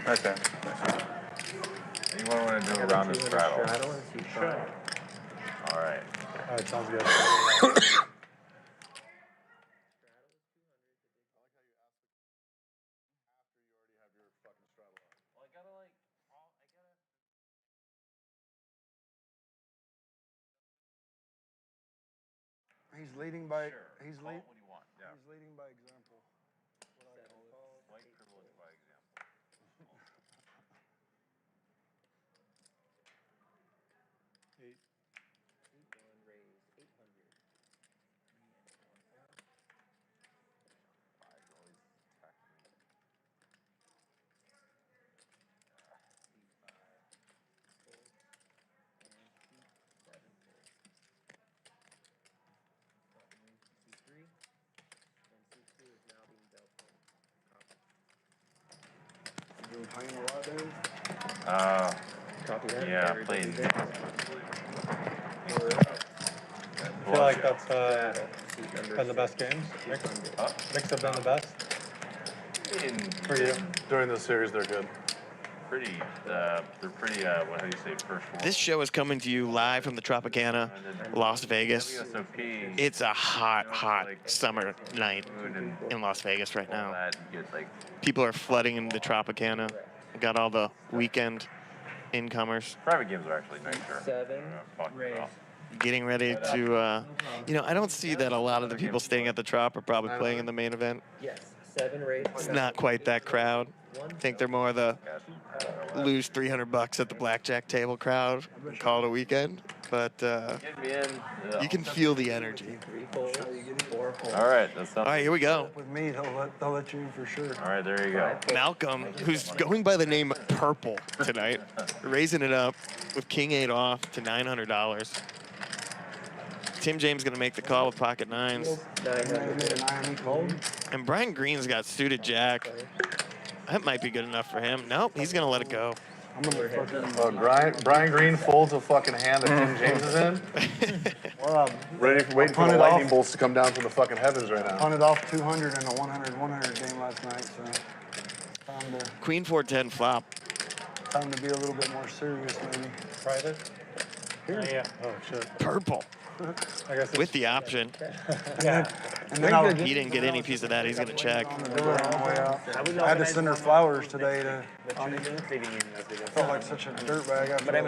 Okay. Anyone want to do a round of straddle? Sure. All right. All right, sounds good. He's leading by. Sure. He's Call leading. it what you want. Yeah. He's leading by example. What I call it. White privilege by example. 8. You been playing a lot, Dave? Yeah, I played. I feel like that's been the best games. Mix have been the best for you. During this series, they're good. They're pretty, what do you say, first world. This show is coming to you live from the Tropicana, Las Vegas. WSOP, It's a hot, hot summer night in Las Vegas right now. People are flooding into the Tropicana. We got all the weekend incomers. Private games are actually nicer. Getting ready to, I don't see that a lot of the people staying at the Trop are probably playing in the main event. Yes, 7 raised. It's not quite that crowd. I think they're more the lose $300 at the blackjack table crowd and call it a weekend. But you can feel the energy. All right, that's All right, here we go. With me, they'll let you in for sure. All right, there you go. Malcolm, who's going by the name Purple tonight, raising it up with King 8 off to $900. Tim James going to make the call with pocket nines. And Brian Green's got suited jack. That might be good enough for him. Nope, he's going to let it go. I'm gonna fucking. Brian Green folds a fucking hand that Tim James is in. Well, Waiting for the lightning bolts to come down from the fucking heavens right now. punted off 200 in a 100 game last night, so time to Queen 4-10 flop. time to be a little bit more serious, maybe. Private? Yeah. Oh, shit. Purple I guess with the option. And then I He didn't get any piece of that. He's going to check. on the door on the way out. I had to send her flowers today to. I felt like such a dirtbag. But I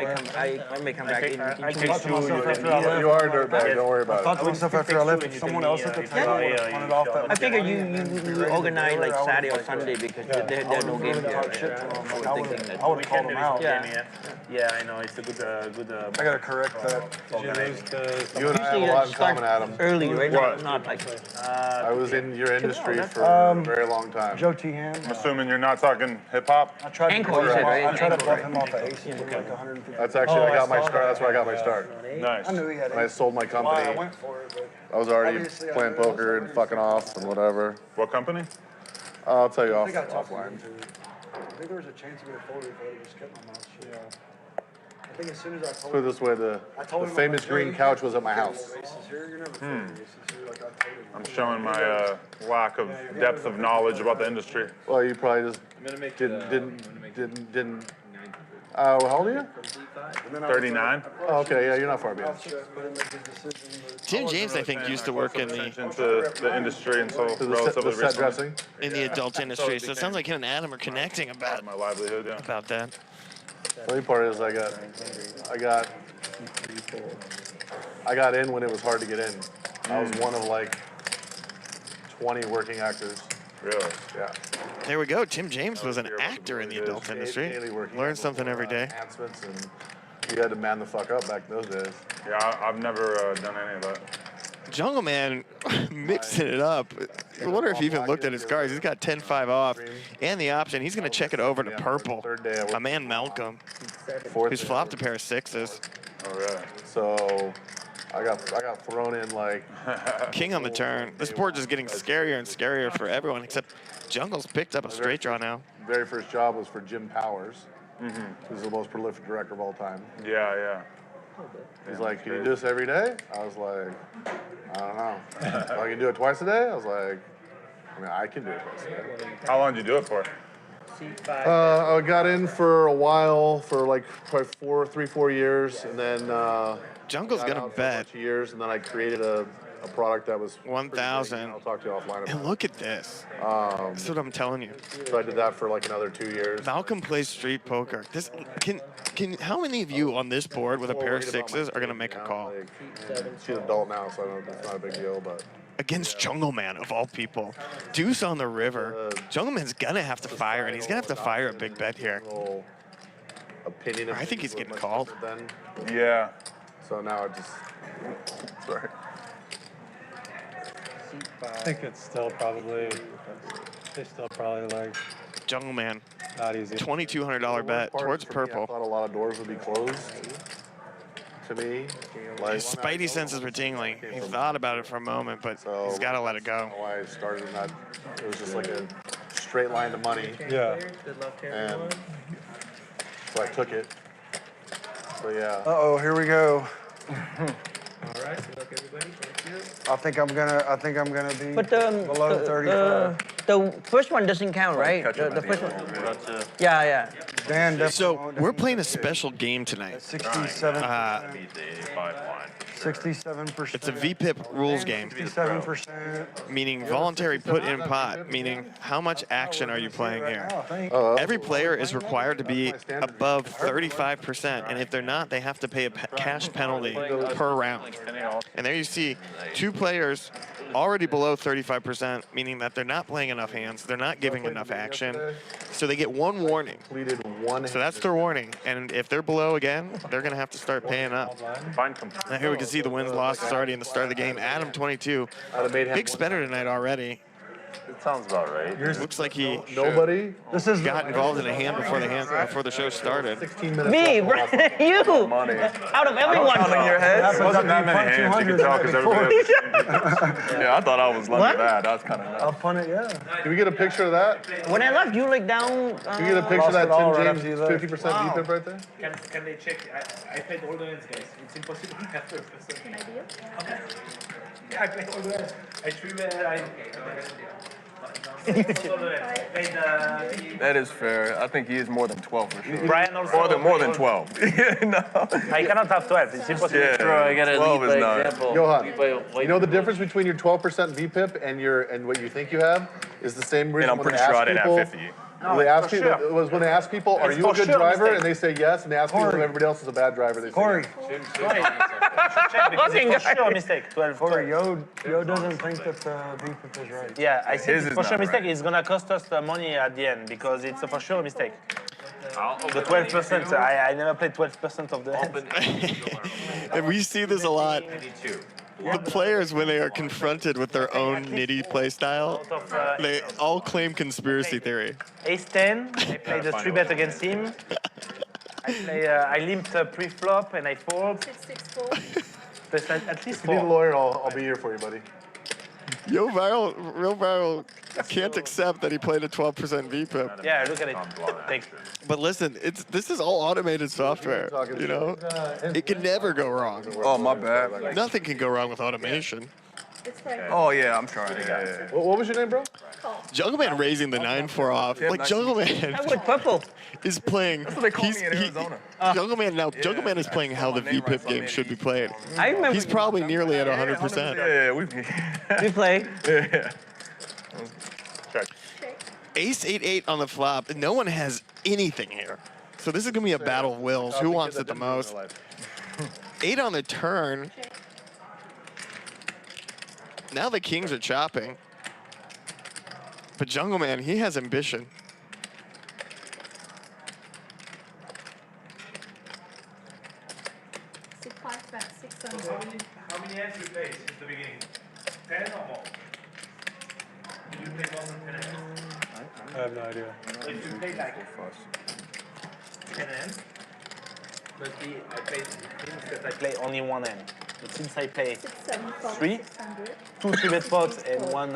may come back in. I thought to myself after I left. You are a dirtbag, don't worry I about thought it. to myself after I left, if someone else at the table would have punted off that. I figure you organize like Saturday or Sunday because there are no games Talk here. shit to them. Like, I was thinking I would have called them out. Yeah, I know. It's a good. I gotta correct that. Did you lose to You and I have a lot in common, Adam. Early, right? Not like. I was in your industry for a very long time. Joe T. Ham. I'm assuming you're not talking hip hop. I tried to ENCORE, you said, right? I tried to ENCORE. bluff him off of Ace for like 150. That's actually I got my start. That's where I got my start. Nice. I knew he had When I Ace. sold my Why I company, went for it, but I was already obviously I playing knew that was poker and somebody's- fucking off and whatever. What company? I'll tell you I off think I talked to him offline. too. I think there was a chance he would have folded if I would have just kept my mouth shut. I think as soon as I told Put it him, this way, the famous green couch was at my house. Aces here, you're never folding aces here, like I told him. I'm showing my lack of depth of knowledge about the industry. Well, you probably just didn't. How old are you? 39. Oh, okay, yeah, you're not far behind. Tim James, I think, used to work in the Into the industry until The relatively set recently. dressing. adult industry. So it sounds like him and Adam are connecting about My livelihood, yeah. that. The funny part is I got in when it was hard to get in. I was one of like 20 working actors. Really? Yeah. There we go. Tim James was an actor in the adult industry. Daily working Learn hours something every day. Enhancements, and you had to man the fuck up back in those days. Yeah, I've never done any of that. Jungleman mixing it up. I wonder if he even looked at his cards. He's got 10-5 off and the option. He's going to check it over to purple. My man Malcolm, who's flopped a pair of sixes. Oh, really? So I got thrown in like King on the turn. This board is getting scarier and scarier for everyone, except Jungle's picked up a straight draw now. very first job was for Jim Powers, who's the most prolific director of all time. Yeah, yeah. He's like, can you do this every day? I was like, I don't know. I can do it twice a day? I was like, I mean, I can do it twice a day. How long did you do it for? I got in for a while, for like probably 3-4 years, and then Jungle's got gonna out for a bet bunch of years, and then I created a product that was 1,000. I'll talk to you offline about And it. look at this. That's what I'm telling you. So I did that for like another 2 years. Malcolm plays street poker. This can how many of you on this board with a pair of sixes are gonna make a call Like, she's an adult now, so I don't, it's not a big deal, but against Jungleman of all people? Deuce on the river. Jungleman's gonna have to fire, and he's gonna have to fire a big bet here. little opinion of I think he's was getting much called. different Then. Yeah. So now I just sorry. I think it's still probably, they still probably like, Jungleman, not easy. $2,200 bet towards For me, I purple. thought a lot of doors would be closed. To me, like His spidey senses were tingling. He thought about it for a moment, but so he's gotta let it go. that's why I started that. It was just like a straight line to money, Yeah. and so I took it. So yeah. Uh-oh, here we go. All right, good luck, everybody. Thank you. I think I'm gonna be But below 35. the first one doesn't count, right? The first one. Yeah, yeah. Dan definitely So won't we're defend playing a special game tonight. 67%. Beat the 85 line. 67%. It's a VPIP rules game, 67%. meaning voluntary put in pot, meaning how much action are you playing here? Oh, thank Every player is required to be above 35%, and if they're not, they have to pay a cash penalty per round. And there you see 2 players already below 35%, meaning that they're not playing enough hands, they're not giving enough action, so they get 1 warning. Completed one. So that's their warning, and if they're below again, they're gonna have to start paying up. Now here we can see the wins losses already in the start of the game. Adam22, big spender tonight already. It sounds about right. Looks like he Nobody. This is got involved in a hand before the show started. 16 minutes. Me, left bro, you. Money. Out of everyone. Counting your heads? Happens Wasn't that after many you hands. You punch could tell 200 because everybody. Yeah, I thought I was lucky What? bad. That's kind of I'll nuts. punt it, yeah. Can we get a picture of that? When I left, you like down. Can we get a picture of Lost that it all right Tim after you James left. 50% VPIP right there? Can they check? I played all the hands, guys. It's impossible to have first person. Can I do it? Yeah, I played all the hands. I three-bet, That is fair. I think he is more than 12 for sure. Brian also. More than 12. No. I cannot have 12. It's impossible. Yeah. Bro, I gotta 12 lead is by not. example. Johan, Lead by you know the difference between your 12% VPIP and what you think you have is the same reason And I'm when pretty they sure I ask didn't people. have 50. When they ask for people, sure. it was when they ask people, are It's you a for good sure a driver? mistake. And they say yes, and they ask people if Corey. everybody else is a bad driver. They say Corey, yes. Check because it's for sure a mistake. 12. Corey, Yo doesn't think that VPIP is right. Yeah, I think His it's is for sure a not mistake. right. It's gonna cost us money at the end because it's for sure a mistake. The 12%, I never played 12% of the hands. And we see this a lot. The players, when they are confronted with their own nitty play style, they all claim conspiracy theory. Ace 10, I played the 3-bet against him. I limped pre-flop and I fold. 6-6-4. There's at least If you need a 4. lawyer, I'll be here for you, buddy. Real Viral can't accept that he played a 12% VPIP. Yeah, look at it. Thanks. But listen, this is all automated software, you know? It can never go wrong. Oh, my bad. Nothing can go wrong with automation. It's right. Oh, yeah, I'm trying. Yeah. What was your name, bro? Jungleman raising the 9-4 off. Like, I Jungleman would purple. is playing. That's what they call me in Arizona. Jungleman is playing how the VPIP game should be played. I remember. He's probably nearly at 100%. Yeah, We play. yeah. Ace 8-8 on the flop. No one has anything here. So this is going to be a battle of wills. Who wants it the most? 8 on the turn. Now the kings are chopping. But Jungleman, he has ambition. Six, 5 bet, 6 on. How many hands you played since the beginning? 10 or more? Did you play more than 10 hands? I have no idea. If you played like 10 hands, but I played things that I play only 1 hand. But since I play 6, 7, 4, 3, 600. 2 3-bet spots and 1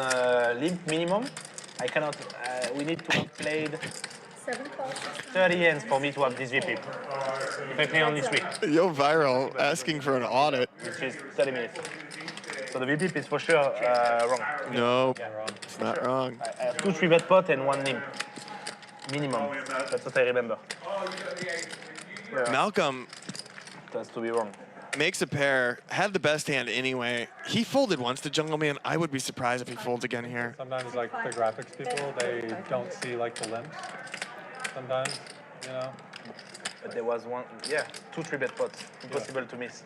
limp minimum, I cannot, we need to have played 7, 4, 600. 30 hands for me to have this VP. If I play only 3, Yo, Viral asking for an audit. which is 30 minutes. So the VP is for sure wrong. No, it's not wrong. I have 2 3-bet pot and 1 limp. Minimum. That's what I remember. Malcolm That's to be wrong. makes a pair, had the best hand anyway. He folded once to Jungleman. I would be surprised if he folds again here. Sometimes like the graphics people, they don't see like the limps. Sometimes, you know. But there was one, yeah, 2 3-bet pots. Impossible to miss.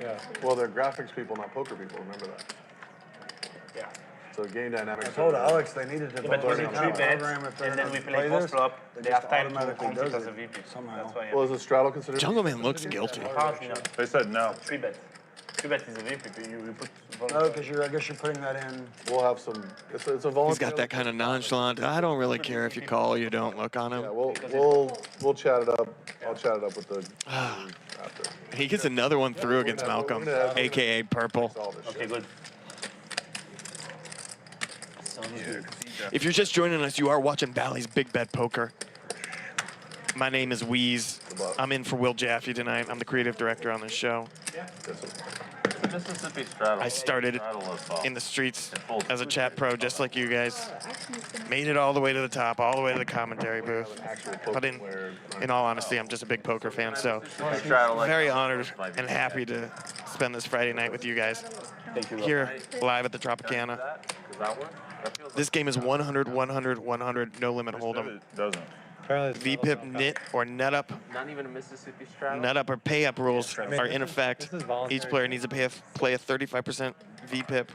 Yeah. Well, they're graphics people, not poker people. Remember that. Yeah. So game dynamics. I told Alex they needed to But when you program 3-bet, if they're and then we gonna play this, post-flop, they they just have time to automatically count it does as a it VP. somehow. That's why. Well, is a straddle considered? Jungleman looks guilty. Apparently not. They said no. 3-bet. 3-bet is a VP. You put. No, because I guess you're putting that in. We'll have some. It's a He's voluntary. got that kind of nonchalant. I don't really care if you call or you don't look on him. Yeah, we'll chat it up. I'll chat it up with the after. He gets another one through against Malcolm, aka Purple. All this Okay, shit. good. If you're just joining us, you are watching Bally's Big Bet Poker. My name is Wheeze. I'm in for Will Jaffe tonight. I'm the creative director on this show. Mississippi straddle. I started in the streets as a chat pro, just like you guys. Made it all the way to the top, all the way to the commentary booth. But in all honesty, I'm just a big poker fan, so very honored and happy to spend this Friday night with you guys here live at the Tropicana. This game is 100, 100, 100, no limit hold'em. It doesn't. Apparently it's VPIP, NIT, or net up. Not even a Mississippi straddle. Net up or pay up rules are in effect. this is voluntary. Each player needs to play a 35% VPIP,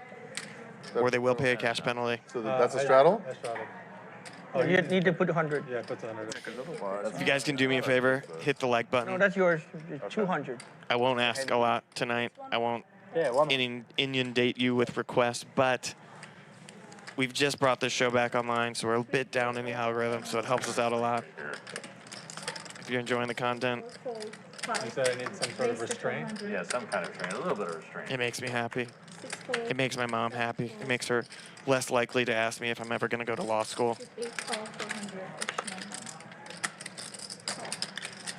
or they will pay a cash penalty. So that's a straddle? I straddled. Oh, you need to put 100. Yeah, puts 100. If you guys can do me a favor, hit the like No, button. that's yours. 200. I won't ask a lot tonight. I won't Yeah, one. inundate you with requests, but we've just brought this show back online, so we're a bit down in the algorithm, so it helps us out a lot. If you're enjoying the content, You said I need some sort of restraint. Yeah, some kind of restraint, a little bit of restraint. it makes me happy. It makes my mom happy. It makes her less likely to ask me if I'm ever going to go to law school. 8 call for 100.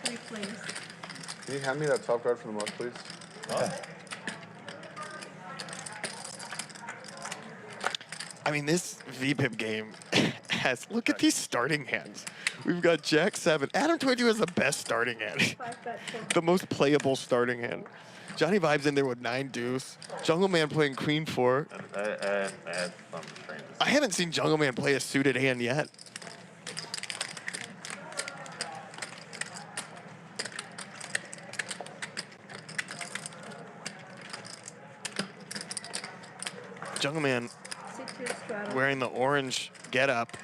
Three plays. Can you hand me that top card from the month, please? I mean, this VPIP game has, look at these starting hands. We've got Jack 7. Adam22 has the best starting hand. 5 bet for The most playable starting hand. Johnny Vibe's in there with 9 deuce. Jungleman playing queen 4. I had some restraint. I haven't seen Jungleman play a suited hand yet. Jungleman C2 straddle. wearing the orange getup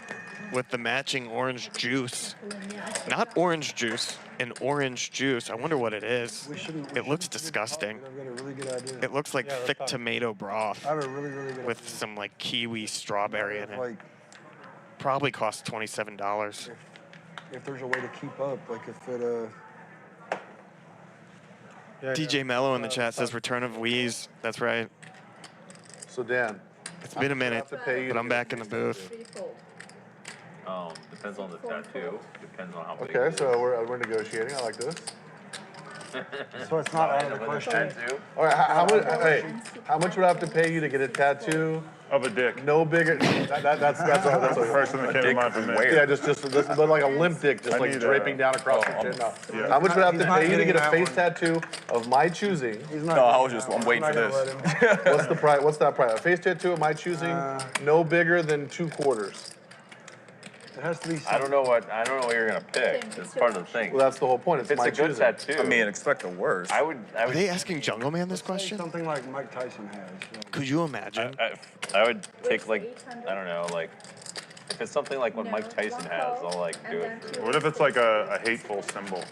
with the matching orange juice. Yeah. Not orange juice, an orange juice. I wonder what it is. We shouldn't. It looks disgusting. I've got a really good idea. It looks like Yeah, let's thick talk. tomato broth I have a really, really good with idea. some like kiwi strawberry in it. Like, Probably costs $27. if there's a way to keep up, like if it, Yeah, DJ Mello in the chat says return of Wheeze. That's right. So Dan, It's been a minute, to pay you but to I'm get back in the booth. 3 fold. Depends on the tattoo. Depends on how big. okay, it is. so we're negotiating. I like this. so it's not out of the With a question. tattoo. All right, how much would I have to pay you to get a tattoo? Of a dick. No bigger. That's That's the first thing that came to mind for me. Yeah, just but like a limp dick, just I like need, draping down across your chin. No. Yeah. How much would I have He's to not pay you to getting get a that face one. tattoo of my choosing? He's not. No, I was just, I'm waiting for not gonna this. let him. What's the price? What's that price? A face tattoo of my choosing, no bigger than 2/4. It has to be. I don't know what you're gonna pick. Okay, It's part of the thing. Well, that's the whole point. If It's it's my a good choosing. tattoo, I mean, expect the worst. I would Are they asking Jungleman this question? Something like Mike Tyson has. Could you imagine? I would take like, I don't know, like, if it's something like what No, Mike Tyson one has, call, I'll like do and it. then two. What if it's like a hateful symbol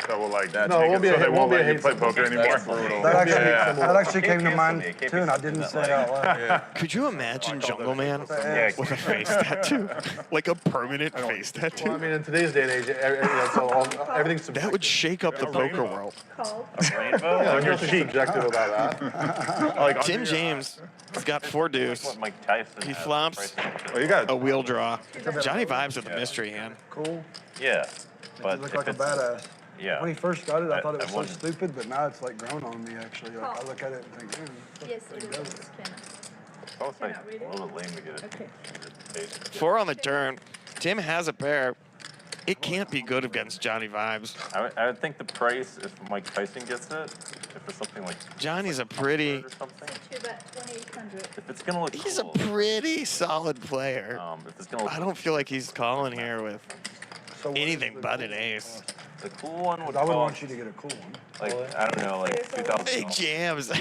that will like No, it make won't be it a so hate- they won't won't be a let you hate play symbol. poker anymore? That's brutal. That actually came to cancel mind me. It can't too, be and I something didn't that, say it like- out loud. Could you imagine Jungleman Yeah, with a face tattoo? Like a permanent face Well, I tattoo? mean, in today's day and age, everything's subjective. That would shake up the poker world. Call. rainbow. Yeah, there's nothing subjective about that. Like, Tim James has got 4 deuce. What Mike Tyson He has. flops well, you got a wheel draw. Johnny Vibes with a mystery hand. Cool. Yeah, You but look if like a it's badass. yeah, When he first got it, I thought it I was so wouldn't. stupid, but now it's like grown on me actually. Like I look at it and think, Yes, it is. Scanner. it's almost like a little bit lame to get it. Okay. Face. 4 on the turn. Tim has a pair. It can't be good against Johnny vibes. I would think the price, if Mike Tyson gets it, if it's something like Johnny's a pretty. or something, Too bad 2,800. if it's gonna look He's cool, a pretty solid player. if it's gonna look I don't feel like he's calling here with So what is anything the- but an ace. the cool one would I would cost, want you to get a cool one. like, I don't know, like $2,000. Big jams.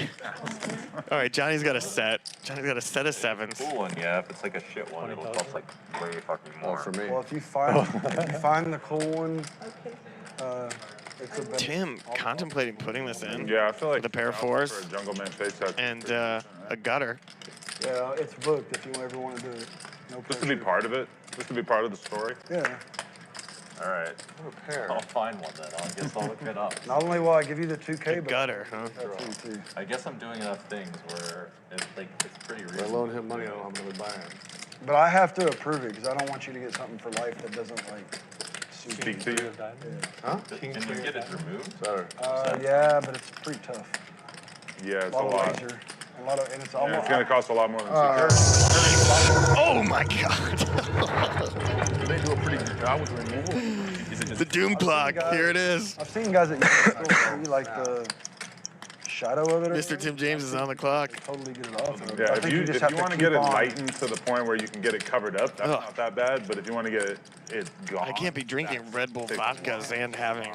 All right, Johnny's got a set. Johnny's got a set of sevens. Cool one, yeah. If it's like a shit one, it'll cost like way fucking more. Oh, for me. Well, if you find the cool one, Okay. it's a better. Tim contemplating putting this in. Yeah, I feel like With a pair of for fours a Jungleman face tattoo. and a gutter. Yeah, it's booked if you ever want to do it. No Just to be pressure. part of it. Just to be part of the story. Yeah. All right. Pair. I'll find one then. I guess I'll look it up. Not only will I give you the 2K, A but gutter, huh? tattoo too. I guess I'm doing enough things where it's like it's pretty If I reasonable. loan him money, I don't have money to buy him. But I have to approve it because I don't want you to get something for life that doesn't like suit you. Speak to you. Huh? Can you get it removed? Sorry. Yeah, but it's pretty tough. Yeah, it's A a lot lot. of laser. A lot of, and it's Yeah, almost. it's gonna cost a lot more than Oh my god. They do a pretty good job with removal. Is it just The doom clock. Here it is. I've seen guys that use like the shadow of it. Or Mr. Tim James is on the clock. Totally get it off. Of. Yeah, I if think you, just if have you to want to keep get it on. lightened to the point where you can get it covered up, that's Ugh. not that bad. But if you want to get it gone, I can't be drinking Red Bull vodkas and having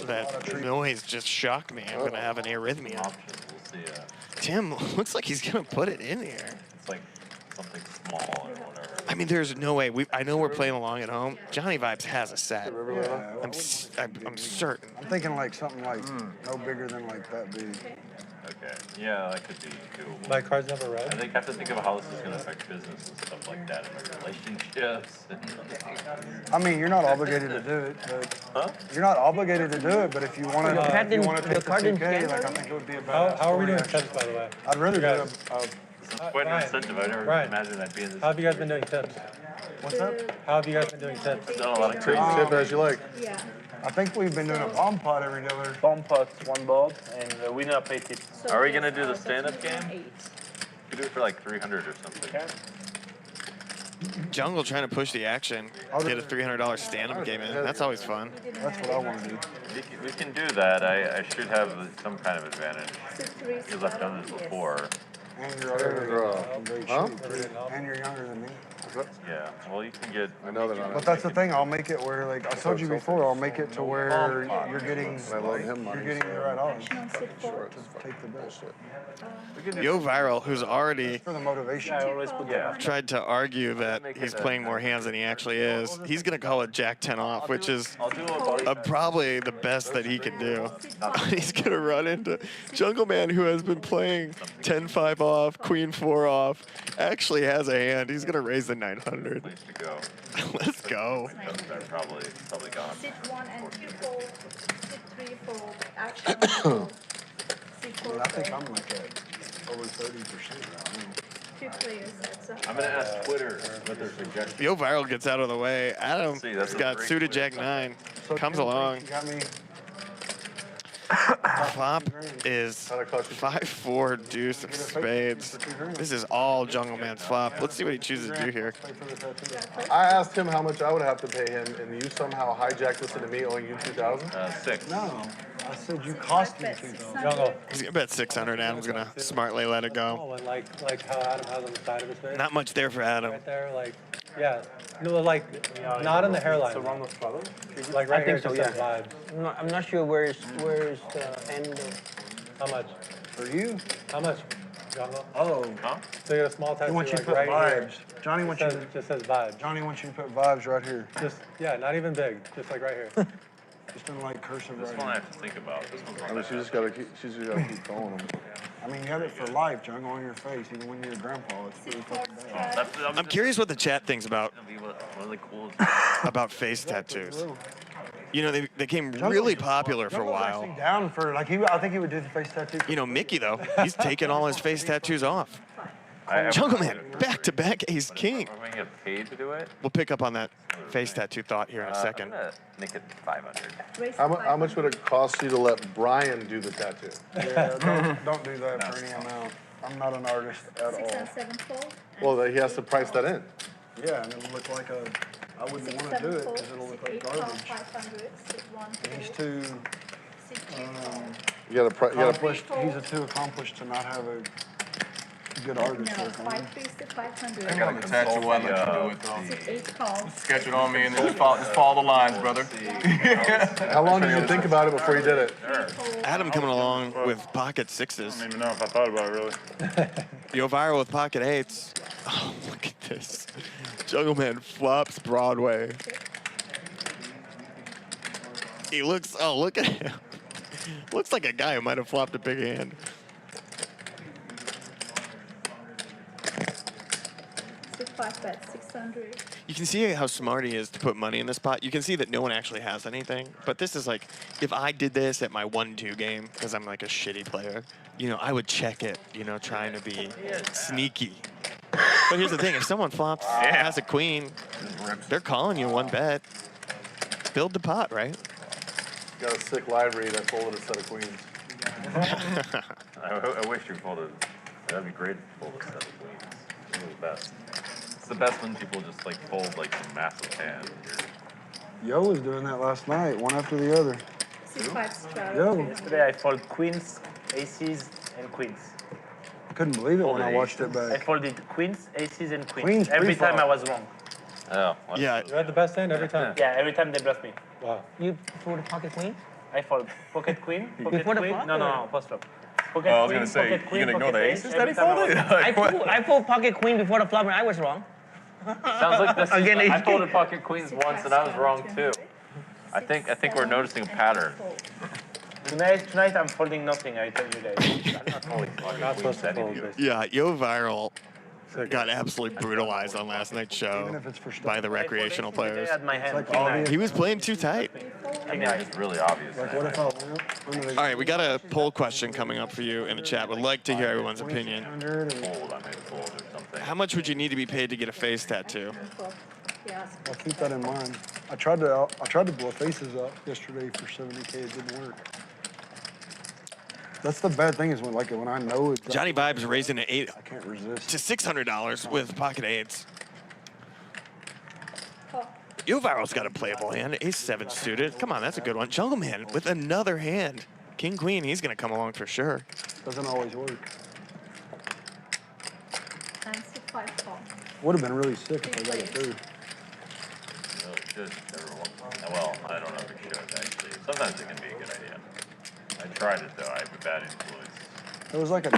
that noise just shock me. I'm gonna have an arrhythmia. Options. We'll see. Tim looks like he's gonna put it in here. It's like something small or whatever. I mean, there's no way. I know we're playing along at home. Johnny Vibes has a set. Yeah, I'm certain. I'm thinking like something like no bigger than like that big. Okay. Yeah, that could be doable. My card's never red. I think I have to think of how this is going to affect business and stuff like that, and like relationships. I mean, you're not obligated to do it, but Huh? you're not obligated to do it. But if you want to, Your card if you didn't- want to your take the card didn't 2K, scan like I already? think it would be a bad. How are we doing story, tips, by the way? I'd rather do guys- Quite an Ryan. incentive. I never Ryan. imagined I'd be in this. How have you guys been doing tips? What's that? How have you guys been doing tips? I've done a lot of Treat crazy. tip as you like. Yeah. I think we've been doing a bomb pot every dealer. Bomb pot, one board, and the winner pays it. So Are we just gonna do the out of stand-up game? 1,800. We do it for like 300 or something. Jungle trying to push the action. Get a $300 stand-up game in. That's always fun. That's what I want to do. We can do that. I should have some kind of advantage 6-3 because I've done this yes. before. And you're already in great Huh? shape, too. And you're younger than me. Yeah. Well, you can get. I know they're not. But that's the thing. I'll make it where, like I told you before, I'll make it to where you're getting, I loan him you're money. getting the right odds. Action on 6-4. Take the best Yo Viral, who's already for the motivation. I always put the tried to argue that he's playing more hands than he actually is. He's gonna call it Jack 10 off, which is I'll do a probably the best that he can do. He's gonna run into Jungleman, who has been playing 10-5 off, Queen 4 off, actually has a hand. He's gonna raise the 900. place to go. Let's go. They're probably gone. Sit 1 and 2 fold. Sit 3 fold. Action on 4. Sit 4 I think fold. I'm like at over 30% right now. 2 players. That's a I'm gonna ask Twitter what their suggestions. Yo Viral gets out of the way. Adam See, that's has a got great suited way Jack to- 9. So Comes Tim, along. You got me. Flop is 5-4 deuce of spades. This is all Jungleman's flop. Let's see what he chooses to do here. Play for the tattoo. I asked him how much I would have to pay him, and you somehow hijacked this into me owing you 2,000. 6. No, I said you cost me bet 2,000. Jungle. He's gonna bet 600. Adam's gonna smartly let it go. Oh, and like how Adam has on the side of his face. Not much there for Adam. Right there, like, yeah. No, like, not in the hairline. Like right here, it think so, just says yeah. vibes. I'm not sure where's the end of... How much? For you? How much? Jungle. Oh, So you get a small he tattoo wants you to like put right vibes. here. Johnny wants you to. Just says vibes. Johnny wants you to put vibes right here. Just, yeah, not even big. Just like right here. Just in like cursive This one I writing. have to think about. This one's not I mean, that she bad. just gotta keep calling him. I mean, you have it for life, Jungle, on your face, even when you're a grandpa. It's pretty fucking bad. I'm curious what the chat thinks about Gonna be one of the coolest. face tattoos. You know, they became really popular for a Jungle's while. actually down for like I think he would do the face tattoo. You know, Mickey though, he's taking all his face tattoos off. I Jungleman, back-to-back ace king. Am I gonna get paid to do it? We'll pick up on that face tattoo thought here in a I'm second. gonna make it 500. Raise How much would it cost you to let Brian do the tattoo? Yeah, don't do that for any amount. I'm not an artist at 6 all. and 7 fold. Well, he has to price that in. Yeah, and it'll look like a I wouldn't Six, want to do seven, it fold, because it'll look six, like eight, garbage. 500, six, one, He's fold, too six, two, fold. You gotta accomplished. He's too accomplished to not have a good artist No, working on him. 5, 3, 6, 500. I got a tattoo, I let you do it though. Six, eight, call. Sketch it on me and then just follow the lines, brother. How long did you think about it before you did it? Adam coming along with pocket I sixes. don't even know if I thought about it really. Yo viral with pocket eights. Oh, look at this. Jungleman flops Broadway. He looks, oh, look at him. Looks like a guy who might have flopped a big hand. 6, 5, bet, 600. You can see how smart he is to put money in this pot. You can see that no one actually has anything. But this is like, if I did this at my 1-2 game, because I'm like a shitty player, you know, I would check it, you know, trying to be sneaky. But here's the thing, if someone flops, has a queen, they're calling you one bet. Build the pot, right? Got a sick library that folded a set of queens. I wish you folded. That'd be great if you folded a set of queens. It's the best. It's the best when people just like fold like some massive hand. Yo was doing that last night, one after the other. 6, 5, straight. Yo, Yesterday I fold queens, aces, and queens. I couldn't believe it when I watched it I back. folded queens, aces, and queens. Queens Every time pre-flop. I was wrong. Oh. Yeah, You had the best hand every time. Yeah, every time they bluff me. Wow. You fold a pocket queen? I fold pocket queen, pocket Before the queen. flop, No, no, or- no, post flop. Pocket I was queen, gonna say, pocket you queen, gonna ignore pocket the ace, aces that he every time I was folded? I fold pocket queen before the flop and I was wrong. Sounds like this. Again, I ace folded pocket queens once and I was wrong too. I think we're noticing a pattern. Tonight I'm folding nothing, I tell you that. I'm not folding pocket Not queens supposed to any of fold you. this. yeah, Yo Viral got absolutely brutalized on last night's show Even if it's for stuff. by the recreational players. I had my hand. like obvious. He was playing too tight. I mean, it's really obvious. Like, what if I went under the All right, we got a poll question coming up for you in the chat. Would like to hear everyone's opinion. 100 and Fold, I made a fold or something. How much would you need to be paid to get a face tattoo? Yeah. I'll keep that in mind. I tried to blow faces up yesterday for 70K. It didn't work. That's the bad thing is when I know it's Johnny Vibes raising it I can't resist. to $600 with pocket eights. Call. Yo Viral's got a playable hand. Ace 7 suited. Come on, that's a good one. Jungleman with another hand. King Queen, he's gonna come along for sure. Doesn't always work. 9, 6, 5, call. Would have been really sick if I got it through. No, it should. Well, I don't know if it should actually. Sometimes it can be a good idea. I tried it though. I have a bad influence. It was like a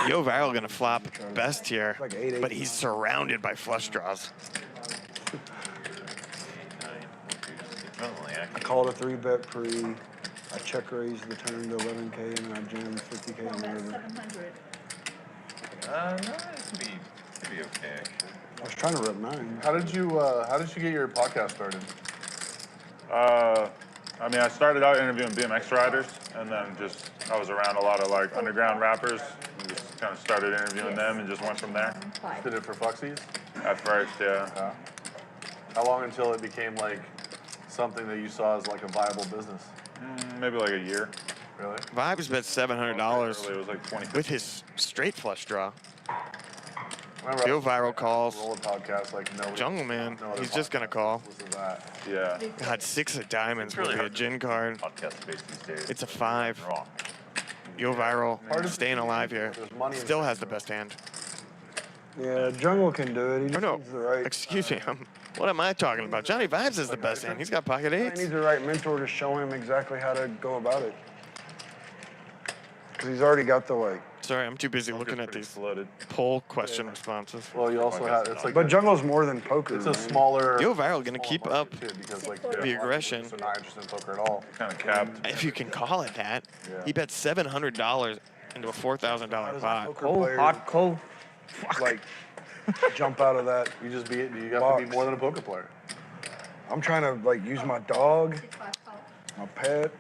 Yo Viral gonna flop best here, Like 8-8. but he's surrounded by flush draws. I called a 3-bet pre. I check raised the turn to 11K and then I jammed 50K Four in the bet, river. 700. No, it could be okay actually. I was trying to rip 9. How did you get your podcast started? I mean, I started out interviewing BMX riders, and then I was around a lot of like underground rappers, and just kind of started interviewing them, and just went from there. 5. Did it for fucksies? At first, yeah. How long until it became like something that you saw as like a viable business? Maybe like a year. Really? Vibes bet $700 It was like 20. with his straight flush draw. Remember, Yo Viral calls. Roll a podcast like nobody. Jungleman, no other he's just gonna podcast call. listens to that. Yeah. God, 6 of diamonds It's really will be a hard. gin card. Podcast space these days. It's a 5. Wrong. Yo Viral staying alive here. There's money in Still has the best hand. Yeah, Jungle can do it. He Oh just no, needs the right. excuse me. What am I talking about? Johnny Vibes is the best hand. He's got pocket He eights. needs the right mentor to show him exactly how to go about it. Because he's already got the like. Sorry, I'm too busy looking at Pretty these flooded. poll question responses. Well, you also have it's like But Jungle's more than poker. it's a man. smaller. Yo Viral gonna smaller keep market, up too, because like the aggression. So not interested in poker at all. Kind of capped. If you can call it that. Yeah. He bet $700 into a $4,000 pot. Poker Cold, players, hot, cold. like jump out of that. You have to be more than a poker player. I'm trying to like use my dog, 6, 5, call. my pet,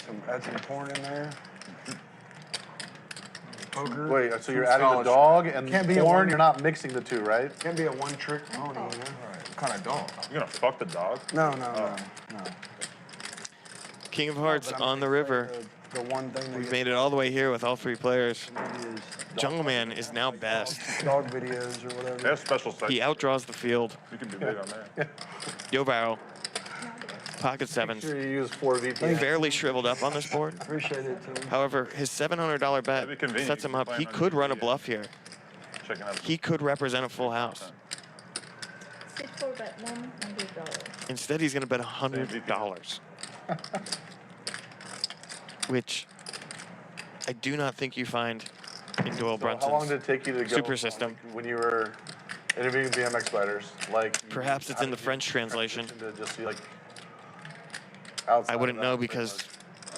maybe add some porn in there. Poker. Wait, so you're adding the dog and Can't be a porn? one- You're not mixing the two, right? Can't be a one-trick pony, you know? What kind of dog? You're gonna fuck the dog? No. King of Hearts on the river. The one thing We've made it all the way here with all 3 players. Jungleman is now best. dog videos or They whatever. have special sections. He outdraws the field. You can be big on there. Yo barrel. Pocket sevens. Sure you use 4 VPN. Fairly shriveled up on this board. Appreciate it, Tim. However, his $700 bet That'd be convenient. sets him You can up. play He him on could run a GPU. bluff here. Checking out. He could represent a full house. Sit for bet $100. Instead, he's going to bet $100. Which I do not think you find in Doyle So how long did Brunson's it take you to go super system. when you were interviewing BMX riders? Like Perhaps it's in the French translation. To just see like I wouldn't know because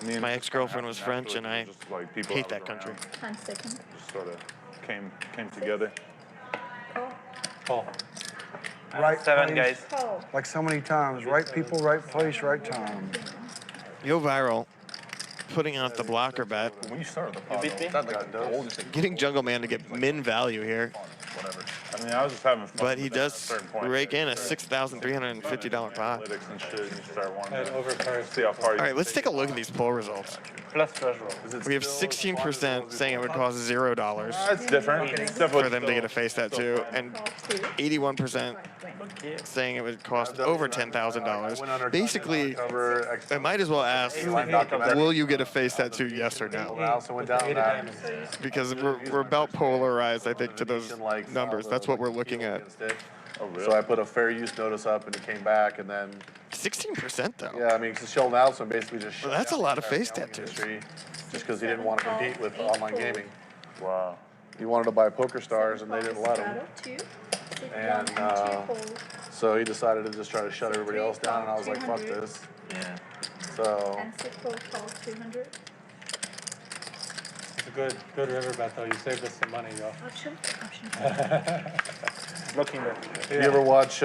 I mean, my it's ex-girlfriend kinda was happened French and I naturally, just like people hate I that was country. around 10 seconds. Just sort of came together. Call. Call. Right 7, place, guys. Call. Like so many times. Right people, right place, right time. Yo viral, putting out the blocker bet, When you started the pod, beat me? that like the oldest thing. getting Jungleman to get min value here, Whatever. I mean, I was just having fun. but he with it at a does certain point. rake in a $6,350 pot. Analytics and shit, and you start wanting And to overcard. see how far you All right, can let's take take a look at these poll results. Plus flush draw. We have 16% saying it would cost $0 That's different. It's definitely for them to get a face tattoo, and Call 2. 81% saying it would cost over $10,000. Basically, I might as well ask, will you get a face tattoo, yes or I no? also went down that. Because we're about polarized, I think, to those numbers. That's what we're looking at. Oh, really? So I put a fair use notice up and it came back and then 16% though. yeah, I mean, because Sheldon Allison basically just shut Well, that's a down lot the of entire face gaming tattoos. industry just because he didn't want to compete with online gaming. Wow. He wanted to buy Poker Stars and they didn't let him. Straddle 2. Sit And, 1 and 2 fold. So he decided to just try to shut everybody else down and I was like, fuck this. Yeah. So And sit fold call 200. It's a good river bet though. You saved us some money, yo. Option. Option. Blocking that. you ever watch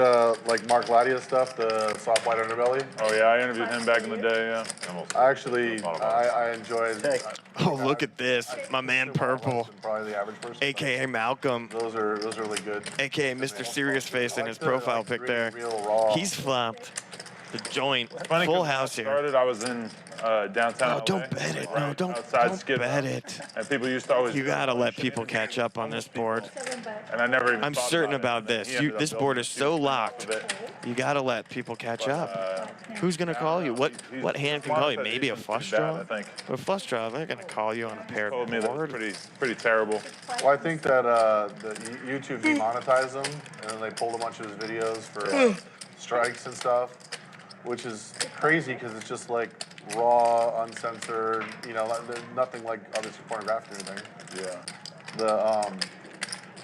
like Mark Latia's stuff, the soft white underbelly? Oh yeah, I interviewed him back in the day. Yeah. I actually, I enjoyed Oh, look at this. My man Purple, probably the average person. AKA Malcolm, Those are really good. AKA Mr. Serious Face in his profile pic there. Real raw. He's flopped. The joint, Funny 'cause full when I house here. started, I was in downtown. No, LA, don't bet it. No, right don't outside Skid Row. bet it. And people used to always. You gotta let people catch up on this board. 7 bet. And I never even. I'm thought certain about about it. And this. then he ended up This board building is a so huge locked. of it. You gotta let people catch up. Who's gonna call you? What hand can call you? Maybe a flush draw? I think. With a flush draw, they're gonna call you on a paired Told me that was board. pretty terrible. Well, I think that YouTube demonetized him, and then they pulled a bunch of his videos for strikes and stuff, which is crazy because it's just like raw, uncensored. You know, nothing like obviously pornographic or anything. Yeah.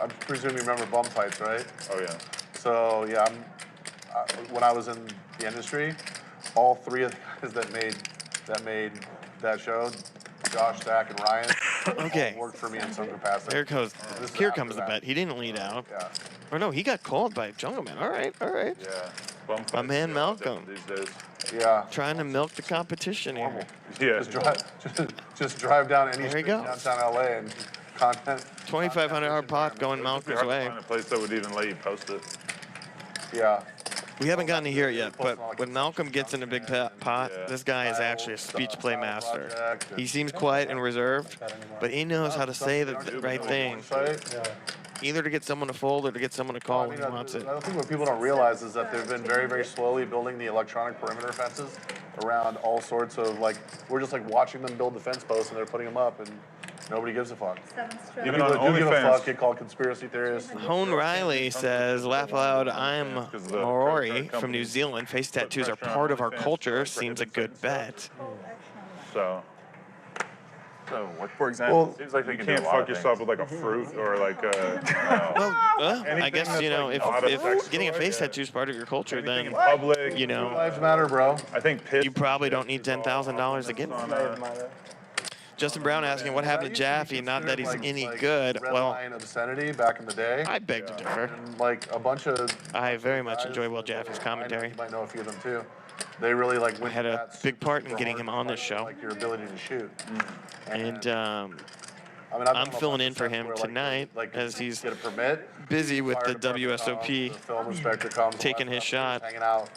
I presume you remember bum fights, right? Oh yeah. So yeah, when I was in the industry, all 3 of the guys that made that show, Josh, Zach, and Ryan, Okay, worked for me in some capacity. here comes the that. bet. He didn't lead out. Yeah. Or no, he got called by Jungleman. All right. Yeah. Bum My fights man are Malcolm. different These days. Yeah. Trying to milk the competition here. Yeah. Just drive down any There he street goes. downtown LA and content. $2,500 pot going It'd be Malcolm's hard to way. find a place that would even let you post it. Yeah. We haven't gotten to hear it yet, but when Malcolm gets in a big pot, this guy is actually a speech play master. He seems quiet and reserved, but he knows how to say the right thing, either to get someone to fold or to get someone to call when he wants it. I think what people don't realize is that they've been very, very slowly building the electronic perimeter fences around all sorts of we're just like watching them build the fence posts and they're putting them up and nobody gives a fuck. 7 straddle. Even on People do give a OnlyFans. fuck, get called conspiracy theorists. Hone Riley says, laugh loud, I'm Maori from New Zealand. Face tattoos are part of our culture. Seems a good bet. So. So, what, for example? Seems like you you can do can't a lot of fuck yourself things. with like a fruit or like a. Well, I Anything guess, that's you know, like not a sex if getting a toy, face yeah. tattoo is part of your culture, Anything in then, public. you know, Lives matter, bro. I think piss. you probably don't need $10,000 to get it. Justin Brown asking what happened to Jaffe, not that he's any good. Red Well, line obscenity back in the day. I beg to differ. And like a bunch of. I very much enjoy Will Jaffe's I commentary. know, you might know a few of them too. They really like went had to a that big part in super getting him on this hard, show. Like your ability to shoot. And I mean, I've I'm done a filling bunch in of for sets him where, tonight like, as he's get a permit. busy with Fire the department comes, WSOP. The film inspector comes. taking his shot. Hanging out,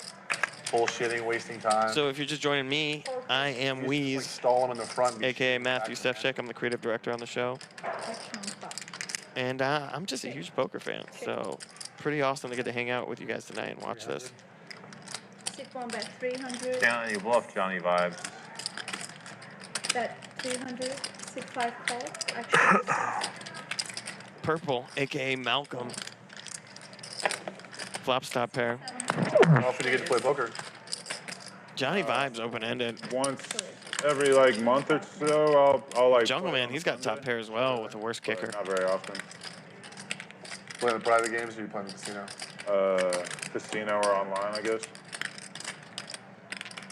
bullshitting, wasting time. So if you're just joining me, I am Like Weez, stall him in the front. aka Matthew Stefchek. I'm the creative director on the show. Action 5. And I'm just a huge poker fan, so pretty awesome to get to hang out with you guys tonight and watch this. Sit 1 bet 300. Johnny, you bluff Johnny vibes. Bet 300. Sit 5 call. Action. Purple, aka Malcolm. Flop stop pair. How often do you get to play poker? Johnny vibes open-ended. Once every like month or so, I'll like. Jungleman, he's got top pair as well with the worst but kicker. Not very often. Playing the private games, or you playing the casino? Casino or online, I guess.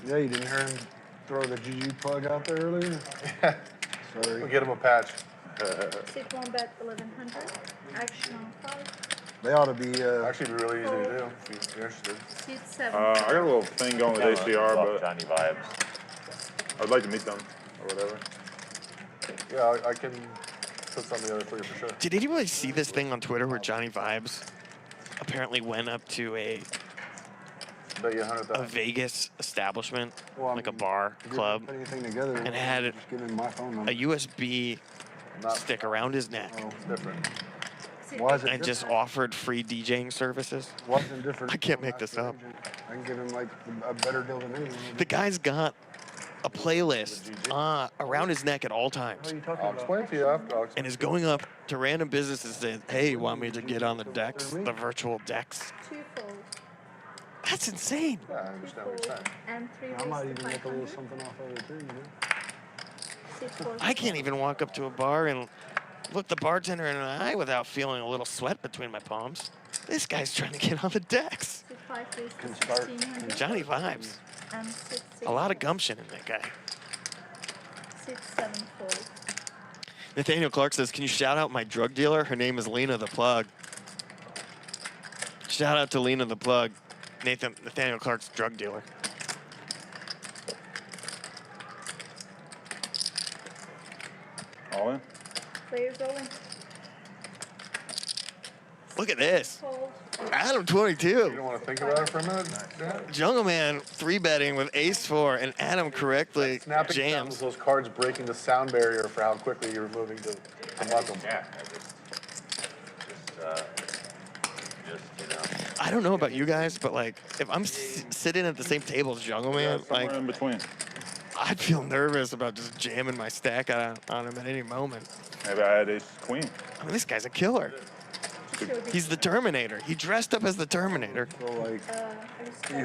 Yeah, you didn't hear him throw the GG plug out there earlier? Sorry. We'll get him a patch. Sit 1 bet 1100. Action on 5. They ought to be, Actually, it'd be really easy to do if you're interested. Sit 7. I got a little thing going with ACR, Bluff but Johnny vibes. I'd like to meet them or whatever. Yeah, I can put something together for you for sure. Did anybody see this thing on Twitter where Johnny Vibes apparently went up to a Bet you 100,000. Vegas establishment, well, like a bar, club, put anything together. and had Just give him my phone number. a USB Not stick around his neck Oh, different. why is it and just different? offered free DJing services. Why is it different? I can't from make this Master up. Agent? I can give him like a better deal than anyone. The guy's got a playlist around his neck at all times. What are you talking I'll about? explain it to you after. I'll explain And is going up to random businesses and saying, hey, you want me to get on the decks, the virtual decks? 2 fold. That's insane. Yeah, I understand what you're saying. And 3 I might raise to even make a little 500. something off of it too, you know? Sit 4. I can't even walk up to a bar and look the bartender in the eye without feeling a little sweat between my palms. This guy's trying to get on the decks. Sit 5 raise to Can start- 1600. Johnny Vibes. And sit 6. A lot of gumption in that guy. Sit 7 fold. Nathaniel Clark says, can you shout out my drug dealer? Her name is Lena the Plug. Shout out to Lena the Plug. Nathaniel Clark's drug dealer. All in. Players all in. Look at this. Fold. Adam22. You don't want to think about it for a minute? Yeah. Jungleman 3-betting with ace-4, and Adam correctly Snapping sounds, jams. those cards breaking the sound barrier for how quickly you're moving to buck them. Yeah, just you know. I don't know about you guys, but like, if I'm sitting at the same table as Jungleman, Somewhere like, in between. I'd feel nervous about just jamming my stack on him at any moment. Maybe I had ace queen. I mean, this guy's a killer. He's the Terminator. He dressed up as the Terminator. So like,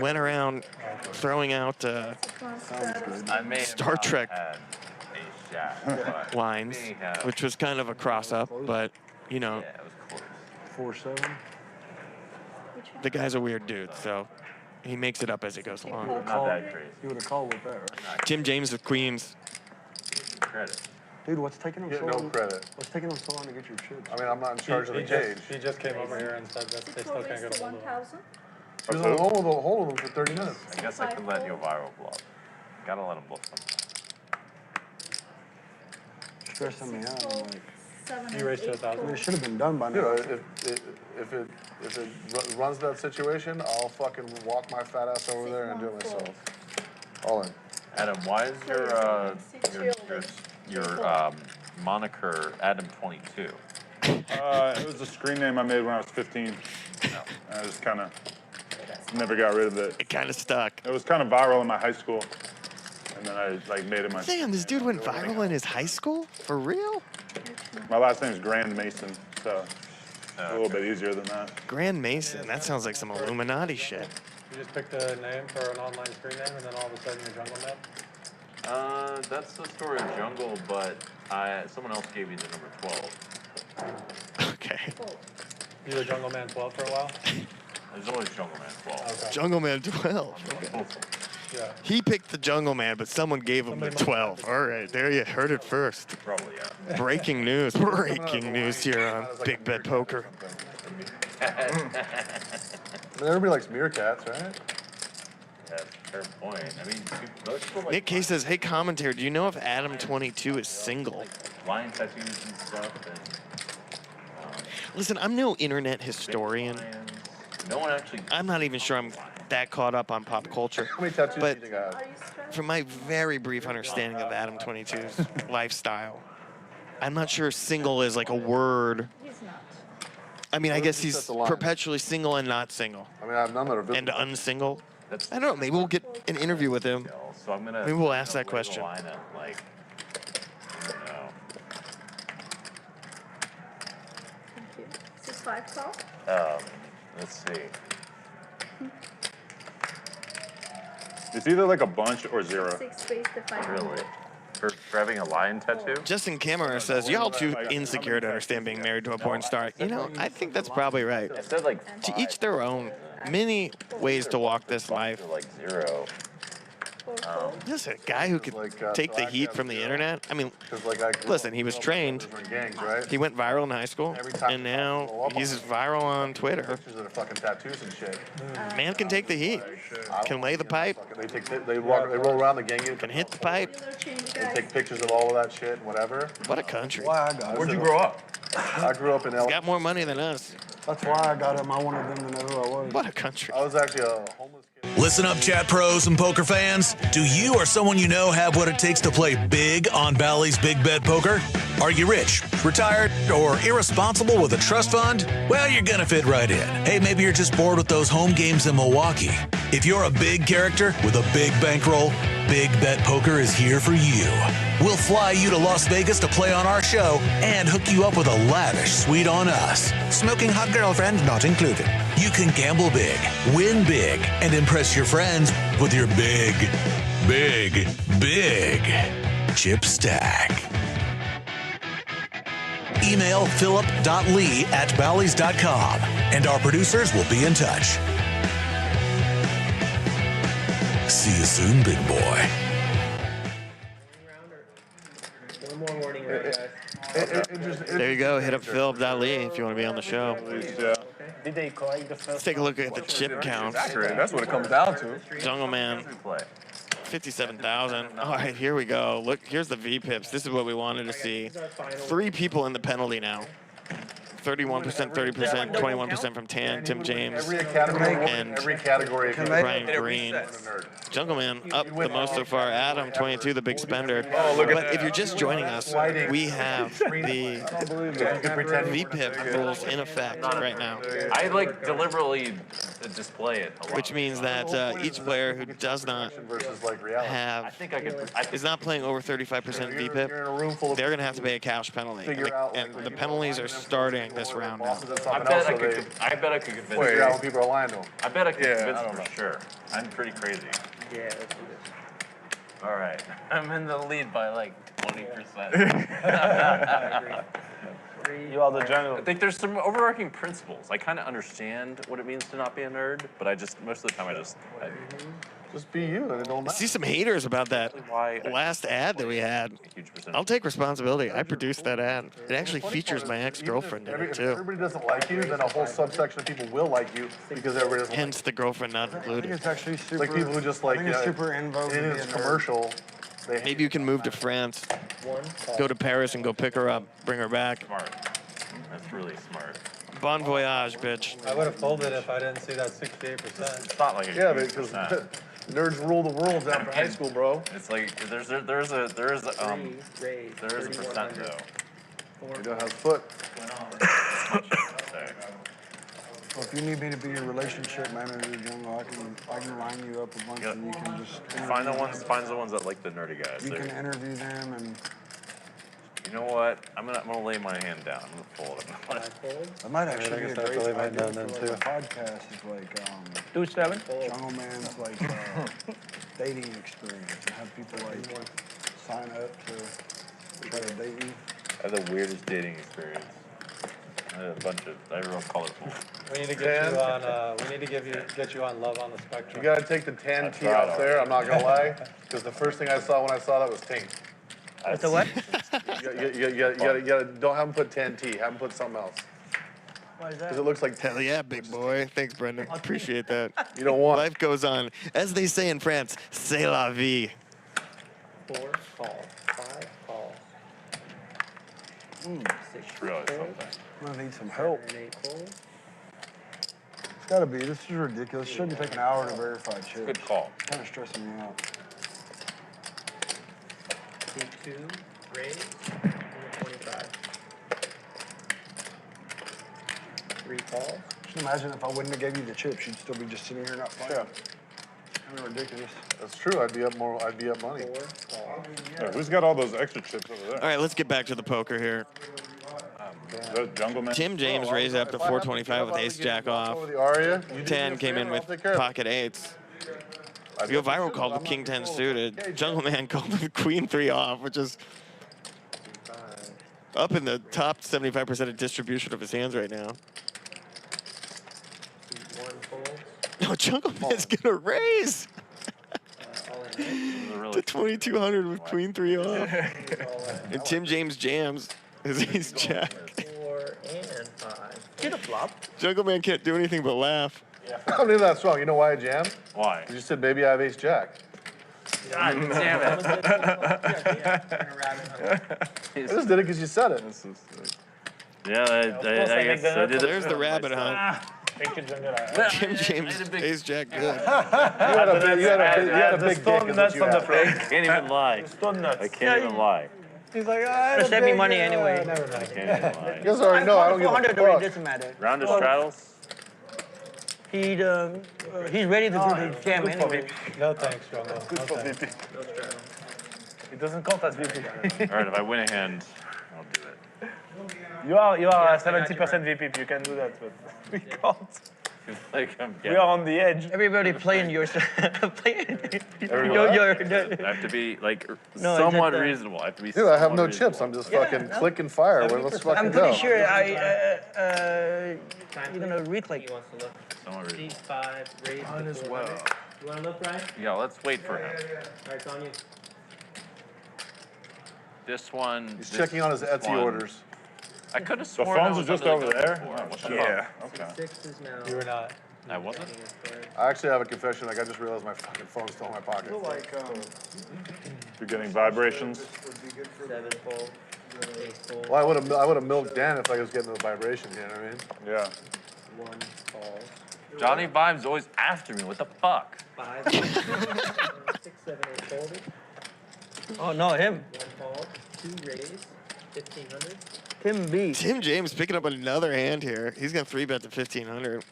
Went around throwing out I may have Star not Trek had ace jack, but lines, may have. which was kind of a cross-up, but, you know, Yeah, it was close. 4-7. the guy's a weird dude, so he makes it up as he goes along. Not that crazy. You would have called with that, right? Tim James with Queens. Credit. Dude, what's taking him Get so no long? credit. What's taking him so long to get your chips? I mean, I'm not in charge of the cage. He just came over here and said that they Sit still 4 can't raise get to a hold of him. 1000. He was on hold of them for 30 minutes. I guess I could let you viral bluff. Gotta let him bluff sometimes. Stressing me out. I'm like, 7 You and raised to 8 1,000. I mean, it fold. should have been done by You now. know, if it runs that situation, I'll fucking walk my fat ass over there and do it myself. All in. Adam, why is your moniker Adam22? It was a screen name I made when I was 15. I just kind of never got rid of it. It kind of stuck. It was kind of viral in my high school, and then I like made it my. Damn, this dude went viral in his high school? For real? My last name is Grand Mason, so a little bit easier than that. Grand Mason, that sounds like some Illuminati shit. You just picked a name for an online screen name, and then all of a sudden you're Jungleman. That's the story of Jungle, but someone else gave me the number 12. Okay. You were Jungleman 12 for a while? There's always Jungleman 12. Okay. Jungleman 12. Okay. Yeah. He picked the Jungleman, but someone gave him the 12. All right, there you heard it first. Probably, yeah. Breaking news. Breaking news here on Big Bet Poker. I mean, everybody likes meerkats, right? That's a fair point. I mean, most people like Nick K says, hey, commentator, do you know if Adam22 is single? lion tattoos and stuff. And, Listen, I'm no internet historian, lions. No one actually. I'm not even sure I'm that caught up on pop culture. How many tattoos But do you think I have? Are you stressed? from my very brief understanding of Adam22's lifestyle, I'm not sure single is like a word. He's not. I mean, I Where guess does he he's set the line? perpetually single and not single. I mean, I have none that are And visible. unsingle. That's I don't know. Maybe we'll get an interview with him. So I'm gonna. Maybe we'll ask I'm that gonna lay the question. line at, like, I don't know. Thank you. Is this 5 call? Let's see. It's either like a bunch or 0. 6 space the 500. Really? For having a lion tattoo? Justin Kammerer says, y'all too insecure to understand being married to a porn star. You know, I think that's probably right. I said like To each their own. Many ways to walk this life. like 0. 4 call. This is a guy who could take the heat from the internet. I mean, listen, he was trained. Gangs, right? He went viral in high school, and now he's viral on Twitter. Pictures of their fucking tattoos and shit. Man can take the heat. Can lay the pipe. They roll around the gang. Can hit the pipe. Dealer change, They guys. take pictures of all of that shit and whatever. What a country. Why I got Where'd it. you grow up? I grew up in He's L. got more money than us. That's why I got him. I wanted them to know who I was. What a country. I was actually a homeless kid. Listen up, chat pros and poker fans. Do you or someone you know have what it takes to play big on Bally's Big Bet Poker? Are you rich, retired, or irresponsible with a trust fund? Well, you're gonna fit right in. Hey, maybe you're just bored with those home games in Milwaukee. If you're a big character with a big bankroll, Big Bet Poker is here for you. We'll fly you to Las Vegas to play on our show and hook you up with a lavish suite on us. Smoking hot girlfriend not included. You can gamble big, win big, and impress your friends with your big chip stack. Email philip.lee@bally's.com and our producers will be in touch. See you soon, big boy. One more warning round, guys. There you go. Hit up Philip.lee if you want to be on the show. Did they collect the first? Let's take a look at the chip count. Accurate. That's what it comes down to. Jungleman, 57,000. All right, here we go. Look, here's the V-pips. This is what we wanted to see. 3 people in the penalty now. 31%, 30%, 21% from Tan, Tim James, and Brian Green. Jungleman up the most so far. Adam22, the big spender. But if you're just joining us, we have the V-pip rules in effect right now. I like deliberately display it a lot. Which means that each player who does not have, is not playing over 35% V-pip, they're going to have to pay a cash penalty. And the penalties are starting this round now. I bet I could convince Figure out when people are lying to them. I bet I could convince them for sure. I'm pretty crazy. Yeah, let's do this. All right. I'm in the lead by like 20%. You are the jungle. I think there's some overarching principles. I kind of understand what it means to not be a nerd, but most of the time I just be you, and it don't I matter. see some haters about that last ad that we had. I'll take responsibility. I produced that ad. It actually features my ex-girlfriend in it, If too. everybody doesn't like you, then a whole subsection of people will like you because everybody doesn't Hence the girlfriend not I think included. it's actually super. like people who just like, I think it's super in vogue. in to be his a nerd. commercial. They Maybe you can move to France, go to Paris and go pick her up, bring her back. smart. That's really smart. Bon voyage, bitch. I would have folded if I didn't see that 68%. It's not like a Yeah, huge because percent. nerds rule the world after high school, bro. It's like there is a percent though. You don't have foot. Well, if you need me to be your relationship manager, Jungle, I can line you up a bunch and you can just Find the ones that like the nerdy guys. you can interview them and You know what? I'm gonna lay my hand down. I'm gonna fold it. I might actually I be a guess I have great to lay mine idea down for then, like too. a podcast is like 2-7. Jungleman's like dating experience and have people like sign up to try to date you. I have the weirdest dating experience. I had a real colorful. We need to get you on. We need to get you on Love on the You Spectrum. gotta take the tan tea out there. I'm not gonna lie, because the first thing I saw when I saw that was taint. What's the what? You gotta don't have them put tan tea. Have them put something else. What is Because that? it looks like Hell yeah, big boy. Thanks, Brendan. Appreciate that. you don't want. Life goes on. As they say in France, c'est la vie. 4 call, 5 call. 6 Really fold, something. I'm gonna need some help. 7 8 fold. Gotta be. This is ridiculous. Shouldn't take an hour to verify chips. Good call. Kind of stressing me out. C2, raise, 125. 3 calls. Just imagine if I wouldn't have gave you the chips, you'd still be just sitting here not playing. Kind of ridiculous. That's true. I'd be up more. I'd be up money. 4 calls. Yeah, who's got all those extra chips over there? All right, let's get back to the poker here. Is that Jungleman? Tim James raised up to 425 with ace jack off. Over the Aria. 10 came in with pocket eights. Yo Viral called with king 10 suited. Jungleman called with queen 3 off, which is up in the top 75% of distribution of his hands right now. 1 fold. No, Jungleman's gonna raise All in. to 2200 with queen 3 off. And Tim James jams his ace jack. 4 and 5. Get a flop. Jungleman can't do anything but laugh. I don't think that's wrong. You know why I jammed? Why? You just said, baby, I have ace jack. God damn it. I just did it because you said it. Yeah, I guess I did it. There's the rabbit hunt. Thank you, Jungle. Tim James ace jack good. You had a big dick. Is what you had. I can't even lie. I can't even lie. He's like, Send me money anyway. Never I mind. can't even lie. You guys already know. I don't give a 400 already fuck. doesn't matter. Round of straddles. He's ready to do the jam anyway. No thanks, Jungle. No thanks. No straddle. It doesn't count as VP. All right, if I win a hand, I'll do it. You are 70% VP. You can do that, but we can't. Like I'm We are on the edge. Everybody playing your playing Everyone? your I have to be like No, somewhat just, reasonable. I have to be. Dude, I have no somewhat chips. I'm just fucking click and fire. Well, let's fucking I'm go. pretty sure you're gonna reclick. He wants to look. Somewhat reasonable. C5, raise. Mine as well. You want to look, Brian? Yeah, let's wait for him. All right, it's on you. This one. He's checking on his this Etsy one. orders. I could have The sworn I phones was are just under over the gun there? before. What the Yeah. fuck? Okay. 6 is now. You were not. I wasn't. I actually have a confession. Like I just realized my fucking phone's still in my pocket. You're getting vibrations. 7 fold. 8 fold. Well, I would have milked Dan if I was getting the vibration. You know what I mean? Yeah. 1 call. Johnny Vibe's always after me. What the fuck? 5, 6, 7, 8 folded. Oh no, him. 1 call. 2 raise. 1500. Tim B. Tim James picking up another hand here. He's gonna 3-bet to 1500.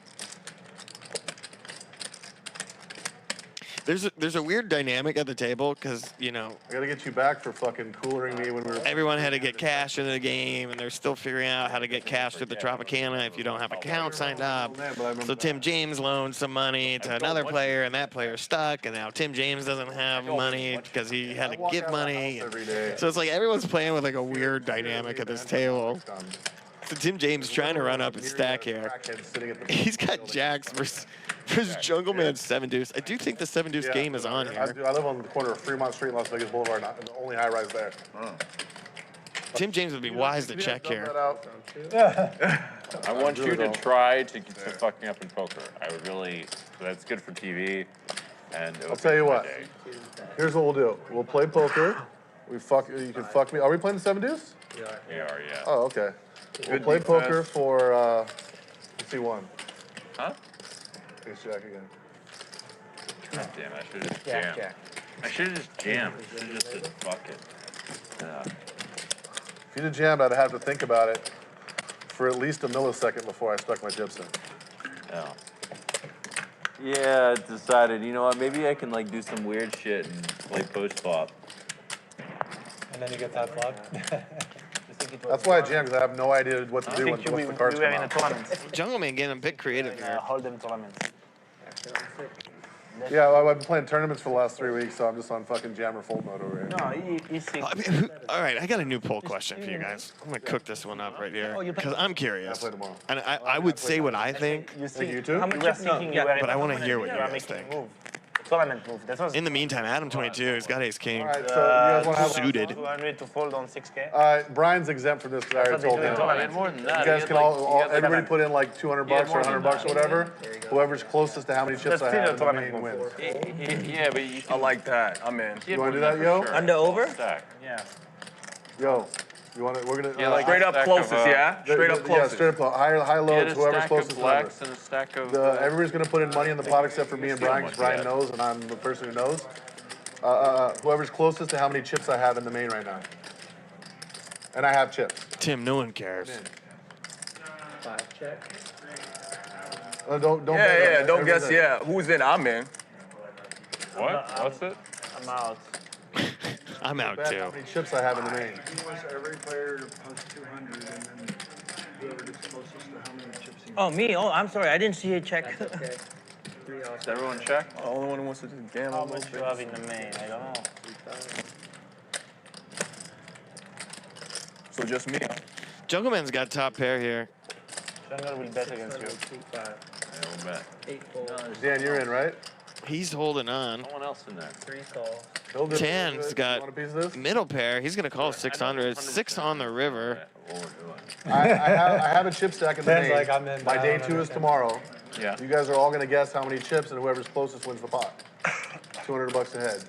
There's a weird dynamic at the table because, you know, I gotta get you back for fucking coolering me when we were. everyone had to get cash into the game, and they're still figuring out how to get cash through the Tropicana if you don't have an account signed up. So Tim James loaned some money to another player, and that player's stuck, and now Tim James doesn't have money because he had to give money. Every day. So it's like everyone's playing with like a weird dynamic at this table. So Tim James trying to run up his stack here. He's got jacks versus Jungleman 7-deuce. I do think the 7-deuce game is on here. I live on the corner of Fremont Street, Las Vegas Boulevard, the only high rise there. Tim James would be wise to check here. I want you to try to fuck me up in poker. I would really. That's good for TV. And I'll tell you what. Here's what we'll do. We'll play poker. You can fuck me. Are we playing the 7-deuce? We are, yeah. Oh, okay. We'll play poker for. Let's see one. Huh? Ace jack again. God damn, I should have just jammed. I should have just jammed. I should have just said fuck it. Yeah. If you'd have jammed, I'd have to think about it for at least a millisecond before I stuck my chips in. Yeah. Yeah, I decided, you know what, maybe I can like do some weird shit and play post flop. And then you get that flop. That's why I jammed, because I have no idea what to do once the cards come out. Jungleman getting a bit creative here. Hold them tournaments. Yeah, well, I've been playing tournaments for the last 3 weeks, so I'm just on fucking jammer fold mode over here. No, he's I mean, all right, I got a new poll question for you guys. I'm gonna cook this one up right here because I'm curious. I'll play tomorrow. And I would say what I think, You see, you too? you were thinking you were in but I want to a hear what you you are guys making think. a move. Tournament move. That was In the meantime, Adam22 has got ace king. All right, so you guys want to have Suited. 200 to fold on 6K. Brian's exempt from this because I already told him. I had more than that. You guys can everybody put in like 200 bucks or 100 bucks or whatever. Whoever's closest to how many chips I have, the main wins. Yeah, but you I like that. I'm in. You want to do that, yo? Under over? Stack. Yeah. Yo, You want to? We're gonna Yeah, like Straight up stack closest, of, yeah? Straight up Yeah, closest. straight up high low. Get a Whoever's stack closest of to whoever. blacks and a stack of. Everybody's gonna put in money in the pot except for me and Brian, because Brian knows, and I'm the person who knows. Whoever's closest to how many chips I have in the main right now. And I have chips. Tim, no one cares. Don't. Yeah, don't guess. Yeah, who's in? I'm in. What? What's it? I'm out. I'm out Bet too. how many chips I have in the main. He wants every player to post 200, and then whoever gets closest to how many chips he Oh, me? Oh, I'm sorry. I didn't see a check. Does everyone check? The only one who wants to just gamble. How much you have in the main? I don't know. So just me. Jungleman's got top pair here. Jungle will bet against you. I will bet. Dan, you're in, right? He's holding on. Someone else in there. Tan's got Want a piece of this? middle pair. He's gonna call 600. 6 on the river. What we're doing. I have a chip stack in the Dan's main. like, I'm in, My but I day don't 2 is understand. tomorrow. Yeah. You guys are all gonna guess how many chips, and whoever's closest wins the pot. $200 a head.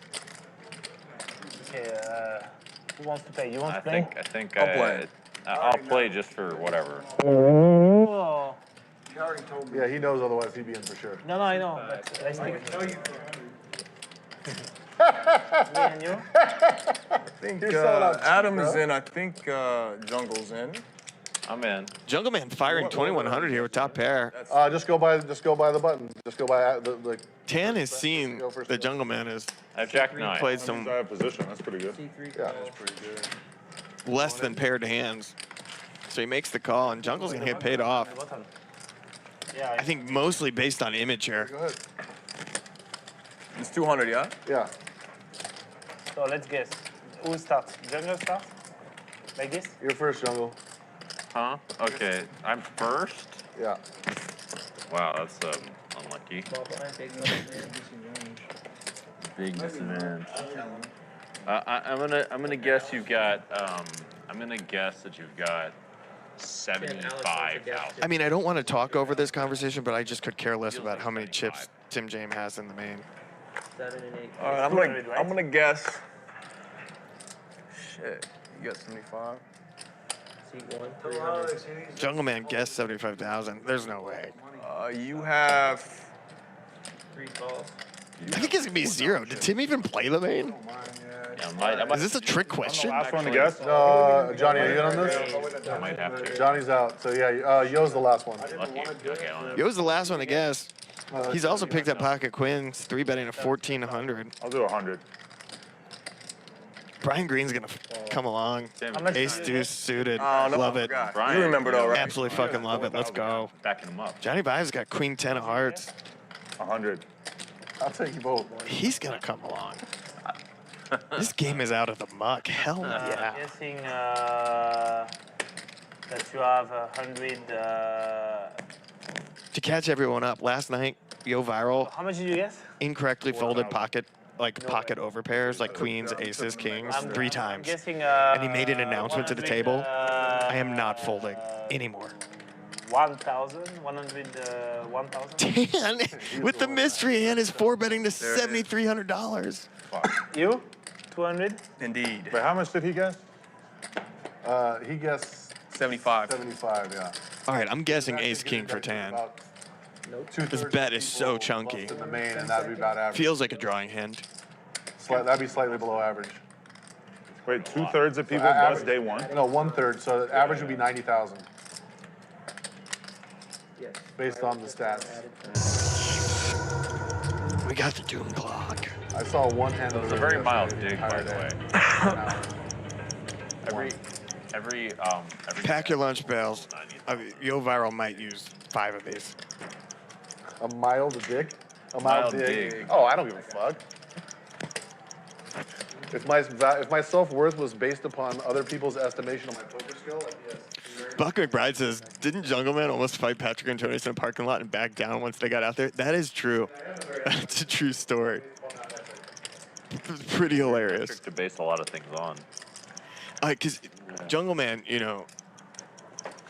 Okay, who wants to play? You want I to play? think I'll play. I'll play just for whatever. Oh. He already told me. Yeah, he knows. Otherwise, he'd be in for sure. No, I know. But I stick. No, you. Me and you? I think You're selling out cheap, Adam bro. is in. I think Jungle's in. I'm in. Jungleman firing 2100 here with top pair. Just go by the button. Just go by the. Tan has seen the Jungleman has I have Jack 9. played I some have position. That's pretty good. Yeah. less than paired hands. So he makes the call, and Jungle's gonna get paid off. Yeah. I think mostly based on image here. Go ahead. It's 200, yeah? Yeah. So let's guess. Who starts? Jungle starts? Like this? You're first, Jungle. Huh? Okay. I'm first? Yeah. Wow, that's unlucky. Big disadvantage. I'm gonna guess you've got I'm gonna guess that you've got 75,000. I mean, I don't want to talk over this conversation, but I just could care less about how many chips Tim James has in the main. 7 and 8. All right, I'm gonna guess. Shit, you got 75. Seat 1, 300. Jungleman guessed 75,000. There's no way. You have 3 calls. I think it's gonna be 0. Did Tim even play the main? Yeah, Is this a trick question? Last one to guess. Johnny, are you in on this? I might have to. Johnny's out. So yeah, Yo's the last one. Lucky. Okay, I don't know. It was the last one to guess. He's also picked up pocket queens, 3-betting at 1,400. I'll do 100. Brian Green's gonna come along. Ace deuce suited. Oh, no, Love I it. forgot. Brian, You remember though, right? Absolutely fucking love it. Let's go. Backing him up. Johnny Vive's got queen 10 of hearts. 100. I'll take you both. He's gonna come along. This game is out of the muck. Hell yeah. Guessing that you have 100. To catch everyone up, last night, Yo Viral How much did you guess? incorrectly folded pocket over pairs, like queens, aces, kings, 3 I'm times. guessing. And he made an announcement to the 100, table. I am not folding anymore. 1,000, 100, 1,000. Dan, with the mystery hand, is 4-betting to $7,300. You? 200? Indeed. Wait, how much did he guess? He guessed 75. 75. Yeah. All right, I'm guessing ace king for Tan. This bet is so chunky. In the main, and that'd be about average. Feels like a drawing hand. That'd be slightly below average. Wait, 2/3 of people average- bust day 1? No, 1/3. So the average would be 90,000 Yes. based on the stats. We got the doom clock. I saw one hand. It was a very mild dig, by the way. Every Pack your lunch bells. Yo Viral might use 5 of these. A mild dig? A Mild mild dig. dig. Oh, I don't give a fuck. If my self-worth was based upon other people's estimation of my poker skill, like yes. Buck McBride says, didn't Jungleman almost fight Patrick Antonius in a parking lot and back down once they got out there? That is true. That's a true story. It's pretty hilarious. to base a lot of things on. Because Jungleman, you know,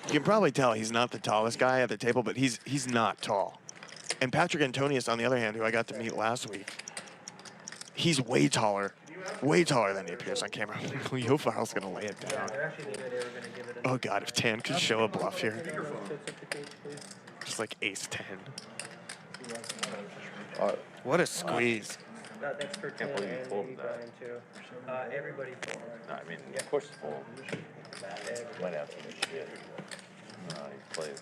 you can probably tell he's not the tallest guy at the table, but he's not tall. And Patrick Antonius, on the other hand, who I got to meet last week, he's way taller Way taller than he appears on camera. Yofarl's gonna lay it down. Oh god, if Tan could show a bluff here. Just like ace-10. What a squeeze. That's for can't believe you folded that. Everybody fold. No, I mean, of course it's fold. Went after the shit. No, he plays.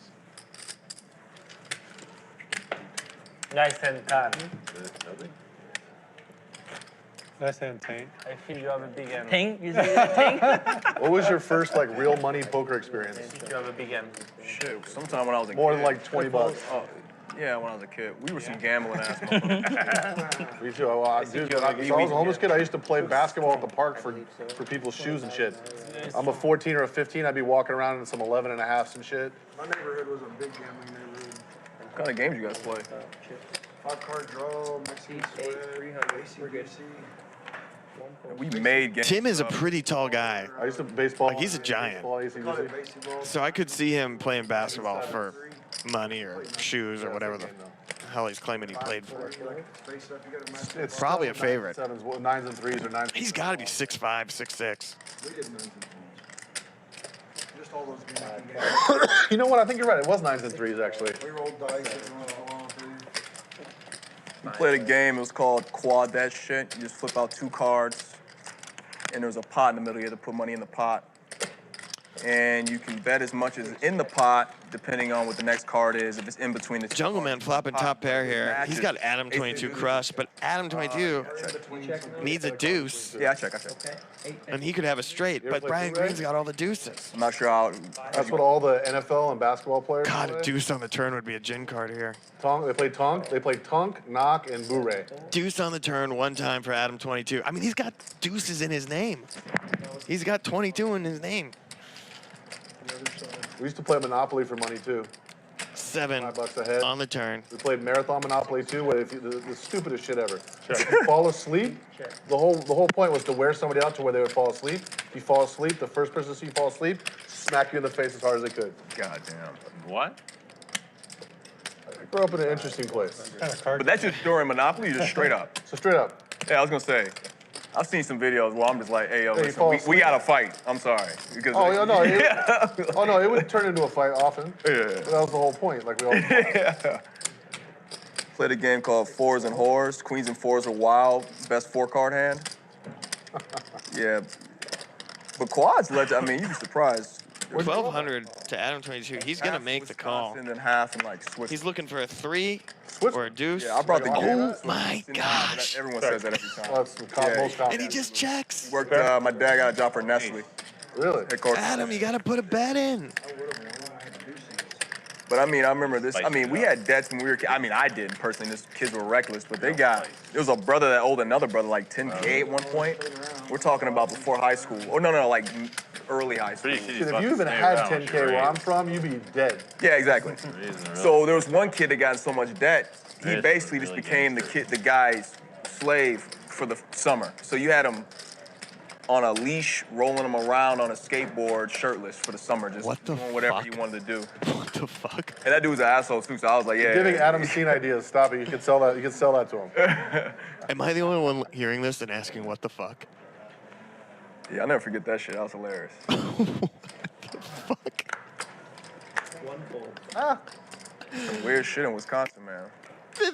Nice and tan. Nice hand, Taint. I feel you have a big M. Ting? You see that ting? What was your first like real money poker experience? You have a big M. Shit, sometime when I was a More kid. than like 20 bucks. Oh, yeah, when I was a kid. We were some gambling ass motherfuckers. Me too. Well, dude, when I was a homeless kid, I used to play basketball at the park for people's shoes and shit. I'm a 14 or a 15. I'd be walking around in some 11.5s and shit. My neighborhood was a big gambling neighborhood. What kind of games you guys play? 5-card draw, Mexican sweat, AC. We made games. Tim is a pretty tall guy. I used to baseball. Like, he's a giant. So I could see him playing basketball for money or shoes or whatever the hell he's claiming he played for. It's Probably a favorite. 7s, 9s and 3s or 9s. He's got to be 6'5", 6'6". We did 9s and 3s. Just all those games. You know what? I think you're right. It was 9s and 3s actually. We rolled dice every once in a while. We played a game, it was called Quad That Shit. You just flip out 2 cards, and there was a pot in the middle. You had to put money in the pot. And you can bet as much as in the pot, depending on what the next card is, if it's in between the 2 Jungleman flopping top pair here. He's got Adam22 crushed, but Adam22 needs a deuce. Yeah, I check. And he could have a straight, but Brian Green's got all the deuces. I'm not sure how. That's what all the NFL and basketball players God, play. a deuce on the turn would be a gin card here. They play Tonk. They play Tunk, Knock, and Bourrée. Deuce on the turn one time for Adam22. I mean, he's got deuces in his name. He's got 22 in his name. We used to play Monopoly for money too. 7 $5 a head. on the turn. We played Marathon Monopoly too, where if you, the stupidest shit ever. If you fall asleep, the whole point was to wear somebody out to where they would fall asleep. If you fall asleep, the first person to see you fall asleep, smack you in the face as hard as they could. God damn. What? I grew up in an interesting place. But that's just during Monopoly, or just straight up? So straight up. Yeah, I was gonna say. I've seen some videos where I'm just like, hey, yo, Hey, listen, we gotta fight. I'm sorry. Because Oh, yeah, no. It would turn into a fight often. Yeah. But that was the whole point. Like we all. Yeah. Played a game called Fours and Whores. Queens and Fours are wild. Best 4-card hand. Yeah. But quads, I mean, you'd be surprised. 1,200 to Adam22. He's going to make the call. And then half and like switch. He's looking for a 3 or a deuce. Yeah, I brought the game. Oh, my gosh. Everyone says that every time. Well, that's the most common. And he just checks. Worked, my dad got a job for Nestle. Really? Adam, you got to put a bet in. But I mean, I remember this. I mean, we had debts when we were kids. I mean, I didn't personally. This kids were reckless, but they got. There was a brother that owed another brother like 10K at one point. We're talking about before high school. Oh no, like early high school. Dude, if you even had 10K where I'm from, you'd be dead. Yeah, exactly. So there was one kid that got in so much debt, he basically just became the guy's slave for the summer. So you had him on a leash, rolling him around on a skateboard, shirtless for the summer, just doing whatever you wanted to do. What the fuck? And that dude was an asshole too, so I was like, yeah. You're giving Adam scene ideas. Stop it. You can sell that. You can sell that to him. Am I the only one hearing this and asking what the fuck? Yeah, I'll never forget that shit. That was hilarious. Fuck. Some weird shit in Wisconsin, man.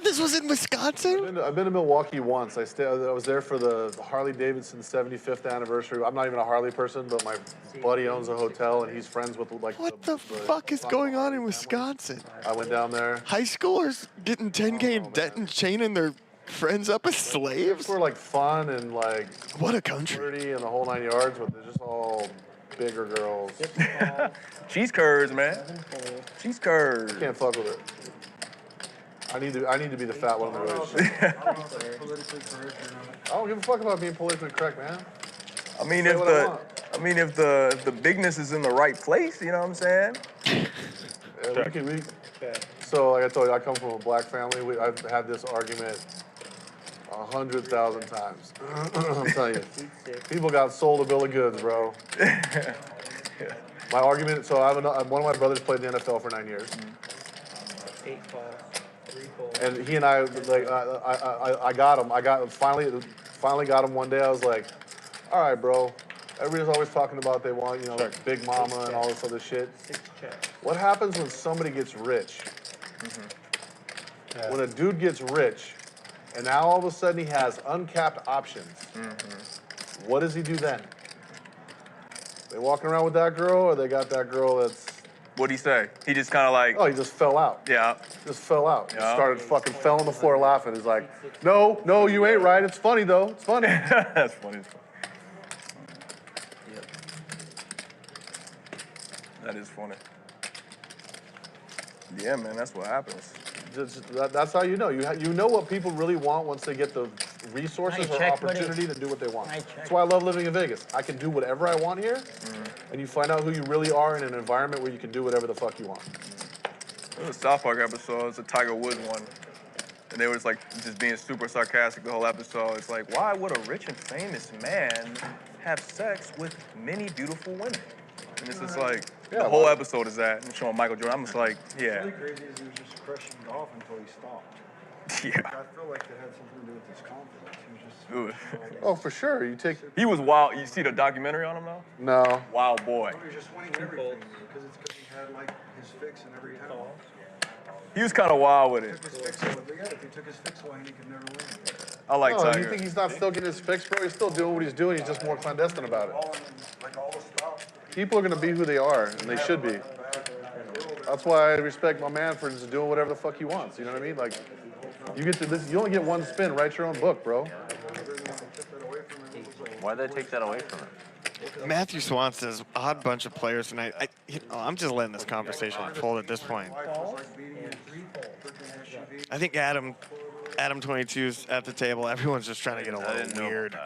This was in Wisconsin? I've been to Milwaukee once. I was there for the Harley Davidson 75th anniversary. I'm not even a Harley person, but my buddy owns a hotel and he's friends with like. What the fuck is going on in Wisconsin? I went down there. High schoolers getting 10K in debt and chaining their friends up as slaves? We're like fun and like. What a country. Dirty and the whole 9 yards, but they're just all bigger girls. Cheese curds, man. Cheese curds. Can't fuck with it. I need to be the fat one in the relationship. I don't give a fuck about being politically correct, man. I mean, if the bigness is in the right place, you know what I'm saying? So, like I told you, I come from a black family. I've had this argument 100,000 times. I'm telling you, people got sold a bill of goods, bro. My argument. So, one of my brothers played in the NFL for 9 years. 8 balls. And he and I, like, I got him. Finally finally got him one day. I was like, all right, bro. Everybody's always talking about they want, you know, like Big Mama and all this other shit. What happens when somebody gets rich? When a dude gets rich, and now all of a sudden he has uncapped options, what does he do then? They walking around with that girl, or they got that girl that's... What'd he say? He just kind of like... Oh, he just fell out. Yeah. Just fell out. Yeah. Just started fucking fell on the floor laughing. He's like, no, you ain't right. It's funny, though. It's funny. That's funny. Yep. That is funny. Yeah, man, that's what happens. That's how you know. You know what people really want once they get the resources or opportunity to do what they want. That's why I love living in Vegas. I can do whatever I want here, and you find out who you really are in an environment where you can do whatever the fuck you want. There was a South Park episode, it's a Tiger Woods one, and they was like just being super sarcastic the whole episode. It's like, why would a rich and famous man have sex with many beautiful women? And it's just like, the whole episode is that, and showing Michael Jordan. I'm just like, yeah. What's really crazy is he was just crushing golf until he stopped. Yeah. I feel like it had something to do with his confidence. He was just... Oh, for sure. He was wild. You see the documentary on him, though? No. Wild boy. He was just winning everything because it's because he had, like, his fix in every house. He was kind of wild with it. If he took his fix away, he could never win. I like Tiger. You think he's not still getting his fix, bro? He's still doing what he's doing. He's just more clandestine about it. Like all the stuff. People are going to be who they are, and they should be. That's why I respect my man for just doing whatever the fuck he wants. You know what I mean? Like, you get to this, you only get one spin. Write your own book, bro. Why'd they take that away from him? Matthew Swan says, odd bunch of players tonight. I'm just letting this conversation unfold at this point. I think Adam22's at the table. Everyone's just trying to get a little weird.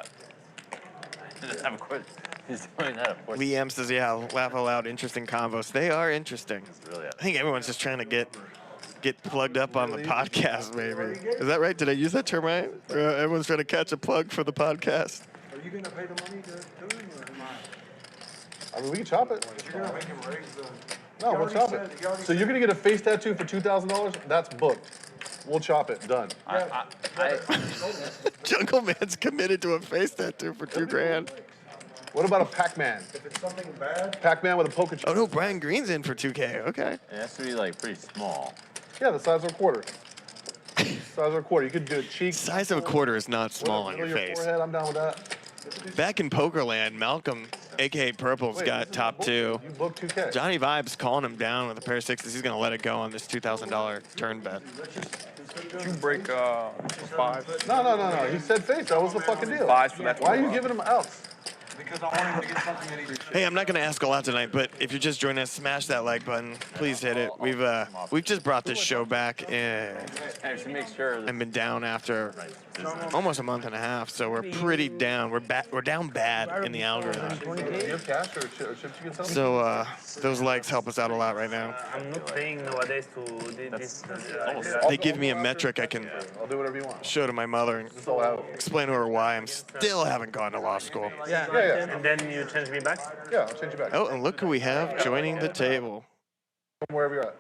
He's doing that. Liam says, yeah, laugh aloud, interesting convos. They are interesting. I think everyone's just trying to get plugged up on the podcast, maybe. Is that right? Did I use that term right? Everyone's trying to catch a plug for the podcast. Are you going to pay the money to do him, or am I? I mean, we can chop it. You're going to make him raise the... No, we'll chop it. So you're going to get a face tattoo for $2,000? That's booked. We'll chop it. Done. Jungleman's committed to a face tattoo for $2,000. What about a Pac-Man? If it's something bad... Pac-Man with a poker chip. Oh, no, Brian Green's in for $2K. Okay. It has to be, like, pretty small. Yeah, the size of a quarter. Size of a quarter. You could do it cheeks. Size of a quarter is not small on your face. Forehead, I'm down with that. Back in Pokerland, Malcolm, a.k.a. Purple's got top two. You booked 2K. Johnny Vibe's calling him down with a pair of sixes. He's going to let it go on this $2,000 turn bet. Did you break fives? No. He said face. That was the fucking deal. Fives for that. Why are you giving him outs? Because I want him to get something that he... Hey, I'm not going to ask a lot tonight, but if you're just joining us, smash that like button. Please hit it. We've just brought this show back and been down after almost a month and a half, so we're pretty down. We're down bad in the algorithm. So those likes help us out a lot right now. I'm not paying nowadays to this. They give me a metric I can show to my mother and explain to her why I'm still haven't gone to law school. Yeah. And then you change me back? Yeah, I'll change you back. Oh, and look who we have joining the table. Wherever you're at.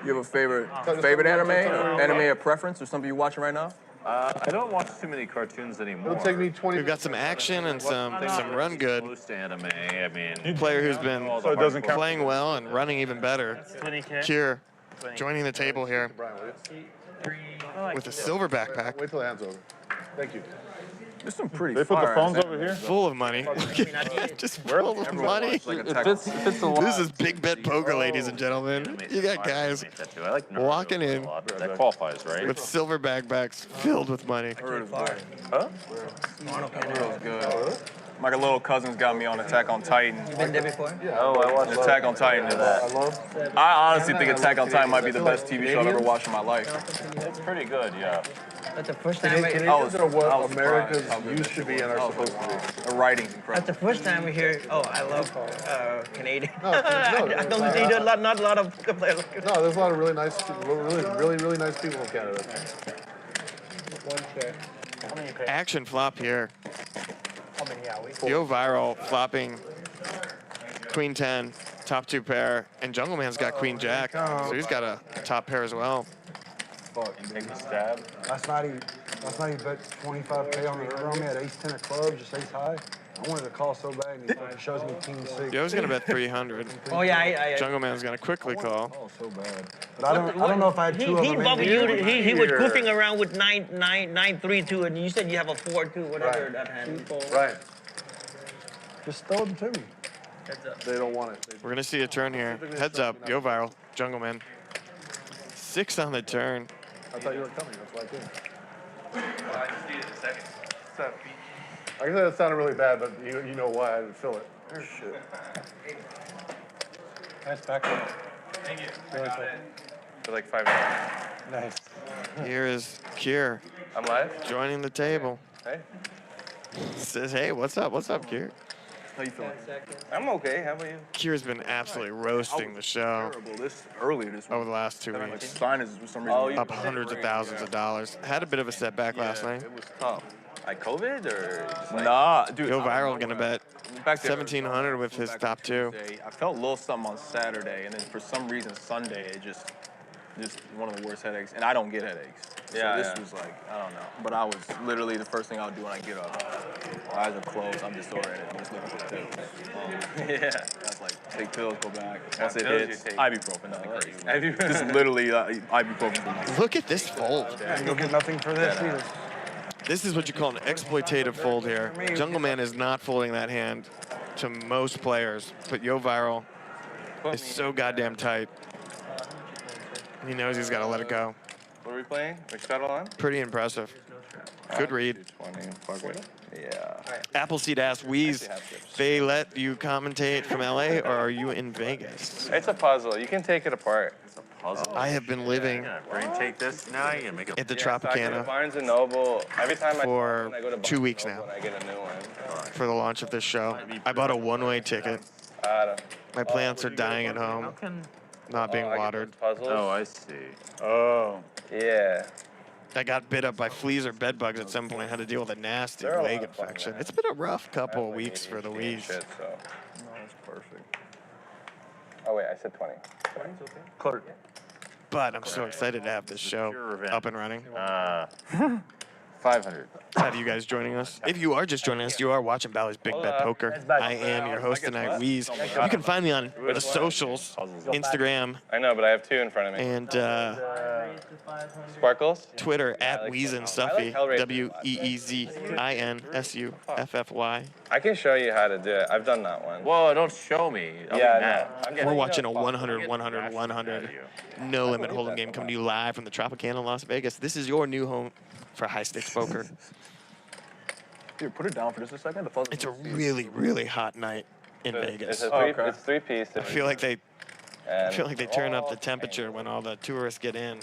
You have a favorite anime of preference, or something you're watching right now? I don't watch too many cartoons anymore. It'll take me 20. We've got some action and some run good. Close to anime. I mean, Player who's been playing well and running even better. Keir, joining the table here with a silver backpack. Wait till the hand's over. Thank you. There's some pretty. They put the phones over here. Full of money. Just full of money. This is big bet poker, ladies and gentlemen. You got guys walking in that qualifies, right? with silver backpacks filled with money. Huh? Good. My little cousins got me on Attack on Titan. You been there before? Yeah. Oh, I watched Attack on Titan is. I honestly think Attack on Titan might be the best TV show I've ever watched in my life. It's pretty good, yeah. That's the first time Canadians are what America's used to be and are supposed to be. The writing's incredible. That's the first time we hear. Oh, I love Canadian. No, I don't see not a lot of players. No, there's a lot of really nice, really nice people in Canada. Action flop here. How many are we? Go viral, flopping Queen 10, top two pair, and Jungleman's got Queen Jack, so he's got a top pair as well. Fuck. Take a stab. Last night Last night he bet 25K on the river on me at ace 10 of clubs, just ace high. I wanted to call so bad, and he shows me king 6. Yo's gonna bet 300. Oh yeah, Jungleman's gonna quickly call. Oh, so bad. But I don't know if I had two of them. He was goofing around with 9-3-2, and you said you have a 4-2, whatever that hand. Right. Just throw them to me. Heads up. They don't want it. We're gonna see a turn here. Heads up, go viral. Jungleman. 6 on the turn. I thought you were coming. That's why I came. Well, I just needed a second. I guess that sounded really bad, but you know why I would fill it. Oh, shit. Nice backroll. Thank you. Really cool. For like 5 minutes. Nice. Here is Keir I'm live. joining the table. Hey. Says, hey, what's up? What's up, Keir? How you feeling? I'm okay. How about you? Keir's been absolutely roasting the show Terrible. Earlier this week. over the last 2 My weeks. sinus for some reason. Up hundreds of thousands of dollars. Had a bit of a setback last night. It was tough. Like COVID or just like, nah, dude. Go viral gonna bet back to 1,700 with his top 2. Tuesday. I felt a little something on Saturday, and then for some reason Sunday it just one of the worst headaches. And I don't get headaches. Yeah, So this was like, I don't know. But I was literally the first thing I'll do when I get up. My eyes are closed. I'm disoriented. I'm just looking for the pills. Yeah. I was like, take pills, go back. Once it pills you hits, take? ibuprofen, nothing crazy. Just literally ibuprofen. Look at this fold. You'll get nothing for this either. This is what you call an exploitative fold here. Jungleman is not folding that hand to most players, but Yo Viral is so goddamn tight. He knows he's got to let it go. What are we playing? Mixed battle on? Pretty impressive. Good read. 20. Fuck it. Yeah. Appleseed asks, Wheeze, they let you commentate from LA, or are you in Vegas? It's a puzzle. You can take it apart. It's a puzzle. I have been living Brain take this now. You can make it. at the So I go to Tropicana Barnes & Noble. Every time for I go to Barnes 2 weeks Noble, now I get a new one. for the launch of this show. I bought a one-way ticket. My plants are dying at home, not being watered. Puzzles. Oh, I see. Oh. Yeah. I got bit up by fleas or bed bugs at some point. I had to deal with a nasty They're a leg lot of fun, infection. man. It's been a rough couple of weeks for the ADHD and Wheeze. shit, so. No, it's perfect. Oh wait, I said 20. 20's okay. Clerk. But I'm so excited to have this show pure revenge. up and running. 500. Have you guys joining us? If you are just joining us, you are watching Bally's Big Bet Poker. I am your host tonight, Wheeze. You can find me on the socials, Instagram, I know, but I have 2 in front of me. and Sparkles? Twitter at Weezinsuffy, WeezinSuffy. I can show you how to do it. I've done that one. Whoa, don't show me. I'll be mad. We're watching a 100, 100, 100 no limit hold'em game come to you live from the Tropicana in Las Vegas. This is your new home for high stakes poker. Here, put it down for just a second. It's a really, really hot night in Vegas. It's 3-piece. I feel like they turn up the temperature when all the tourists get in.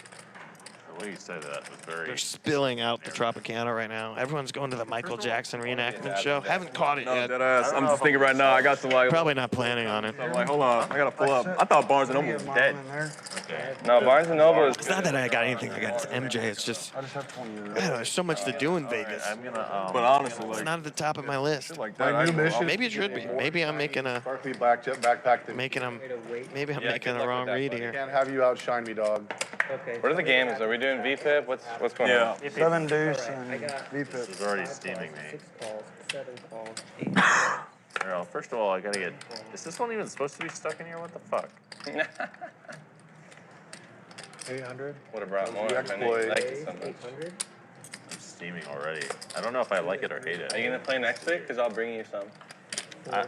The way you said that was very. They're spilling out the Tropicana right now. Everyone's going to the Michael Jackson reenactment show. Haven't caught it No, yet. dead ass. I'm just thinking right now. I got some like. Probably not planning on it. I'm like, hold on. I gotta pull up. I thought Barnes & Noble was dead. No, Barnes & Noble is. It's not that I got anything against MJ. It's just, I just have 20 I don't know, there's so much to do in Vegas. I'm gonna. But honestly, It's like, not at the top of my list. like My that. new mission. Maybe it should be. Maybe I'm making a Sparkly backpack thing. maybe I'm making good the luck wrong with that, read buddy. here. Can't have you outshine me, dog. What are the games? Are we doing VFib? What's going on? 7 deuce and This VPIP. is already steaming me. 6 calls, 7 calls, 8. Well, first of all, I gotta get. Is this one even supposed to be stuck in here? What the fuck? 800. Would have brought more. The if I exploit. liked it so much. 800. I'm steaming already. I don't know if I like it or hate it. Are you gonna play next week? Cause I'll bring you some.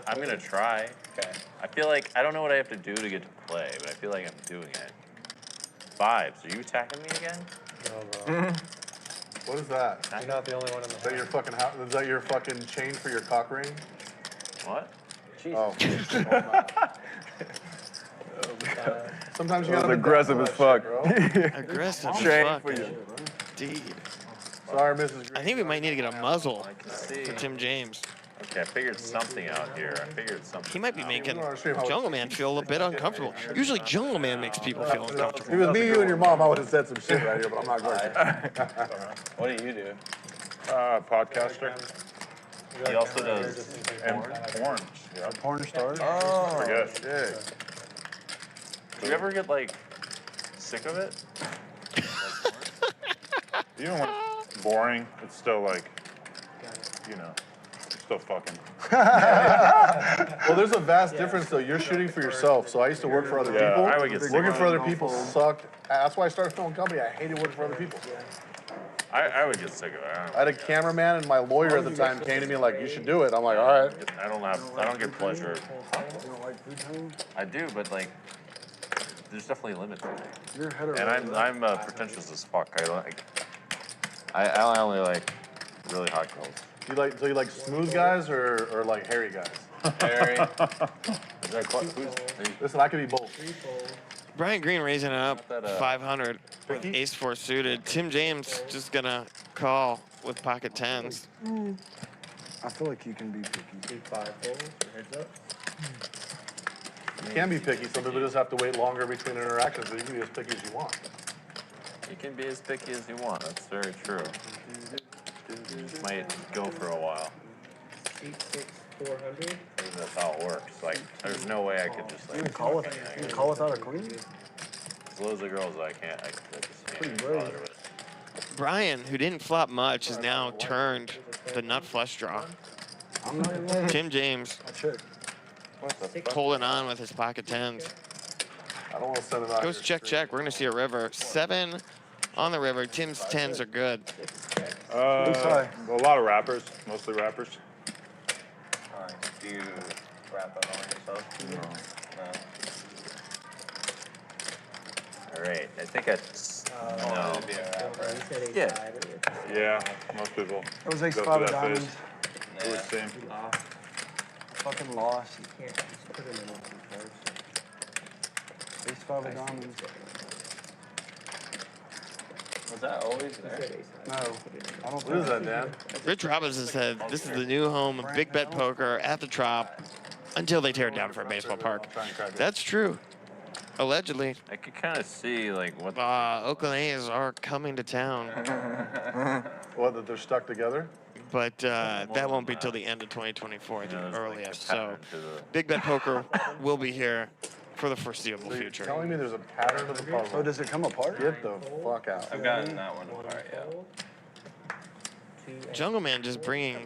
I'm gonna try. Okay. I feel like I don't know what I have to do to get to play, but I feel like I'm doing it. Vibes, are you attacking me again? What is that? You're not the only one in the Is that your fucking house? Is that your fucking chain for your cock ring? What? Oh. Sometimes you That was gotta be aggressive down as for that fuck. shit, bro. Aggressive as Shame fuck. for you. Indeed. Sorry, Mrs. Green. I think we might need to get a muzzle I can see. for Tim James. Okay, I figured something out here. I figured something. He might be out. making Jungleman feel a bit uncomfortable. Usually Jungleman makes people feel If it uncomfortable. was me, you, and your mom, I would have said some shit right here, but I'm not going to. What do you do? Podcaster. He also does. And orange. Yeah. Porn stars. Oh, I guess. shit. Do you ever get like sick of it? Even when boring, it's still like, you know, still fucking. Well, there's a vast difference though. You're shooting for yourself. So I used to work for other people. I would get sick Working of for it. other people sucked. That's why I started film company. I hated working for other people. I would get sick of it. I had a cameraman and my lawyer at the time came to me like, you should do it. I'm like, all right. I don't get pleasure. I do, but like, there's definitely limits to it. And I'm pretentious as fuck. I only like really hot girls. So you like smooth guys or like hairy guys? Hairy. Listen, I could be both. Brian Green raising it up 500 with ace four suited. Tim James just gonna call with pocket tens. I feel like you can be picky. 5 folds, heads up. You can be picky. Some people just have to wait longer between interactions, but you can be as picky as you want. You can be as picky as you want. That's very true. You just might go for a while. C6, 400. That's how it works. Like, there's no way I could just like. You can call without a queen? As low as the girls, I can't. I just can't be bothered with it. Brian, who didn't flop much, has now turned the nut flush draw. I'm not even. Tim James holding on with his pocket tens. I don't want to send it out. Goes check, check. We're going to see a river. 7 on the river. Tim's tens are good. A lot of rappers, mostly rappers. Do you wrap it on yourself? No. All right. I think it's no. Yeah. Yeah, most people. It was go ace through 5 of that phase. diamonds. It was the same. Fucking lost. You can't just put them in one first. Ace 5 of diamonds. Was that always there? No, I don't What is that, Dan? Rich Robinson said this is the new home of big bet poker at the Trop until they tear it down for a baseball park. That's true. Allegedly. I could kind of see like what. Oakland A's are coming to town. What, that they're stuck together? But that won't be till the end of 2024 at the earliest. So big bet poker will be here for the foreseeable So you're future. telling me there's a pattern to the puzzle? Oh, does it come apart? Get the fuck out. I've gotten that one apart, yeah. Jungleman just bringing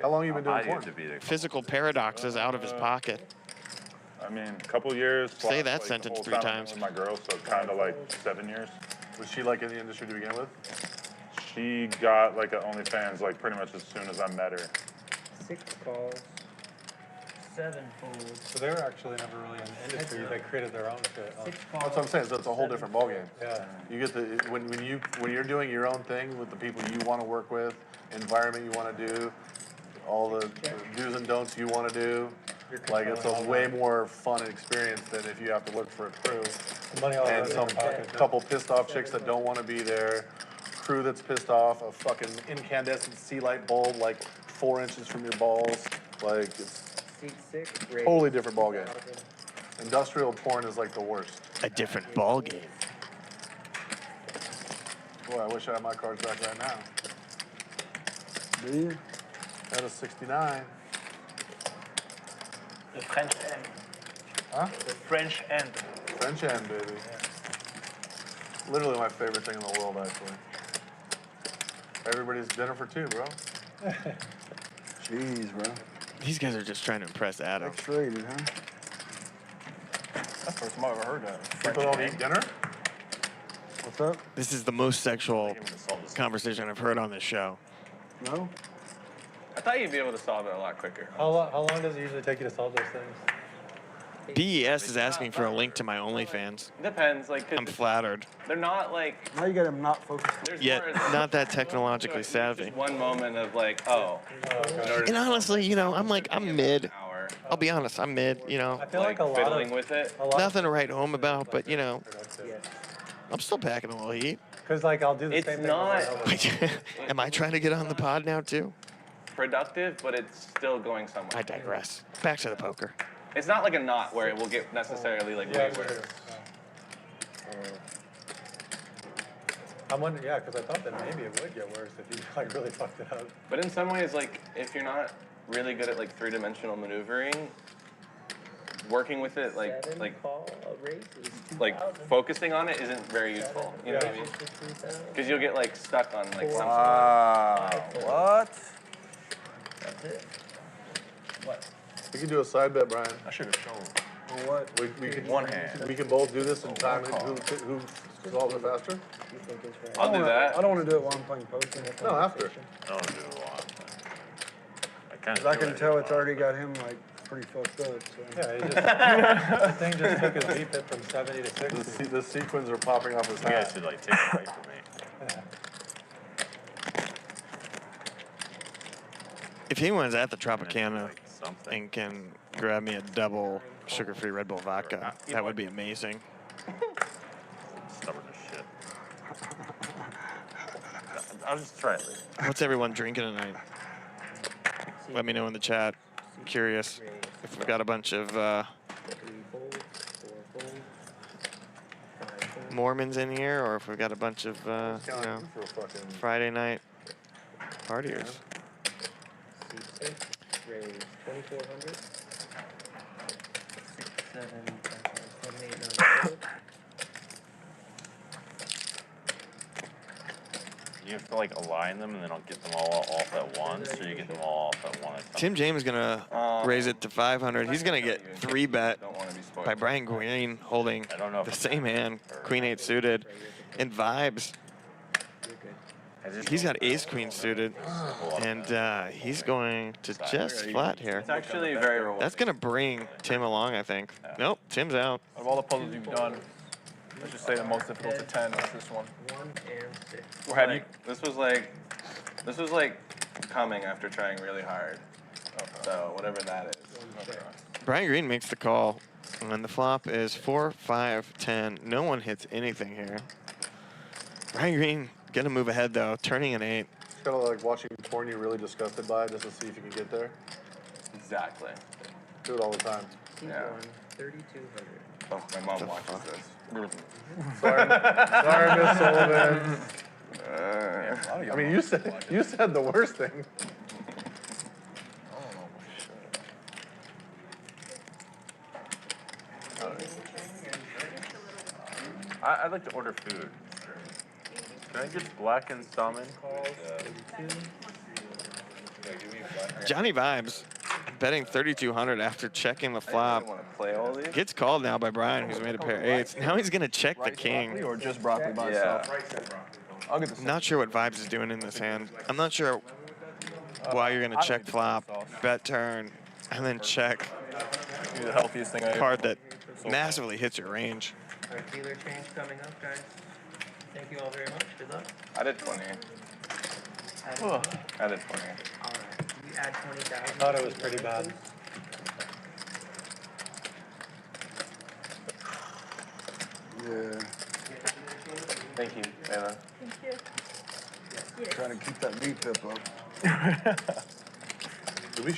How long have you been doing porn? physical paradoxes out of his pocket. I mean, a couple years. Say plus, that like, sentence the 3 whole time times. with my girl, so kind of like 7 years. Was she like in the industry to begin with? She got like an OnlyFans like pretty much as soon as I met her. 6 calls, 7 folds. So they were actually never really in the industry. They created their own shit. 6 calls. That's what I'm saying. So it's a whole different ballgame. Yeah. You get the when you're doing your own thing with the people you want to work with, environment you want to do, all the do's and don'ts you want to do. Like it's a way more fun experience than if you have to look for a crew Money all and over some their pocket. couple pissed off chicks that don't want to be there, crew that's pissed off, a fucking incandescent sea light bulb like 4 inches from your balls. Like it's C6, totally different ballgame. Industrial porn is like the worst. A different ball game. Boy, I wish I had my cards back right now. Do you? That is 69. The French end. Huh? The French end. French end, baby. Literally my favorite thing in the world, actually. Everybody's dinner for 2, bro. Jeez, bro. These guys are just trying to impress Adam. X-rated, huh? That's the first time I've ever heard that. People don't eat dinner? What's up? This is the most sexual conversation I've heard on this show. No? I thought you'd be able to solve it a lot quicker. How long does it usually take you to solve those things? BES is asking for a link to my OnlyFans. Depends, like, 'cause I'm flattered. they're not like. Now you got him not focused. There's Yet more- not that technologically savvy. Just one moment of like, oh. And honestly, you know, I'm mid. I'll be honest, I'm mid, you know. I feel like a lot of fiddling with it. Nothing to write home about, but you know, I'm still packing a little heat. Because like I'll do the It's same not- thing. Over and over. Am I trying to get on the pod now too? Productive, but it's still going somewhere. I digress. Back to the poker. It's not like a knot where it will get necessarily like way Yeah, worse. I'm wondering, yeah, because I thought that maybe it would get worse if you like really fucked it up. But in some ways, like if you're not really good at like 3-dimensional maneuvering, working with it, like focusing on it isn't very useful. You know what I mean? Because you'll get like stuck on like something. What? That's it. What? We can do a side bet, Brian. I should have shown. What? We can One hand. We can both do this in time. Who solves it faster? I'll do that. I don't want to do it while I'm playing poker. No, after. I don't do it a lot. I can tell it's already got him like pretty fucked up. So. Yeah, he just, the thing just took his VPIP from 70 to 60. The sequins are popping off his You guys hat. should like take a break from me. Yeah. If anyone's at the Tropicana and can grab me a double sugar-free Red Bull vodka, that would be amazing. Stubborn as shit. I'll just try it later. What's everyone drinking tonight? Let me know in the chat. I'm curious if we've got a bunch of Mormons in here, or if we've got a bunch of Friday night partiers. Raise 2,400. 7, 8, 9, 10. You have to like align them and then I'll get them all off at once, or you get them all off at once. Tim James is gonna raise it to 500. He's gonna get 3-bet by Brian Green holding the same hand, Queen 8 suited, and vibes. He's got Ace Queen suited, and he's going to just flat here. It's actually very rewarding. That's gonna bring Tim along, I think. Nope, Tim's out. Of all the puzzles you've done, let's just say the most difficult to 10 was this one. 1 and 6. Or have you? This was like coming after trying really hard. So whatever that is. Brian Green makes the call, and the flop is 4, 5, 10. No one hits anything here. Brian Green gonna move ahead though, turning an 8. It's kind of like watching porn you're really disgusted by, just to see if you can get there. Exactly. Do it all the time. Yeah. 3,200. Oh, my mom watches this. Sorry, Miss Sullivan. I mean, you said the worst thing. I'd like to order food. Can I get black and salmon? Johnny vibes, betting 3,200 after checking the flop. Gets called now by Brian, who's made a pair of 8s. Now he's gonna check the king. Or just broccoli by itself. I'll get the I'm not sure what vibes is doing in this hand. I'm not sure why you're gonna check flop, bet turn, and then check the healthiest thing I card that massively hits your range. Our dealer change coming up, guys. Thank you all very much. Good luck. I did 20. I did 20. All right. You add 20,000. I thought it was pretty bad. Yeah. Thank you, Layla. Thank you. Yes. Trying to keep that VPIP up.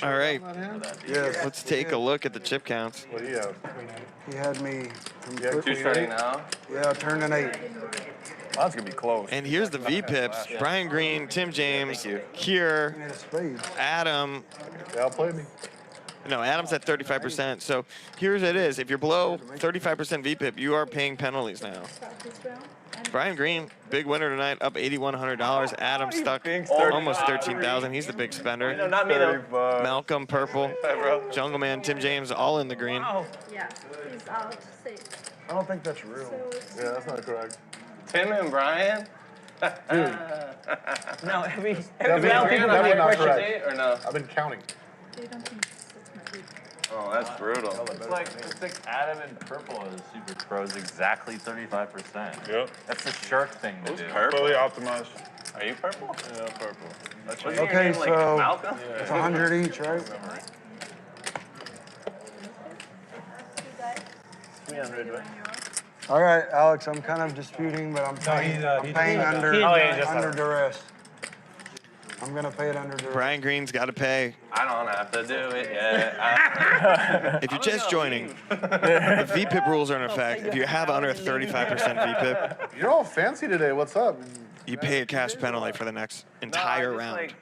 All right, Yes. let's take a look at the chip counts. What do you have? He had me. Two starting now? Yeah, I turned an 8. That's gonna be close. And here's the V-pips. Brian Green, Tim James, Keir, Adam. They outplayed me. No, Adam's at 35%. So here's it is. If you're below 35% VPIP, you are paying penalties now. Brian Green, big winner tonight, up $8,100. Adam stuck almost 13,000. He's the big spender. No, not me though. Malcolm, purple. Jungleman, Tim James, all in the green. Yeah, he's out. Safe. I don't think that's real. Yeah, that's not correct. Tim and Brian? Dude. No, every Definitely now people not get pressure correct. Date or no? I've been counting. They don't think that's my big. Oh, that's brutal. It's like Adam and purple are the super pros, exactly 35%. Yep. That's the shark thing to do. Fully optimized. Are you purple? Yeah, purple. What's your Okay, name, like so Malcolm? it's 100 each, right? 300, right? All right, Alex, I'm kind of disputing, but I'm paying, I'm paying under duress. I'm going to pay it under duress. Brian Green's got to pay. I don't have to do it yet. If you're just joining, the VPIP rules are in effect. If you have under 35% VPIP, You're all fancy today. What's up? you pay a cash penalty for the next entire round. Like,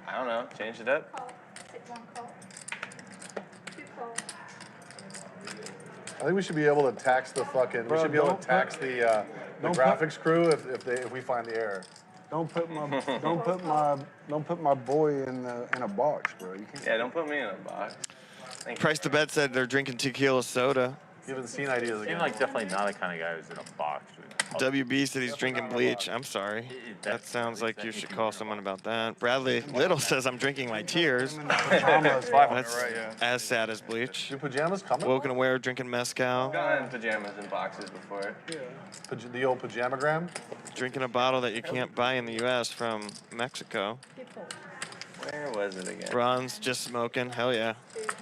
I don't know. Change it up. Call. Take one call. 2 call. I think we should be able to tax the fucking. We should be able to tax the graphics crew if we find the error. Don't put my boy in a box, bro. You can't. Yeah, don't put me in a box. Price to Bet said they're drinking tequila soda. You haven't seen ideas again. Seems like definitely not the kind of guy who's in a box. WB said he's drinking bleach. I'm sorry. That sounds like you should call someone about that. Bradley Little says I'm drinking my tears. That's as sad as bleach. Do pajamas come? Woken aware, drinking mezcal. I've gotten pajamas in boxes before. Yeah. The old pajamagram? Drinking a bottle that you can't buy in the U.S. from Mexico. Where was it again? Ron's just smoking. Hell yeah.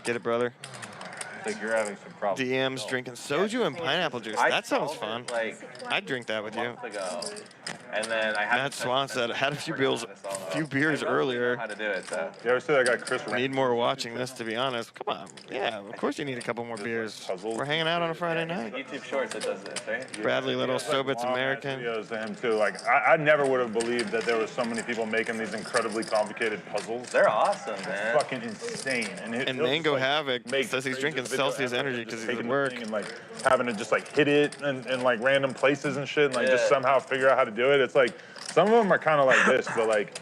Get it, brother. I think you're having some problems. DM's drinking soju and pineapple juice. That sounds fun. Like, I'd drink that with you. ago. And then I had Matt Swan said, had a few beers earlier. how to do it, though. You ever see that guy Chris? Need more watching this, to be honest. Come on. Yeah, of course you need a couple more beers. We're hanging out on a Friday night. YouTube Shorts that does this, right? Bradley Little, Sobit's American. Videos to him too. Like I never would have believed that there was so many people making these incredibly complicated puzzles. They're awesome, man. Fucking insane. And Mango Havoc says he's drinking Celsius Energy because he's at work. And like having to just like hit it in like random places and shit, and like just somehow figure out how to do it. It's like some of them are kind of like this, but like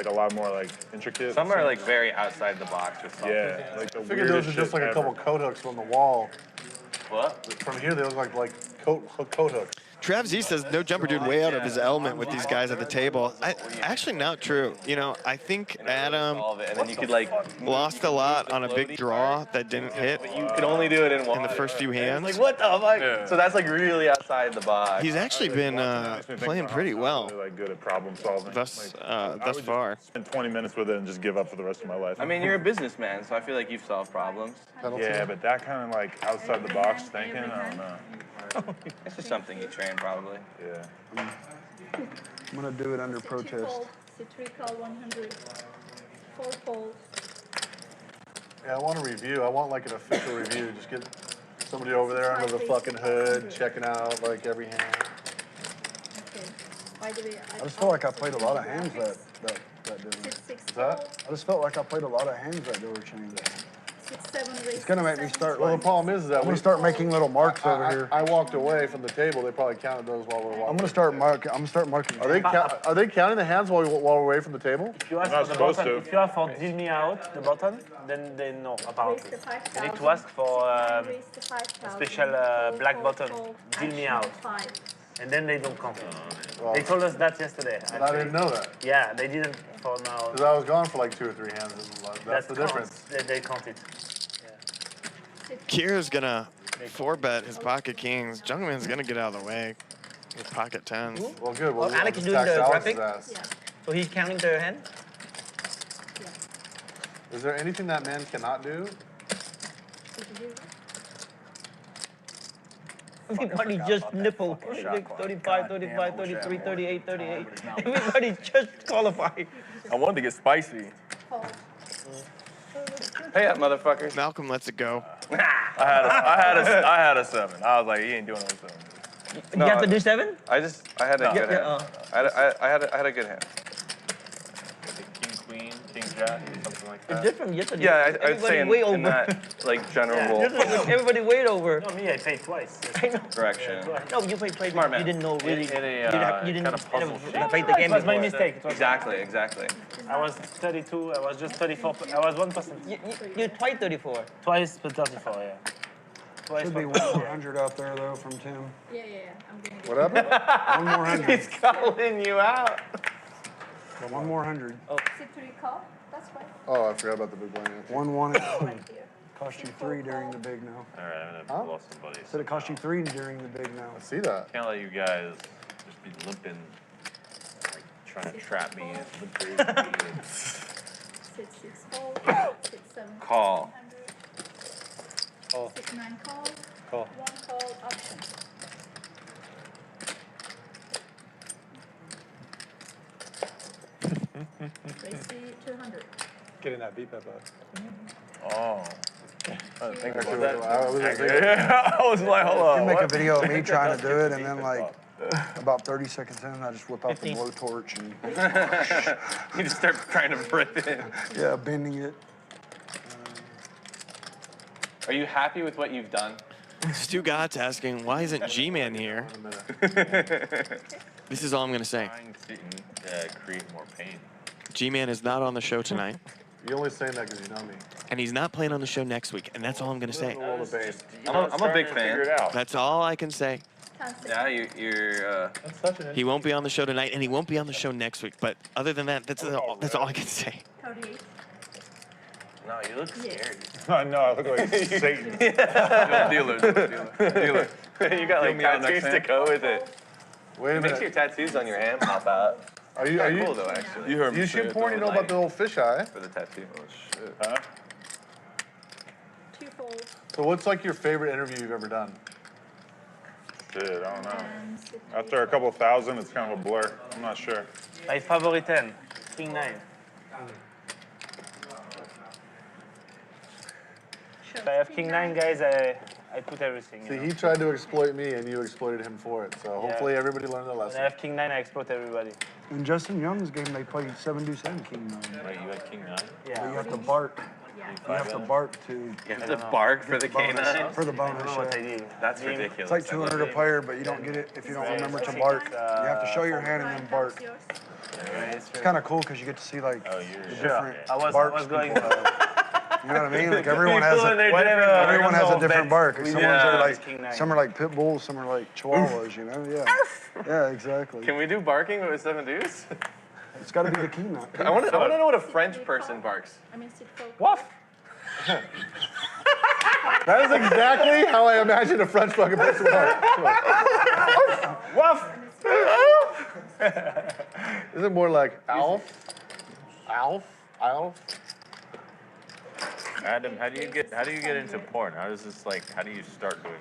a lot more like intricate. Some are like very outside the box or something. Yeah, like the I figured those are just like a couple coat hooks on the wall. What? From here, they look like coat hooks. Trav Z says no jumper dude way out of his element with these guys at the table. Actually not true. You know, I think Adam And then you could like lost a lot on a big draw that didn't hit. you could only do it in one. In the first few hands. Like what the fuck? Yeah. So that's like really outside the box. He's actually been playing pretty well. Really like good at problem solving. Thus Thus far. Spend 20 minutes with it and just give up for the rest of my life. I mean, you're a businessman, so I feel like you've solved problems. Yeah, but that kind of like outside the box thinking, I don't know. It's just something you train, probably. Yeah. I'm gonna do it under protest. C3 100. 4 folds. Yeah, I want a review. I want like an official review. Just get somebody over there under the fucking hood, checking out like every hand. Okay. By the way, I just felt like I played a lot of hands that didn't. What's that? I just felt like I played a lot of hands that door changed. 6, 7 races. It's gonna make me start. Well, Like, the problem is that I'm gonna start making little marks over here. I walked away from the table. They probably counted those while we were walking. I'm gonna start marking. Are they counting the hands while we're away from the table? If you ask Not for the supposed button, to. if you ask for deal me out, the button, then they know, apparently. Raise to You 5,000. need to ask for Raise to 5,000. special black button, deal me out. 5. And then they don't count it. Well, They told us that yesterday. but I didn't know that. Yeah, they didn't for now. Because I was gone for like 2 or 3 hands. That's the difference. They count it. Keir's gonna 4-bet his pocket kings. Jungleman's gonna get out of the way with pocket tens. Well, good. Well, Alex is just doing tax the Alex's graphic? ass. Yeah. So he's counting their hand? Is there anything that man cannot do? Everybody just nipple. 35, 35, 33, 38, 38. Everybody just qualified. I wanted to get spicy. Pay up, motherfuckers. Malcolm lets it go. I had a 7. I was like, he ain't doing no 7. You have to do 7? I had a good hand. I had a good hand. King, queen, king, jack, something like It's that. different yesterday. Yeah, I'd Everybody say way in over. that like general rule. Everybody weighed over. No, me, I paid twice. I know. Correction. No, you played. Smart man. You didn't know really. In a, you didn't kind of puzzle shape. play the game It was my before. mistake. It was Exactly. I was 32. I was just 34. I was 1%. You tried 34. Twice, but 34. Yeah. Twice. Should be for- 100 out there though from Tim. Yeah. I'm going to What happened? 1 more 100. He's calling you out. 1 more 100. C3 call. That's fine. Oh, I forgot about the big blind. 1 1. Right here. Cost you 3 during the big now. All right, I'm gonna blow somebody. Said it cost you 3 during the big now. I see that. Can't let you guys just be limping, like trying to trap me in. Limp crazy. 6, 6 fold. 6, 7. Call. 6, 9 call. Call. 1 call option. Raise to 200. Getting that beep up. Oh. I was like, I was like, hold You on. make a video of me trying to do it, and then like about 30 seconds in, I just whip out the 15. blowtorch and You just start trying to rip it. yeah, bending it. Are you happy with what you've done? Stu Gott's asking, why isn't G-Man here? This is all I'm going to say. Trying to create more pain. G-Man is not on the show tonight. You're only saying that because you know me. And he's not playing on the show next week, and that's all I'm going to say. I'm a big fan. That's all I can say. Yeah, you're He won't be on the show tonight, and he won't be on the show next week. But other than that, that's all I can say. 38. No, you look scared. I know, I look like Satan. Dealer. You got like tattoos to go with it. Wait a It makes minute. your tattoos on your hand pop out. Are you cool though, actually? You heard me YouTube porn, you know about the old fisheye? For the tattoo. Oh shit. Huh? 2 fold. So what's like your favorite interview you've ever done? Shit, I don't know. After a couple thousand, it's kind of a blur. I'm not sure. My favorite 10, King 9. If I have King 9, guys, I put everything. See, he tried to exploit me and you exploited him for it. So hopefully everybody learned their When I lesson. have King 9, I exploit everybody. In Justin Young's game, they played 7 deuce and king 9. Wait, you had King 9? But you have to bark. You have to bark to You have to bark for the K9? for the bonus. I don't know what I Yeah. did. That's ridiculous. It's like 200 a player, but you don't get it if you don't remember to bark. You have to show your hand and then bark. It's kind of cool because you get to see like the different I was barks going people to. have. You know what I mean? Like everyone has Whatever. everyone has a different bark. Some Yeah. some are like pit bulls, some are like chihuahuas. You know? Yeah. Yeah, exactly. Can we do barking with 7 deuce? It's got to be the key knot. I want to know what a French person barks. I mean, 6 fold. Woof. That is exactly how I imagine a French fucking person bark. Woof. Is it more like Alf? Alf? Alf? Adam, how do you get into porn? How does this how do you start doing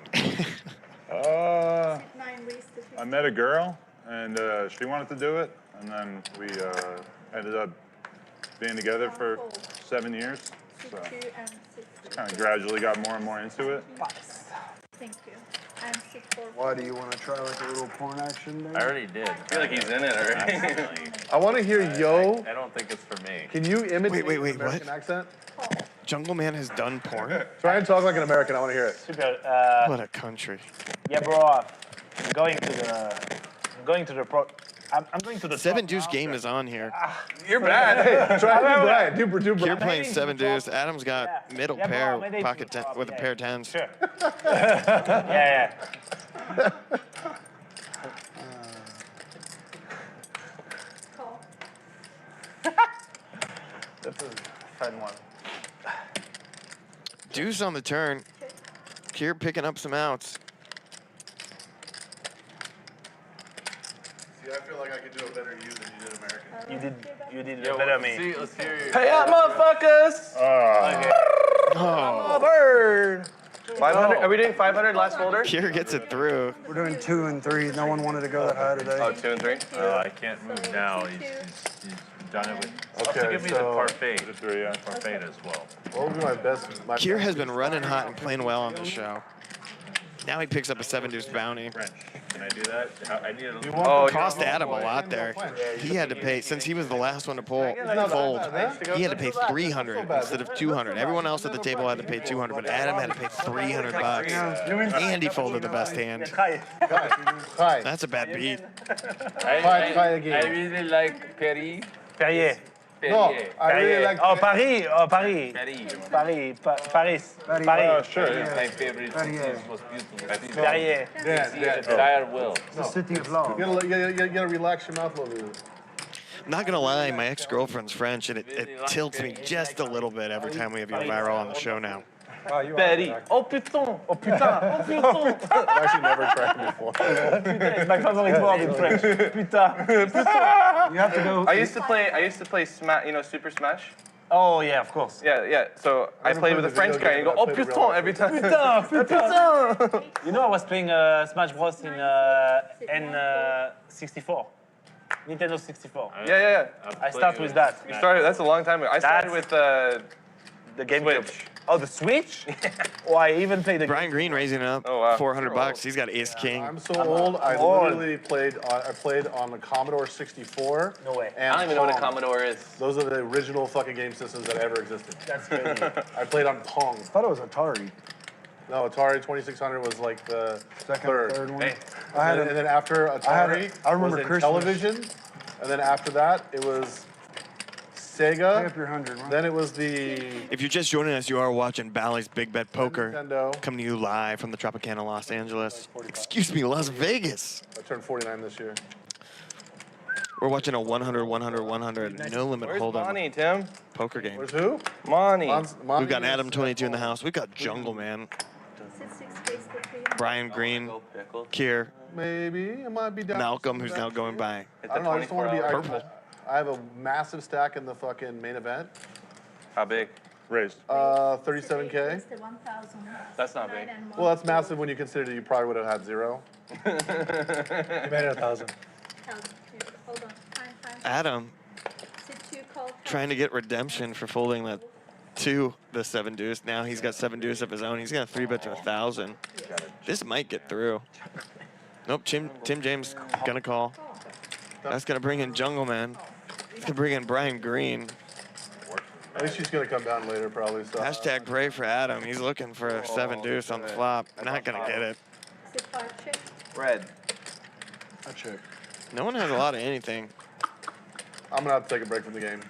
porn? 9 ways to I met a girl, and she wanted to do it, and then we ended up being together for 7 years. So 2 and 6. kind of gradually got more and more into it. Thank you. And 6 4. Why do you want to try like a little porn action there? I already did. I feel like he's in it already. I want to hear yo. I don't think it's for me. Can you imitate Wait, an American accent? Jungleman has done porn? Try and talk like an American. I want to hear it. Super. What a country. Yeah, bro. I'm going to the pro. I'm going to the 7 deuce game is on here. You're bad. Hey, try to do Brian. Do You're Brian. playing 7 deuce. Adam's got middle pair maybe pocket with a pair of 10s. Sure. Yeah. Call. That's a fun one. Deuce on the turn. Keir picking up some outs. See, I feel like I could do a better you than you did American. You did better me. Let's hear your Pay up, motherfuckers! Oh, Bird! 500? Are we doing 500 last folder? Keir gets it through. We're doing 2 and 3. No one wanted to go that high today. Oh, 2 and 3? I can't move now. He's done it with. Okay, Also give me the so- parfait. Parfait as well. What would be my best? Keir has been running hot and playing well on the show. Now he picks up a 7 deuce bounty. French. Can I do that? I need a little. Oh, cost Adam a lot there. He had to pay, since he was the last one to fold, he had to pay 300 instead of 200. Everyone else at the table had to pay 200, but Adam had to pay 300 bucks. And he folded the best hand. Hi. That's a bad beat. Try again. I really like Perrier. Perrier. No, I really like. Oh, Paris. Oh, Paris. Perrier. Paris. Oh, Paris. sure. Yeah. My favorite. Perrier. Most beautiful. Perrier. Yeah. Entire will. The city of love. You gotta relax your mouth a little bit. Not gonna lie, my ex-girlfriend's French, and it tilts me just a little bit every time we have you viral on the show now. Wow, you are Perry. correct. Oh putain. Oh putain. Oh putain. I've actually never tried it before. Putain, it's my favorite word in French. Putain. Putain. You have to go. I used to play Smash, Super Smash. Oh yeah, of course. Yeah. So I played with a French guy and you go, oh putain, every time. Putain, putain. You know, I was playing Smash Bros in N64. Nintendo 64. Yeah. I start with that. You started, that's a long time ago. I started with the GameCube. Oh, the Switch? Oh, I even played the Brian Green raising it up, Oh, wow. 400 bucks. He's got Ace King. I'm so old. I literally played. I played on the Commodore 64. No way. And I don't even know what a Pong. Commodore is. Those are the original fucking game systems that ever existed. That's crazy. I played on Pong. I thought it was Atari. No, Atari 2600 was like the third one. Hey. And then after Atari, I remember was Christmas. Intellivision, and then after that, it was Sega. Pay up your 100, man. Then it was the. If you're just joining us, you are watching Bally's Big Bet Poker. Nintendo. Coming to you live from the Tropicana, Los Angeles. Excuse me, Las Vegas. I turned 49 this year. We're watching a 100, 100, 100, no limit Where's hold'em Monty, Tim? poker game. Where's who? Monty. We've got Adam22 in the house. We've got Jungleman, Brian Green, Keir, Maybe it might be down. Malcolm, who's now going by I don't know. I just don't want to be purple. I have a massive stack in the fucking main event. How big? Raised. 37K. That's not big. Well, that's massive when you consider that you probably would have had 0. You made it 1,000. Hold on. Time. Adam trying to get redemption for folding that to the 7 deuce. Now he's got 7 deuce of his own. He's got 3-bet to 1,000. This might get through. Nope, Tim James gonna call. That's gonna bring in Jungleman. He's gonna bring in Brian Green. At least she's gonna come down later, probably. So. Hashtag pray for Adam. He's looking for a 7 deuce on the flop. Not gonna get it. Red. I check. No one has a lot of anything. I'm gonna have to take a break from the game.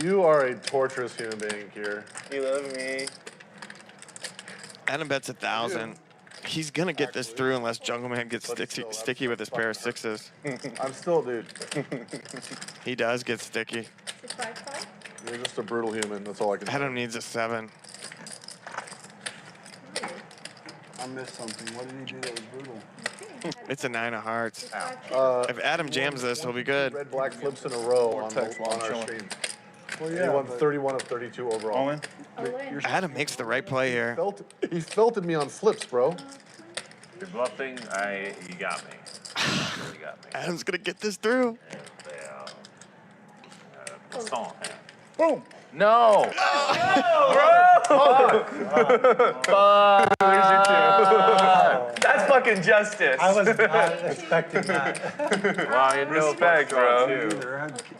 You are a torturous human being, Keir. You love me. Adam bets 1,000. He's gonna get this through unless Jungleman gets sticky with his pair of 6s. I'm still, dude. He does get sticky. You're just a brutal human. That's all I can. Adam needs a 7. I missed something. What did he do that was brutal? It's a 9 of hearts. If Adam jams this, he'll be good. Red black flips in a row on our stream. Well, yeah, he won 31 of 32 overall. All in? Adam makes the right play here. He felted me on flips, bro. You're bluffing. You got me. You got me. Adam's gonna get this through. Boom. No. That's fucking justice. I was not expecting that. Wow, you know Respect, bro. You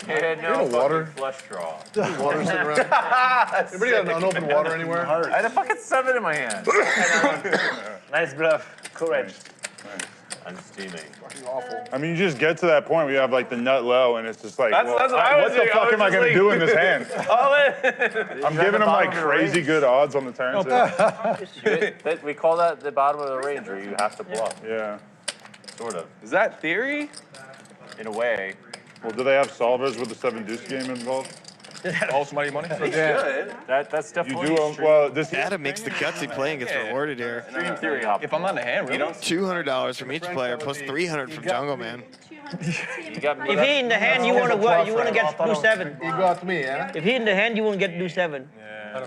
had no water? flush draw. Water sitting around. Anybody got an unopened water anywhere? I had a fucking 7 in my hand. Nice bluff. Courage. I'm steaming. Awful. I mean, you just get to that point where you have like the nut low, and it's just like, That's what I was what the fuck am I gonna do in this hand? All in. I'm giving him like crazy good odds on the turn. So. We call that the bottom of the range, where you have to bluff. Yeah. Sort of. Is that theory? In a way. Well, do they have solvers with the 7 deuce game involved? All somebody money? They should. That's You definitely do. Well, this Adam makes the gutsy play and gets rewarded here. Stream theory hop. If I'm on the hand, really? $200 from each player plus 300 from Jungleman. You got me. If he in the hand, you wanna what? You wanna get do 7. You go out to me, Anna. If he in the hand, you wanna get do 7.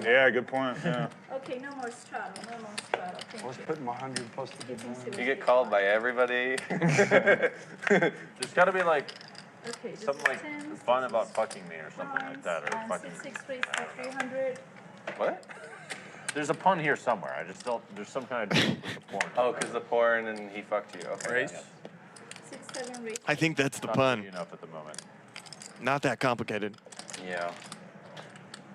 Yeah, good point. Yeah. Okay, no more straddle. No more straddle. I was putting my 100 plus the big one. You get called by everybody. There's got to be like Okay, this something like is 10, fun about fucking me or something like that, or fucking. 6 raised to 300. What? There's a pun here somewhere. I just don't. There's some kind of joke with the porn. Oh, because the porn and he fucked you. Okay. Yes. 6, 7 raised. I think that's the Not pun. easy enough at the moment. Not that complicated. Yeah.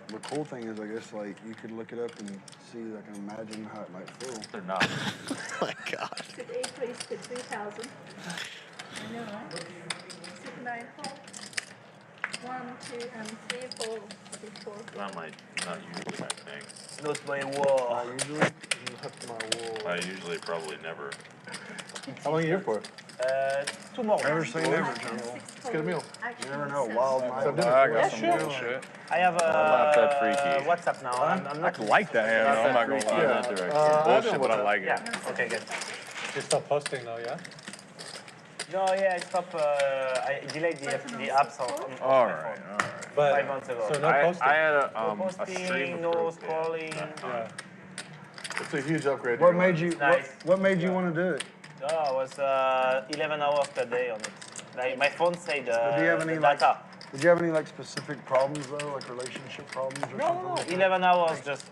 The cool thing is, I guess, like, you could look it up and see, like, imagine how it might feel. They're not. Oh my God. 6, 8 raised to 3,000. No, right? 6, 9 fold. 1, 2, and 3 fold. 6, 4. Not usually my thing. Not my wall. Usually, left my wool. I usually probably never. How long are you here for? Tomorrow. Never say never, John. Let's get a meal. You never know. Wild night. I got some bullshit. I have that freaky. WhatsApp now. I'm not. like that hand. I'm not Freaky in that direction. Bullshit, but I like it. Yeah. Okay, good. You stop posting now, yeah? No, yeah, I stopped. I delayed the apps on my All phone. right. But 5 months ago. so no I posting. had a No stream posting, no approved, scrolling. Yeah. It's a huge upgrade. What made you? Nice. What made you want to do it? No, I was 11 hours per day on it. Like my phone said Do you have any the like? data. Did you have any like specific problems though, like relationship problems or No, something? 11 hours just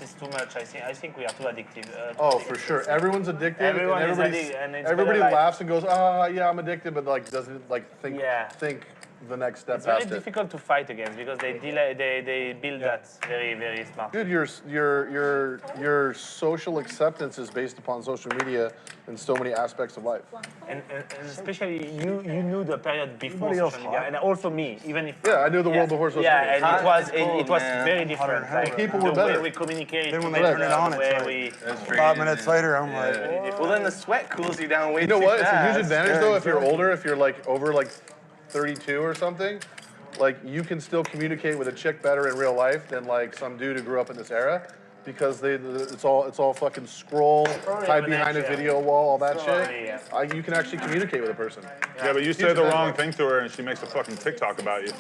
is too much. I think we are too addictive. Oh, for sure. Everyone's addicted. Everyone and is everybody's- addicted, and it's everybody better, like- laughs and goes, yeah, I'm addicted, but like doesn't like think Yeah. think the next step It's very past it. difficult to fight against because they build that very, very smart. Dude, your social acceptance is based upon social media in so many aspects of life. And especially you knew the period before social media, and also me, even if I knew the world before social media. Yeah, and it was very different. Like people the were better. way we communicate. Then when they turn it on, it's like 5 minutes later, I'm like, Well, then the sweat cools you down way You know too what? fast. It's a huge advantage though if you're older, if you're like over like 32 or something. Like you can still communicate with a chick better in real life than like some dude who grew up in this era, because it's all fucking scroll, hide behind a video wall, all that shit. You can actually communicate with a person. Yeah, but you say the wrong thing to her and she makes a fucking TikTok about you.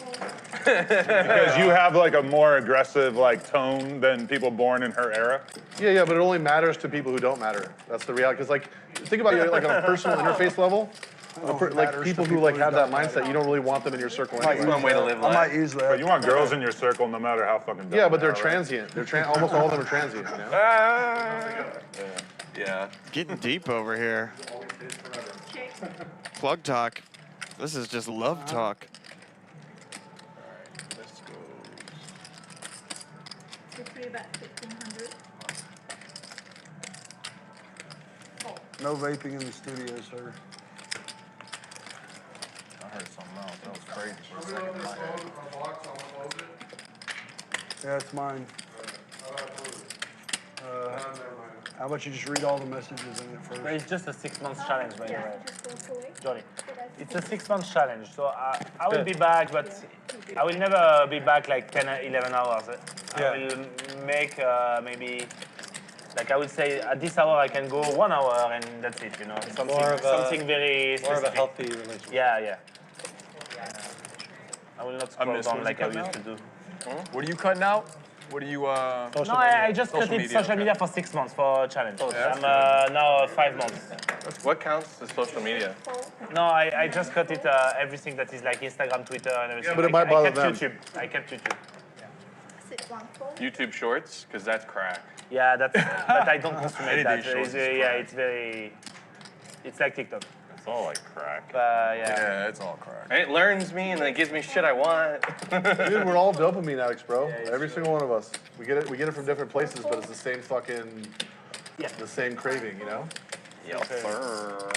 Because you have like a more aggressive like tone than people born in her era. Yeah, but it only matters to people who don't matter. That's the reality. Because like, think about it like on a personal interface level. Like people who like have that mindset, you don't really want them in your circle anyway. One way to live life. I might use that. But you want girls in your circle no matter how fucking dumb Yeah, but they they're are, right? transient. Almost all of them are transient. You know? Yeah. Getting deep over here. Plug talk. This is just love talk. This goes. The 3-bet 1500. No vaping in the studio, sir. I heard something else. That was crazy for a second in my head. Yeah, it's mine. How about you just read all the messages in it first? But it's just a 6 months challenge, by the way, Just walk away. Johnny. It's a 6 months challenge, so I will be back, but I will never be back like 10 or 11 hours. I will make maybe, like I would say at this hour I can go 1 hour and that's it, you know. Something very specific. More of a healthy relationship. Yeah. I will not scroll down like I used to do. What are you cutting out? What are you, No, I just cut it social media for 6 months for a challenge. I'm now 5 months. What counts as social media? No, I just cut it, everything that is like Instagram, Twitter, and everything. Yeah, but it might bother them. I kept YouTube. Sit one fold. YouTube Shorts? Because that's crack. Yeah, that's, but I don't consume that. Shorts It's like TikTok. It's all like crack. Yeah, it's all crack. And it learns me and then it gives me shit I want. Dude, we're all dopamine addicts, bro. Every single one of us. We get it from different places, but it's the same fucking, the same craving, you know? Yo, sir.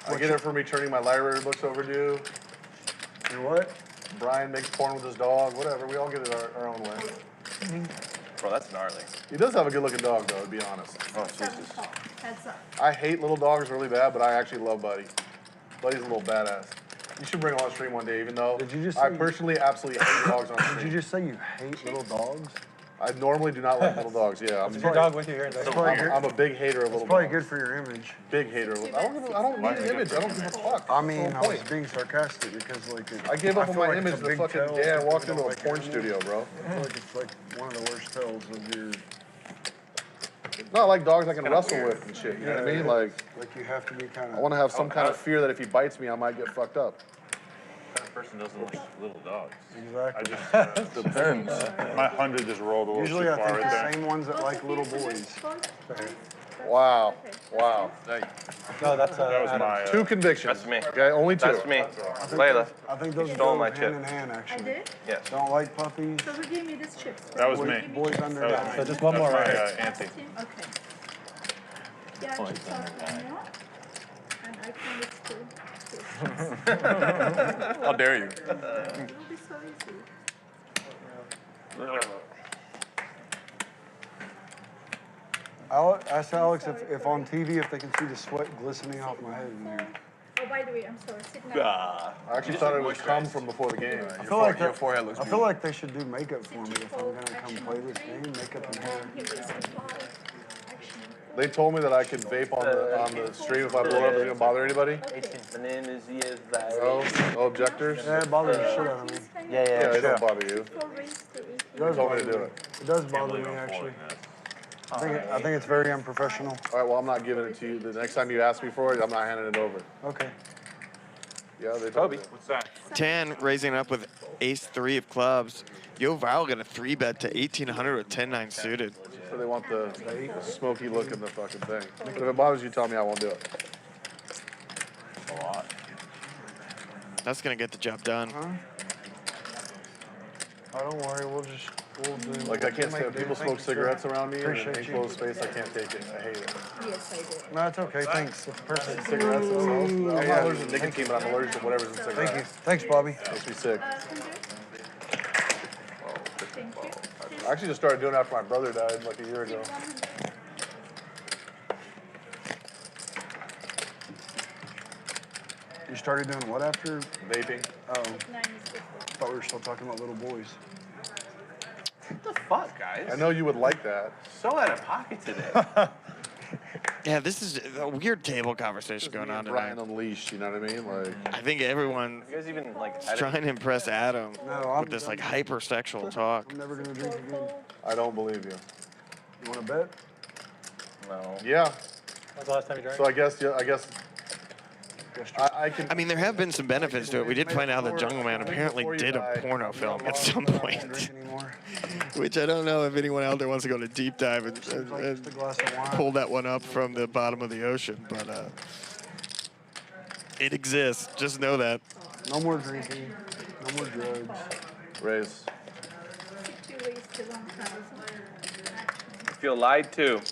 I get it from returning my library books overdue. You what? Brian makes porn with his dog, whatever. We all get it our own way. Bro, that's gnarly. He does have a good looking dog, though, to be honest. Oh, Jesus. Heads up. I hate little dogs really bad, but I actually love Buddy. Buddy's a little badass. You should bring him on stream one day, even though I personally absolutely hate dogs on stream. Did you just say you hate little dogs? I normally do not like little dogs, yeah. Is your dog with you here? I'm a big hater of little dogs. It's probably good for your image. Big hater. I don't need an image. I don't give a fuck. I mean, I was being sarcastic because, like, I gave up on my like image it's a the big fucking tail, day I walked you know, into a like porn your studio, bro. I feel like it's like one of the worst tails of your. Not like dogs I can wrestle with and shit. You know what I mean? Like you have to be kind of. I want to have some kind of fear that if he bites me, I might get fucked up. That person doesn't like little dogs. Exactly. I just depends. My 100 just rolled a little Usually, too I far think right the there. same ones that like little boys. Wow. Wow. No, that's That was my. 2 convictions. That's me. Okay, only 2. That's me. Layla. I think those Stole go my hand chip. in hand, I actually. did? Yes. Don't like puppies. So who gave me this chip? That was me. Boys under That was that. me. So just one more That's round. my auntie. Okay. Yeah, I just saw it more. And I think it's good. How dare you? It will be so easy. I'll ask Alex if on TV if they can see the sweat glistening off my head in there. Oh, by the way, I'm sorry. Sit down. I actually thought it would come from before the game. I feel like Your forehead looks I feel like they should do makeup for me if I'm gonna come play this game. Makeup and hair. Here is supply. Action. They told me that I could vape on the stream if I blow up. Is it gonna bother anybody? My name is No objectors? Yeah, it bothers the shit out of me. Yeah, they don't bother you. It does Told me bother to do me. it. It does bother me actually. I think it's very unprofessional. All right, well, I'm not giving it to you. The next time you ask me for it, I'm not handing it over. Okay. Yeah, they told me. What's that? 10 raising up with ace-3 of clubs. Yo, Val got a 3-bet to 1800 with 10-9 suited. So they want the smoky look in the fucking thing. But if it bothers you, tell me I won't do it. A lot. That's gonna get the job done. Oh, don't worry, we'll do. Like, I can't stand people smoke cigarettes around me in an Appreciate you. enclosed space. I can't take it. I hate it. Yes, I did. No, it's okay. Thanks. It's perfect. Cigarettes themselves. I'm not allergic to nicotine, but I'm allergic to whatever's in cigarettes. Thank you. Thanks, Bobby. Makes me sick. Thank you. I actually just started doing it after my brother died like a year ago. You started doing what after? Vaping. Oh, I thought we were still talking about little boys. What the fuck, guys? I know you would like that. So out of pocket today. Yeah, this is a weird table conversation going on tonight. Brian Unleashed, you know what I mean? Like, I think everyone You guys even like is trying to impress Adam with this like hypersexual talk. I'm never gonna drink again. I don't believe you. You want to bet? No. Yeah. When's the last time you drank? So I guess I can. I mean, there have been some benefits to it. We did find out that Jungleman apparently did a porno film at some point, which I don't know if anyone out there wants to go to deep dive and pull that one up from the bottom of the ocean, but it exists. Just know that. No more drinking. No more drugs. Raise. 2 ways to 1,000. I feel lied to.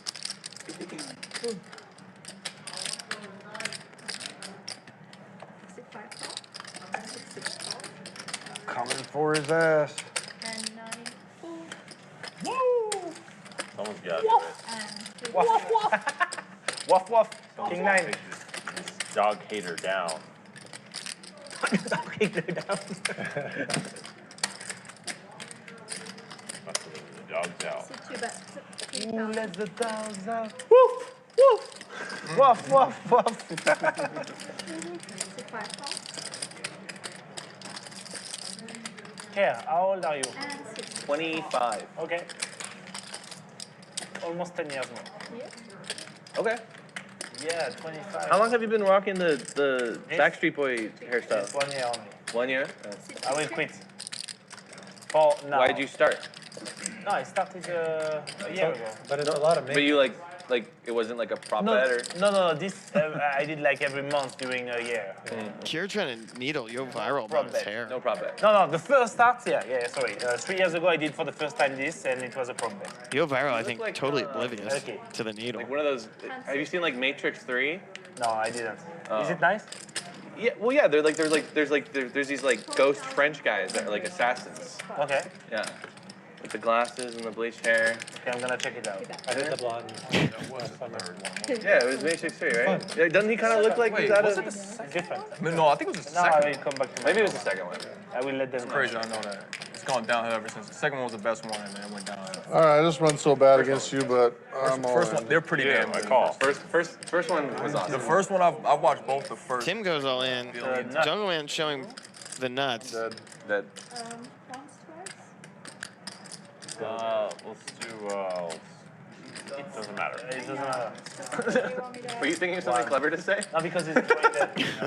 Coming for his ass. And 94. Woo! Someone's got it. And Woof, woof. Woof, woof. King 9. This dog hater down. Dog hater down. The dog's out. so 2 bets. Ooh, let the dogs out. Woof, woof. Woof, woof, woof. 5,000. Keir, how old are you? And 6. 25. Okay. Almost 10 years more. Yeah. Okay. Yeah, 25. How long have you been rocking the Backstreet Boy hairstyle? It's 1 year only. 1 year? I will quit. For now. Why did you start? No, I started a year ago. But it's a lot of But you like it wasn't like a prop No, bet or? no. This I did like every month during a year. Keir trying to needle Yo viral about his hair. No prop bet. No, the first start, yeah, sorry. 3 years ago, I did for the first time this, and it was a problem. Yo viral, I think, like, totally oblivious Okay. to the needle. Like one of those. Have you seen like Matrix 3? No, I didn't. Oh. Is it nice? Yeah. Well, yeah. There's these like ghost French guys that are like assassins. Okay. Yeah. With the glasses and the bleached hair. Okay, I'm gonna check it out. I did the blonde. Yeah, it was Matrix 3, right? Yeah, doesn't he kind of look like he's out of? Different. No, I think it was the No, I second. will come back to Maybe it was the second one. I will let them know. Crazy, I know that. It's gone downhill ever since. The second one was the best one, and then it went downhill. All right, I just run so bad against you, but I'm all First in. one, they're pretty Yeah, damn my good. call. First one was awesome. The first one, I've watched both. The first. Tim goes all in. Jungleman showing the nuts. Dead. That. Once, twice. Let's do, it doesn't matter. It doesn't matter. Were you thinking of something clever to say? No, because it's going there. No,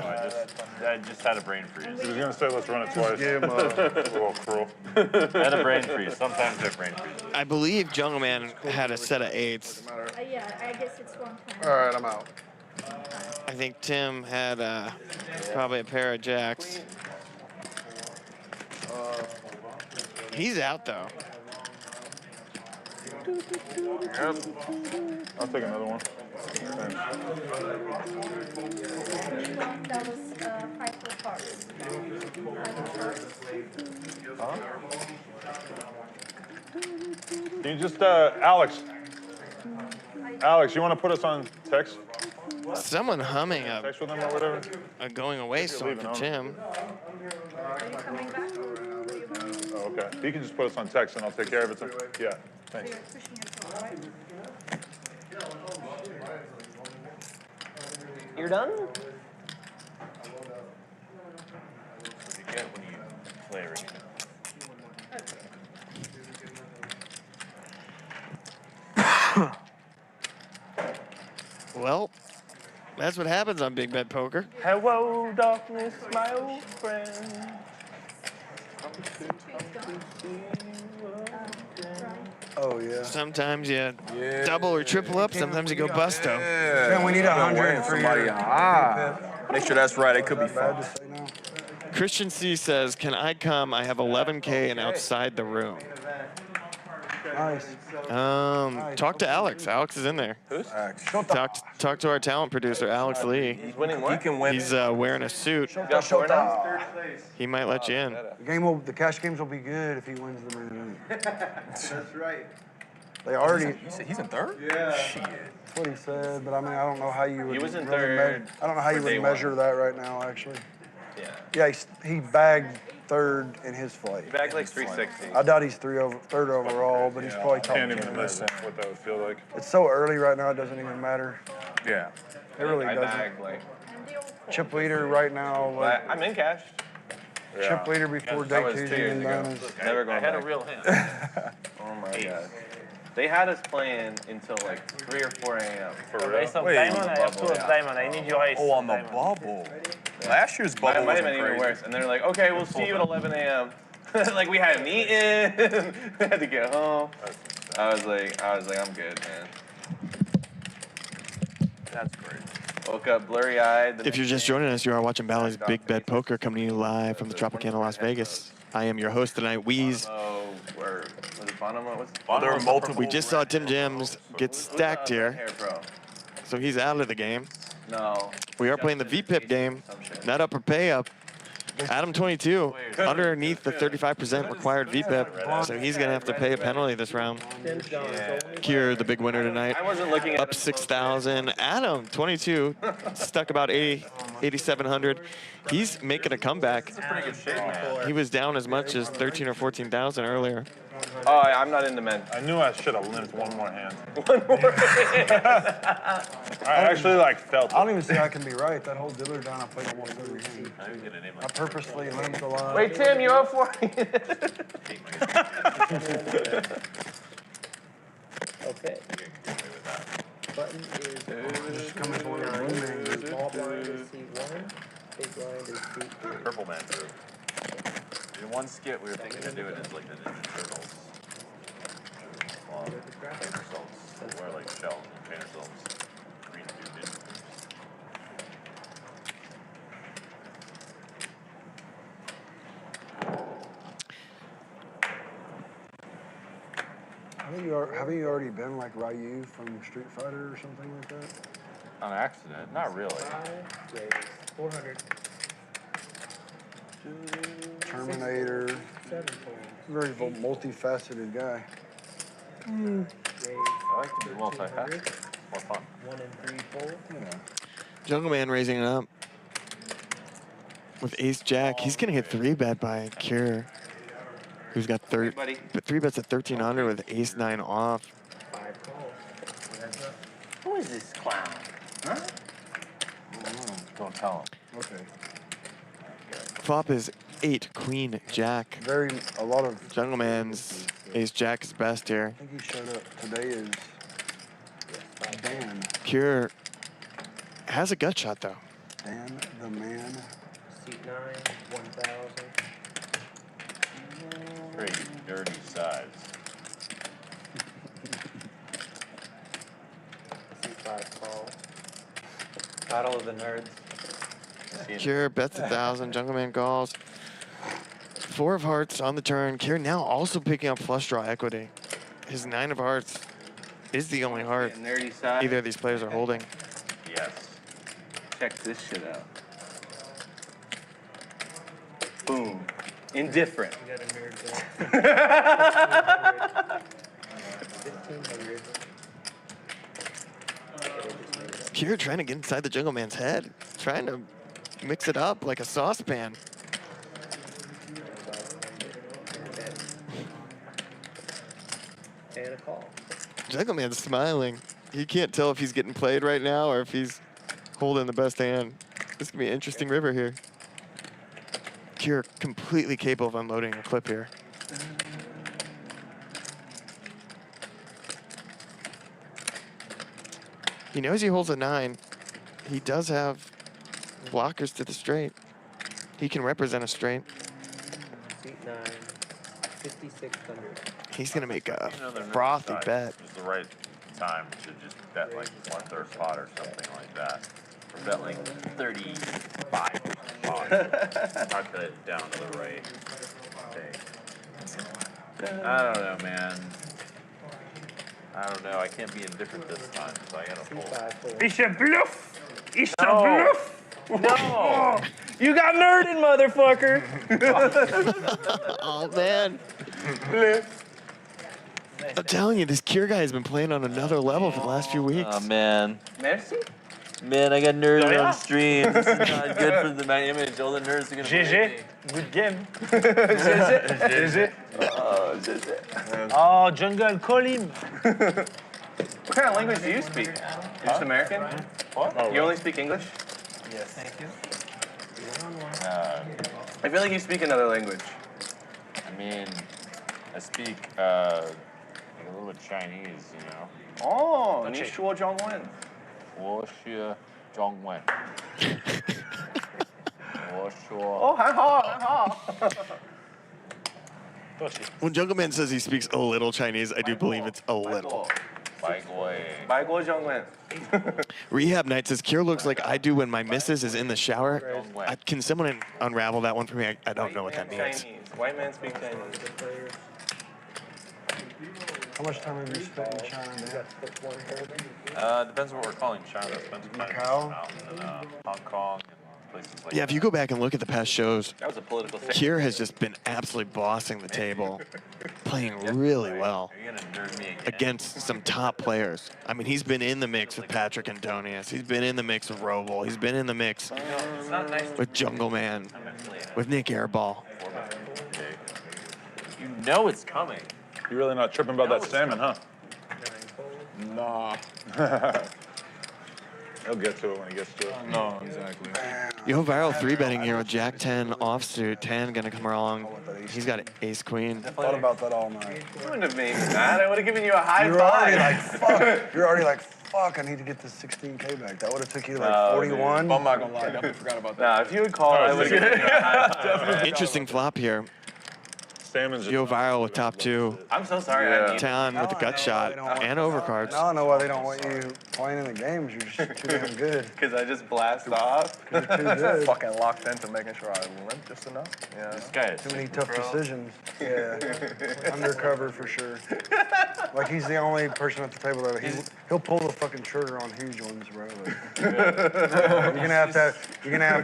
I just had a brain freeze. He was gonna say let's run it twice. Game, a little cruel. I had a brain freeze. Sometimes I have brain freeze. I believe Jungleman had a set of 8s. Yeah, I guess it's 1 time. all right, I'm out. I think Tim had probably a pair of jacks. He's out though. Yep. I'll take another one. That was 5 full cards. 5 cards. Can you just, Alex, you want to put us on text? Someone humming Text with him or whatever? a going away song leaving, for huh? Tim. Are you coming back? Oh, okay. You can just put us on text and I'll take care of it. Yeah, So thanks. you're pushing it forward, right? You're done? What do you get when you play arena? Well, that's what happens on Big Bet Poker. Hello, darkness, my old friend. Oh, yeah. Sometimes you double or triple up. Sometimes you go busto. Man, we need 100 for somebody. your Make sure that's right. It could be fun. bad to say no. Christian C says, can I come? I have 11K and outside the room. Nice. Talk to Alex. Alex is in there. Who's? Talk to our talent producer, Alex Lee. He's winning what? He can win. He's wearing a suit. He might let you in. The cash games will be good if he wins the main event. That's right. They already. He's in third? Yeah. Shit. That's what he said, but I mean, I don't know how you would. He was in really third I don't know how you for would day measure one. that right now, actually. Yeah. Yeah, he bagged third in his flight. He bagged like 360. I doubt he's third overall, but he's probably top Can't 10. even imagine what that would feel like. It's so early right now, it doesn't even matter. Yeah. It really I doesn't. bagged like. Chip leader right now, like, I'm in cash. chip leader before day two's even done is. Never going I had back. a real hand. Oh my god. They had us playing until like 3 or 4 a.m. For real? Ace of diamond, I have 2 of diamond. I need your ace. Oh, on the diamond. bubble. Last year's bubble Might have was been even crazy. worse. And they're like, okay, we'll see you at 11 a.m. Like we hadn't eaten. We had to get home. I was like, I'm good, man. That's great. Woke up blurry-eyed. If you're just joining us, you are watching Bally's Big Bet Poker coming to you live from the Tropicana, Las Vegas. I am your host tonight, Weeze. Oh, where was it Bonham? What's There are multiple. We just saw Tim Jams get stacked here, Hair Pro. so he's out of the game. No. We are playing the VPIP game, net up or pay up. Adam22 underneath the 35% required VPIP, so he's gonna have to pay a penalty this round. Keir, the big winner tonight, I wasn't looking at up 6,000. Adam22 stuck about 8,700. He's making a comeback. Pretty good shape, man. He was down as much as 13 or 14,000 earlier. Oh, I'm not into men. I knew I should have limped one more hand. One more. I actually like felt I don't it. even say I can be right. That whole dealer down, I played almost every hand. I purposely limped a lot. Wait, Tim, you're up for it. Okay. Button is Just coming for the booming. small blind is C1, big blind is C3. Purple man through. In one skit, we were thinking of doing it like the Ninja Turtles. Painter salts. Wear like shells and painter salts. Green dude ninja moves. Haven't you already been like Ryu from Street Fighter or something like that? On accident? Not really. 400. Terminator. Very multifaceted guy. I like to be multifaceted. More fun. 1 and 3 fold. Jungleman raising it up with Ace Jack. He's gonna get 3-bet by Keir, who's got 3 bets at 1,300 with Ace 9 off. 5 calls. Who is this clown? Huh? Don't tell him. Okay. Flop is 8 Queen Jack. A lot of. Jungleman's Ace Jack is best here. I think he showed up today is Dan. Keir has a gut shot though. Dan the man. Seat 9, 1,000. Pretty dirty size. C5 call. Battle of the nerds. Keir bets 1,000. Jungleman calls. 4 of hearts on the turn. Keir now also picking up flush draw equity. His 9 of hearts is the only heart Nerdy side. either of these players are holding. Yes. Check this shit out. Boom. Indifferent. You got a nerd there. 1,500. Keir trying to get inside the Jungleman's head. Trying to mix it up like a saucepan. And a call. Jungleman's smiling. He can't tell if he's getting played right now or if he's holding the best hand. This could be an interesting river here. Keir completely capable of unloading a clip here. He knows he holds a 9. He does have blockers to the straight. He can represent a straight. Seat 9, 5,600. He's gonna make a You know, they're frothy nerdy bet. size. It's the right time to just bet like 1/3 pot or something like that. Bet like 35 pods. Calculate it down to the right. Okay. I don't know, man. I don't know. I can't be indifferent this time, so I gotta fold. It's a bluff. It's a bluff. No. You got nerded, motherfucker. Oh, man. I'm telling you, this Keir guy has been playing on another level for the last few weeks. Oh, man. Merci. Man, I got nerded on stream. This is not good for my image. All the nerds are gonna GG. Good game. GG. Oh, GG. Oh, Jungle, call him. What kind of language do you speak? You're just American? What? You only speak English? Yes. Thank you. I feel like you speak another language. I mean, I speak a little bit Chinese, you know. Oh, 你说中文。我学中文。我说。哦，很好，很好。 When Jungleman says he speaks a little Chinese, I do believe it's a little. 白国中文。 Rehab Night says, Keir looks like I do when my missus is in the shower. Can someone unravel that one for me? I don't know what that means. Chinese. White man speak Chinese. How much time have you spent in China, man? Depends what we're calling China. Depends what Macau? and Hong Kong and places like Yeah, if you go back and look at the past shows, that was a political thing. Keir has just been absolutely bossing the table, playing really well Are you gonna nerd me again? against some top players. I mean, he's been in the mix with Patrick Antonius. He's been in the mix with Roble. He's been in the mix It's not nice with Jungleman, with Nick Airball. You know it's coming. You're really not tripping about that salmon, huh? Nah. He'll get to it when he gets to it. No, exactly. Yo, viral 3-betting here with Jack 10 offsuit. 10 gonna come along. He's got ace queen. Thought about that all night. You wouldn't have made me mad. I would have given you a high You're five. already like, fuck. You're already like, fuck, I need to get this 16K back. That would have took you to like 41. I'm not gonna lie, I definitely forgot about that. Nah, if you had called, I would have given you a high five. Interesting flop here. Salmon's Yo, viral with top 2. I'm so sorry. I need Town with the gut shot and overcards. Now I know why they don't want you playing in the games. You're just too damn good. because I just blast off. You're too good. Fucking locked into making sure I limp just enough. Yeah. This guy is Too many tough decisions. Yeah. Undercover for sure. Like he's the only person at the table that he'll pull the fucking trigger on huge ones, bro. Like, you're gonna have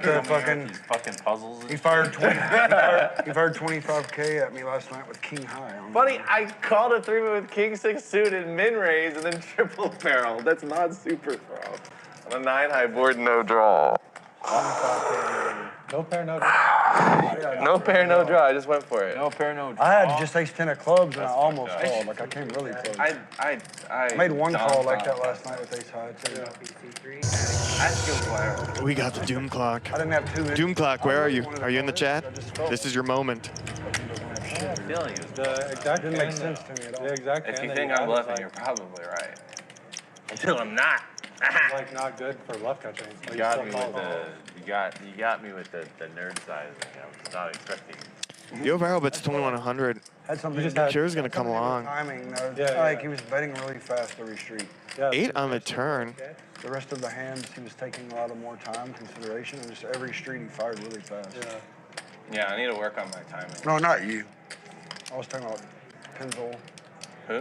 to fucking. these fucking puzzles. He fired 25K at me last night with king high. Buddy, I called a 3-bet with king 6 suited, min raise, and then triple barrel. That's not super pro. On a 9 high board, no draw. No pair, no draw. No pair, no draw. I just went for it. No pair, no draw. I had just ace 10 of clubs and I almost called. Like I came really close. I made one call like that last night with ace high too. I skill player. We got the Doom Clock. I didn't have two. Doom Clock, where are you? Are you in the chat? This is your moment. Feeling it was The exact Didn't make hand, sense to me at all. The exact If hand you that think had I'm is, bluffing, like, you're probably right. Until I'm not. like not good for bluff catching. You got me with the you got me with the nerd size. I was not expecting. Yo, viral bets 2100. Had something. just had- Keir's gonna come along. Timing though. Yeah, Like yeah. he was betting really fast every street. Yeah, 8 on the turn. The rest of the hands he was taking a lot of more time consideration, and just every street he fired really fast. yeah. Yeah, I need to work on my timing. No, not you. I was talking about Penzol. Who?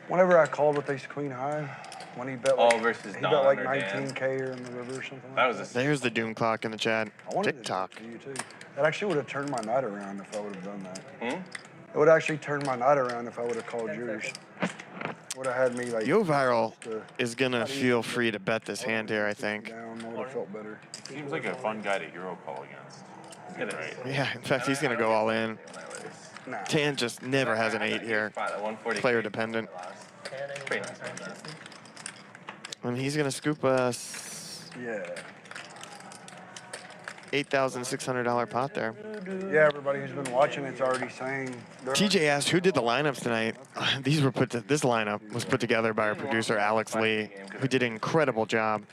Whenever I called with ace queen high, when he bet Oh, like, versus he Don bet like or Dan. 19K or in the river or something. That like was a There's the Doom Clock in the chat. I wanted TikTok. to do you too. That actually would have turned my night around if I would have done that. Hmm? It would actually turn my night around if I would have called yours. Would have had me like. Yo, viral to is gonna feel free to bet this hand here, I think. down. I would have felt better. Seems like a fun guy to hero call against. It is. Right. Yeah, in fact, he's gonna go all in. Nah. Tan just never has an 8 here. Player dependent. Pretty nice, man. And he's gonna scoop us Yeah. $8,600 pot there. Yeah, everybody who's been watching it's already saying. TJ asked who did the lineups tonight. These were this lineup was put together by our producer Alex Lee, who did an incredible job.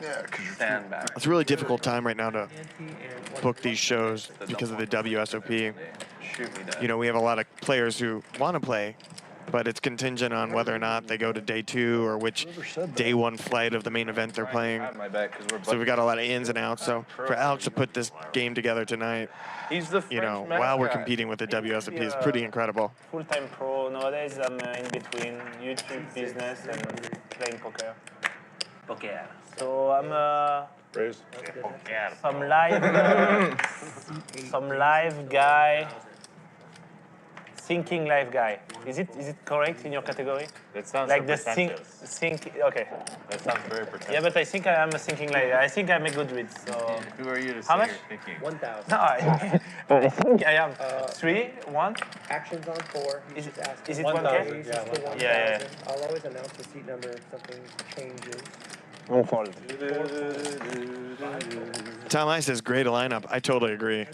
Yeah, because you're Stand back. It's a really difficult time right now to book these shows because of the WSOP. Shoot me down. You know, we have a lot of players who want to play but it's contingent on whether or not they go to day 2 or which day 1 flight of the main event they're playing. So we got a lot of ins and outs. So for Alex to put this game together tonight, He's the you know, while we're competing with the WSOP is pretty incredible. Full-time pro. Nowadays, I'm in between YouTube business and playing poker. Poker. So I'm some live guy, thinking live guy. Is it correct in your category? That sounds like so the pretentious. okay. That sounds very pretentious. Yeah, but I think I am a thinking live guy. I think I'm a good read. So Who are you to how say much? you're thinking? 1,000. No, I think I am 3, 1. Actions on 4. Is it 1K? He's Yeah, just the 1,000. yeah. I'll always announce the seat number if something changes. Won't fold. Tom I says great lineup. I totally agree.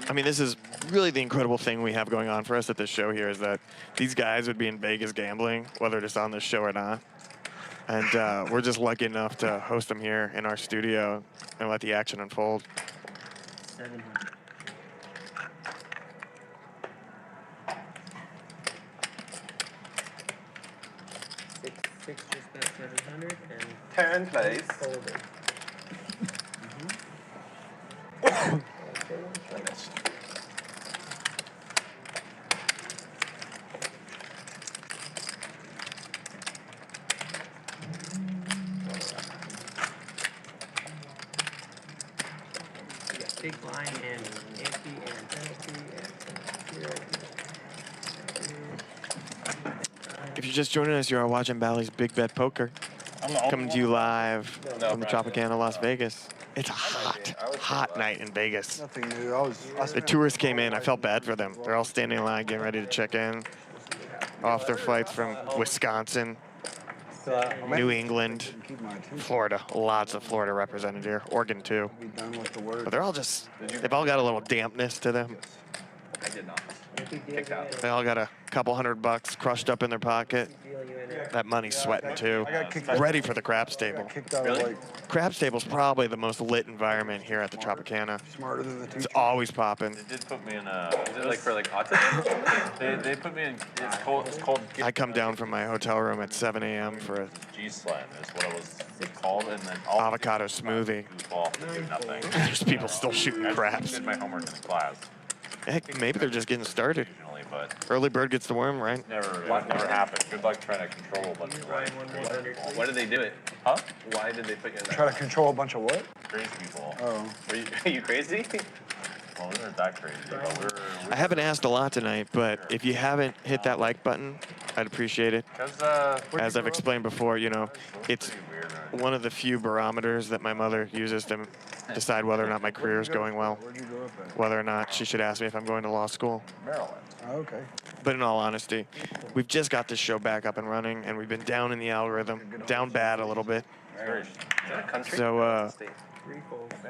I mean, this is really the incredible thing we have going on for us at this show here is that these guys would be in Vegas gambling, whether it's on this show or not. And we're just lucky enough to host them here in our studio and let the action unfold. 700. Six just got 700 and 10 plays. folded. We got big blind and ante and penalty and zero. If you're just joining us, you are watching Bally's Big Bet Poker. Coming to you live from the Tropicana, Las Vegas. It's a hot night in Vegas. Nothing new. The tourists came in. I felt bad for them. They're all standing in line, getting ready to check in. Off their flights from Wisconsin, New England, Florida. Lots of Florida represented here. Oregon, too. But they're all just, they've all got a little dampness to them. I did not. They all got a couple $100 crushed up in their pocket. That money's sweating too. Ready for the craps table. Really? Craps table's probably the most lit environment here at the Tropicana. Smarter than the teacher. It's always popping. They did put me in a. Is it like for like autism? they put me in. It's called. I come down from my hotel room at 7 a.m. for a G-slam is what it was called, and then avocado smoothie. Nothing. There's people still shooting craps. I did my homework in class. Heck, maybe they're just getting started. But early bird gets the worm, right? Never happened. Good luck trying to control a bunch of guys. Why did they do it? Huh? Why did they put you in that? Try to control a bunch of what? Crazy people. Oh. Are you crazy? Well, we weren't that crazy, but we're I haven't asked a lot tonight, but if you haven't hit that like button, I'd appreciate it. As I've explained before, you know, it's one of the few barometers that my mother uses to decide whether or not my career is going well, whether or not she should ask me if I'm going to law school. Maryland. Oh, okay. But in all honesty, we've just got this show back up and running, and we've been down in the algorithm, down bad a little bit. So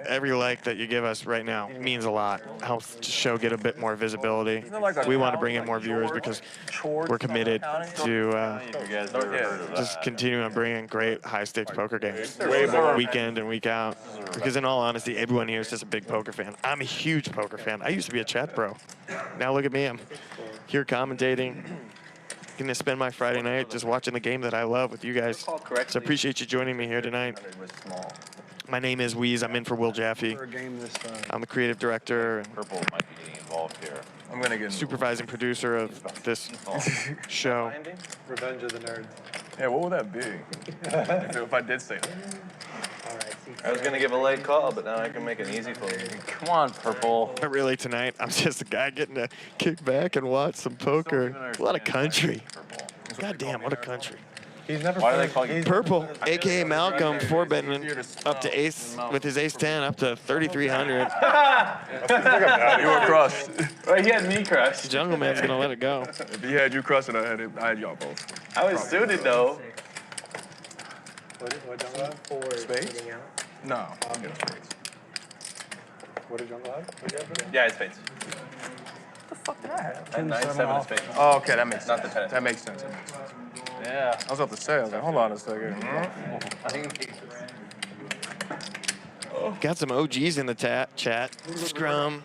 every like that you give us right now means a lot. Helps the show get a bit more visibility. We want to bring in more viewers because we're committed to just continuing on bringing great high-stakes poker games week in and week out. Because in all honesty, everyone here is just a big poker fan. I'm a huge poker fan. I used to be a chat bro. Now look at me. I'm here commentating. Going to spend my Friday night just watching the game that I love with you guys. So I appreciate you joining me here tonight. My name is Weeze. I'm in for Will Jaffe. I'm the creative director and Purple might be getting involved here. I'm gonna get supervising producer of this show. Revenge of the Nerds. Yeah, what would that be? if I did say that. I was gonna give a late call, but now I can make an easy call. Come on, Purple. Not really tonight. I'm just a guy getting to kick back and watch some poker. A lot of country. God damn, what a country. He's never. Why do they call you Purple, aka Malcolm, 4-betting up to ace with his ace 10 up to 3,300. You were crushed. Well, he had me crushed. Jungleman's gonna let it go. If he had you crushed, and I had y'all both. I was suited though. What Jungle have? Spades? No, I'm getting spades. What did Jungle have? Yeah, it's spades. What the fuck did I have? I had 9-7 spades. Oh, okay, that makes sense. Not the 10. That makes sense. That makes sense. Yeah. I was about to say, I was like, hold on a second. Got some OGs in the chat. Scrum,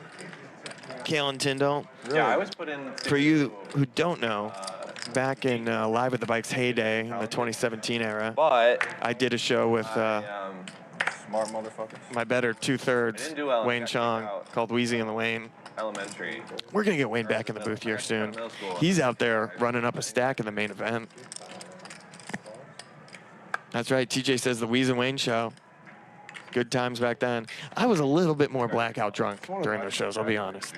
Kale and Tyndall. Yeah, I was put in. For you who don't know, back in Live at the Bike's heyday, in the 2017 era, But I did a show with smart motherfuckers. my better two-thirds, didn't do Wayne Chong, called Wheezy and the Wayne. Elementary. We're going to get Wayne back in the booth here soon. He's out there running up a stack in the main event. That's right. TJ says the Wheeze and Wayne show. Good times back then. I was a little bit more blackout drunk during those shows, I'll be honest.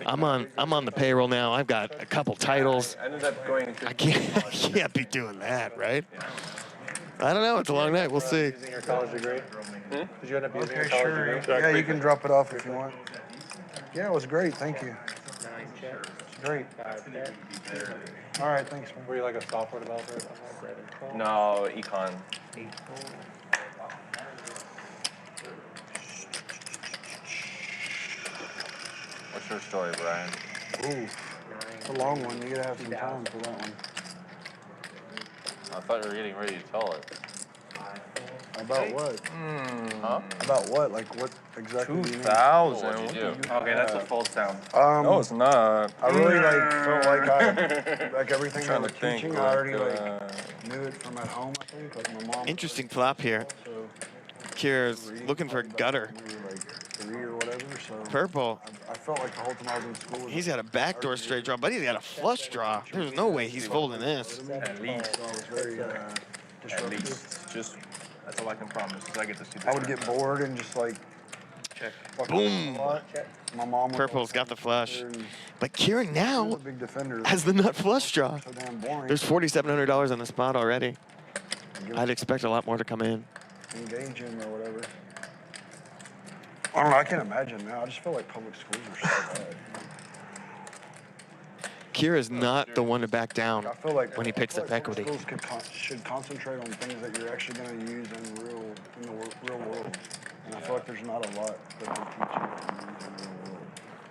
I'm on the payroll now. I've got a couple titles. I ended up going to. I can't be doing that, right? I don't know. It's a long night. We'll see. Using your college degree? Did you end up using your Okay, college sure. degree? Yeah, you can drop it off if you want. Yeah, it was great. Thank you. It's great. All right, thanks, man. Were you like a software developer or something? No, econ. What's your story, Brian? Ooh, it's a long one. You gotta have some time for that one. I thought you were getting ready to tell it. About what? Huh? About what? Like what exactly? 2000. What'd you do? Okay, that's a false sound. No, it's not. I really felt like like everything I Trying was to think, teaching, I already knew it from at home. I think like my mom. Interesting flop here. Keir's looking for a gutter. Like 3 or whatever. So Purple. I felt like the whole time I was in school. He's got a backdoor straight draw, but he's got a flush draw. There's no way he's folding this. At least. So I was very At disruptive. least. Just, that's all I can promise, is I get to see I would get bored and just like check. Boom. A lot. My mom. Purple's got the flush. But Keir He's a now big defender. has the nut flush draw. So damn boring. There's $4,700 on the spot already. I'd expect a lot more to come in. Engage him or whatever. I don't know. I can't imagine now. I just feel like public schools are so bad. Keir is not the one to back down I feel like when he picks up public equity. Schools should concentrate on things that you're actually going to use in the real world. And I feel like there's not a lot that they teach you to use in the real world.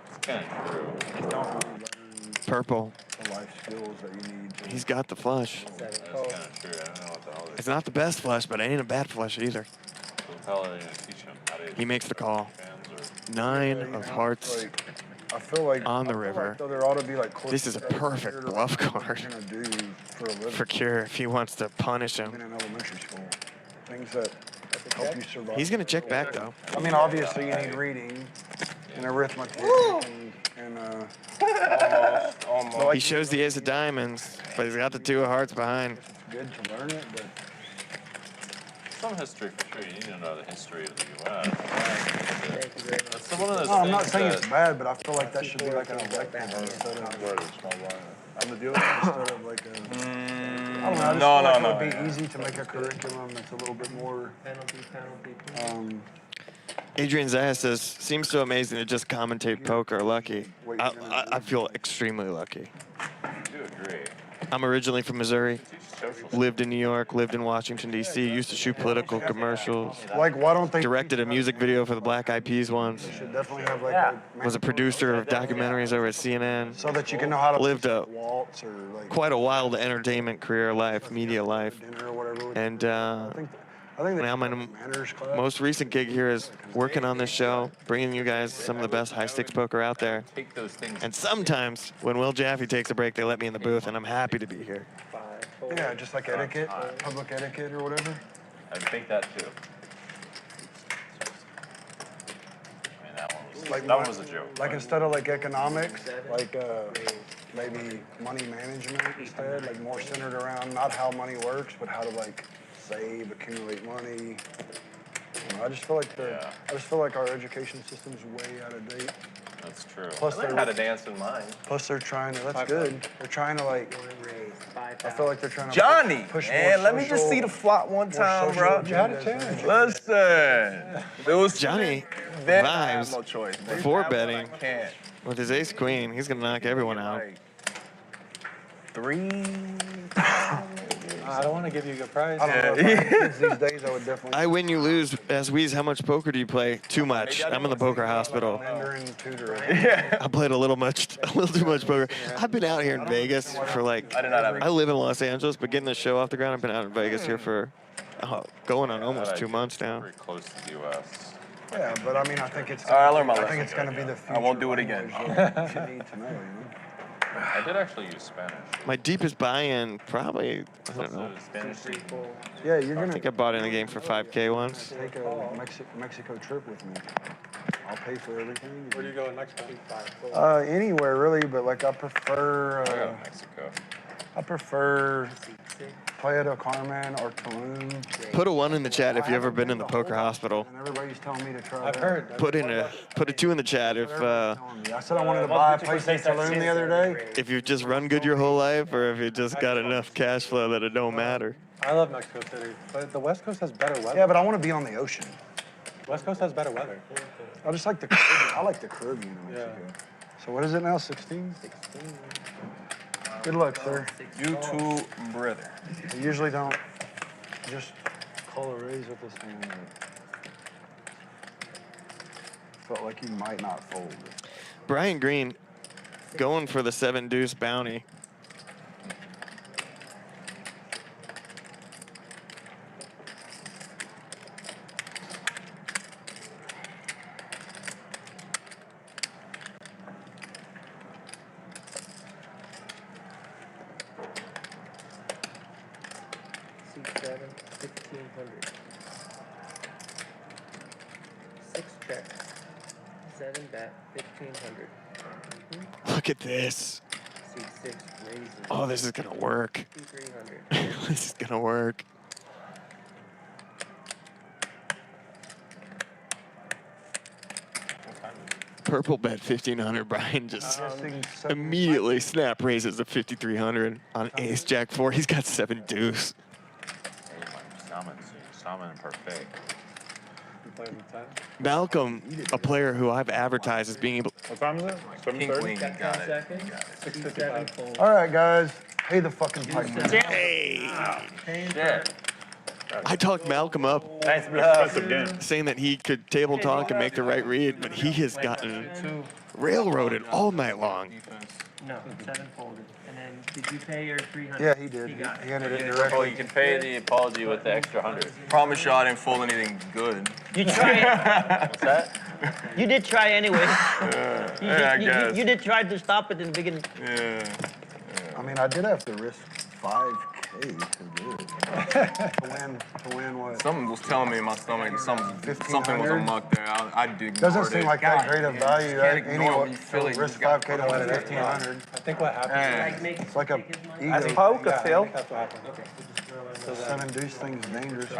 It's kind of true. You don't really learn Purple. the life skills that you need to. He's got the flush. That's kind of true. I don't know what the hell It's not the best flush, but it ain't a bad flush either. What the hell are they going to teach him? How to He makes the call. fans or 9 of hearts Like, I feel like on the I feel river. Like, though there ought to be like This is a perfect bluff card What you're gonna do for a living. for Keir if he wants to punish Even him. in elementary school, things that help you survive. He's going to check back, though. I mean, obviously you need reading and arithmetic and He shows the ace of diamonds, but he's got the 2 of hearts behind. it's good to learn it, but some history for sure. You need to know the history of the U.S. That's one of those no, I'm not things saying that- it's bad, but I feel like that should be like an elective instead of I'm the dealer. instead of like a. I don't know. I just No, feel like no, it would no. be easy to make a curriculum that's a little bit more. Adrian Zaya says, seems so amazing to just commentate poker. Lucky. I feel extremely lucky. I do agree. I'm originally from Missouri, Social lived in New York, lived in Washington, D.C., used to shoot political commercials, Like, why don't they? directed a music video for the Black Eyed Peas once, Should definitely have like a. was a producer of documentaries over at CNN, So that you can know how to lived a waltz or like quite a wild entertainment career life, media life, dinner or whatever. and I think now my manners class. most recent gig here is working on this show, bringing you guys some of the best high-stakes poker out there. Take those things. And sometimes, when Will Jaffe takes a break, they let me in the booth, and I'm happy to be here. Yeah, just like etiquette, public etiquette or whatever. I think that too. I mean, that one was, Like that one was a joke. Like instead of like economics, like maybe money management instead, like more centered around not how money works, but how to like save, accumulate money. You know, I just feel like our education system's way out of date. That's true. Plus I learned how to dance in mine. Plus they're trying to. That's good. They're trying to like. I feel like they're trying to. Johnnie, push man, more let me just social- see the flop one more time, social bro. agendas. Listen, there was Johnny then I have vibes no choice. man. before That one I betting can't. with his ace queen. He's gonna knock everyone out. Like, 3. I don't want to give you a good prize. I don't know. If I had kids these days, I would definitely. I win, you lose. Ask Weez, how much poker do you play? Too much. I'm in the poker hospital. Mandarin tutor. I played a little too much poker. I've been out here in Vegas for like, I did not have a I live in Los Angeles, but getting the show off the ground, I've been out in Vegas here for going on almost 2 months now. Pretty close to the U.S. Yeah, but I mean, I think it's. All right, I learned my I lesson. think it's going to be the future. I won't do it again. language that you need to know, you know? I did actually use Spanish. My deepest buy-in, probably, I don't know. Spanish. Yeah, you're I gonna think I bought in the game for 5K once. take a Mexico trip with me. I'll pay for everything. Where do you go next time? Anywhere really, but like I prefer. I go to Mexico. I prefer Playa del Carmen or Tulum. Put a 1 in the chat if you've ever been in the poker hospital. And everybody's telling me to try. I've heard. Put a 2 in the chat if I said I wanted to buy a place in Tulum the other day. if you've just run good your whole life or if you just got enough cash flow that it don't matter. I love Mexico City, but the West Coast has better weather. Yeah, but I want to be on the ocean. West Coast has better weather. I just like the Caribbean. I like the Caribbean in Mexico. So what is it now? 16? 16. Good luck, sir. You too, brother. I usually don't just call a raise with this hand. Felt like you might not fold. Brian Green going for the 7 deuce bounty. C7, 1600. 6 check. 7 bet, 1500. Look at this. C6 raises. Oh, this is gonna work. 2300. This is gonna work. Purple bet 1500. Brian just immediately snap raises to 5300 on ace jack 4. He's got 7 deuce. Salmon perfect. You play with 10? Malcolm, a player who I've advertised as being able. What time is it? 7:30? Got 10 seconds. 67 fold. All right, guys. Pay the fucking pipe. Hey! Shit. I talked Malcolm up, Nice bluff. saying that he could table talk and make the right read, but he has gotten railroaded all night long. No, 7 folded. And then did you pay your 300? Yeah, he did. He handed it directly. Oh, you can pay the apology with the extra 100. Promise you I didn't fold anything good. You tried. What's that? You did try anyway. Yeah, I guess. You did try to stop it in the beginning. Yeah. I mean, I did have to risk 5K to do it. to win what? Something was telling me in my stomach something was 1500? amok there. I ignored Doesn't it. seem like that great of value. Can't Anyway, ignore it. You feel it. risk You gotta 5K to put win it 1500. I think what happens is It's like a ego. As poke, yeah, I Phil. think that's what happens. Okay. So then, 7 deuce thing's dangerous. He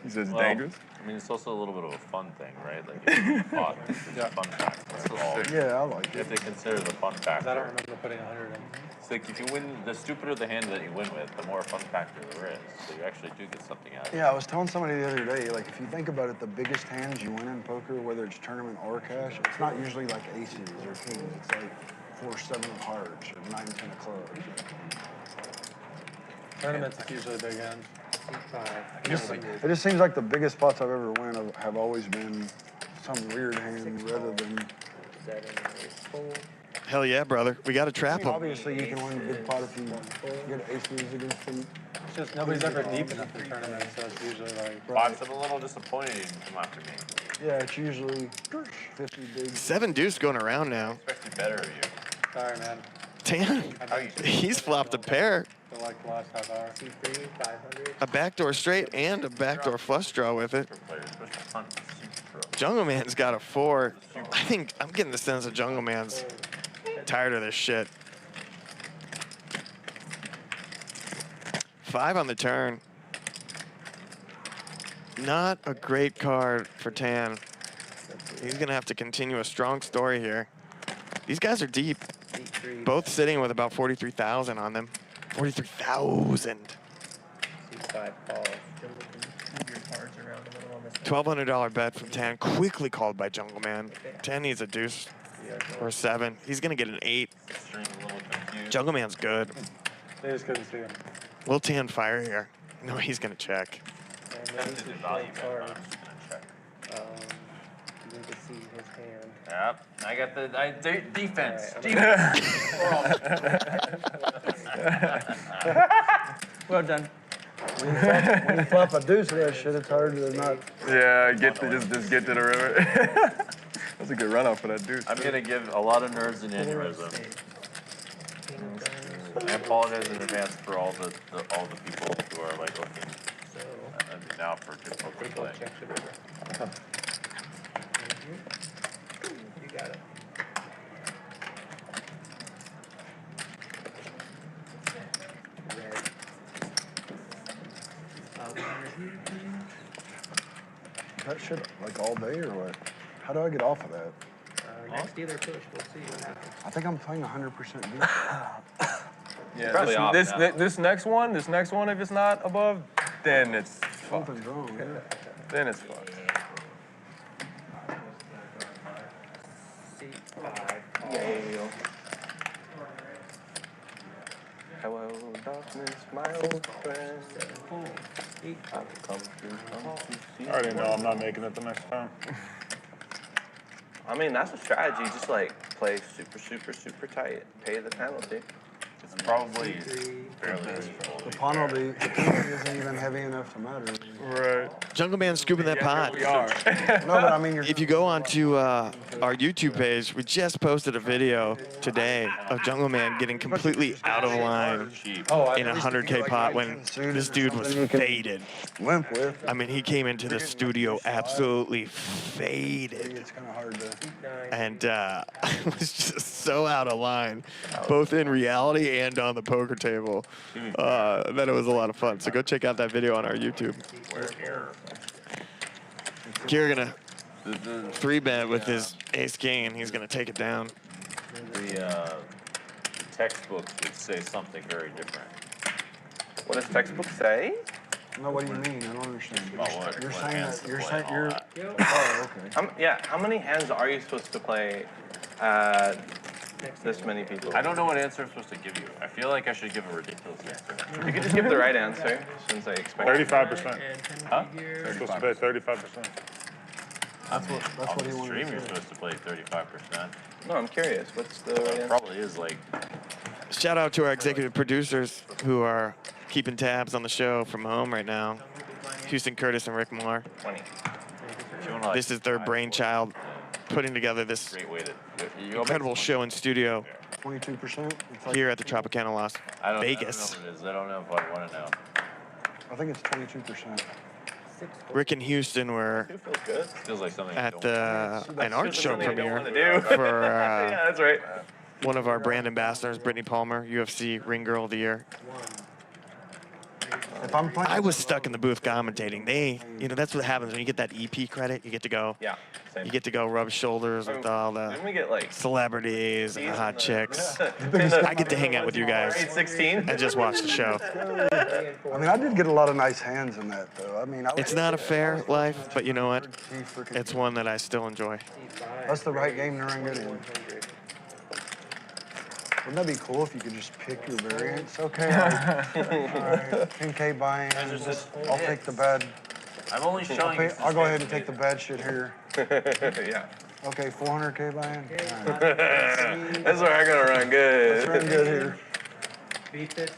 says it's dangerous. I mean, it's also a little bit of a fun thing, right? Like, if you get caught, it's a fun factor. That's all. Yeah, I like You it. have to consider the fun 'cause I don't factor. remember putting 100 in. It's like if you win, the stupider the hand that you win with, the more fun factor there is. So you actually do get something out of it. Yeah, I was telling somebody the other day, like if you think about it, the biggest hands you win in poker, whether it's tournament or cash, it's not usually like aces or kings. It's like 4-7 of hearts or 9-10 of clubs. Tournaments is usually big hand. It just seems like the biggest spots I've ever won have always been some weird hand rather than. 7 fold. Hell yeah, brother. We got to trap him. Obviously, you can win a big pot if you get aces against them. It's just nobody's ever deep enough in tournaments, so it's usually like. Pots have a little disappointed you didn't come after me. Yeah, it's usually 50 big. 7 deuce going around now. Expected better of you. Sorry, man. Tan, he's flopped a pair. For like the last half hour. C3, 500. A backdoor straight and a backdoor flush draw with it. Players, especially front super pro. Jungleman's got a 4. I think I'm getting the sense that Jungleman's tired of this shit. 5 on the turn. Not a great card for Tan. He's gonna have to continue a strong story here. These guys are deep. C3, Both sitting with about 43,000 on them. 43,000. C5 falls. Move your cards around a little on this. $1,200 bet from Tan, quickly called by Jungleman. Tan needs a deuce or a 7. He's gonna get an 8. String a little confused. Jungleman's good. They just couldn't see him. Will Tan fire here? No, he's gonna check. And then Tempted to value bet, but I'm just gonna check. you need to see his hand. Yep, I got the defense. Well done. When you flop a deuce of that shit, it's hard to not. Yeah, just get to the river. That's a good run out for that dude. I'm gonna give a lot of nerds an aneurysm. I apologize in advance for all the people who are like looking now for good poker play. You got it. That shit like all day or what? How do I get off of that? Next dealer push, we'll see what happens. I think I'm playing 100% deep. Yeah, this next one, if it's not above, then it's fucked. Something's wrong, yeah. Then it's fucked. Hello, darkness, my old friend. I've come to see. I already know I'm not making it the next time. I mean, that's a strategy. Just like play super tight, pay the penalty. It's probably fairly The penalty isn't even heavy enough to matter. Right. Jungleman scooping that pot. We are. No, but I mean, you're. If you go onto our YouTube page, we just posted a video today of Jungleman getting completely out of line in a 100K pot when this dude was faded. Limp with. I mean, he came into the studio absolutely faded. It's kind of hard to. And was just so out of line, both in reality and on the poker table, that it was a lot of fun. So go check out that video on our YouTube. Keir gonna 3-bet with his ace king. He's gonna take it down. The textbooks would say something very different. What does textbook say? No, what do you mean? I don't understand. You're saying hands that. to You're play saying and all you're. that. Oh, okay. Yeah, how many hands are you supposed to play this many people? I don't know what answer I'm supposed to give you. I feel like I should give a ridiculous answer. You could just give the right answer, since I expect 35%. Huh? You're supposed to pay 35%. That's what On he the wanted stream, to you're say. supposed to play 35%. No, I'm curious. What's the right It answer? probably is like Shout out to our executive producers who are keeping tabs on the show from home right now. Houston Curtis and Rick Moore. 20. if you want to, like, This is their brainchild, putting together this great way to. incredible show in studio 22%. here at the Tropicana Las I don't Vegas. know what it is. I don't know if I want to know. I think it's 22%. Rick and Houston were It feels good. Feels like something. at an art show something I don't premiere wanna do. for Yeah, that's right. one of our brand ambassadors, Brittany Palmer, UFC Ring Girl of the Year. If I'm playing. I was stuck in the booth commentating. That's what happens when you get that EP credit. You get to go. Yeah, same. You get to go rub shoulders with all the Didn't we get like celebrities and the hot chicks. I I get to hang out with you guys 16? and just watch the show. I mean, I did get a lot of nice hands in that, though. I mean, It's not a fair life, but you know what? It's one that I still enjoy. That's the right game to run good in. Wouldn't that be cool if you could just pick your variants? Okay, all right, 10K buy-in. I'll take the bad. I'm only showing you. I'll go ahead and take the bad shit here. Yeah. Okay, 400K buy-in. That's where I'm gonna run good. Let's run good here.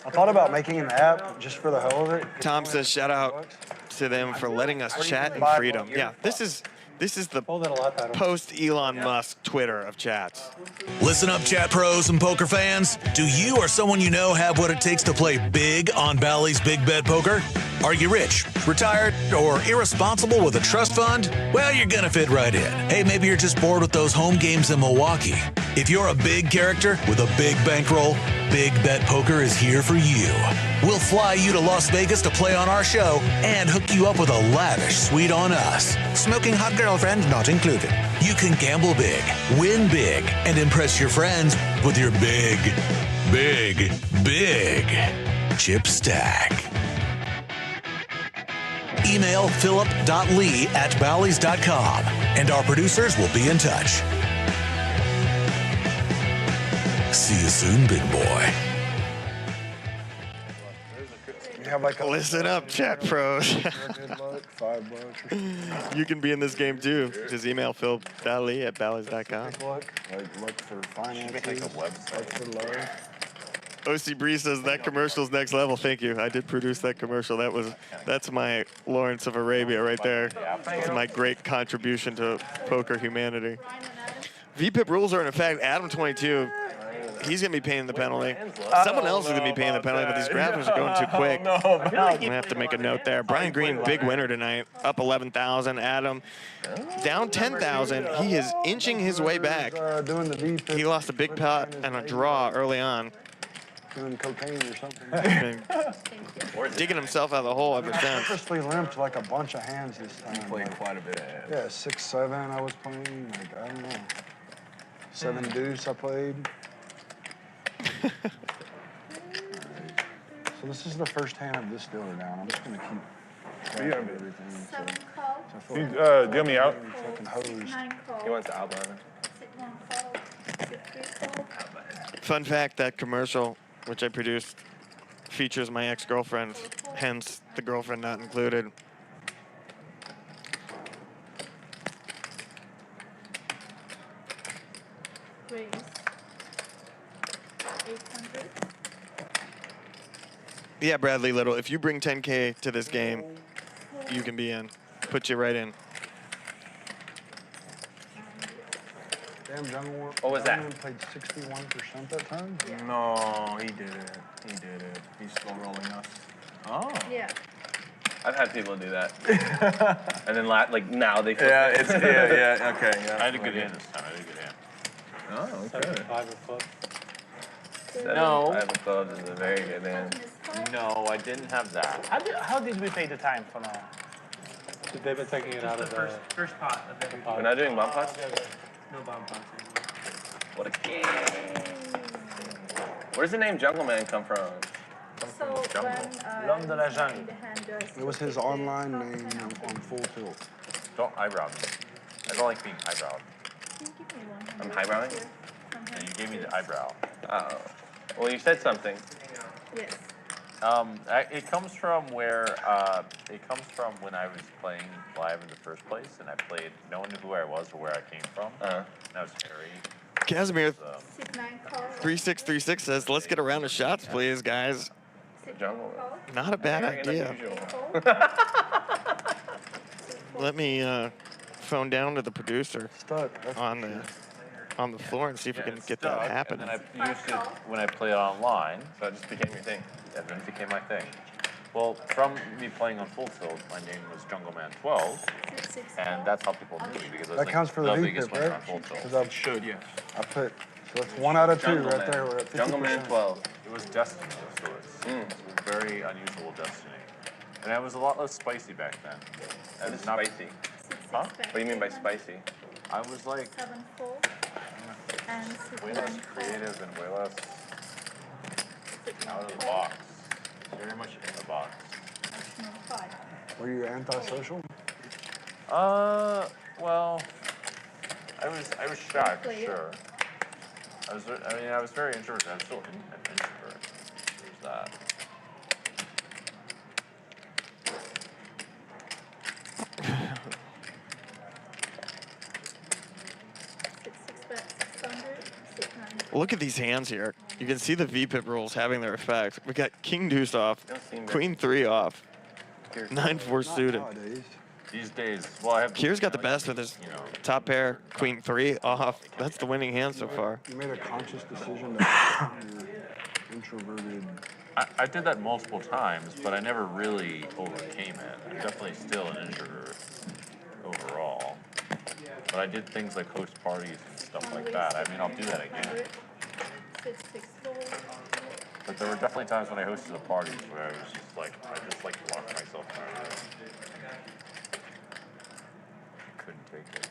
I thought about making an app just for the hell of it. Tom says shout out to them for letting us chat in freedom. Yeah, this is the post Elon Musk Twitter of chats. Listen up, chat pros and poker fans. Do you or someone you know have what it takes to play big on Bally's Big Bet Poker? Are you rich, retired, or irresponsible with a trust fund? Well, you're gonna fit right in. Hey, maybe you're just bored with those home games in Milwaukee. If you're a big character with a big bankroll, Big Bet Poker is here for you. We'll fly you to Las Vegas to play on our show and hook you up with a lavish suite on us. Smoking hot girlfriend not included. You can gamble big, win big, and impress your friends with your big chip stack. Email philip.lee@bally's.com and our producers will be in touch. See you soon, big boy. You have like a Listen up, chat pros. good luck, $5. You can be in this game too. Just email phil.lee@bally's.com. Look for finances. Make like a website. Look for love. OC Bree says that commercial's next level. Thank you. I did produce that commercial. That's my Lawrence of Arabia right there. That's my great contribution to poker humanity. VPIP rules are in effect. Adam22, he's going to be paying the penalty. Someone else is going to be paying the penalty, but these graphics are going too quick. I'm going to have to make a note there. Brian Green, big winner tonight. Up 11,000. Adam down 10,000. He is inching his way back. He lost a big pot and a draw early on. Doing cocaine or something. Digging himself out of the hole ever I since. purposely limped like a bunch of hands this time. You played quite a bit of hands. Yeah, 6-7 I was playing. Like, I don't know. 7 deuce I played. Right. So this is the first hand of this dealer down. I'm just gonna keep track of everything. So You deal me out. Fucking hosed. He wants to outline Fun fact, that commercial, which I produced, features my ex-girlfriend, hence the girlfriend not included. Raise 800. Yeah, Bradley Little, if you bring 10K to this game, you can be in. Put you right in. Damn, Jungleman. What was that? Jungleman played 61% that time. No, he did it. He did it. He's slow rolling us. Oh. Yeah. I've had people do that. And then like now they flip Yeah, it. it's yeah, okay. Yeah. I had a good hand this time. I had a good hand. Oh, okay. 75 of clubs. No. 5 of clubs is a very good hand. No, I didn't have that. How did we pay the time for now? They've been taking it out of the First pot of every pot. We're not doing bump pots? No bomb pots anymore. What a game. Where does the name Jungleman come from? So when L'homme de la jungle. It was his online name on Full Tilt. Don't eyebrow me. I don't like being eyebrowed. I'm highbrowing? And you gave me the eyebrow. Oh. Well, you said something. Yes. It comes from where it comes from when I was playing live in the first place, and I played. No one knew who I was or where I came from. And I was Harry. Casimir 3636 says, "Let's get a round of shots, please, guys." Not a bad idea. Let me phone down to the producer on the floor and see if we can get that happening. And then I used it when I play it online. So it just became your thing. And then it became my thing. Well, from me playing on Full Tilt, my name was Jungleman12, and that's how people knew me because I was That like counts for the biggest VPIP, winner right? on Full Tilt. Because I should, yeah. I put, so that's 1 out of 2 right there. We're at 50%. Jungleman 12. It was Destiny of sorts. It was very unusual Destiny. And it was a lot less spicy back then. What is spicy? Huh? What do you mean by spicy? I was like 7-4 and way less creative and way less out of the box. Very much in the box. Were you antisocial? Well, I was shy for sure. I was very introverted. I'm still an introvert. There's that. Look at these hands here. You can see the VPIP rules having their effect. We got King Deuce off, Queen 3 off, 9-4 suited. These days, well, I have. Keir's got the best with his top pair, Queen 3 off. That's the winning hand so far. You made a conscious decision to you're introverted. I did that multiple times, but I never really overcame it. I'm definitely still an introvert overall. But I did things like host parties and stuff like that. I mean, I'll do that again. But there were definitely times when I hosted the parties where I was just like, I just like to lock myself in my room. Couldn't take it.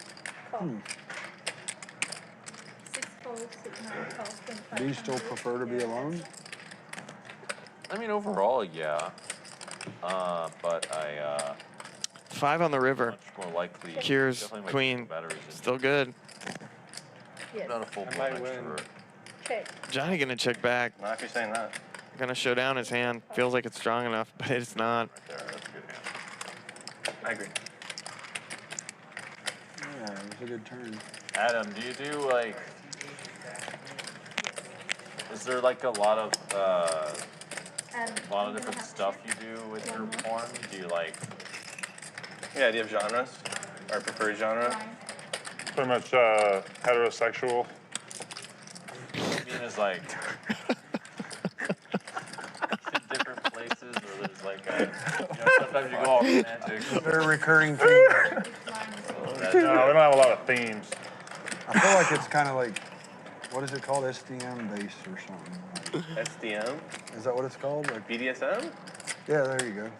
Do you still prefer to be alone? I mean, overall, yeah. But I, 5 on the river. much more likely. Keir's definitely Queen, still good. Yes. Not a full-blown extrovert. Okay. Johnny gonna check back. Not if you're saying that. Gonna show down his hand. Feels like it's strong enough, but it's not. There, that's a good hand. I agree. Yeah, it was a good turn. Adam, do you do like Is there like a lot of different stuff you do with your porn? Do you like? Yeah, do you have genres? Or preferred genre? Pretty much heterosexual. I mean, it's like in different places, or there's like sometimes you go all romantic. Very recurring theme. No, we don't have a lot of themes. I feel like it's kind of like, what is it called? SDM based or something. SDM? Is that what it's called? Like BDSM? Yeah, there you go.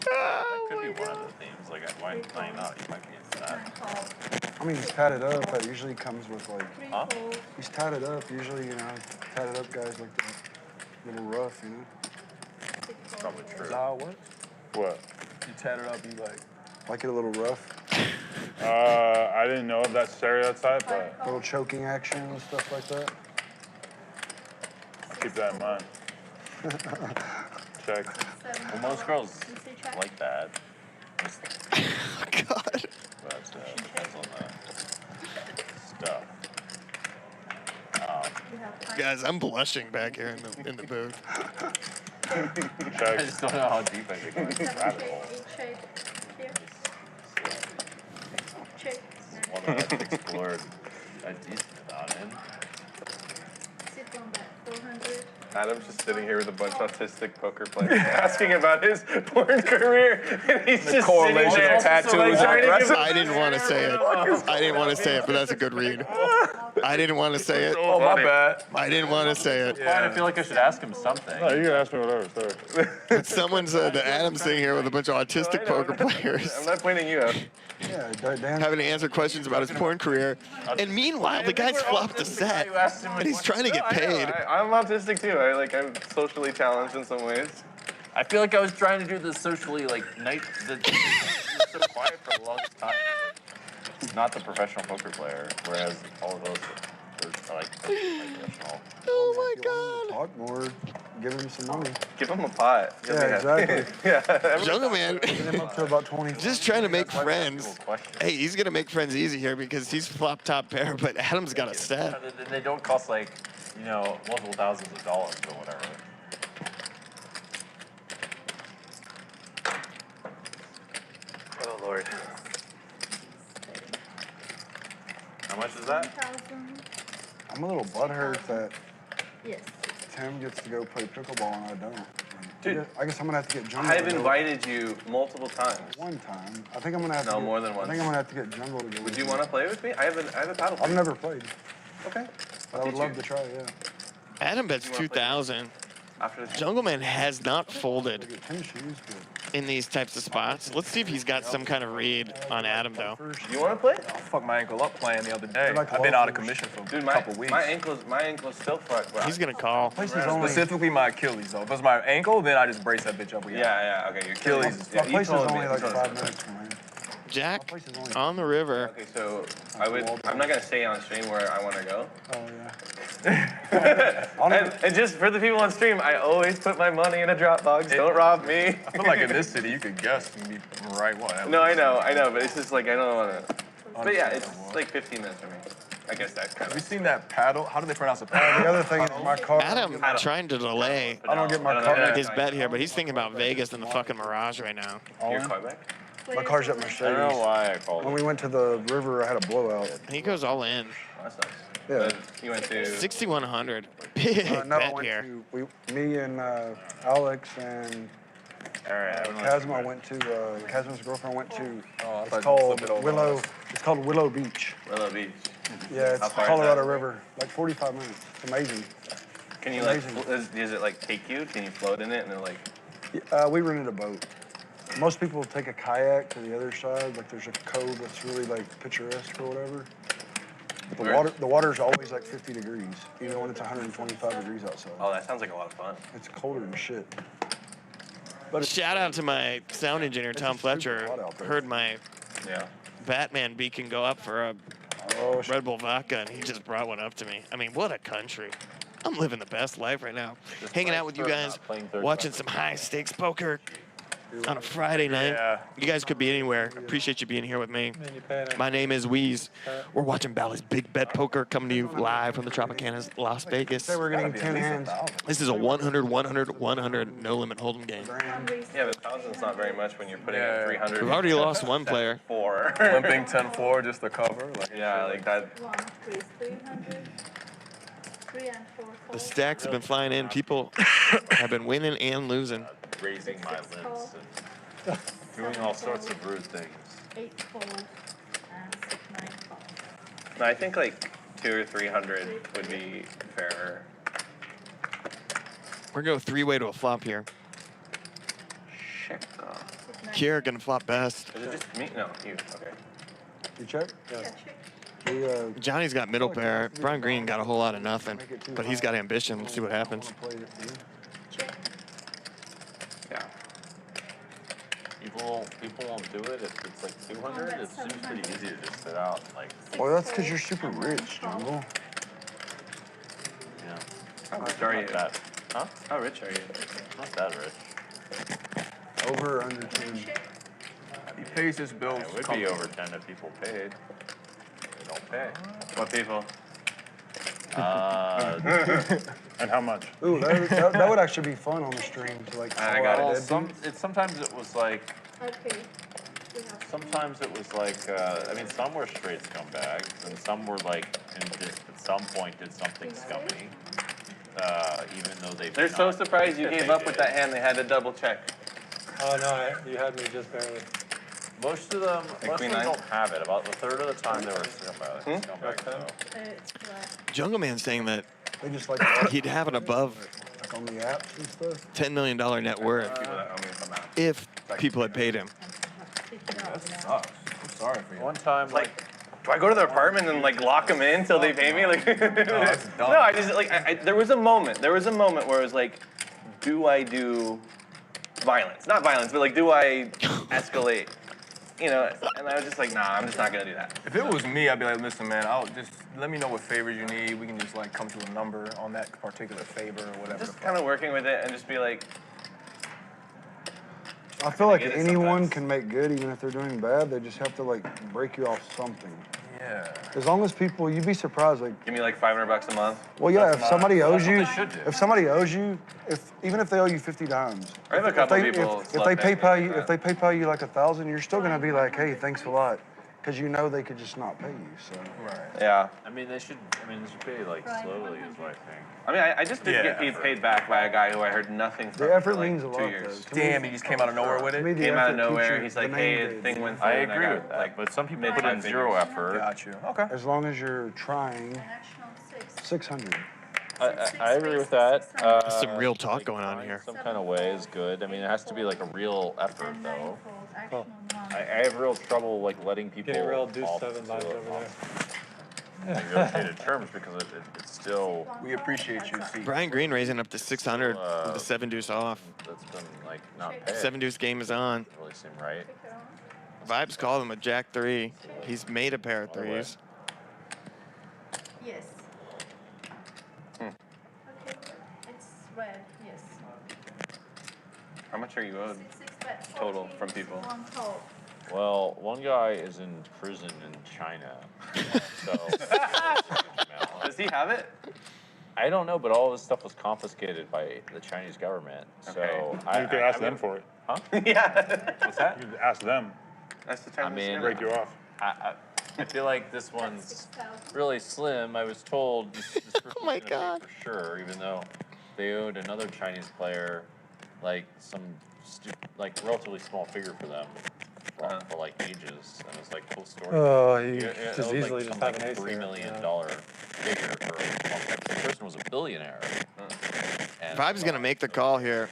That could be one of the themes. Like, why not? You might be into that. I mean, he's tatted up. That usually comes with like. Huh? He's tatted up. Usually, tatted up guys like that. A little rough, Probably true. Is that how it works? What? You tatted up, you like it a little rough. I didn't know of that stereotype, but Little choking action and stuff like that. I'll keep that in mind. Check. Well, most girls like that. God. But depends on the stuff. Guys, I'm blushing back here in the booth. I just don't know how deep I can go into this rabbit hole. One that I've explored a decent amount in. Adam's just sitting here with a bunch of autistic poker players asking about his porn career, and he's just sitting there. Tattoos. I didn't want to say it. I didn't want to say it, but that's a good read. I didn't want to say it. Oh, my bad. I didn't want to say it. I feel like I should ask him something. No, you can ask me whatever. Sorry. Someone said that Adam's sitting here with a bunch of autistic poker players. I'm not pointing you out. Yeah, Dan. Having to answer questions about his porn career. And meanwhile, the guy's flopped a set, and he's trying to get paid. I'm autistic too. I'm socially challenged in some ways. I feel like I was trying to do the socially night. You're so quiet for the longest time. Not the professional poker player, whereas all of those are like professional. Oh my God. Talk more. Give him some money. Give him a pot. Yeah, exactly. Jungleman. Get him up to about 20. Just trying to make friends. Hey, he's gonna make friends easy here because he's flop top pair, but Adam's got a set. They don't cost multiple thousands of dollars or whatever. Oh Lord. How much is that? I'm a little butthurt that Yes. Tim gets to go play pickleball and I don't. Dude, I guess I'm gonna have to get Jungle. I've invited you multiple times. One time. I think I'm gonna have to. No, more than once. I think I'm gonna have to get Jungle to go. Would you want to play with me? I have a paddle. I've never played. Okay. But I would love to try, yeah. Adam bets 2,000. Jungleman has not folded in these types of spots. Let's see if he's got some kind of read on Adam, though. You want to play? I fucked my ankle up playing the other day. I've been out of commission for a couple weeks. My ankle's still fucked. Bro. He's gonna call. Specifically my Achilles, though. If it's my ankle, then I just brace that bitch up again. Yeah, okay. Your Achilles. My place is only like 5 minutes from here. Jack on the river. Okay, so I'm not gonna say on stream where I want to go. Oh yeah. and just for the people on stream, I always put my money in a Dropbox. Don't rob me. I feel like in this city, you could guess and be right one. No, I know, but it's just like I don't want to. But yeah, it's like 15 minutes for me. I guess that's kind of. Have you seen that paddle? How do they pronounce it? Paddle? The other thing is my car. Adam trying to delay I don't get my car. his bet here, but he's thinking about Vegas and the fucking Mirage right now. Your car back? My car's at Mercedes. I don't know why I called When we went to the river, I had a blowout. He goes all in. Oh, that's nice. Yeah. But you went to 6,100. Big No, I bet went here. to me and Alex and Kazma went to Kazma's girlfriend went to. It's called Willow. It's called Willow Beach. Willow Beach. Yeah, it's How far is Colorado that? River. Like 45 minutes. It's amazing. Can you Amazing. does it like take you? Can you float in it and then like? We rented a boat. Most people take a kayak to the other side. Like there's a cove that's really like picturesque or whatever. The water's always like 50 degrees, even when it's 125 degrees outside. Oh, that sounds like a lot of fun. It's colder than shit. Shout out to my sound engineer, Tom Fletcher. Heard my Batman beacon go up for a Red Bull vodka, and he just brought one up to me. I mean, what a country. I'm living the best life right now. Hanging out with you guys, watching some high-stakes poker. on a Friday night. Yeah. You guys could be anywhere. Appreciate you being here with me. My name is Weeze. We're watching Bally's Big Bet Poker coming to you live from the Tropicana, Las Vegas. Say we're getting 10 hands. This is a 100, 100, 100 no limit hold'em game. Yeah, but 1,000's not very much when you're putting in 300. We've already lost one player. 4. Limping 10-4 just to cover. Like, yeah, like that. 1, 3, 300. 3 and 4. The stacks have been flying in. People have been winning and losing. Raising my limbs and doing all sorts of rude things. 8 fold and 6, 9 fold. No, I think like 200 or 300 would be fairer. We're going to go 3-way to a flop here. Keir gonna flop best. Is it just me? No, you. Okay. You check? Yeah, check. Johnny's got middle pair. Brian Green got a whole lot of nothing, but he's got ambition. Let's see what happens. Yeah. People won't do it if it's like 200. It seems pretty easy to just sit out and like. Well, that's because you're super rich, Jungle. Yeah. How rich are you? Not that. Huh? How rich are you? Not that rich. Over or under 10? He pays his bills. It would be over 10 if people paid. They don't pay. What people? And how much? Ooh, that would actually be fun on the stream to like. I got Well, it. sometimes it was like. Okay. Sometimes it was like, I mean, some were straight scumbags, and some were like, at some point did something scummy, even though they. They're so surprised you gave up with that hand. They had to double check. Oh no, you had me just barely. Most of them Queen nine? don't have it. About a third of the time they were scumbags. Jungleman saying that They just like he'd have it above like on the apps and stuff. $10 million net worth if people had paid him. That sucks. I'm sorry for you. One time, Like, do I go to their apartment and like lock them in till they pay me? Like, that's dumb. no, I just like there was a moment. There was a moment where it was like, do I do violence? Not violence, but like, do I escalate? You know, and I was just like, nah, I'm just not gonna do that. If it was me, I'd be like, listen, man, I'll just let me know what favors you need. We can just like come to a number on that particular favor or whatever. Just kind of working with it and just be like, I feel like get it anyone sometimes. can make good, even if they're doing bad. They just have to like break you off something. Yeah. As long as people, you'd be surprised. Like, give me like $500 a month. well, yeah, if somebody owes you, they should do. if somebody owes you, even if they owe you 50 dimes, I have a if couple they, people. if they PayPal you, if they PayPal you like 1,000, you're still gonna be like, hey, thanks a lot, because you know they could just not pay you. So. Right. Yeah. I mean, they should pay like slowly, is what I think. I mean, I just did get paid back by a guy who I heard nothing from The effort for like means a 2 lot, years. though. To me- Damn, he just came out of nowhere with to me, it. the Came out of effort keeps nowhere. your- He's like, the hey, name the grade. thing went through. I and agree got, with that, like, but some people mid put in five zero figures. effort. Got you. Okay. As long as you're trying, National 6. 600. I agree with that. There's some real talk going on here. Some kind of way is good. I mean, it has to be like a real effort, And 9 though. fold. Action on 1. I have real trouble like letting people Getting real deuce off 7 to vibes a- over there. negotiated terms because it's still We appreciate you, C. Brian Green raising up to 600 with the 7 deuce off. that's been like not paid. 7 deuce game is on. Doesn't really seem right. Vibes called him a jack 3. He's made a pair of By the way. threes. Yes. Okay. It's red. Yes. How much are you owed? 6 bet. Total 14, from people. 1 call. Well, one guy is in prison in China. So Does he have it? I don't know, but all of his stuff was confiscated by the Chinese government. So Okay. You could ask them for it. Huh? Yeah. What's that? You could ask them. That's the time. I mean, Break you off. I feel like this one's 6,000. really slim. I was told this person Oh my was gonna God. pay for sure, even though they owed another Chinese player like some like relatively small figure for them for like ages, and it's like cool story. Oh, you It just owed, easily like, just some, have an ace $3 here. million Yeah. figure for a small player. The person was a billionaire. And Vibes gonna make the call here.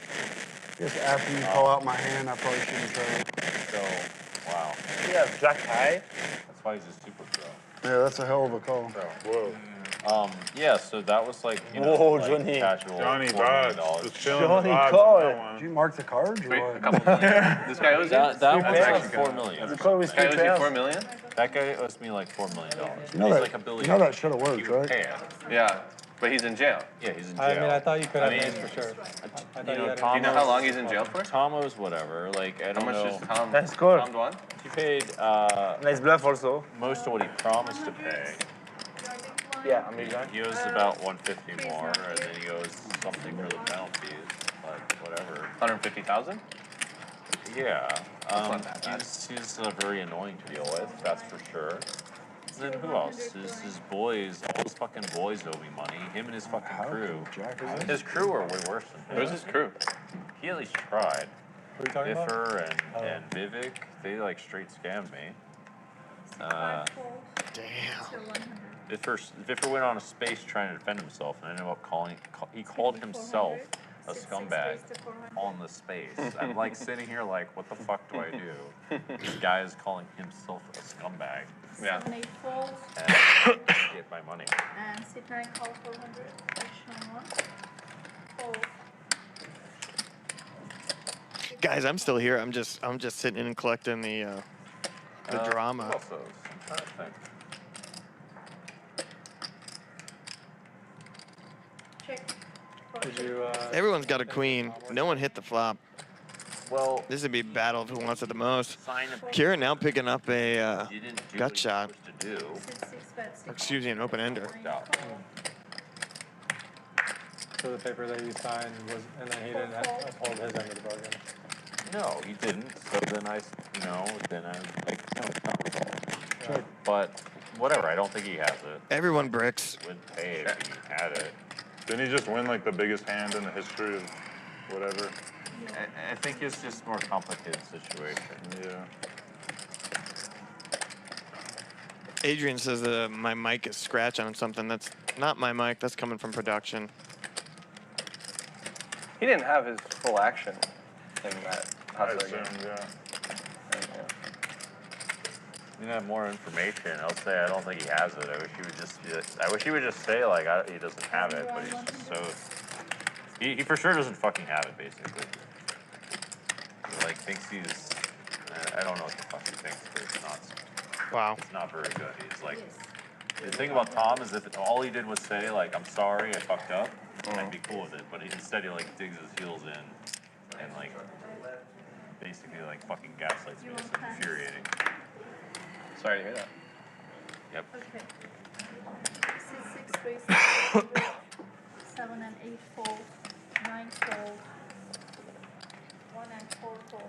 Just after you call out my hand, I probably shouldn't try. so wow, Yeah, Jack high. that's why he's a super pro. Yeah, that's a hell of a call. Whoa. Yeah, so that was like, you know, Whoa, like Johnny. casual Johnny $4 million. vibes. Just feeling Johnny the vibes Cole. on that one. Did you mark the cards or Wait, a what? couple million. This guy owes you? That That's was actually like good. $4 million. The call with This guy 3 owes you pairs. $4 million? That guy owes me like $4 million. You know He's that, like a you billionaire. know that should have worked, He would right? pay it. Yeah. But he's in jail. Yeah, he's in jail. I mean, I thought you could have I mean, ace for sure. I thought You know, had Do you know how long he's in jail for? Tomo's whatever. Like, I How don't much know. is Tom? That's good. Tom Dwan? He paid Nice bluff also. most of what he promised to pay. Yeah, I'm big blind. He owes about 150 more, and then he owes something for the penalties. But whatever. 150,000? Yeah. not that bad. He's very annoying to deal with, that's for sure. Then who else? His boys, all his fucking boys owe me money. Him and his fucking crew. His crew are way worse than him. Who's his crew? He at least tried. What are you talking about? Biffer and Vivek, they like straight scammed me. Biffer went on a space trying to defend himself and ended up he called himself a scumbag on the space. I'm like sitting here like, what the fuck do I do? This guy is calling himself a scumbag. Yeah. 7, 8 fold. And get my money. And sit 9 call 400. Action 1. Fold. Guys, I'm still here. I'm just sitting in and collecting the drama. Who else owes? I'm trying to think. Check. Did you, Everyone's got a queen. No one hit the flop. Well, This would be a battle of who wants it the most. sign of Kieran now picking up a you didn't do gut what shot. you're supposed to do. 6, 6, bet 6. Or excuse me, an open ender. so the paper that you signed was, and then he didn't uphold his end of the bargain? No, he didn't. So then then I like, no, it's not my fault. But whatever, I don't think he has it. Everyone bricks. He wouldn't pay it if he had it. Didn't he just win like the biggest hand in the history of whatever? I think it's just a more complicated situation. Yeah. Adrian says my mic is scratching on something. That's not my mic. That's coming from production. He didn't have his full action in that I hustler game. assume, yeah. You have more information. I'll say I don't think he has it. I wish he would just say like he doesn't have it, but he's just so. He for sure doesn't fucking have it, basically. He like thinks he's. I don't know what the fuck he thinks, but it's not. Wow. It's not very good. He's like. The thing about Tom is if all he did was say like I'm sorry, I fucked up, I'd be cool with it. But instead he like digs his heels in, and like basically like fucking gaslights me. It's infuriating. Sorry to hear that. Yep. Okay. 6, 6, 3, 6, 7 and 8 fold. 9 fold. 1 and 4 fold.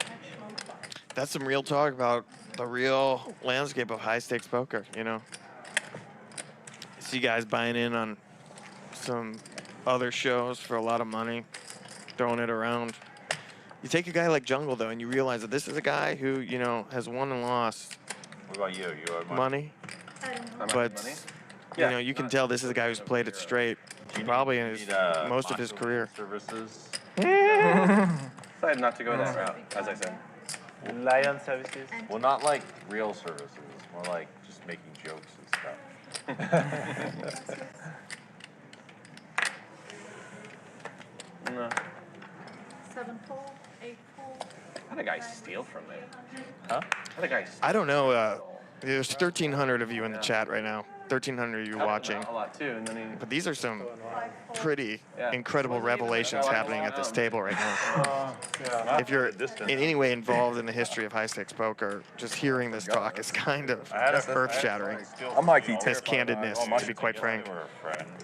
Action on 5. That's some real talk about the real landscape of high stakes poker, you know. See guys buying in on some other shows for a lot of money, throwing it around. You take a guy like Jungle though, and you realize that this is a guy who, you know, has won and lost What about you? You owe money, but you know, you can tell this is a guy who's played it straight, probably in his most of his career. Services. Decided not to go that route, as I said. Lion services. Well, not like real services, more like just making jokes and stuff. 7 fold. 8 fold. How'd a guy steal from me? Huh? How'd a guy steal? I don't know. There's 1,300 of you in the chat right now. 1,300 of you watching. A lot too, and then he. But these are some pretty incredible revelations happening at this table right now. If you're in any way involved in the history of high stakes poker, just hearing this talk is kind of earth-shattering. I'm like he His candidness, to be quite frank.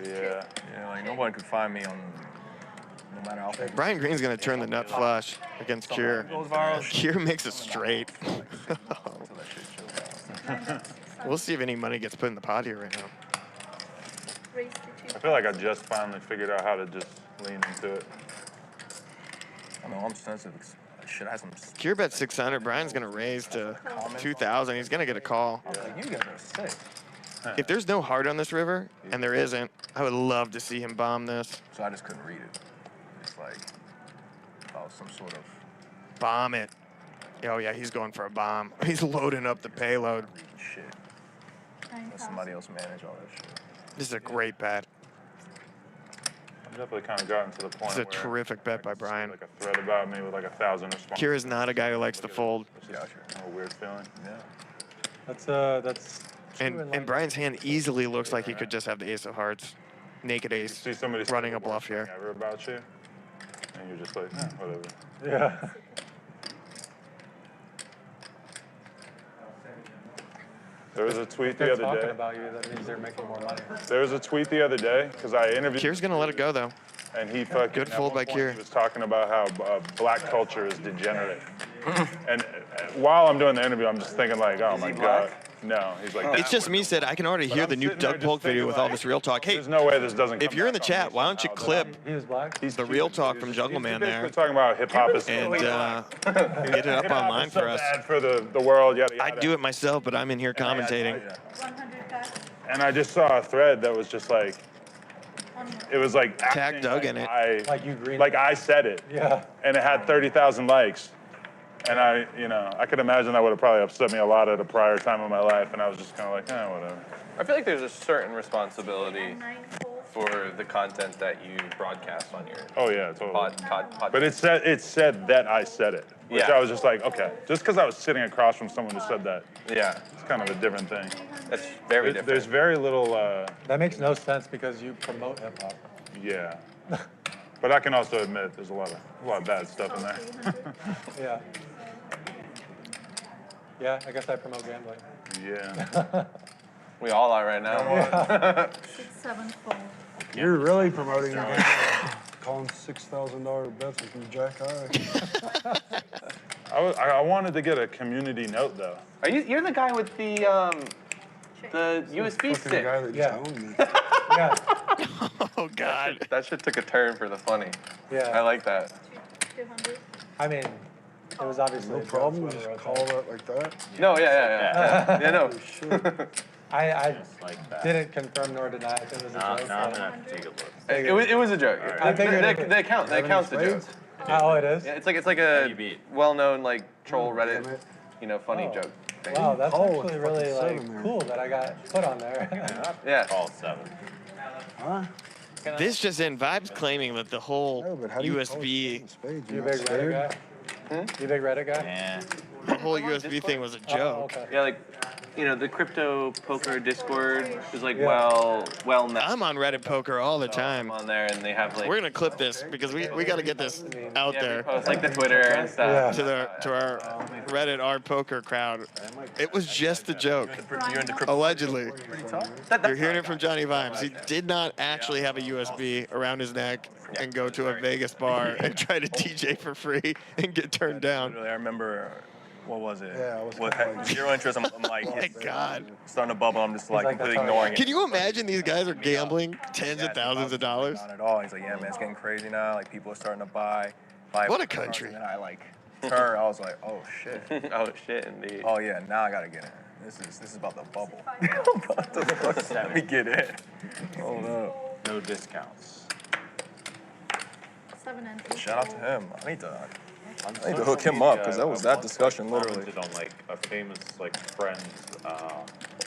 Yeah. Yeah, like nobody could find me on no matter how big. Brian Green's going to turn the nut flush against Keir. Keir makes it straight. We'll see if any money gets put in the pot here right now. I feel like I just finally figured out how to just lean into it. I know I'm sensitive. Shit, I have some. Keir bet 600. Brian's going to raise to 2,000. He's going to get a call. You guys are sick. If there's no heart on this river, and there isn't, I would love to see him bomb this. So I just couldn't read it. It's like about some sort of. Bomb it. Oh, yeah, he's going for a bomb. He's loading up the payload. Shit. Let somebody else manage all that shit. This is a great bet. I've definitely kind of gotten to the point This is a where terrific bet by Brian. like a thread about me with like 1,000 responses. Keir is not a guy who likes to fold. A weird feeling. That's And Brian's hand easily looks like he could just have the ace of hearts. naked ace See somebody say running the a bluff worst thing here. ever about you, and you're just like, whatever. Yeah. There was a tweet If they're the other talking day. about you, that means they're making more money. There was a tweet the other day because I interviewed. Keir's gonna let it go though. And he fucking Good at fold one by point Keir. He was talking about how black culture is degenerate. And while I'm doing the interview, I'm just thinking like, oh my god, no. He's like, It's just me said I can already hear I'm the new sitting there Doug just Polk video thinking, with all like, this real talk. Hey, there's no way this doesn't. if come you're in the back on chat, me why don't you somehow, clip He was black. the real talk from Jungleman there We're talking about hip hop is and get it up online so for us? bad for the world. Yada, yada. I'd do it myself, but I'm in here commentating. 100 back. And I just saw a thread that was just like, it was like Tag acting Doug like in it. like I said it. Yeah. And it had 30,000 likes. And I could imagine that would have probably upset me a lot at a prior time in my life. And I was just kind of like, whatever. I feel like there's a certain responsibility for the content that you broadcast on your Oh yeah, totally. pod. But it said that I said it, which Yeah. I was just like, okay, just because I was sitting across from someone who said that, Yeah, it's kind of a different thing. that's very different. There's very little, That makes no sense because you promote hip hop. yeah. But I can also admit there's a lot of bad stuff in there. Yeah. Yeah, I guess I promote gambling. Yeah. We all are right now. Yeah. 6, 7, 4. You're really promoting your game. Calling $6,000 bets with your jack eye. I wanted to get a community note though. You're the guy with the USB Fucking stick. guy that just Yeah. owned me. Yeah. Oh God. That shit took a turn for the funny. Yeah. I like that. 200. I mean, it was obviously No a joke, problem, whoever just wrote call that. it like that. No, yeah. Yeah, no. I Like that. didn't confirm nor deny if it was a Now joke. I'm gonna have to take a look. It was a joke. I figured it The account's a joke. Oh, it is? Yeah, it's like a well-known like troll Reddit, funny joke thing. Wow, that's Oh, actually it's really fucking like seven there. cool that I got put on there. Yeah. All 7. Huh? This just in, Vibes claiming that the whole No, but how do you call it USB, spades? You You're big not Reddit scared? guy? You big Reddit guy? Yeah. the whole USB thing was a Oh, joke. okay. Yeah, like the crypto poker Discord is like Yeah. well known. I'm on Reddit Poker all the time. on there, and they have like We're gonna clip this because we got to get this out there posts like the Twitter and stuff. to our Reddit art poker crowd. It was just a joke, allegedly. You're hearing it from Johnny Vibes. He did not actually have a USB around his neck and go to a Vegas bar and try to DJ for free and get turned down. Literally, I remember, what was it? Yeah, I was What, kinda like- zero interest. I'm like, Oh my God. starting to bubble. I'm just like like, completely that's all ignoring right. it. Can you imagine these guys are gambling tens of thousands of dollars? Not at all. He's like, yeah, man, it's getting crazy now. Like people are starting to buy. What a country. And then I like turned. I was like, oh shit. Oh shit, indeed. Oh yeah, now I gotta get in. This is about the bubble. Let me get in. Oh no. No discounts. 7 and 2. Shout out to him. I need to hook him up because that was that discussion literally. Commented on like a famous like friend's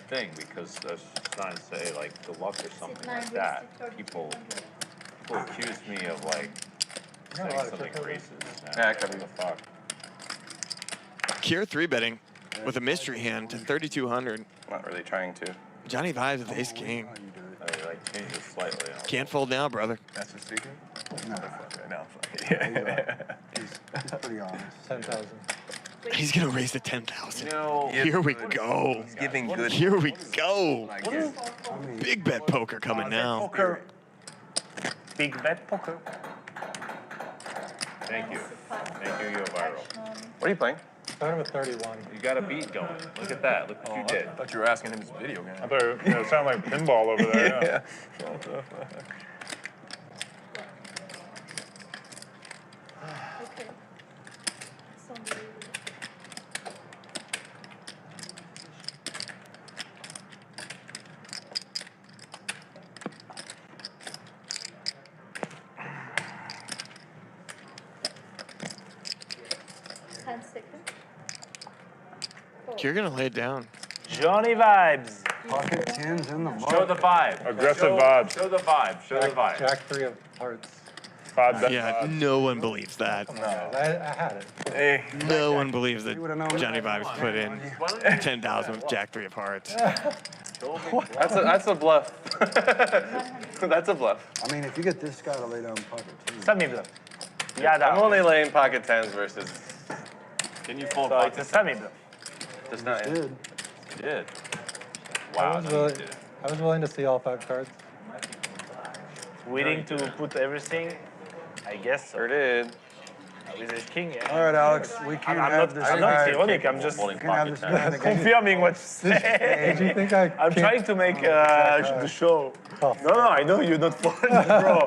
thing because there's trying to say like good luck or something like that. People accuse me of like saying something racist. Yeah, it could be. What the fuck? Keir 3-betting with a mystery hand to 3,200. Not really trying to. Johnny Vibes with ace king. I like changed it slightly. Can't fold now, brother. That's the secret? No. No. He's pretty honest. 10,000. He's gonna raise to 10,000. No. Here we go. He's giving good. Here we go. I guess. I mean, Big bet poker coming now. Big bet poker. Thank you. Thank you, you're viral. What are you playing? Started with 31. You got a beat going. Look at that. Look what you did. I thought you were asking him his video game. I thought it sounded like pinball over there. Yeah. Okay. It's unbelievable. You're gonna lay it down. Johnny Vibes. Pocket 10s in the Show the vibe. Aggressive Show- vibes. Show the vibe. Show the vibe. Jack 3 of hearts. 5 bet Yeah, odds. no one believes that. I had it. Hey. No one believes that You would've known. Johnny Vibes put in 10,000 with Jack 3 of hearts. That's a bluff. That's a bluff. I mean, if you get this guy to lay down pocket tens. Semi-bluff. Yeah, I'm only laying pocket tens versus. Can you fold So pocket it's a semi-bluff. Just not. Did. You did. I Wow, was no, you willing. did. I was willing to see all 5 cards. Willing to put everything? I guess so. Sure did. With ace king, yeah. All right, Alex, we can't I'm have not, this I'm not guy. ironic, I'm just Folding Can't have pocket this guy in tens. the game. confirming what you say. Did you think I? I'm trying to make the show. Oh. No, I know you're not folding, bro.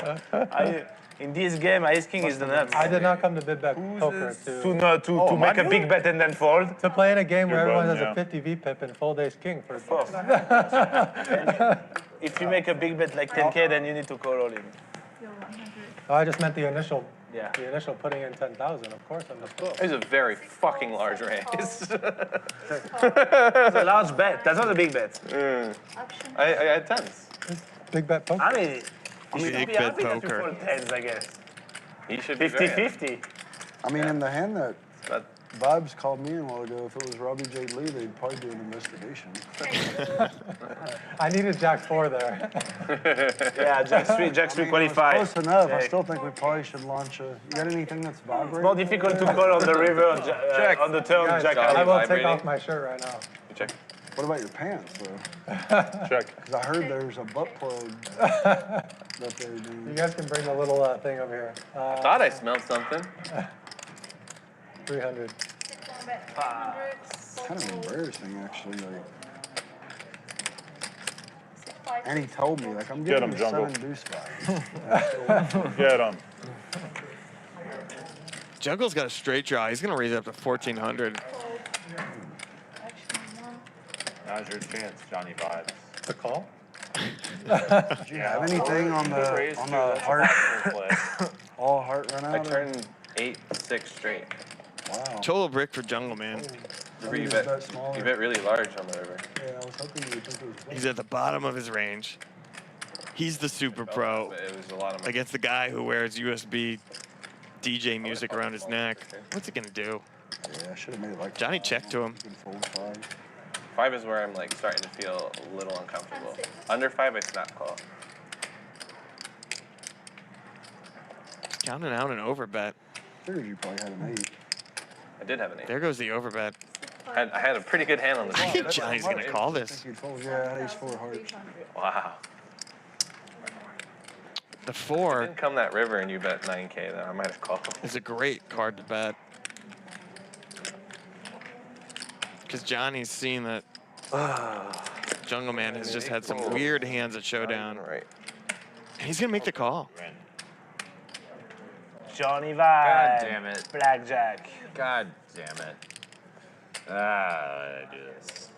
In this game, ace king is the nuts. I did not come to big bet poker To make a big bet and then fold. to play in a game where You're everyone has button, a 50 VPIP and fold ace king for. If you make a big bet like 10K, then you need to call all in. You're 100. Oh, I just meant the initial. Yeah. The initial putting in 10,000. Of course, I'm just. It's a very fucking large raise. It's a large bet. That's not a big bet. Option. I had tens. Big bet poker. I mean, you should Big be bet happy that you poker. fold tens, I guess. He should be very happy. 50-50. I mean, in the hand that But Vibes called me a while ago, if it was Robbie J. Lee, they'd probably do an investigation. I needed Jack 4 there. Yeah, Jack 3 qualified. Close enough. I Check. still think we probably should launch a. You got anything that's vibrating? It's more difficult to call on the river, on the turn, Guys, Jack. I will take vibrating. off my shirt right now. check. What about your pants, though? Check. Because I heard there's a butt plug that they're doing. You guys can bring the little thing over here. I thought I smelled something. 300. Bet 100. Kind of embarrassing, actually. Like, 5, and he told me, like, I'm Get getting him, a Jungle. 7 deuce vibe. Get him. Jungle's got a straight draw. He's gonna raise it up to 1,400. Action 1. Now's your chance, Johnny Vibes. The call? Do you have anything on the heart? All heart run I out? turned 8-6 straight. Wow. Total brick for Jungleman. River, you bet bet, smaller. you bet really large on the river. Yeah, I was hoping you would think it was He's at the bottom of his range. He's the super pro But it was a lot of money. against the guy who wears USB DJ music around his neck. What's it gonna do? Yeah, I should have made it like Johnnie checked to him. Good fold 5. 5 is where I'm like starting to feel a little uncomfortable. Under 5, I snap call. Counting out an overbet. Figured you probably had an 8. I did have an 8. There goes the overbet. I had a pretty good hand on this I one. think Johnny's gonna call I this. think you'd fold. Yeah, I had ace 4 heart. 300. Wow. The 4 Didn't come that river and you bet 9K, then I might have called. is a great card to bet. Because Johnny's seen that Jungleman has just had some weird hands at Showdown. Right. And he's gonna make the call. Johnny God Vibe. damn it. Blackjack. God damn it. I do this.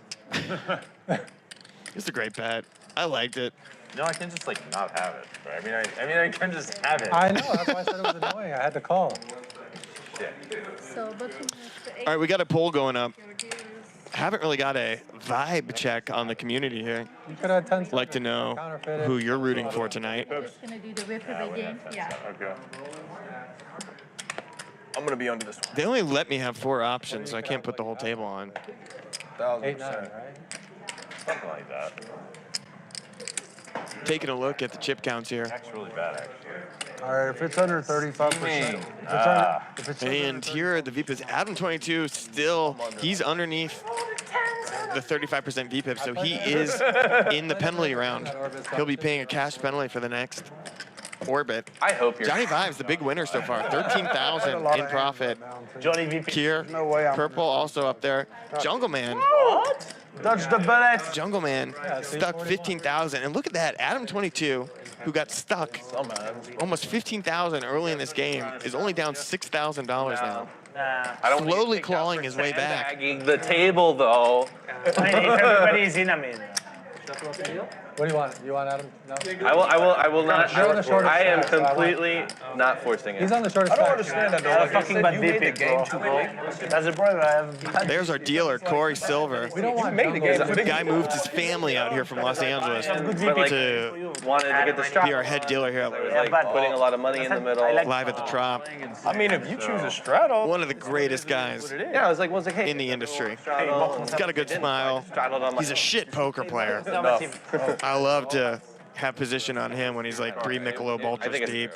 It's a great bet. I liked it. No, I can just like not have it. Right? I mean, I can just have it. I know, that's why I said it was annoying. I had to call. Shit. So bottom left to 8. All right, we got a poll going up. Your dealers. Haven't really got a vibe check on the community here. You could have 10. Like to know Counterfeited. who you're rooting for tonight. I'm just gonna do the river again. Yeah. Okay. I'm gonna be under this one. They only let me have 4 options, so I can't put the whole table on. 8-9, 1000%. right? Something like that. Taking a look at the chip counts here. That's really bad, actually. All right, if it's under 35%. If it's under And here are the VPIPs. Adam22 still, he's underneath the 35% VPIP, so he is in the penalty round. He'll be paying a cash penalty for the next orbit. I hope you're. Johnny Vibe's the big winner so far. 13,000 in profit. Johnny VP. Keir, no way I'm purple also up there. Jungleman. What? Dodge the bullet. Jungleman stuck 15,000. And look at that, Adam22, who got stuck almost 15,000 early in this game, is only down $6,000 now. Nah. I don't Slowly clawing his way back. Bagging the table though. If everybody is in, I mean. What do you want? You want Adam? No. I will not. You're on the shortest I am stack, so I want- completely not forcing it. He's on the shortest I don't stack. understand that though. I Like, have fucking you bad said you made the VP, game bro. too big. That's the problem. I have. There's our dealer, Corey Silver. We don't want made the game Jungle. big. Guy moved his family out here from Los Angeles But like, to wanted to get the strap. be our head dealer here. Like putting a lot of money in the middle. Live at the Trop. I mean, if you choose a straddle, One of the greatest guys Yeah, I was like, hey, in the industry. straddle. He's got a good smile. Straddled on my. He's a shit poker player. enough. I love to have position on him when he's like 3 Michelob I Ultras think it's deep.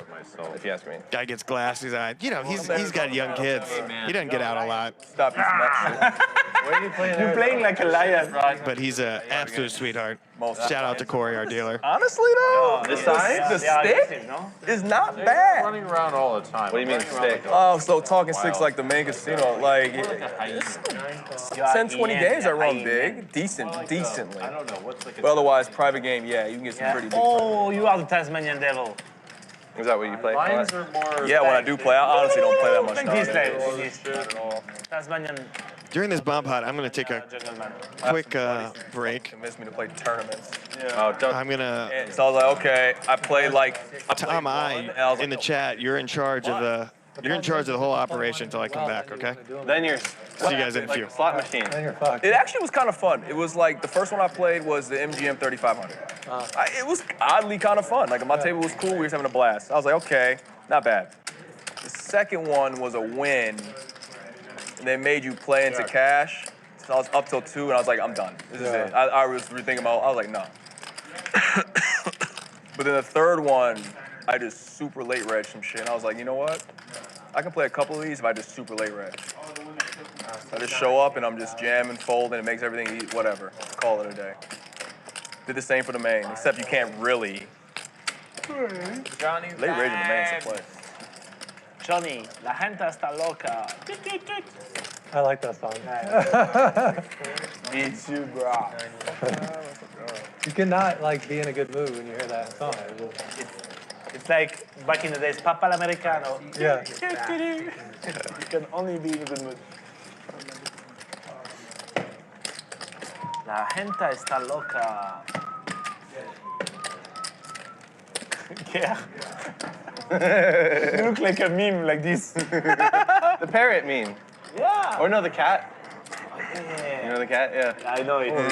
if you ask me. Guy gets glasses on. You know, he's got young kids. He doesn't get out a lot, Stop using that shit. You're playing like a lion. but he's an absolute sweetheart. Shout out to Corey, our dealer. Honestly though, The size? the stick is not bad. Running around all the time. What do you mean stick? Oh, so talking six like the main casino, like 10, 20 games that run big, decently. I don't know what's like. But otherwise, private game, yeah, you can get some pretty big. Oh, you are the Tasmanian devil. Is that what you play? Lines are more. Yeah, when I do play, I honestly don't play that much. Like nowadays. this, like Tasmanian During this bomb pot, I'm going to take a Jungleman. quick break. Convinced me to play tournaments. Oh, don't. I'm going to, And so I was like, okay, I played like Tom, in the chat, you're in charge of the whole operation until I come back, okay? Then you're See you guys in a few. slot machine. Then you're fucked. It actually was kind of fun. It was like the first one I played was the MGM 3500. It was oddly kind of fun. Like my table was cool. We were having a blast. I was like, okay, not bad. The second one was a win, and they made you play into cash. So I was up till 2, and I was like, I'm done. This is it. I was rethinking about. I was like, no. But then the third one, I just super late reg some shit. And I was like, you know what? I can play a couple of these if I just super late reg. I just show up and I'm just jamming, folding, it makes everything eat, whatever. Call it a day. Did the same for the main, except you can't really. Johnny. Late rage in the main's to play. Johnnie, la gente está loca. I like that song. Me too, bro. You cannot like be in a good mood when you hear that song. It's like back in the days, Papa l'Americano. Yeah. You can only be in a good mood. La gente está loca. Keir. You look like a meme like this. The parrot meme. Yeah. Or no, the cat. Yeah. You know the cat? Yeah. I know it. I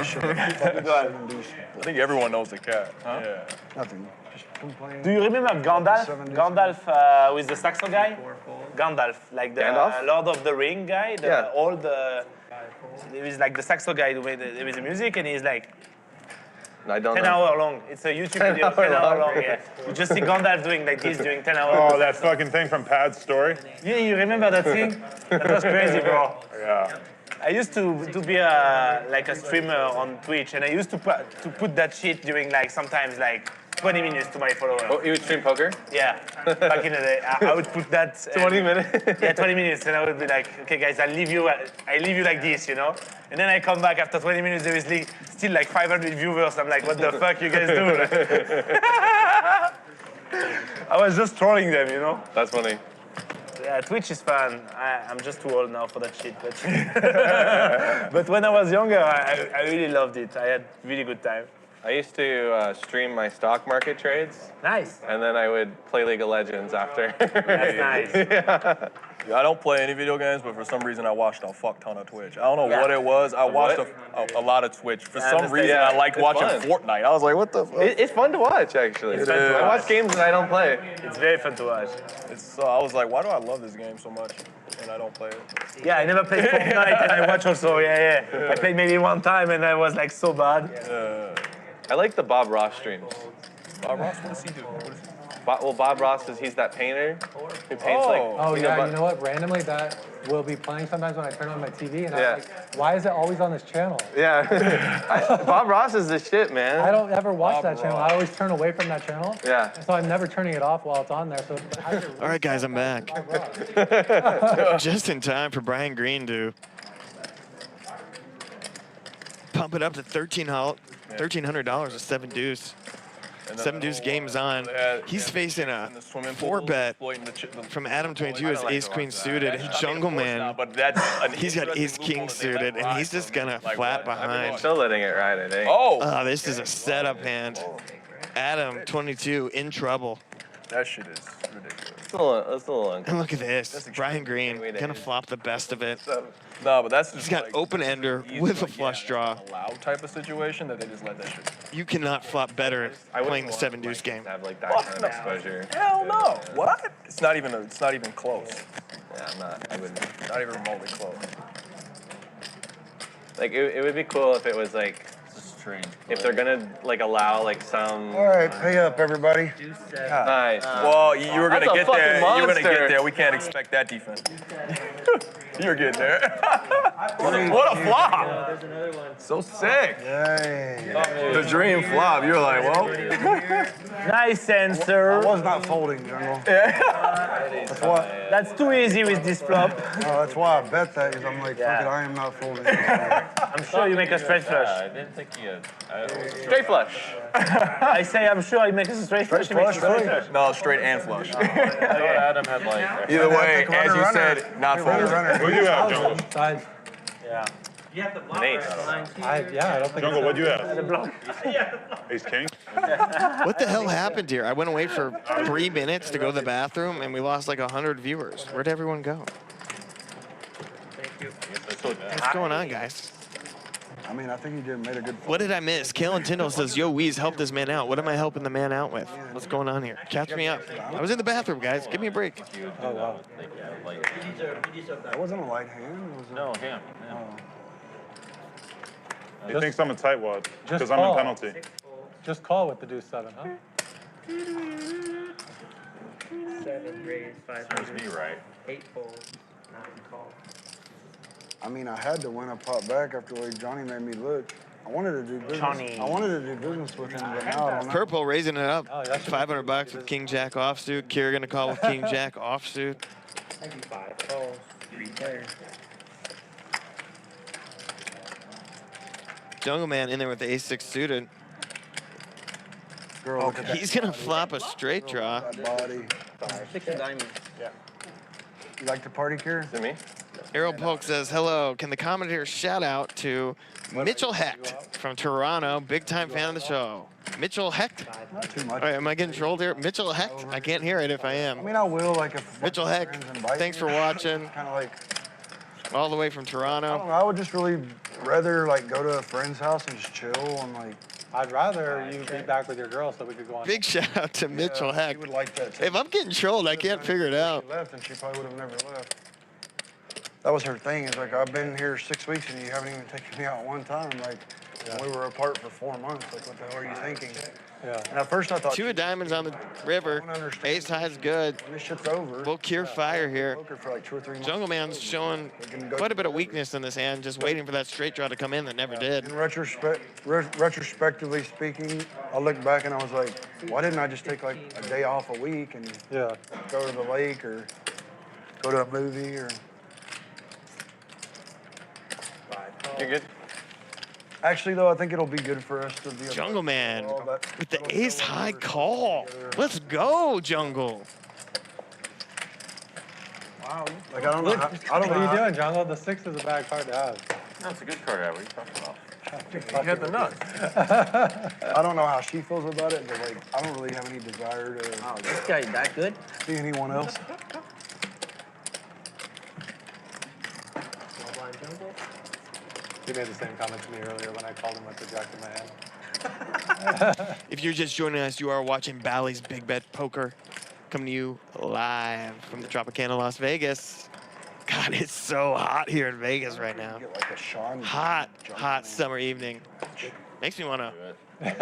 think everyone knows the cat. Huh? Yeah. Nothing. Just complain. Do you remember Gandalf? 7 days. Gandalf with the Saxo guy? Gandalf, like the Gandalf? Lord of the Ring guy, the Yeah. old. It was like the Saxo guy who made the music, and he's like I don't 10 know. hour long. It's a YouTube video, 10 hour long. Yeah. You just see Gandalf doing like this during 10 hours. Oh, that fucking thing from Pad's story? Yeah, you remember that thing? That was crazy, bro. Yeah. I used to be like a streamer on Twitch, and I used to put that shit during like sometimes like 20 minutes to my followers. Oh, you would stream poker? Yeah, back in the day, I would put that. 20 minutes? Yeah, 20 minutes, and I would be like, okay, guys, I leave you like this, you know. And then I come back after 20 minutes, there is still like 500 viewers. I'm like, what the fuck you guys do? I was just trolling them, you know. That's funny. Yeah, Twitch is fun. I'm just too old now for that shit, but but when I was younger, I really loved it. I had really good time. I used to stream my stock market trades. Nice. And then I would play League of Legends after. That's nice. Yeah. I don't play any video games, but for some reason I watched a fuck ton of Twitch. I don't know what it was. I watched a lot of Twitch. For some reason, I liked watching Fortnite. I was like, what the fuck? It's fun to watch, actually. I watch games that I don't play. It's very fun to watch. I was like, why do I love this game so much? And I don't play it. Yeah, I never played Fortnite, and I watch also. Yeah. I played maybe one time, and I was like so bad. I like the Bob Ross streams. Bob Ross, what does he do? Well, Bob Ross he's that painter who paints like. Oh yeah, you know what? Randomly that will be playing sometimes when I turn on my TV, and I'm like, why is it always on this channel? Yeah. Bob Ross is the shit, man. I don't ever watch that channel. I always turn away from that channel. Yeah. So I'm never turning it off while it's on there. So All right, guys, I'm back. Just in time for Brian Green to pump it up to $1,300 with 7 deuce. Seven deuce game's on. He's facing a 4-bet from Adam22 as ace queen suited and Jungleman. But that's He's got ace king suited and he's just gonna flat behind. Still letting it ride, I think. Oh, this is a setup hand. Adam22 in trouble. That shit is ridiculous. It's a little And look at this. Brian Green gonna flop the best of it. No, but that's just He's got like, open ender with a flush draw. a loud type of situation that they just let that shit. You cannot flop better playing the 7 deuce game. Have like that kind of exposure. Hell no. What? It's not even close. Yeah, I wouldn't. Not even remotely close. Like it would be cool if it was like, if they're gonna like allow like some. All right, pay up, everybody. Nice. Well, you were gonna That's a get there. fucking You were gonna monster. get there. We can't expect that defense. You're getting there. What a flop! There's another one. So sick. Yay. The dream flop. You're like, well. Nice answer. I was not folding, Jungle. That's why. That's too easy with this flop. No, that's why I bet that, because I'm like, fuck it, I am not folding. I'm sure you make a straight flush. I didn't think he had. Straight flush. I say I'm sure he makes a straight flush. He makes a straight flush. No, straight and flush. I thought Adam had like. Either way, Runner, as you runner. said, not Hey, folding. runner. What do you have, Jungle? Size. Yeah. You have the blocker Ace. at the line too. I don't think Jungle, it's what do you have? The block. Ace king? What the hell happened here? I went away for 3 minutes to go to the bathroom and we lost like 100 viewers. Where'd everyone go? What's going on, guys? I mean, I think you made a good. What did I miss? Kalen Tyndall says, yo, Weez, help this man out. What am I helping the man out with? What's going on here? Catch me up. I was in the bathroom, guys. Give me a break. Oh, wow. That wasn't a light hand. It was No, him. He thinks I'm a tightwad because Just I'm in call. penalty. Just call with the deuce 7, huh? 7 raise, 5 Serves me right. 8 fold, 9 call. I mean, I had to win a pot back after the way Johnny made me look. I wanted to do business. Johnny. I wanted to do business with him, but now I don't know. Purple raising it up. Oh, that should be $500 with King Jack offsuit. Keir gonna call with King Jack offsuit. 5 calls, 3 players. Jungleman in there with the ace-6 suited. Girl, look at that. He's gonna flop a straight draw. That body. 6 of diamonds. You like to party, Keir? Is it me? Errol Polk says, hello, can the commentator shout out to Mitchell Hecht from Toronto, big time fan of the show. Mitchell Hecht? Not too much. All right, am I getting trolled here? Mitchell Hecht? I can't hear it if I I am. mean, I will, like, if Mitchell Hecht, thanks for watching. Kind of like, All the way from I don't Toronto. know, I would just really rather, like, go to a friend's house and just chill and, like. I'd rather you be back with your girl so we could go on. Big shout out to Mitchell Yeah, Hecht. She would like that, too. If I'm getting trolled, I can't figure it out. She left, and she probably would have never left. That was her thing. It's like, I've been here 6 weeks and you haven't even taken me out one time. Like, we were apart for 4 months. Like, what the hell are you thinking? Yeah. And at first I thought, 2 of diamonds on the river. Ace high is good. this shit's over. We'll cure fire here. Poker for like 2 or 3 months. Jungleman's showing quite a bit of weakness in this hand, just waiting for that straight draw to come in that never did. In retrospectively speaking, I look back and I was like, why didn't I just take like a day off a week and go to the lake or go to a movie or. You're good. Actually, though, I think it'll be good for us to be. Jungleman with the ace high call. Let's go, Jungle. Wow. Like, I don't know. I don't What know. are you doing, Jungle? The 6 is a bad card to have. No, it's a good card. What are you talking about? You hit the nuts. I don't know how she feels about it, but like, I don't really have any desire to. Wow, this guy that good? See anyone else? He made the same comment to me earlier when I called him with the jack in my hand. If you're just joining us, you are watching Bally's Big Bet Poker, coming to you live from the Tropicana, Las Vegas. God, it's so hot here in Vegas right now. Hot, hot summer evening. Makes me want to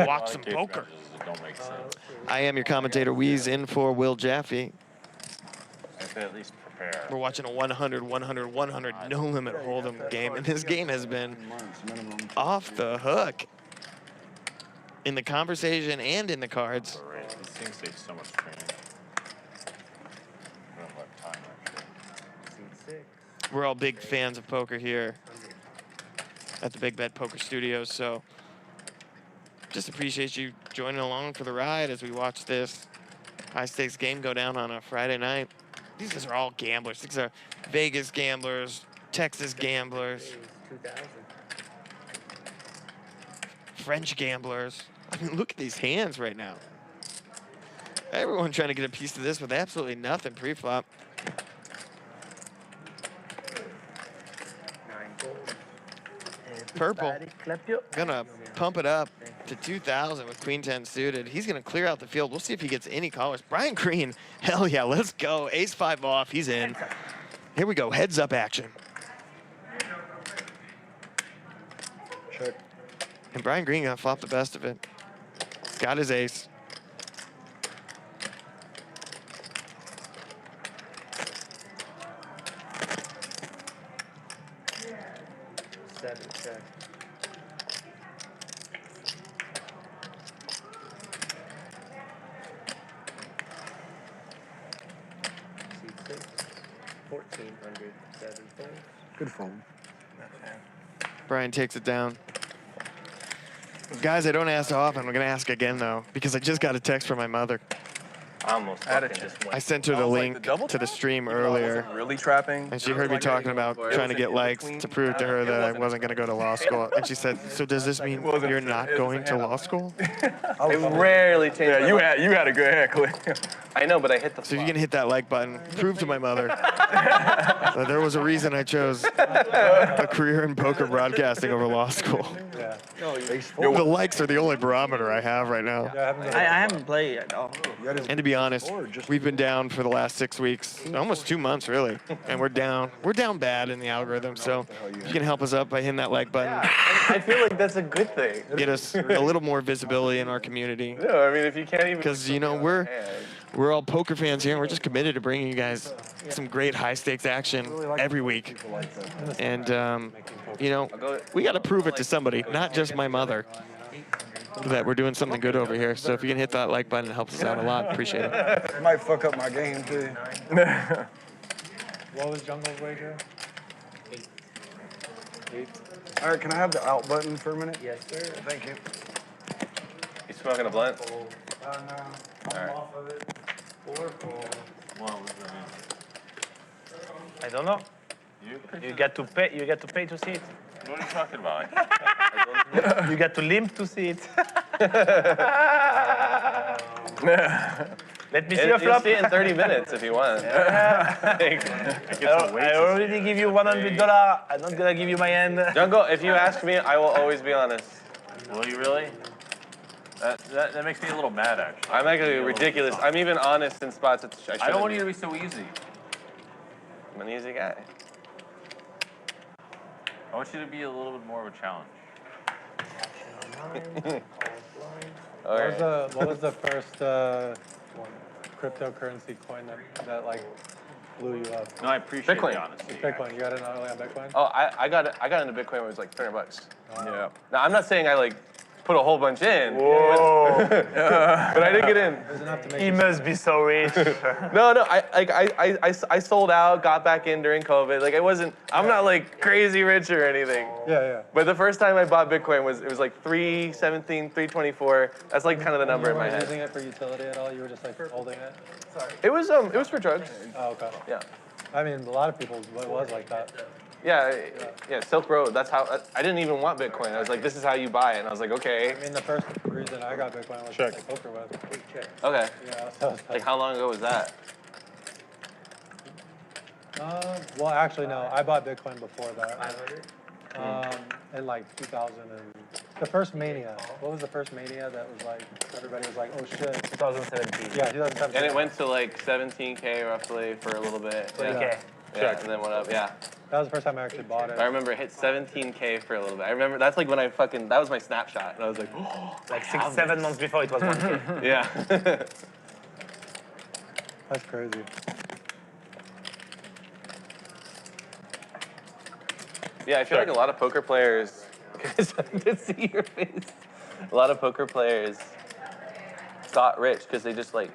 walk some poker. Don't make sense. I am your commentator, Weez, in for Will Jaffe. I have to at least prepare. We're watching a 100, 100, 100 no-limit hold'em game, and this game has been off the hook in the conversation and in the cards. These things take so much training. I don't have time, actually. We're all big fans of poker here at the Big Bet Poker Studios, so just appreciate you joining along for the ride as we watch this high-stakes game go down on a Friday night. These guys are all gamblers. These are Vegas gamblers, Texas gamblers, 2,000. French gamblers. I mean, look at these hands right now. Everyone trying to get a piece of this with absolutely nothing pre-flop. 9 gold. Purple gonna pump it up to 2,000 with queen 10 suited. He's gonna clear out the field. We'll see if he gets any callers. Brian Green, hell yeah, let's go. Ace 5 off, he's in. Here we go, heads up action. Check. And Brian Green gonna flop the best of it. Got his ace. Check. C6. 1,400. 7 folds. Good phone. Brian takes it down. Guys, I don't ask often. I'm gonna ask again though, because I just got a text from my mother. I almost fucking just went. I sent her the link to the stream earlier. Really trapping. And she heard me talking about trying to get likes to prove to her that I wasn't going to go to law school. And she said, so does this mean you're not going to law school? I rarely change my mind. You had a good hand, Keir. I know, but I hit the So if you can hit that like button, prove to my mother that there was a reason I chose a career in poker broadcasting over law school. Yeah. The likes are the only barometer I have right now. I haven't played yet. Oh. And to be honest, we've been down for the last 6 weeks, almost 2 months really, and we're down bad in the algorithm. So you can help us up by hitting that like button. I feel like that's a good thing. Get us a little more visibility in our community. No, I mean if you can't even. Because you know we're all poker fans here, and we're just committed to bringing you guys some great high stakes action every week. And you know, we got to prove it to somebody, not just my mother, that we're doing something good over here. So if you can hit that like button, it helps us out a lot. Appreciate it. It might fuck up my game too. What was Jungle's wager? 8. All right, can I have the out button for a minute? Yes, sir. Thank you. You smoking a blunt? No. I'm off of it. 4 fold. I don't know. You get to pay. You get to pay to see it. What are you talking about? You get to limp to see it. Let me see your flop. You'll see it in 30 minutes if you want. I already give you $100. I'm not gonna give you my hand. Jungle, if you ask me, I will always be honest. Will you really? That makes me a little mad, actually. I'm actually ridiculous. I'm even honest in spots that I don't want you to be so easy. I'm an easy guy. I want you to be a little bit more of a challenge. What was the first cryptocurrency coin that like blew you up? No, I appreciate Bitcoin. the honesty. Bitcoin. You got it early on Bitcoin? Oh, I got into Bitcoin when it was like $300. Yeah. Now I'm not saying I like put a whole bunch in. Whoa. But I did get in. He must be so rich. No, I sold out, got back in during COVID. Like I'm not like crazy rich or anything. Yeah. But the first time I bought Bitcoin it was like 317, 324. That's like kind of the number in my You weren't head. using it for utility at all? You were just like holding it? It was for drugs. Oh, okay. Yeah. I mean, a lot of people, it was like that. Yeah, Silk Road. That's how I didn't even want Bitcoin. I was like, this is how you buy it, and I was like, okay. I mean, the first reason I got Bitcoin was to play poker with. Okay. Yeah, so Like how long ago was that? well, actually, no. I bought Bitcoin before that. 500? In like 2000 and the first mania. What was the first mania that was like everybody was like, oh shit? 2017. Yeah, 2017. And it went to like 17K roughly for a little bit. 20K. Yeah, and then went up. Yeah. That was the first time I actually bought it. I remember it hit 17K for a little bit. I remember that's like when that was my snapshot, and I was like, oh, like 6-7 months before it was 1K. Yeah. That's crazy. Yeah, I feel like a lot of poker players, to see your face, a lot of poker players got rich because they just like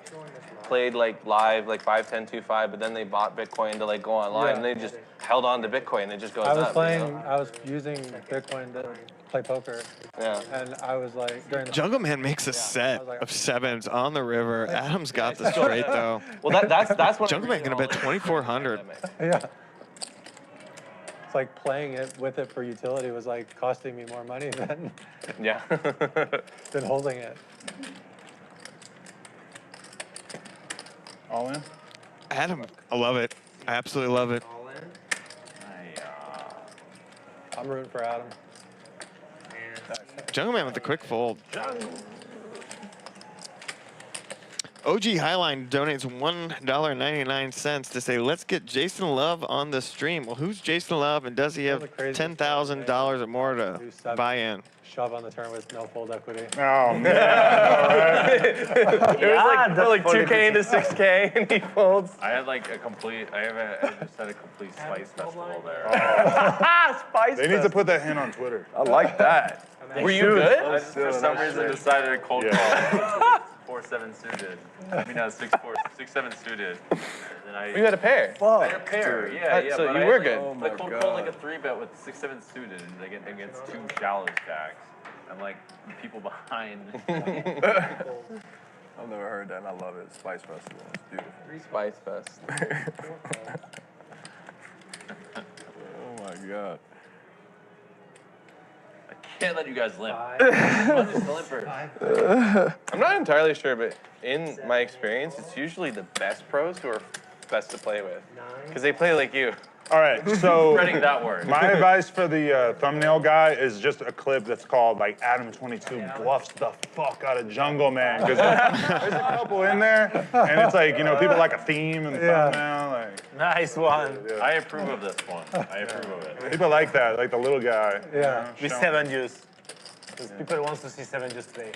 played like live, like 5, 10, 2, 5, but then they bought Bitcoin to like go online, and they just held on to Bitcoin, and it just goes up. I was using Bitcoin to play poker. Yeah. And I was like, during the Jungleman makes a set of 7s on the river. Adam's got the straight though. Well, that's what Jungleman gonna bet 2,400. Yeah. It's like playing it with it for utility was like costing me more money than than holding it. All in? Adam, I love it. I absolutely love it. All in. I'm rooting for Adam. Jungleman with the quick fold. OG Highline donates $1.99 to say, let's get Jason Love on the stream. Well, who's Jason Love, and does he have $10,000 or more to buy in? Shove on the turn with no fold equity. Oh, man. It was like 2K into 6K, and he folds. I had like a complete. I just had a complete spice festival there. Spice. They need to put that hand on Twitter. I like that. Were you good? I just, for some reason, decided to cold call 4-7 suited. I mean, 6-4, 6-7 suited. And then You had a pair. I had a pair, yeah. So but you I were had, good. I cold called like a 3-bet with 6-7 suited against 2 shallow stacks. And like people behind. I've never heard that, and I love it. Spice Festival. It's beautiful. Spice Fest. Oh my God. I can't let you guys limp. I'm not entirely sure, but in my experience, it's usually the best pros who are best to play with. Because they play like you. All right, so Spreading that word. my advice for the thumbnail guy is just a clip that's called like Adam22 bluffs the fuck out of Jungleman, because there's a couple in there, and it's like, you know, people like a theme and thumbnail. Like, Nice one. I approve of this one. I approve of it. people like that, like the little guy. Yeah. With 7 juice. Because people want to see 7 juice play.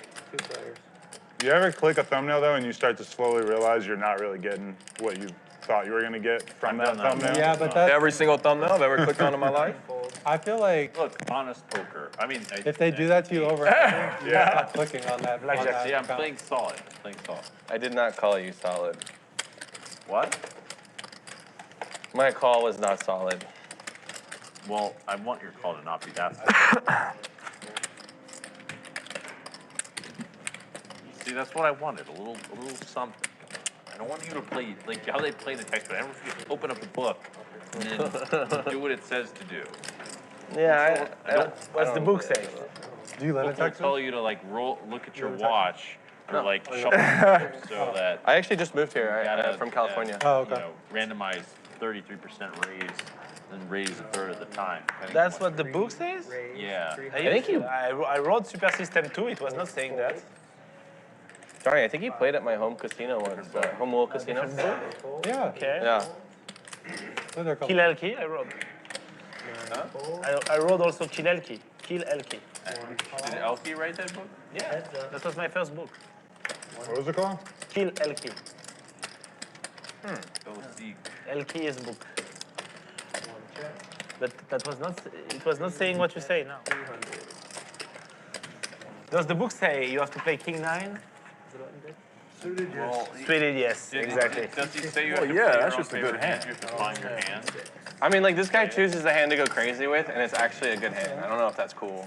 You ever click a thumbnail though, and you start to slowly realize you're not really getting what you thought you were gonna get from that thumbnail? Yeah, but that, Every single thumbnail I've ever clicked on in my life. I feel like Look, honest poker. I mean, if they do that to you over and over, you're not clicking on that. on that see, I'm account. playing solid. Playing solid. I did not call you solid. What? My call was not solid. Well, I want your call to not be that. See, that's what I wanted. A little something. I don't want you to play like how they play the text, but I don't want you to open up the book and then do what it says to do. Yeah, I don't. What's the book say? Do you let it Book will text? tell you to like look at your watch or like shuffle so that I actually just moved here gotta, from California. Oh, okay. You know, randomize 33% raise, then raise a third of the time. That's what the book says? Yeah. I think I wrote Super System 2, it was not saying that. Johnnie, I think you played at my home casino once, home little casino. Yeah. Okay. Yeah. They're a couple. Kill Elki, I wrote. I wrote also Kill Elki. Kill Elki. Did Elkie write that book? Yeah, that was my first book. What was it called? Kill Elki. OC. Elki is book. But that was not. It was not saying what you say now. Does the book say you have to play King 9? Suited, yes. Suited, yes, exactly. Does he say you have to play yeah, your that's own just a good favorite hand. You have to find your hand. I mean, like, this guy chooses a hand to go crazy with, and it's actually a good hand. I don't know if that's cool.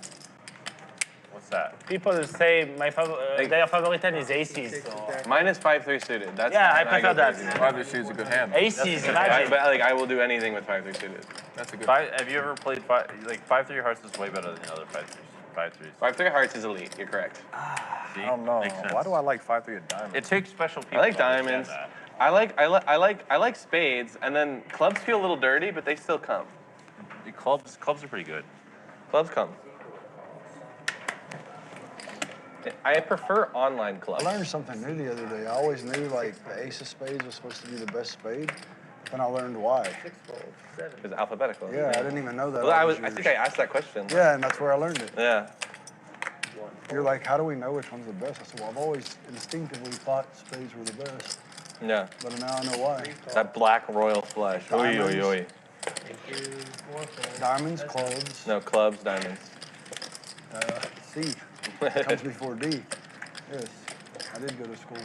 What's that? People say my their favorite hand is aces. Mine is 5-3 suited. That's Yeah, I go prefer that. crazy with. 5-3 suited's a good hand. Aces, But magic. like, I will do anything with 5-3 suited. That's a good. Have you ever played 5-3 hearts is way better than the other 5-3s. 5-3s. 5-3 hearts is elite. You're correct. See? I don't know. Makes sense. Why do I like 5-3 of diamonds? It takes special people. I like to understand diamonds. that. I like spades, and then clubs feel a little dirty, but they still come. The clubs are pretty good. Clubs come. I prefer online clubs. I learned something new the other day. I always knew like the ace of spades was supposed to be the best spade. Then I learned why. It's alphabetical. Yeah, I didn't even know that. Well, all I these think years. I asked that question. Yeah, and that's where I learned it. Yeah. You're like, how do we know which one's the best? I said, well, I've always instinctively thought spades were the best, Yeah. but now I know why. That black royal flush. Oy, oy, oy. Diamonds, clubs, No, clubs, diamonds. C. Comes before D. Yes, I did go to school.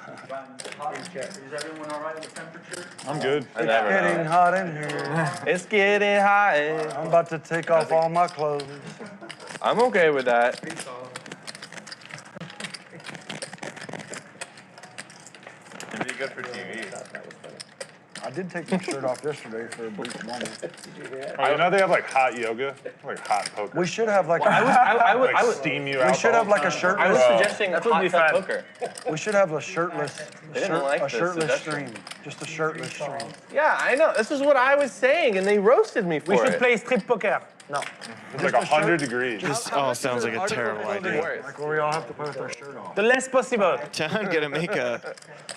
Is everyone all right with temperature? I'm good. It's getting hot in here. It's getting hot. I'm about to take off all my clothes. I'm okay with that. It'd be good for TV. I did take my shirt off yesterday for a brief moment. Oh, you know they have like hot yoga, like hot poker. We should have like I would steam you out. we should have like a I shirtless. was suggesting hot tub poker. We should have a shirtless, They didn't like a the shirtless suggestion. stream, just a shirtless stream. Yeah, I know. This is what I was saying, and they roasted me for We it. should play strip poker. No. It's like 100 degrees. This all sounds like a terrible idea. Like where we all have to put our shirt off. The less possible. John gonna make a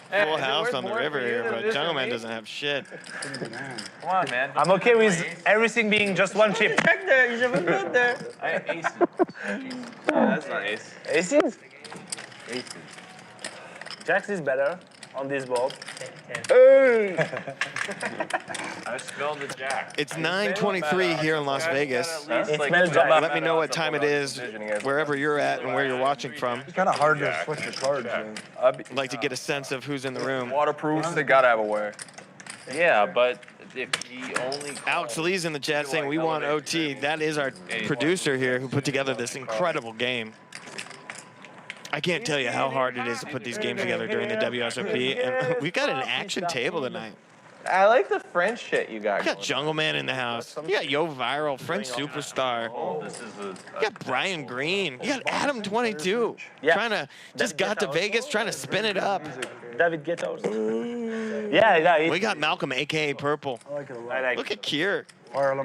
full house worth on the more river for you here, than but it is for Jungleman me? doesn't have shit. Come on, man. I'm okay with everything being just one chip. Check there, you never put there. I have aces. Oh, that's nice. Aces? Aces. Jacks is better on this board. I smelled the jack. It's 9:23 here in Las Vegas. It smells jack. Let me know what time it is, wherever you're at and where you're watching from. It's kind of hard to switch your cards, man. I'd like to get a sense of who's in the room. Waterproofs, they gotta have a way. Yeah, but if he only Alex Lee's in the chat saying we want OT. That is our producer here who put together this incredible game. I can't tell you how hard it is to put these games together during the WSOP, and we've got an action table tonight. I like the French shit you got. You got Jungleman in the house. You got Yo Viral, French superstar. Oh, this is You got Brian Green. You got Adam22 Yeah. trying to just got to Vegas trying to spin it up. David Guetta. Yeah. We got Malcolm, aka Purple. I like. Look at Keir.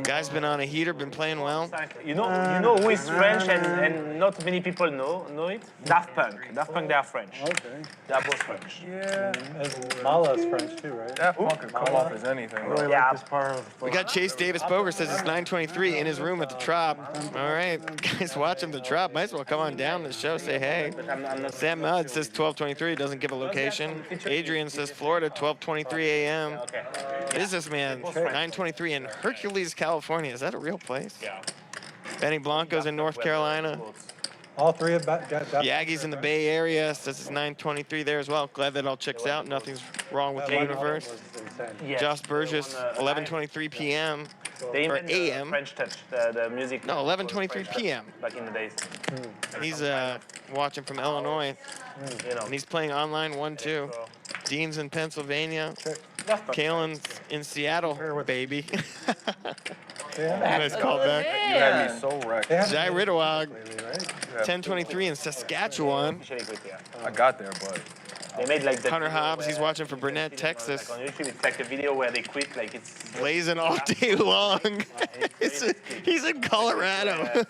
Guy's been on a heater, been playing well. You know who is French and not many people know it? Daft Punk. Daft Punk, they are French. Okay. They are both French. And Mala's French too, right? That fucking come off as anything. Really Yeah. like this part of the We got Chase Davis Poker says it's 9:23 in his room at the Trop. All right, guys watching the Trop, might as well come on down to the show, say hey. Sam Mudd says 12:23, doesn't give a location. Adrian says Florida, 12:23 a.m. Businessman, 9:23 in Hercules, California. Is that a real place? Yeah. Benny Blanco's in North Carolina. All three of that. Yaggy's in the Bay Area, says it's 9:23 there as well. Glad that all checks out. Nothing's wrong with the universe. Yeah. Josh Burgess, 11:23 p.m. They or invented a.m. French touch, the music. No, 11:23 p.m. Back in the days. He's watching from Illinois, You know. and he's playing online 1-2. Dean's in Pennsylvania. Kalen's in Seattle, baby. Nice callback. You had me so wrecked. Jai Riddawag, 10:23 in Saskatchewan. I got there, but They made like the Hunter video Hobbs, he's where- watching from Burnett, Texas. Like on YouTube, it's like a video where they quit, like it's Blazing all day long. He's in Colorado.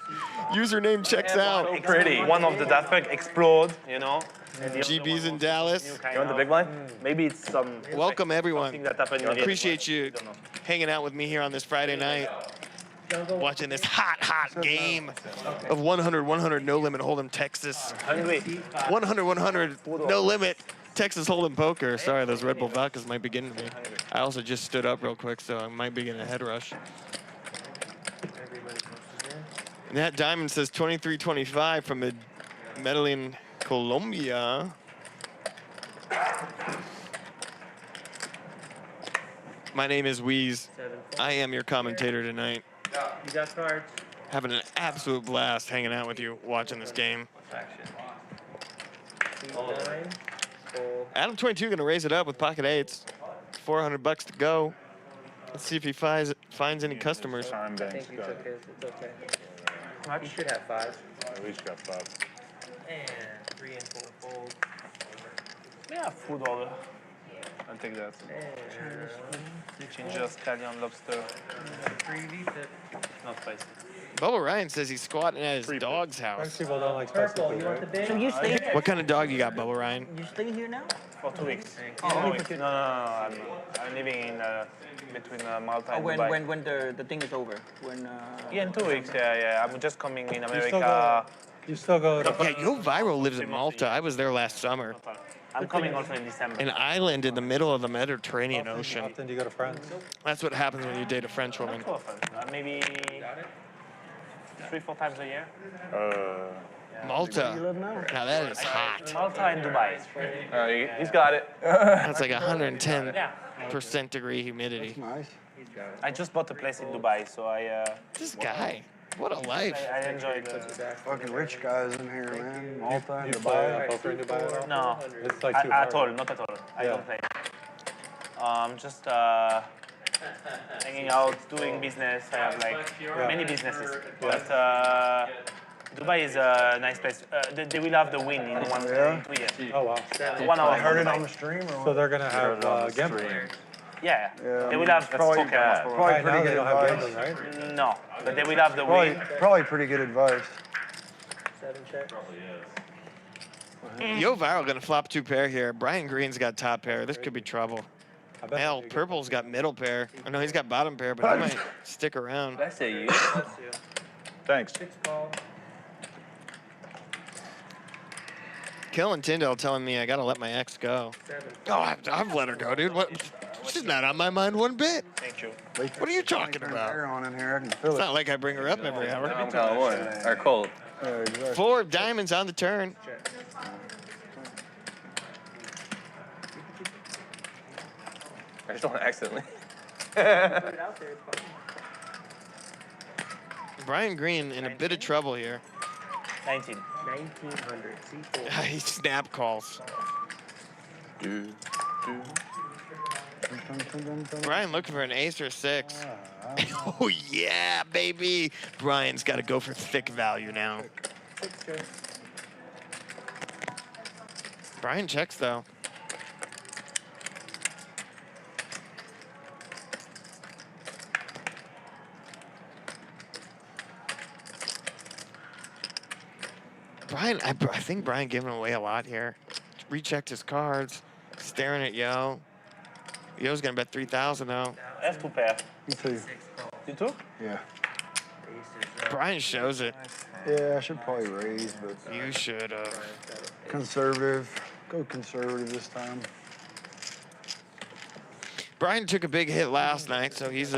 Username checks out. pretty. One of the Daft Punk explode, you know. And the other GB's one in Dallas. you want the big line? Maybe it's some. Welcome everyone. something that happened in the Appreciate you hanging out with me here on this Friday night, watching this hot game of 100-100 No Limit Hold'em Texas. Hungry. 100-100 No Limit Texas Hold'em Poker. Sorry, those Red Bull vodkas might be getting to me. I also just stood up real quick, so I might be getting a head rush. And that diamond says 23-25 from Medellin, Colombia. My name is Weez. I am your commentator tonight. You got cards? Having an absolute blast hanging out with you, watching this game. Adam22 gonna raise it up with pocket eights. $400 to go. Let's see if he finds any customers. I think you took his. It's okay. You should have 5. At least got 5. And 3 and 4 fold. Yeah, food order. I'll take that. Ginger, scallion, lobster. 3 V-tip. Not spicy. Bubba Ryan says he's squatting at his dog's Most house. people don't like spicy Purple, food, you want the right? big? So you stay here? What kind of dog you got, Bubba Ryan? You stay here now? For 2 weeks. Oh, only weeks. for 2 No. I'm living in between Malta Oh, and when Dubai. the thing is over. When Yeah, in 2 weeks. Yeah. I'm just coming in You still America. You still go to. Yeah, Yo Viral lives in Malta. I was there last summer. I'm coming also in December. An island in the middle of the Mediterranean Ocean. Often do you go to France? That's what happens when you date a French woman. Not too often. Maybe 3-4 times a year. Malta. Now that is hot. Malta and Dubai. He's got it. That's like 110% degree humidity. Nice. I just bought a place in Dubai, so This guy, what a life. I enjoyed the. Fucking rich guys in here, man. Malta and You play Dubai. poker in Dubai at all? No, It's like too at hard. all, not at all. I Yeah. don't play. Just hanging out, doing business. I have like many businesses, but Dubai is a nice place. They will have the win in 2 years. Oh wow. 1 hour. I heard it on the stream, or So they're gonna have gambling. Yeah, Yeah, they will have probably, poker. probably Right now pretty they good don't have advice. gambling, right? No, but they will have the win. Probably pretty good advice. 7 check. Yo Viral gonna flop 2 pair here. Brian Green's got top pair. This could be trouble. Hell, Purple's got middle pair. I know he's got bottom pair, but he might stick around. Did I say you? Thanks. 6 call. Kellen Tyndall telling me I gotta let my ex go. 7. Oh, I've let her go, dude. What? She's not on my mind one bit. Thank you. What are you talking about? Air on in here, I can feel It's it. not like I bring her up every hour. I'm calling one. Or cold. Yeah, exactly. 4 of diamonds on the turn. I just don't accidentally. Put it out there. It's fine. Brian Green in a bit of trouble here. 19. 1900. C4. He snap calls. Brian looking for an ace or a 6. Oh yeah, baby. Brian's got to go for thick value now. 6 check. Brian checks though. Brian, I think Brian giving away a lot here. Rechecked his cards, staring at Yo. Yo's gonna bet 3,000 though. I have 2 pair. Me too. You too? Yeah. Brian shows it. Yeah, I should probably raise, but You should have. conservative. Go conservative this time. Brian took a big hit last night, so he's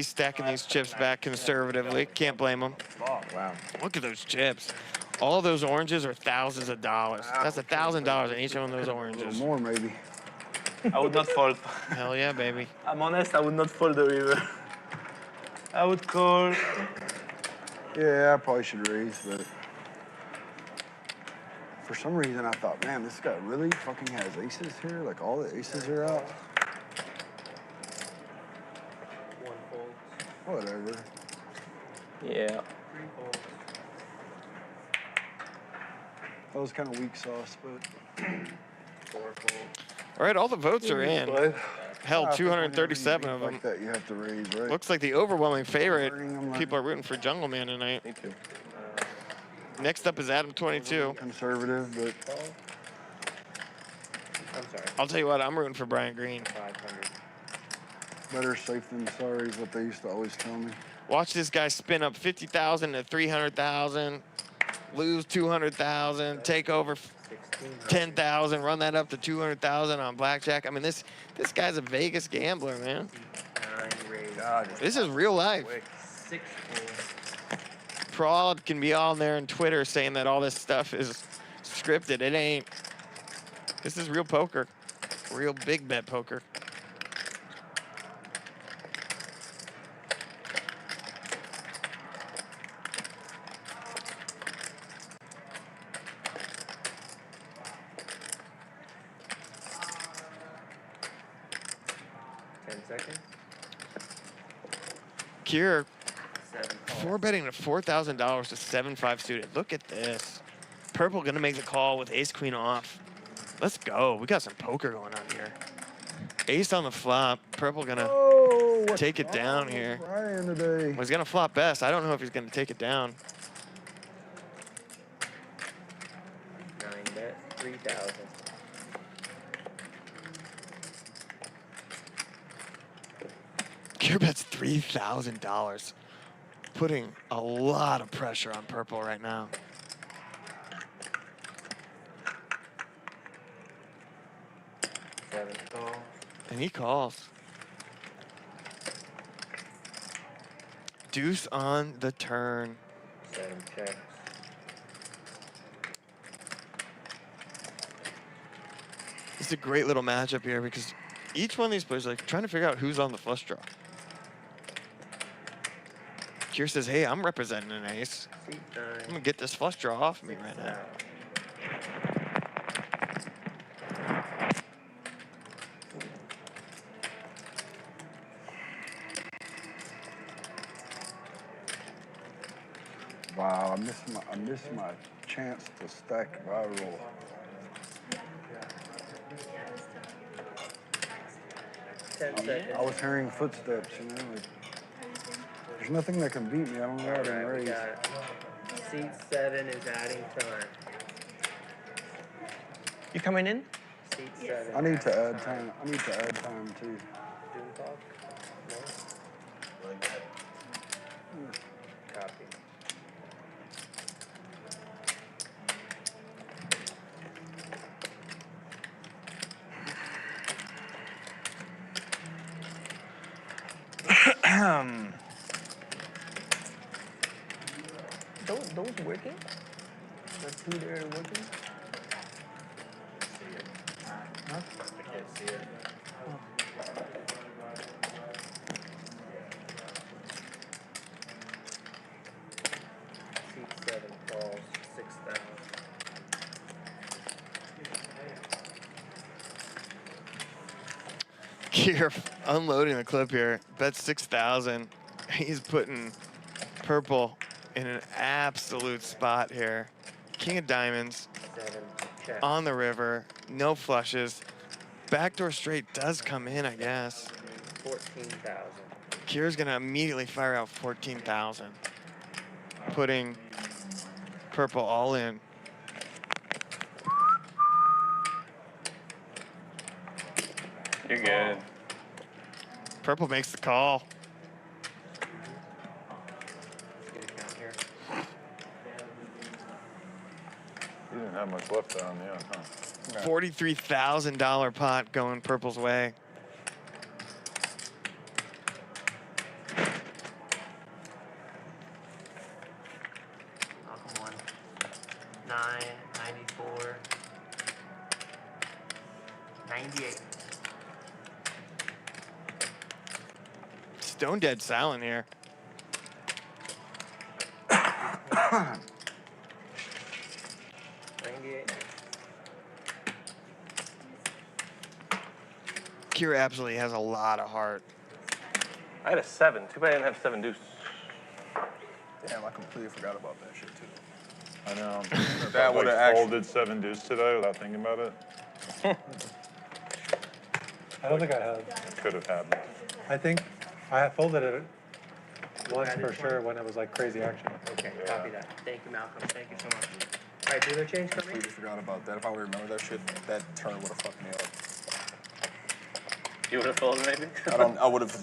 stacking these chips back conservatively. Can't blame him. Oh, wow. Look at those chips. All those oranges are thousands of dollars. That's $1,000 in each one of those A oranges. little more, maybe. I would not fold. Hell yeah, baby. I'm honest, I would not fold the river. I would call. Yeah, I probably should raise, but for some reason I thought, man, this guy really fucking has aces here. Like all the aces are out. 1 fold. Whatever. Yeah. 3 folds. That was kind of weak sauce, but 4 folds. All right, all the votes are in. But Hell, I think whenever 237 you of beat them. like that, you have to raise, right? Looks like the overwhelming favorite. Burning them like- People are rooting for Jungleman tonight. Me too. Next up is Adam22. Conservative, but Call. I'm sorry. I'll tell you what, I'm rooting for Brian Green. 500. better safe than sorry is what they used to always tell me. Watch this guy spin up 50,000 to 300,000, lose 200,000, take over 10,000, run that up to 200,000 on blackjack. I mean, this guy's a Vegas gambler, man. This is real life. 6 Fraud can be on there on Twitter saying that all this stuff is scripted. It ain't. This is real poker, real big bet poker. Keir, 4 betting to $4,000 to 7-5 suited. Look at this. Purple gonna make the call with ace queen off. Let's go. We got some poker going on here. Ace on the flop. Purple gonna take it down here. Brian today. Well, he's gonna flop best. I don't know if he's gonna take it down. 9 bet, 3,000. Keir bets $3,000, putting a lot of pressure on Purple right now. And he calls. Deuce on the turn. 7 checks. It's a great little matchup here because each one of these players is like trying to figure out who's on the flush draw. Keir says, hey, I'm representing an ace. I'm gonna get this flush draw off me right now. Wow, I missed my chance to stack viral. I was hearing footsteps, you know. Like, there's nothing that can beat me. I don't know how to raise. Seat 7 is adding time. You coming in? Seat 7. I need to add time. I need to add time too. Doom talk? No? Copy. Those working? The two there are working? I can't see it. Seat 7 falls 6,000. Keir unloading the clip here. Bet 6,000. He's putting purple in an absolute spot here. King of diamonds 7, check. on the river. No flushes. Backdoor straight does come in, I guess. 14,000. Keir's gonna immediately fire out 14,000, putting purple all in. You're good. Purple makes the call. He didn't have much left there on the end, huh? $43,000 pot going purple's way. Oh, come on. 9, 94. 98. Stone dead silent here. Keir absolutely has a lot of heart. I had a 7. Too bad I didn't have 7 deuce. Damn, I completely forgot about that shit too. I know. That would have actually folded 7 deuce today without thinking about it. I don't think I have. Could have happened. I think I had folded it once for sure when it was like crazy action. Okay, copy that. Thank you, Malcolm. Thank you so much. All right, dealer change coming. Completely forgot about that. If I would remember that shit, that turn would have fucked me up. You would have folded maybe? I would have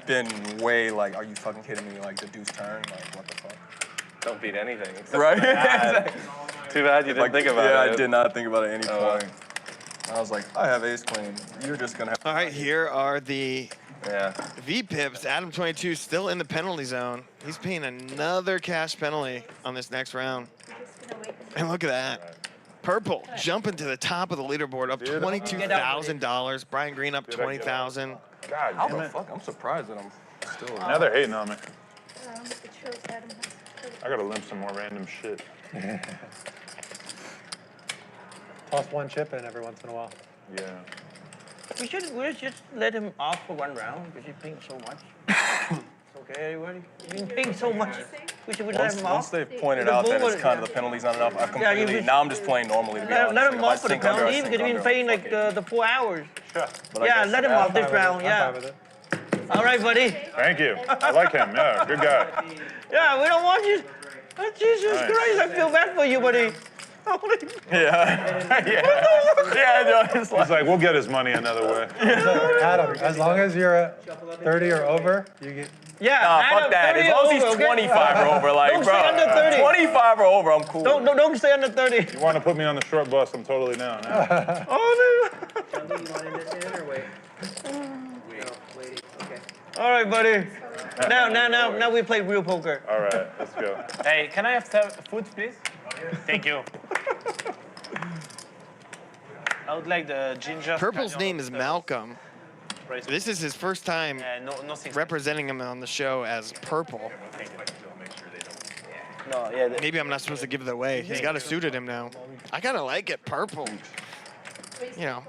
been way like, are you fucking kidding me? Like the deuce turn, like what the fuck? Don't beat anything. Right? Too bad you didn't think about it. Yeah, I did not think about it at any point. I was like, I have ace queen. You're just gonna have. All right, here are the V-pips. Adam22 still in the penalty zone. He's paying another cash penalty on this next round. And look at that. Purple jumping to the top of the leaderboard, up $22,000. Brian Green up 20,000. God How damn the it. fuck? I'm surprised that I'm still. Now they're hating on me. It shows Adam has. I gotta limp some more random shit. Toss one chip in every once in a while. Yeah. We should just let him off for one round because he's paying so much. It's okay, everybody. He's been paying so much. We should let him Once off. they've pointed out that it's kind of the penalty's not enough, I've completely. Now I'm just playing normally to be honest. Let him Like, off for the if I sink under, I penalty sink because he's been under. paying like the 4 hours. Sure. But I Yeah, guess- let him off this round. Yeah. All right, buddy. Thank you. I like him. Yeah, good guy. Yeah, we don't want you. Oh, Jesus Nice. Christ, I feel bad for you, buddy. Yeah. It's He's like, we'll get his money another way. Adam, as long as you're at 30 or over, you get. Yeah, Nah, Adam, fuck that. 30 As long as or he's over, okay? 25 or over, like, Don't bro. stay under 30. 25 or over, I'm cool. Don't stay under 30. You want to put me on the short bus, I'm totally down. Yeah. Oh, Jungle, you want this in or wait? Wait. No, waiting. Okay. no. All right, buddy. Now we play real poker. All right, let's go. Hey, can I have food, please? Thank you. I would like the ginger. Purple's name is Malcolm. This is his first time representing him on the show as Purple. No, yeah. Maybe I'm not supposed to give it away. He's got a suit at him now. I kind of like it, Purple. You know,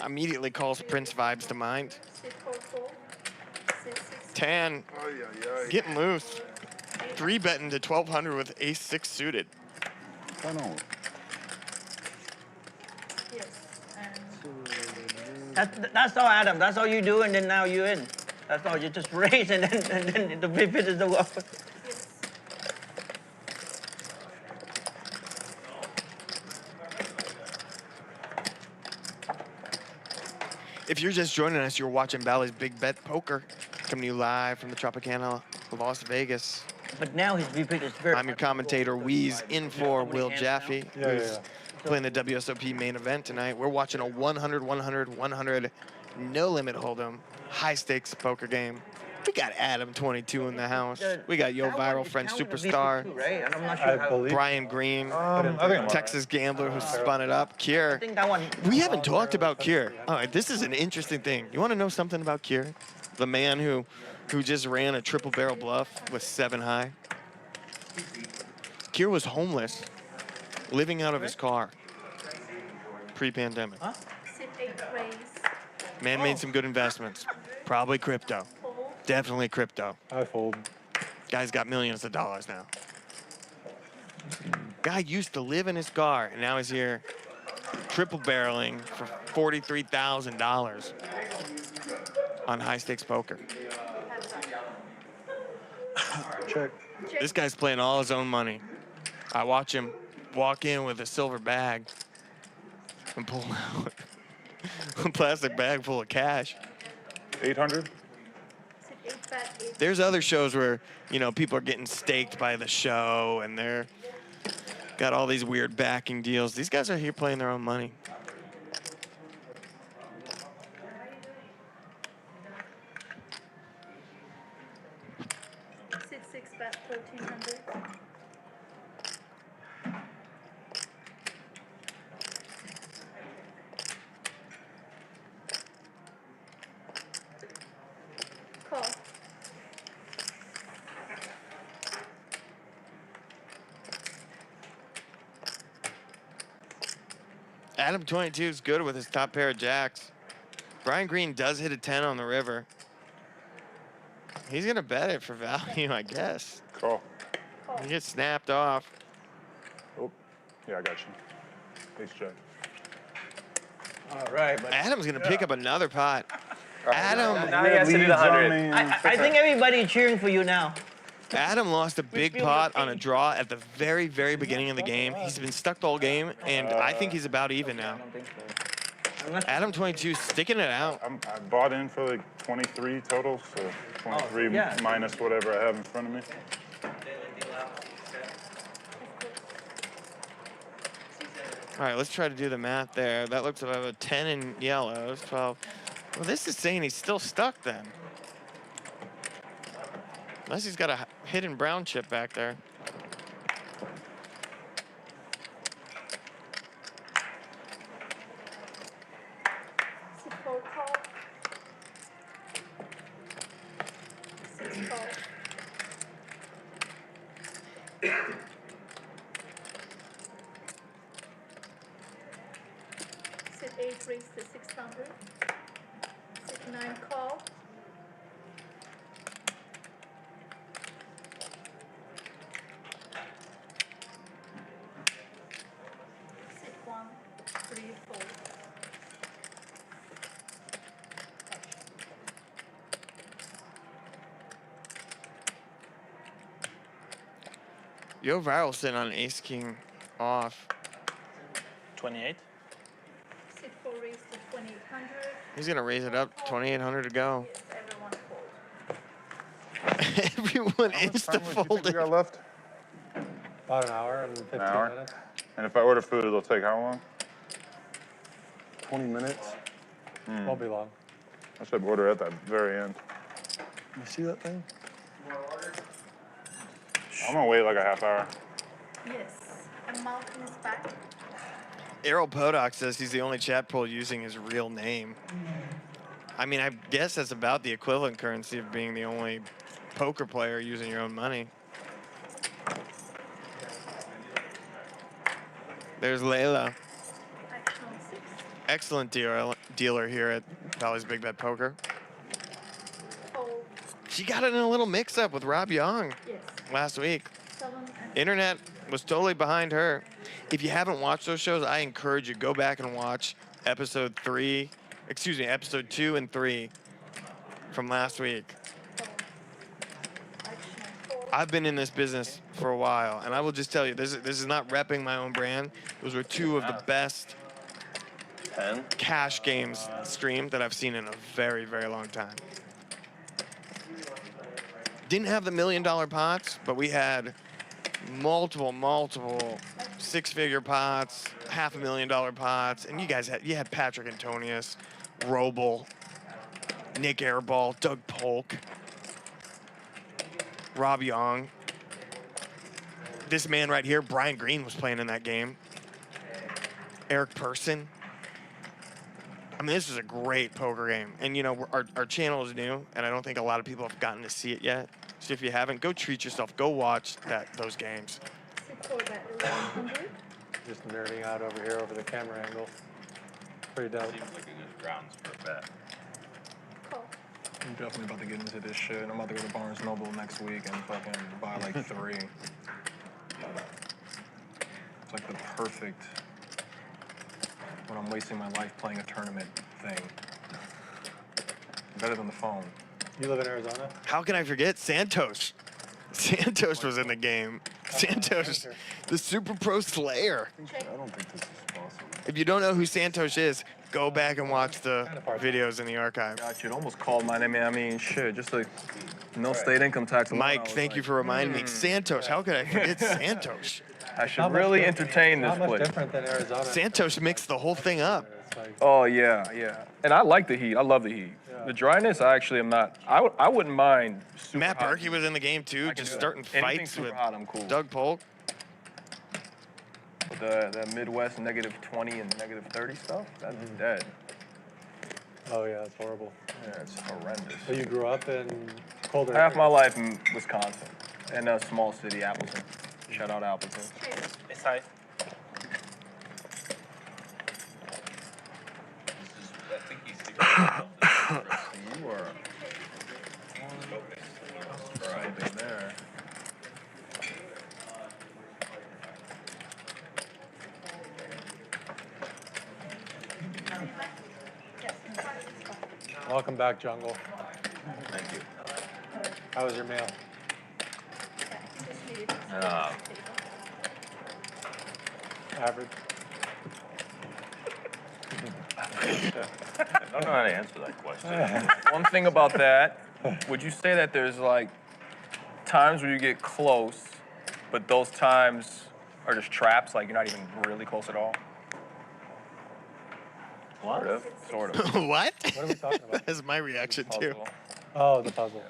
immediately calls Prince vibes to mind. Tan, getting loose. 3-betting to 1200 with ace-6 suited. That's all, Adam. That's all you do, and then now you're in. That's all. You just raise, and then the big bit is the one. If you're just joining us, you're watching Bally's Big Bet Poker, coming to you live from the Tropicana, Las Vegas. But now his big bit is very. I'm your commentator, Wheeze, in for Will Jaffe, who's playing the WSOP main event tonight. We're watching a 100, 100, 100, no-limit hold'em, high-stakes poker game. We got Adam22 in the house. We got Yo Viral French Superstar, Brian Green, Texas Gambler who spun it up, Keir. We haven't talked about Keir. All right, this is an interesting thing. You want to know something about Keir? The man who just ran a triple barrel bluff with 7 high. Keir was homeless, living out of his car, pre-pandemic. Man made some good investments, probably crypto. Definitely crypto. I fold. Guy's got millions of dollars now. Guy used to live in his car, and now he's here triple barreling for $43,000 on high stakes poker. Check. This guy's playing all his own money. I watch him walk in with a silver bag and pull out a plastic bag full of cash. 800? There's other shows where, you know, people are getting staked by the show and they're got all these weird backing deals. These guys are here playing their own money. Six bet 1300. Call. Adam22 is good with his top pair of jacks. Brian Green does hit a 10 on the river. He's gonna bet it for value, I guess. Call. He gets snapped off. Oh, yeah, I got you. Ace jack. All right, but Adam's gonna pick up another pot. Adam. Now he has to do the 100. I think everybody's cheering for you now. Adam lost a big pot on a draw at the very, very beginning of the game. He's been stuck all game, and I think he's about even now. Adam22 sticking it out. I bought in for like 23 total, so 23 minus whatever I have in front of me. All right, let's try to do the math there. That looks about a 10 in yellows, 12. Well, this is saying he's still stuck then. Unless he's got a hidden brown chip back there. Four call. 6 call. Sit 8 raise to 600. Sit 9 call. Sit 1 3 4. Yo Viral sitting on ace king off. 28. Sit 4 raise to 2800. He's gonna raise it up, 2,800 to go. Yes, everyone fold. Everyone insta-folded. We got left? About an hour and 15 minutes. And if I order food, it'll take how long? 20 minutes. Won't be long. I should order at that very end. You see that thing? I'm gonna wait like a half hour. Yes. And Malcolm is back. Errol Podock says he's the only chat poll using his real name. I mean, I guess that's about the equivalent currency of being the only poker player using your own money. There's Layla. Excellent dealer here at Bally's Big Bet Poker. She got it in a little mix-up with Rob Young last week. Internet was totally behind her. If you haven't watched those shows, I encourage you, go back and watch episode 2 and 3 from last week. I've been in this business for a while, and I will just tell you, this is not repping my own brand. Those were 2 of the best cash games streamed that I've seen in a very, very long time. Didn't have the $1 million pots, but we had multiple 6-figure pots, $500,000 pots, and you had Patrick Antonius, Roble, Nick Airball, Doug Polk, Rob Young. This man right here, Brian Green, was playing in that game. Eric Person. I mean, this is a great poker game. And, you know, our channel is new, and I don't think a lot of people have gotten to see it yet. So if you haven't, go treat yourself. Go watch those games. Just nerding out over here over the camera angle. Pretty dope. Seems like a good grounds for a bet. I'm definitely about to get into this shit. I'm about to go to Barnes Noble next week and fucking buy like 3. It's like the perfect, when I'm wasting my life playing a tournament thing. Better than the phone. You live in Arizona? How can I forget Santos? Santos was in the game. Santos, the Super Pro Slayer. I don't think this is possible. If you don't know who Santos is, go back and watch the videos in the archive. God, you'd almost called my name. I mean, shit, just like no state income tax. Mike, thank you for reminding me. Santos, how could I forget Santos? I should really entertain this Not much place. different than Arizona. Santos mixed the whole thing up. Oh yeah, yeah. And I like the heat. I love the heat. The dryness, I actually am not. I wouldn't mind. Super Matt hot. Berkey was in the game too, just starting Anything fights super with hot, I'm cool. Doug Polk. But the Midwest -20 and -30 stuff, that's dead. Oh yeah, it's horrible. Yeah, it's horrendous. So you grew up in colder Half my life in Wisconsin, in a small city, Appleton. Shout out Appleton. It's high. I think he's you are Right there. Welcome back, Jungle. Thank you. How was your meal? Average. I don't know how to answer that question. One thing about that, would you say that there's like times where you get close, but those times are just traps, like you're not even really close at all? What? Sort of. What? What are we talking about? That's my reaction too. Puzzle. Oh, the puzzle.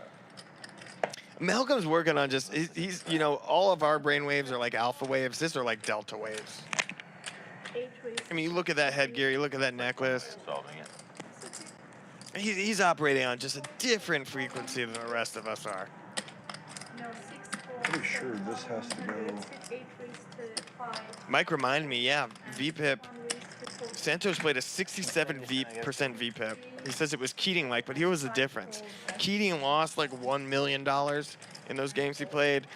Malcolm's working on just, he's, you know, all of our brain waves are like alpha waves. These are like delta waves. I mean, you look at that headgear, you look at that necklace. Solving it. He's operating on just a different frequency than the rest of us are. Pretty sure this has to go. Mike reminded me, yeah, VPIP. Santos played a 67% VPIP. He says it was Keating-like, but here was the difference. Keating lost like $1 million in those games he played.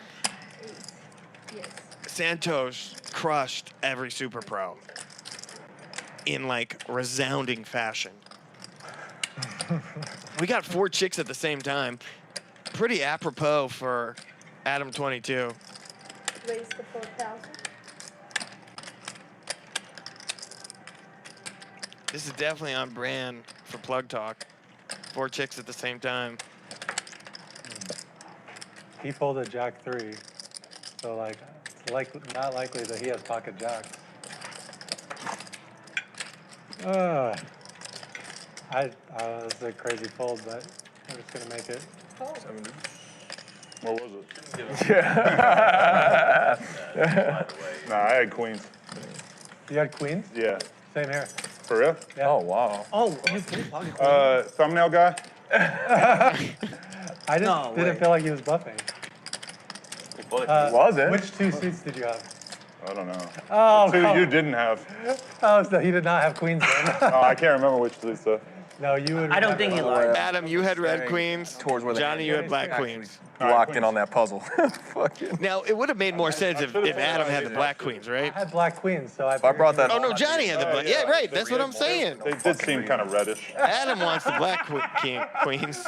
Santos crushed every Super Pro in like resounding fashion. We got 4 chicks at the same time. Pretty apropos for Adam22. Raise the 4,000. This is definitely on brand for Plug Talk. 4 chicks at the same time. He pulled a Jack 3, so like not likely that he has pocket jacks. It's a crazy fold, but I'm just gonna make it. What was it? Yeah. Nah, I had queens. You had queens? Yeah. Same here. For real? Yeah. Oh, wow. Oh, you put pocket queen. Thumbnail guy? I just No didn't way. feel like he was buffing. Was it? Which 2 suits did you have? I don't know. Oh, The two come- you didn't have. Oh, so he did not have queens then. Oh, I can't remember which two, so. No, you would. I don't think he lied. Adam, you had red queens. Towards where the Johnny, you had black actually queens. Locked in on that puzzle. Fucking. Now, it would have made more sense if Adam had the black queens, I right? had black queens, so I brought that. Oh, no, Johnny had the black. Yeah, right. That's what I'm saying. They did seem kind of reddish. Adam wants the black queens.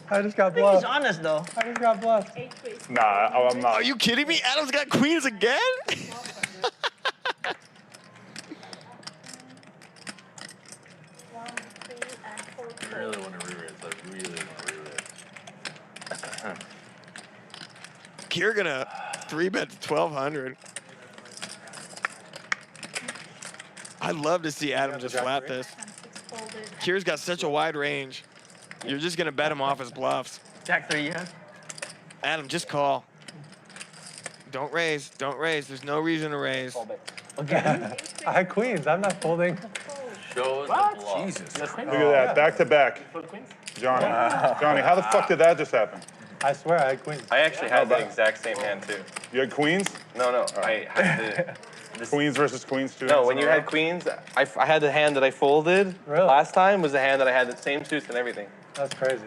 I just got I think he's bluffed. honest though. I just got bluffed. 8 ways. Nah, I'm not. Are you kidding me? Adam's got queens again? 1, 3, and 4 I fold. really want to re-raise. I really want to re-raise. Keir gonna 3-bet to 1,200. I'd love to see Adam just flat this. And 6 folded. Keir's got such a wide range. You're just gonna bet him off his bluffs. Jack 3, yeah. Adam, just call. Don't raise. Don't raise. There's no reason to raise. Again? I had queens. I'm not folding. Show the bluff. Jesus. Look at that, back to back. Johnny, Johnny, how the fuck did that just happen? I swear I had queens. I actually had the exact same hand too. You had queens? No, I had the. Queens versus queens, two No, hands when in you a row? had queens, I had the hand that I folded Really? last time was the hand that I had the same suits and everything. That's crazy.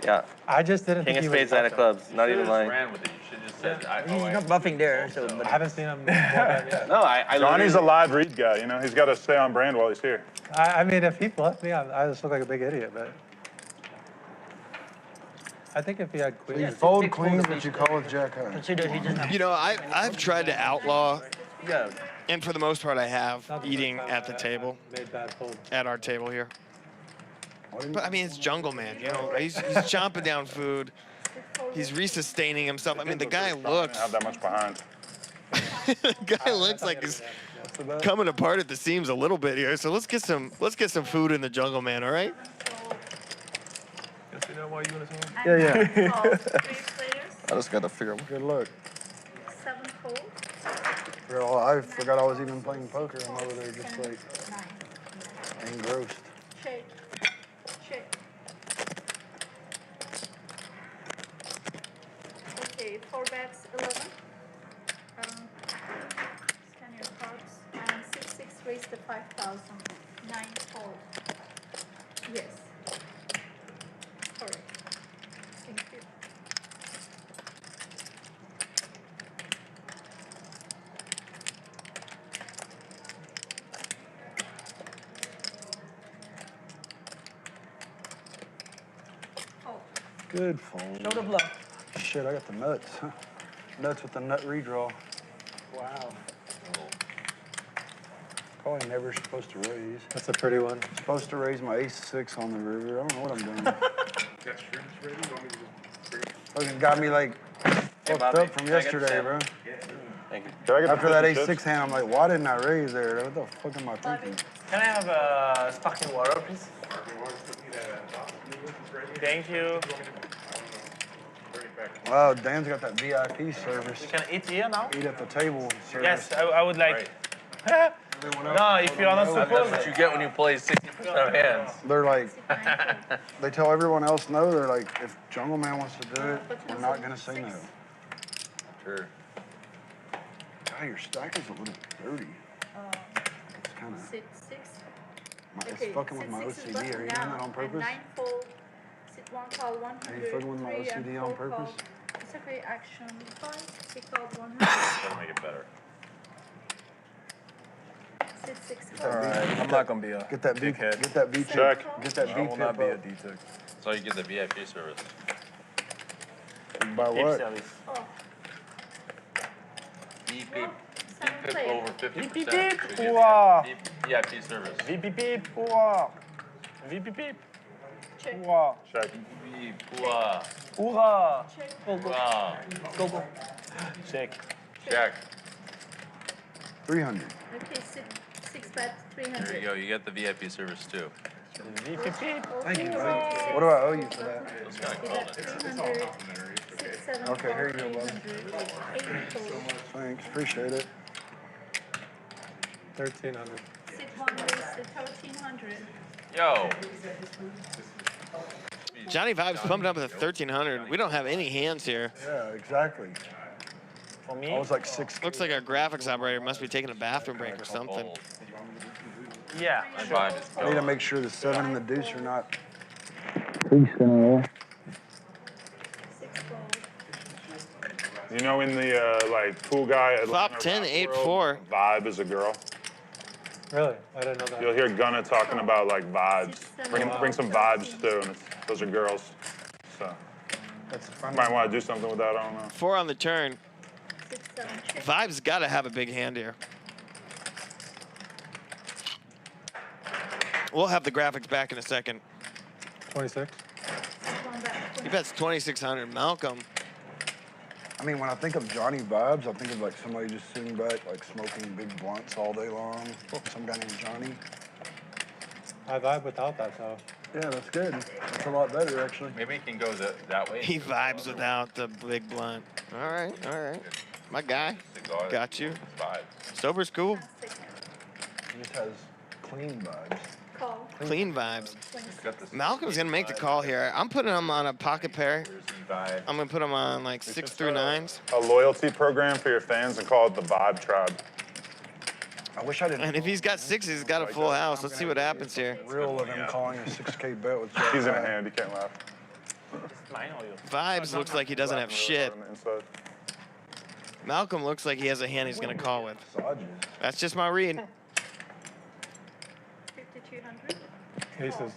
Yeah. I just didn't King think of he spades, was nine of buffing. clubs. Not even Just lying. ran with it. You should just said, He's not buffing there, so. But I haven't seen him. yet. No, I Johnny's a literally- live read guy, you know? He's got to stay on brand while he's here. I mean, if he bluffed me, I just look like a big idiot, but. I think if he had queens. You fold queens, but you call it jack high. consider he just have. You know, I've tried to outlaw, Yeah. and for the most part I have, Not the eating first time at the I table, Made bad folds. at our table here. But I mean, it's Jungleman, you know? He's chomping down food. He's resustaining himself. I mean, the guy looks, Have that much behind. the guy looks like he's coming apart at the seams a little bit here. So let's get some food in the Jungleman, all right? Yeah. 3 players. I just got to figure out. Good luck. 7 fold. Girl, I forgot I was even playing poker. I'm over there just 10, like 9. engrossed. Check. Check. Okay, 4 bets, 11. Scan your cards. And 6, 6 raise the 5,000. 9 fold. Yes. Correct. Thank you. Fold. Good fold. Show the bluff. Shit, I got the nuts. Nuts with the nut redraw. Wow. Probably never supposed to raise. That's a pretty one. Supposed to raise my ace-6 on the river. I don't know what I'm doing. Fucking got me like fucked Bobby, up from can I get yesterday, some? bro. Thank you. Can I get After the that fish and ace-6 hand, I'm like, why didn't I raise there? What the fuck am I thinking? Can I have sparkling water, please? Thank you. Wow, Dan's got that VIP service. We can eat here now? Eat at the table service. Yes, I would like. No, if you are not That's supposed what you get when you play 60% of hands. They're like, they tell everyone else no. They're like, if Jungleman wants to do it, we're not gonna say no. Sure. God, your stack is a little dirty. It's kind of, 6, 6. it's fucking with my OCD. Are you doing that on purpose? 9 fold. Sit 1 call 100. Are you fucking with my 3 and OCD 4 on purpose? call. It's okay. Action 5. He called 100. Gotta make it better. Sit 6 Get call. that Alright, V- I'm not gonna be a Get that V. dickhead. Get that V Check. tip. Get that I V will not tip be a up. D-tick. So you get the VIP service. By Tip what? service. Oh, VIP, seven VIP player. over 50%. Beep, so beep, you beep. get Wow. VIP service. VP peep. Hoorah. VP peep. Check. Hoorah. Check. VIP, hoorah, Hoorah. Check. Go, go. hoorah. Go, go. Check. Check. 300. Okay, 6 bet, 300. There you go. You get the VIP service too. VP peep. Thank you, buddy. What do I owe you for that? Those kind of Is called that it. 300? 6, 7, Okay, here you go, bud. 300. 8 total. Thanks, appreciate it. 1300. Sit one raise 1300. Yo. Johnny Vibes pumped up at 1300. We don't have any hands here. Yeah, exactly. For me, I was like 6. Looks like our graphics operator must be taking a bathroom break or something. yeah. Sure. I need to make sure the 7 and the deuce are not. You know, in the like pool guy. Flop 10, 8-4. Vibe is a girl. Really? I didn't know that. You'll hear Gunna talking about like vibes. Bring some vibes through, and those are girls. So you might want to do something with that. I don't know. 4 on the turn. Vibes got to have a big hand here. We'll have the graphics back in a second. 26. He bets 2600. Malcolm. I mean, when I think of Johnny Vibes, I think of like somebody just sitting back, like smoking big blunts all day long. Some guy named Johnny. I vibe without that, though. Yeah, that's good. That's a lot better, actually. Maybe he can go that way. He vibes without the big blunt. All right, all right. My guy. Got you. Sober's cool. He just has clean vibes. Clean vibes. Malcolm's gonna make the call here. I'm putting him on a pocket pair. I'm gonna put him on like 6 through 9s. A loyalty program for your fans and call it the Vibe Tribe. I wish I didn't. And if he's got 6s, he's got a full house. Let's see what happens here. Real of him calling a 6K bet with. He's in a hand. He can't laugh. Vibes looks like he doesn't have shit. Malcolm looks like he has a hand he's gonna call with. That's just my read. 5200. Aces.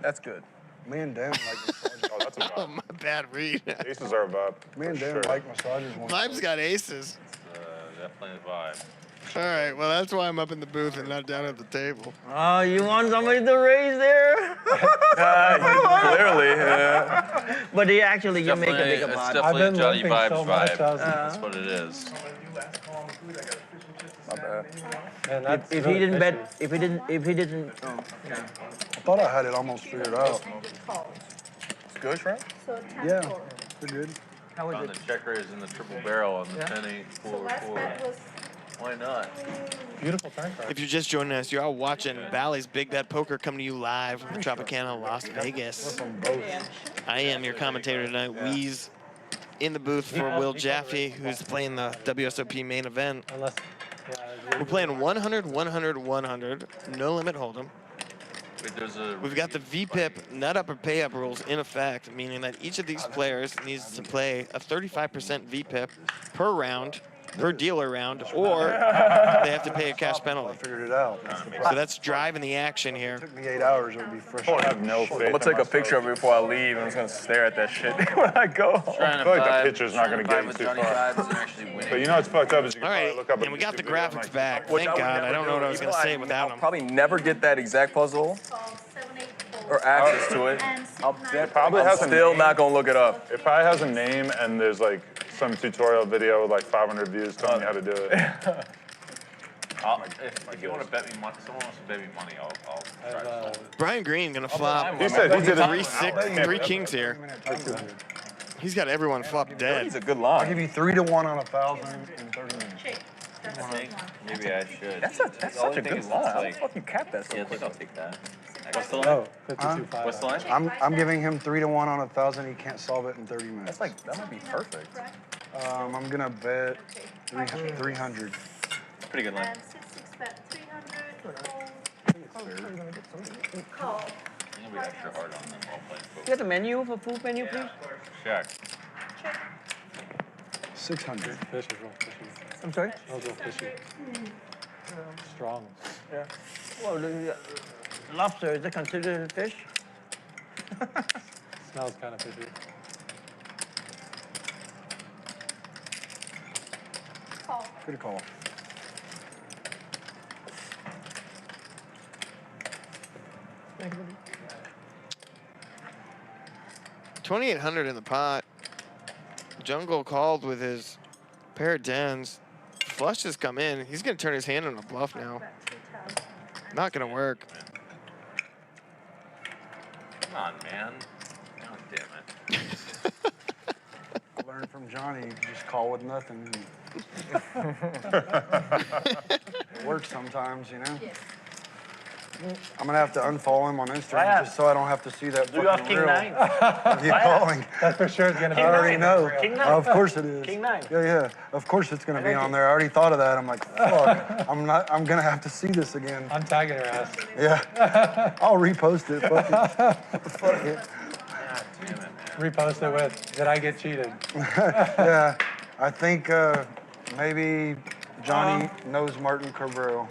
That's good. Me and Dan like massages. Oh, that's a vibe. Oh, my bad read. Aces are a vibe. Me and Dan like massages. Vibes got aces. Definitely a vibe. All right, well, that's why I'm up in the booth and not down at the table. Oh, you want somebody to raise there? Clearly, yeah. But they actually can make a bigger It's pot. definitely a Johnny Vibes so much, vibe. That's what it is. My bad. Man, that's If really he didn't fishy. bet, if he didn't, oh, okay. I thought I had it almost figured out. It's good, Shrimp? So 10 Yeah, four. they're good. How On is the it? checker is in the triple barrel on the Yeah. 10-8 So forward last forward. bet was Why not? Beautiful turn card. If you're just joining us, you're all watching Bally's Big Bet Poker coming to you live from Tropicana, Las Vegas. I am your commentator tonight, Weeze, in the booth for Will Jaffe, who's playing the WSOP main event. Unless, We're playing 100, 100, 100, no limit hold'em. Wait, there's a We've got the VPIP nut up or pay up rules in effect, meaning that each of these players needs to play a 35% VPIP per round, per dealer round, or they have to pay a cash I penalty. figured it out. So that's driving the action here. It took me 8 hours. It would be fresh. I have no faith. I'm gonna take a picture of it before I leave. I'm just gonna stare at that shit when I go. I feel like the picture's not going to get you too far. But you know what's fucked up is you can All probably right, look up a and we got the YouTube video and, graphics like, back. Which Thank would God. never I don't know what I was do. going to say I'll without him. probably never get that exact puzzle called 7 8 or access to it. and Probably I'm has a still name. not gonna look it up. It probably has a name and there's like some tutorial video with like 500 views telling you how to do it. if you want to bet me money, someone wants to bet me money, I'll try to. Brian Green going to flop. He said he did it. 3 kings here. He's got everyone flopped dead. He's a good I'll line. give you 3 to 1 on 1,000 in 30 minutes. check. That's I think one. maybe I should. That's The such only a thing good is line. it's How the like- fuck you cap that so Yeah, I think quick? I'll take that. What's the line? Oh, 52.5. What's the line? I'm giving him 3 to 1 on 1,000. He can't solve it in 30 minutes. That's like that might be perfect. I'm gonna bet 300. Pretty good line. And 6 bet 300. Call. I'm gonna be extra hard on them while playing You got the menu for food menu, please? Check. 600. Fish is real fishy. I'm sorry? That was real fishy. Strong. Yeah. Well, the lobster, is it considered a fish? Smells kind of fishy. Call. Good call. Thank you. 2,800 in the pot. Jungle called with his pair of tens. Flush has come in. He's going to turn his hand on a bluff now. Not going to work. Come on, man. God damn it. Learn from Johnny. Just call with nothing. It works sometimes, you know. Yes. I'm gonna have to unfollow him on Instagram just so I don't have to see that Do you have fucking King reel 9? of you calling. That for sure is gonna be. I already know. King 9. Of course it is. King 9. Yeah. Of course it's gonna be on there. I already thought of that. I'm like, fuck. I'm gonna have to see this again. I'm tagging her ass. Yeah. I'll repost it. Fuck it. Fuck it. Repost it with, did I get cheated? Yeah. I think maybe Johnny knows Martin Cabrera.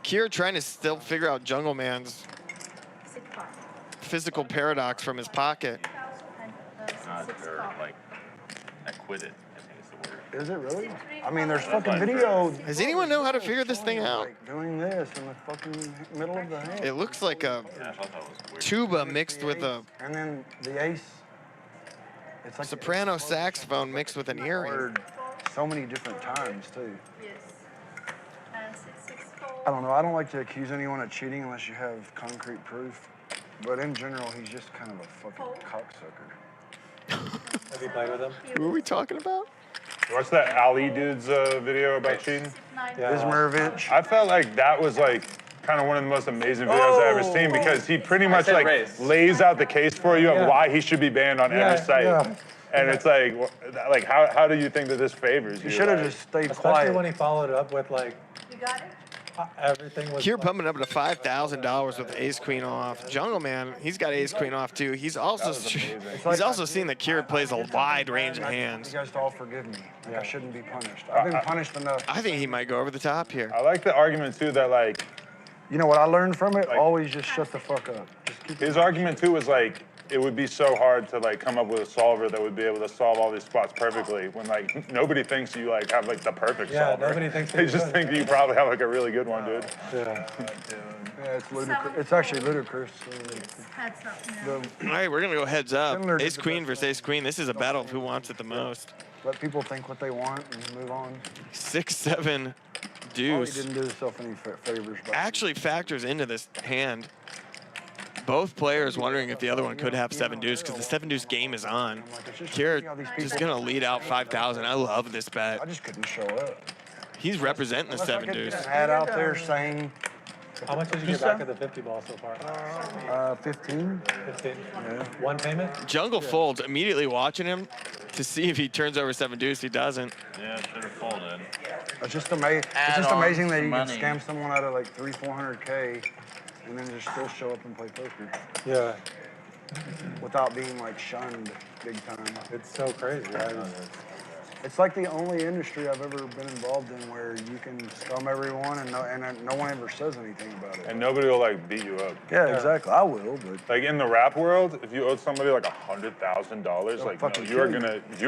Keir trying to still figure out Jungleman's physical paradox from his pocket. Like, I quit it, I think is the word. Is it really? I mean, there's fucking video. Does anyone know how to figure this thing out? Like doing this in the fucking middle of the hand. It looks like a tuba mixed with a And then the ace. It's like soprano saxophone mixed with an earring. So many different times too. Yes. And 6-6-4. I don't know. I don't like to accuse anyone of cheating unless you have concrete proof. But in general, he's just kind of a fucking cocksucker. Have you played with him? Who are we talking about? You watched that Ali dude's video about cheating? Izmarovich. I felt like that was like kind of one of the most amazing videos I've ever seen because he pretty much like lays out the case for you of why he should be banned on every site. Yeah. And it's like how do you think that this favors you? You should have Like, just stayed Especially quiet. when he followed it up with like, You got it? everything was. Keir pumping up to $5,000 with ace queen off. Jungleman, he's got ace queen off too. He's also seen that Keir plays a wide range of hands. You guys all forgive me. Like, I shouldn't be punished. I've been punished enough. I think he might go over the top here. I like the argument too that like You know what I learned from it? Always just shut the fuck up. Just keep his argument too was like it would be so hard to like come up with a solver that would be able to solve all these spots perfectly when like nobody thinks you like have like the perfect solver. Nobody thinks They you just do. think that you probably have like a really good one, dude. Yeah. Yeah, it's ludicrous. It's actually ludicrous. Heads up now. All right, we're gonna go heads up. Similar to Ace the queen best versus ace queen. This is a battle of who wants it the most. Let people think what they want and move on. 6-7 Oh, he deuce didn't do himself any favors. But actually factors into this hand. Both players wondering if the other one could have 7 deuce because the 7 deuce game is on. Keir just gonna lead out 5,000. I love this bet. I just couldn't show up. He's representing the 7 deuce. Had out there saying How much did you get back at the 50 ball so far? 15. 15. One payment? Jungle folds, immediately watching him to see if he turns over 7 deuce. He doesn't. Yeah, should have folded. It's just amazing. It's just amazing that you can scam someone out of like 300-400K and then just still show up and play poker. Yeah. Without being like shunned big time. It's so crazy. Right? It's like the only industry I've ever been involved in where you can scum everyone and no one ever says anything about it. And nobody will like beat you up. Yeah, exactly. I will, but like in the rap world, if you owed somebody like $100,000, like no, you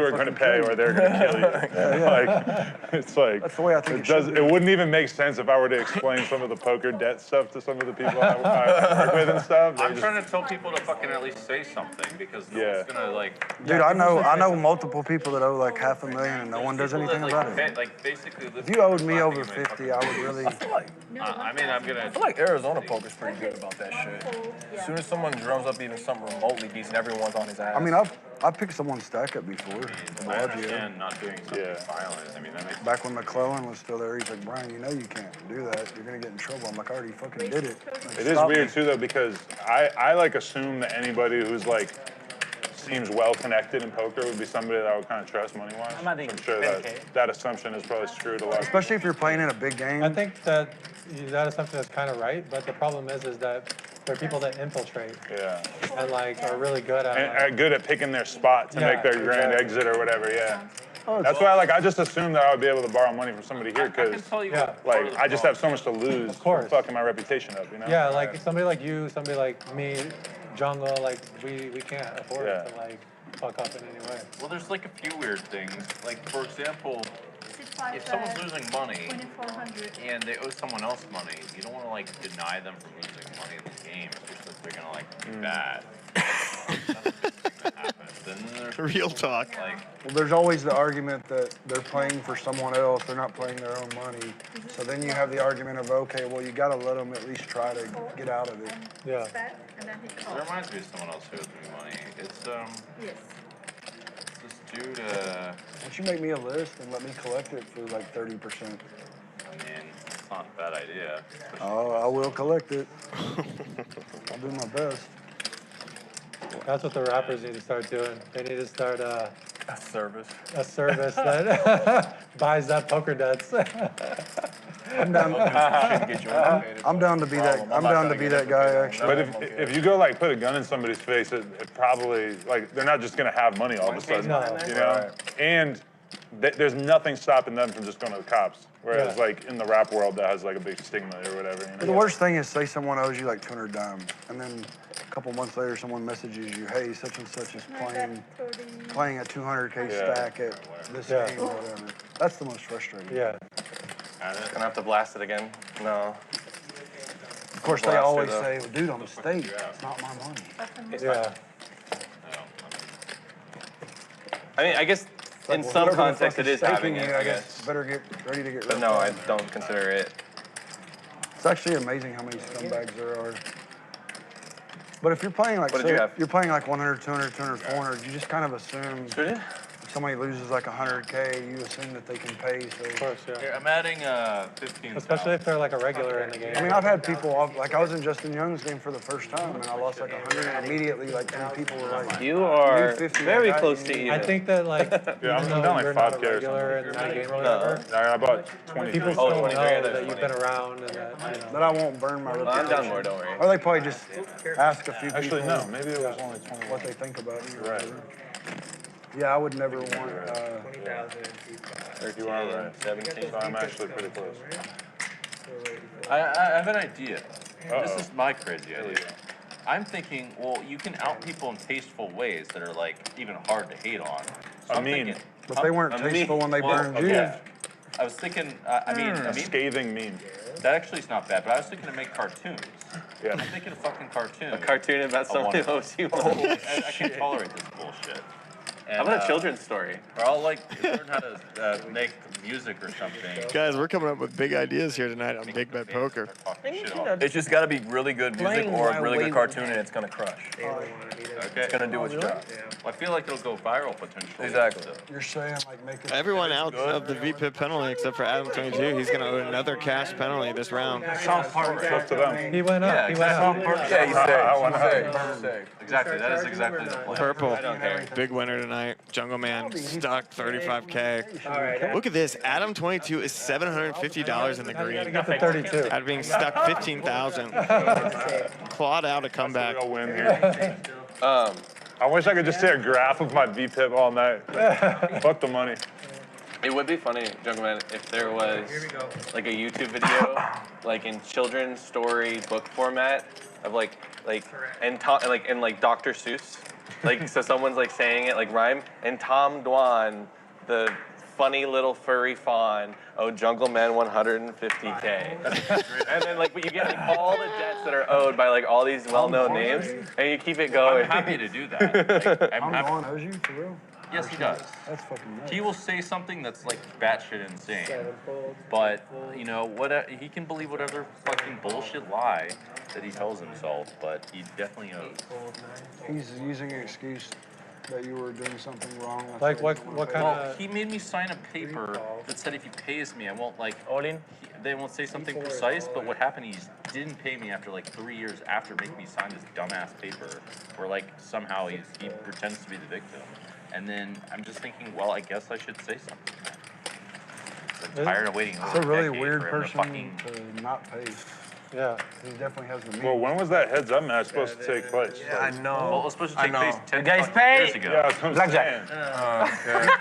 are gonna pay or they're gonna kill you. Like it's like that's the way I think it wouldn't even make sense if I were to explain some of the poker debt stuff to some of the people I work with and stuff. I'm trying to tell people to fucking at least say something because no one's gonna like. Dude, I know multiple people that owe like $500,000 and no one does anything about it. Like basically, If you owed me over 50, I would really. I mean, I'm gonna. I feel like Arizona poker's pretty good about that shit. As soon as someone drums up even something remotely decent, everyone's on his ass. I mean, I've picked someone's stack up before. I understand not doing something violent. I mean, that makes. Back when McClellan was still there, he's like, Brian, you know you can't do that. You're gonna get in trouble. I'm like, I already fucking did it. Like, It is weird too though because I like assume that anybody who's like seems well connected in poker would be somebody that I would kind of trust money wise. I'm sure that assumption is probably screwed a lot. Especially if you're playing in a big game. I think that assumption is kind of right, but the problem is that there are people that infiltrate. Yeah. And like are really good at. And good at picking their spot to make their grand exit or whatever. Yeah. That's why, like, I just assumed that I would be able to borrow money from somebody here because, like, I just have so much to lose from fucking my reputation up, you know? Yeah, like somebody like you, somebody like me, Jungle, like we can't afford to like fuck up in any way. Well, there's like a few weird things. Like for example, if someone's losing money and they owe someone else money, you don't want to like deny them from losing money in the game, especially if they're gonna like be bad. Real talk. Well, there's always the argument that they're playing for someone else. They're not playing their own money. So then you have the argument of, okay, well, you got to let them at least try to get out of it. Yeah. It reminds me of someone else who owes me money. It's you to? Why don't you make me a list and let me collect it for like 30%? I mean, it's not a bad idea. Oh, I will collect it. I'll do my best. That's what the rappers need to start doing. They need to start A service. a service that buys that poker debts. I'm down. I'm down to be that. I'm down to be that guy actually. But if you go like put a gun in somebody's face, it probably like they're not just gonna have money all of a sudden, you know. And there's nothing stopping them from just going to the cops. Whereas like in the rap world, that has like a big stigma or whatever. You know? The worst thing is say someone owes you like 200 dimes, and then a couple months later, someone messages you, "Hey, such and such is playing a 200K stack at this game or whatever." That's the most frustrating. Yeah. Gonna have to blast it again. No. Of course, they always say, well, "Dude, I'm a state. It's not my money." Yeah. I mean, I guess in some context it is having it. I guess. Better get ready to get rid But of no, I it. don't consider it. It's actually amazing how many scumbags there are. But if you're playing like, What did you have? you're playing like 100, 200, 200, 400, you just kind of assume if somebody loses like 100K, you assume that they can pay. So. Of course, yeah. Here, I'm adding 15. Especially if they're like a regular in the game. I mean, I've had people, like I was in Justin Young's game for the first time, and I lost like 100, and immediately like 10 people were like, You are 50, very I got close you. to even. I think that like, Yeah, I'm even though down like you're not a 5K or regular in that game or whatever, I bought 20. people still know that you've been around and that, you know. That I won't burn my reputation. I'm down more, don't worry. Or they probably just ask a few people. Actually, no, maybe it was only 20. What they think about you. or Right. whatever. Yeah, I would never want. 20,000. You are right. 17. So I'm actually pretty close. I have an idea. This is my crazy idea. I'm thinking, well, you can out people in tasteful ways that are like even hard to hate on. So I'm mean. thinking, But they weren't tasteful when they burned you. Yeah. I was thinking, I mean, A scathing meme. that actually is not bad, but I was thinking to make cartoons. Yeah. I'm thinking a fucking cartoon. A cartoon about someone who owes you money. I can't tolerate this bullshit. How about a children's story? Or I'll like learn how to make music or something. Guys, we're coming up with big ideas here tonight on Big Bet Poker. It's just got to be really good music or a really good cartoon, and it's gonna crush. Okay. It's gonna do its job. Well, I feel like it'll go viral potentially. Exactly. You're saying like make it. Everyone out of the VPIP penalty except for Adam22. He's going to owe another cash penalty this round. It's up to them. He went up. He went up. Yeah, he's safe. Exactly. That is exactly the plan. Purple. Big winner tonight. Jungleman stuck 35K. Look at this. Adam22 is $750 in the green. Get the 32. Out of being stuck 15,000. Clawed out a comeback. Real win here. I wish I could just see a graph of my VPIP all night. Fuck the money. It would be funny, Jungleman, if there was like a YouTube video, like in children's story book format of like and Dr. Seuss, like so someone's like saying it like rhyme, and Tom Dwan, the funny little furry fawn, oh Jungleman 150K, and then like you get like all the debts that are owed by like all these well-known names, and you keep it going. I'm happy to do that. Like, I'm going, owes you for real? Yes, he does. That's fucking nuts. He will say something that's like batshit insane, but you know what? He can believe whatever fucking bullshit lie that he tells himself, but he definitely owes. He's using an excuse that you were doing something wrong. That's Like why what he's kind Well, of? he made me sign a paper that said if he pays me, I won't like. All in? They won't say something precise, but what happened? He didn't pay me after like 3 years after making me sign this dumbass paper, where like somehow he pretends to be the victim. And then I'm just thinking, well, I guess I should say something. I'm tired of waiting. It's a really decade weird for him to person fucking. to not pay. Yeah. He definitely has the means. Well, when was that heads up match supposed to take place? Yeah, I know. Well, it was supposed to take place 10 guys fucking pay. years ago. Yeah, that's what I'm Blackjack. saying.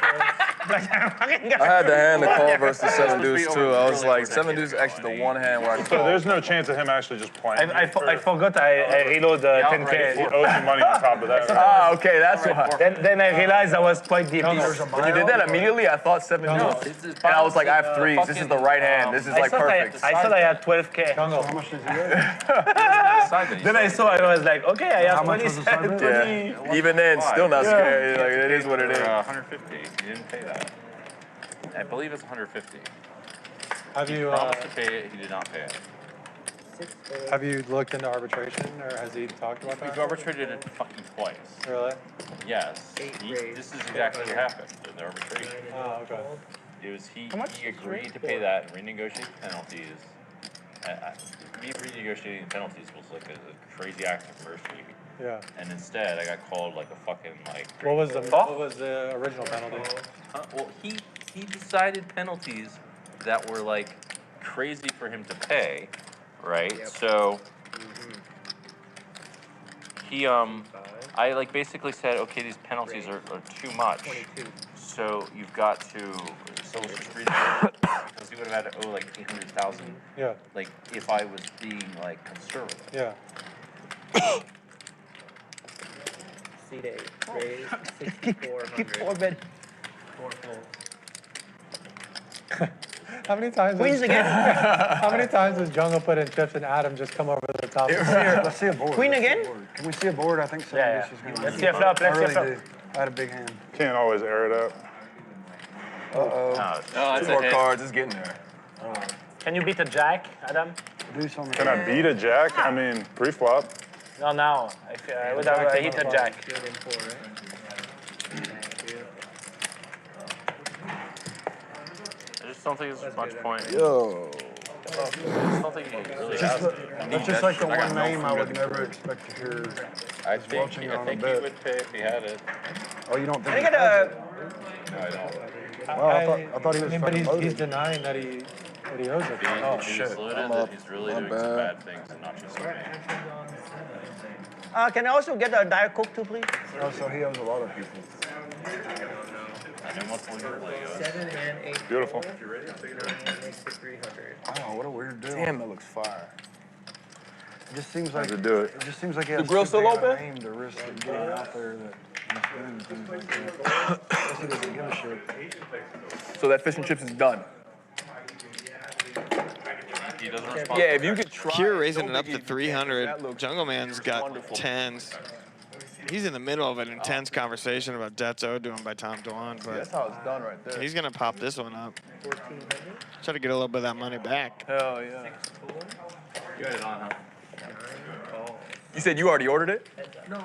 I had the hand to call versus Seven Deuce too. I was like, Seven Deuce is actually the one hand where I So call. there's no chance of him actually just playing. I forgot I reload the 10K. He owes you money on top of that. Right? Ah, okay, that's why. Then I realized I was quite deep. When you did that immediately, I thought Seven Deuce. And I was like, I have threes. This is the right hand. This is like perfect. I thought I had 12K. How much does he have? Then I saw and I was like, okay, I have How much was the side bet? Yeah. Even then, still not scary. Like, it is what it is. 150. He didn't pay that. I believe it's 150. Have He you? promised to pay it. He did not pay it. Have you looked into arbitration, or has he talked about We've that? arbitrated it fucking twice. Really? Yes. This is exactly what happened in the arbitration. Oh, okay. It was he agreed to pay that and renegotiate penalties. Me renegotiating penalties was like a crazy act of mercy. Yeah. And instead, I got called like a fucking like. What was the original penalty? Well, he decided penalties that were like crazy for him to pay, right? So he I like basically said, okay, these penalties are too much. So you've got to so it's just because he would have had to owe like 800,000. Yeah. Like if I was being like conservative. Yeah. C-Day, raise 6,400. 4 bet. 4 folds. How many times? Queens again. How many times does Jungle put in chips and Adam just come over the top? Let's see a board. Queen again? Can we see a board? I think so. Yeah. Is gonna Let's see a flop. I Let's see a really flop. do. I had a big hand. Can't always air it up. Uh-oh. No, Two more cards. It's getting there. Can you beat a jack, Adam? Do something. Can I beat a jack? I mean, pre-flop. No, now. I would have hit a jack. Good in 4, right? I just don't think there's much point. Yo. I just don't think he really has to. That's just like the one name I would never expect to hear. I think he would pay if he had it. Oh, you don't Can I think? get a? No, I don't. Well, I thought he was but fucking he's loaded. denying that he owes it. Oh shit! He's loaded that he's really doing some bad things and not just me. Can I also get a Diet Coke too, please? Oh, so he owes a lot of people. I know what point you play. 7 and 8. Beautiful. 9 makes it 300. Oh, what a weird deal. Damn, that looks fire. It just seems like to do it. It just seems like he has The grill too still big of a open? name to risk it getting out there that he's doing things like that. Guess he doesn't give a shit. So that fish and chips is done. He doesn't respond. Yeah, if you could try. Keir it, raising don't it up think to you can, 300. that looks Jungleman's got wonderful. 10s. He's in the middle of an intense conversation about debts owed to him by Tom Dwan, That's but how it's done right there. he's gonna pop this one up. 1,400. Try to get a little bit of that money back. Hell yeah. 6 4. You got it on, huh? 9 call. You said you already ordered it? No.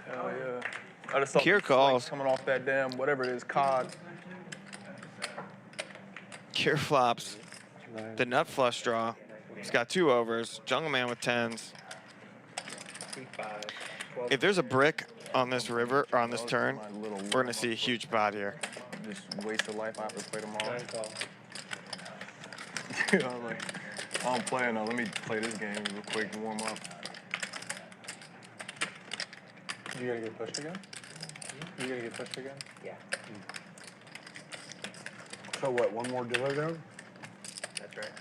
Hell yeah. I just saw Keir the calls. flakes coming off that damn whatever it is, cod. Keir flops the nut flush draw. He's got 2 overs. Jungleman with 10s. 3 5. 12. If there's a brick on this river or on this turn, we're gonna see a huge pot here. Just waste of life. I have to play them all. 9 call. I was like, I'm playing now. Let me play this game real quick and warm up. You gonna get pushed again? You gonna get pushed again? Yeah, So what? One more dealer down? that's right.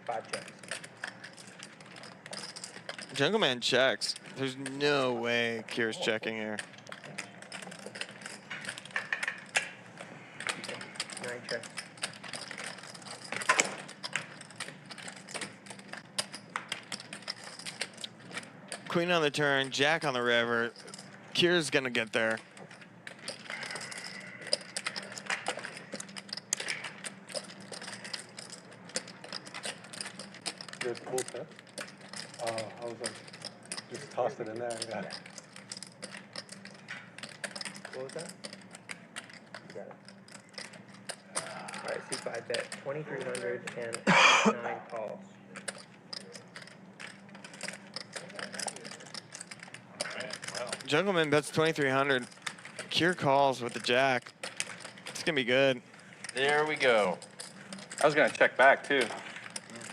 5 checks. Jungleman checks. There's no way Keir's checking here. 9 checks. Queen on the turn, Jack on the river. Keir's gonna get there. There's cool tip. Oh, I was like, just tossed it in there. Yeah. What was that? You got it. All right, C5 bet 2,300 and 9 calls. Jungleman bets 2,300. Keir calls with the Jack. It's gonna be good. There we go. I was gonna check back too,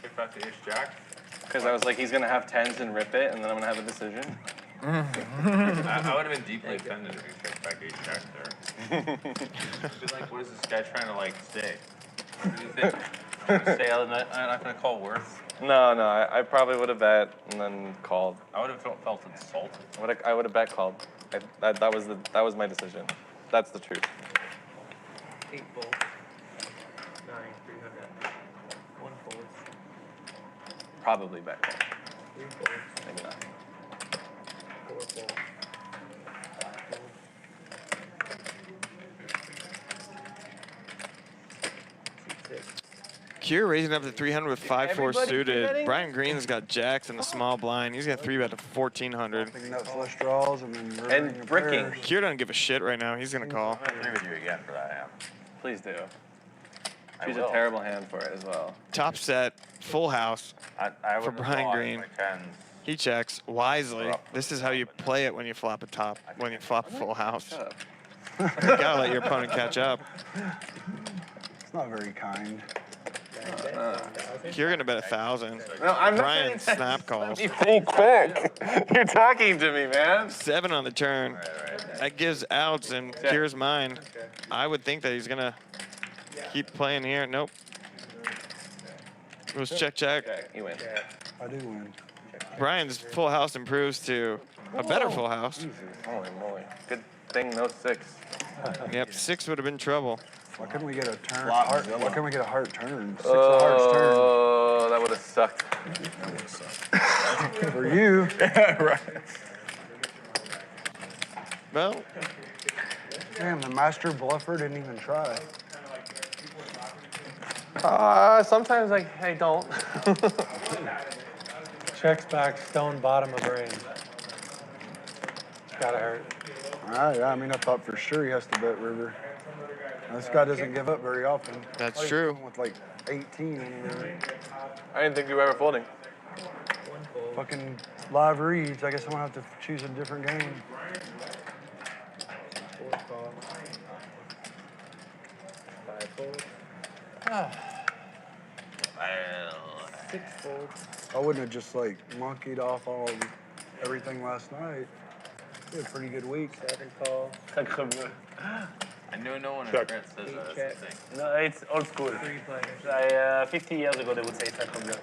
Check back to ace jack. because I was like, he's gonna have 10s and rip it, and then I'm gonna have a decision. I would have been deeply offended if you checked back ace jack there. I'd be like, what is this guy trying to like say? What do you think? Say I'm not gonna call worth. No, I probably would have bet and then called. I would have felt insulted. I would have bet called. That was my decision. That's the truth. 8 folds. 9, 300. 1 folds. Probably bet called. 3 folds. Maybe not. 4 folds. 5 folds. 6. Keir raising up to 300 with 5-4 Everybody suited. betting? Brian Green's got jacks and a small blind. He's got 3-bet to 1400. Picking up flush draws and then And riverring bricking. pairs. Keir doesn't give a shit right now. He's gonna call. I agree with you again for that hand. Please do. I Choose a will. terrible hand for it as well. Top set, full house. I For would Brian Green. My tens. He checks wisely. This is how you play it when you flop a top, when you flop a full house. Shut up. You gotta let your opponent catch up. It's not very kind. You're gonna bet 1,000. No, I'm not. Brian snap calls. Be quick. You're talking to me, man. 7 on the turn. That gives outs and Keir's mine. I would think that he's gonna keep playing here. Nope. It was check, check. You win. I do win. Brian's full house improves to a better full house. Holy moly. Good thing no 6. Yep, 6 would have been trouble. Why couldn't we get a turn? Why couldn't we get a heart turn? 6 of hearts turn. Oh, that would have sucked. For you. Right. Well, Damn, the master bluffer didn't even try. Sometimes I don't. Checks back, stone bottom of range. Gotta hurt. Yeah, I mean, I thought for sure he has to bet river. This guy doesn't give up very often. That's He's true. going with like 18 anyway. I didn't think you were ever folding. Fucking live reads. I guess I'm gonna have to choose a different game. 4 call. 5 fold. 6 fold. I wouldn't have just like monkeyed off everything last night. We had a pretty good week. 7 call. I know no one in Check. France says that. Check. That's the thing. No, it's old school. 3 players. 50 years ago, they would say sacre bleu.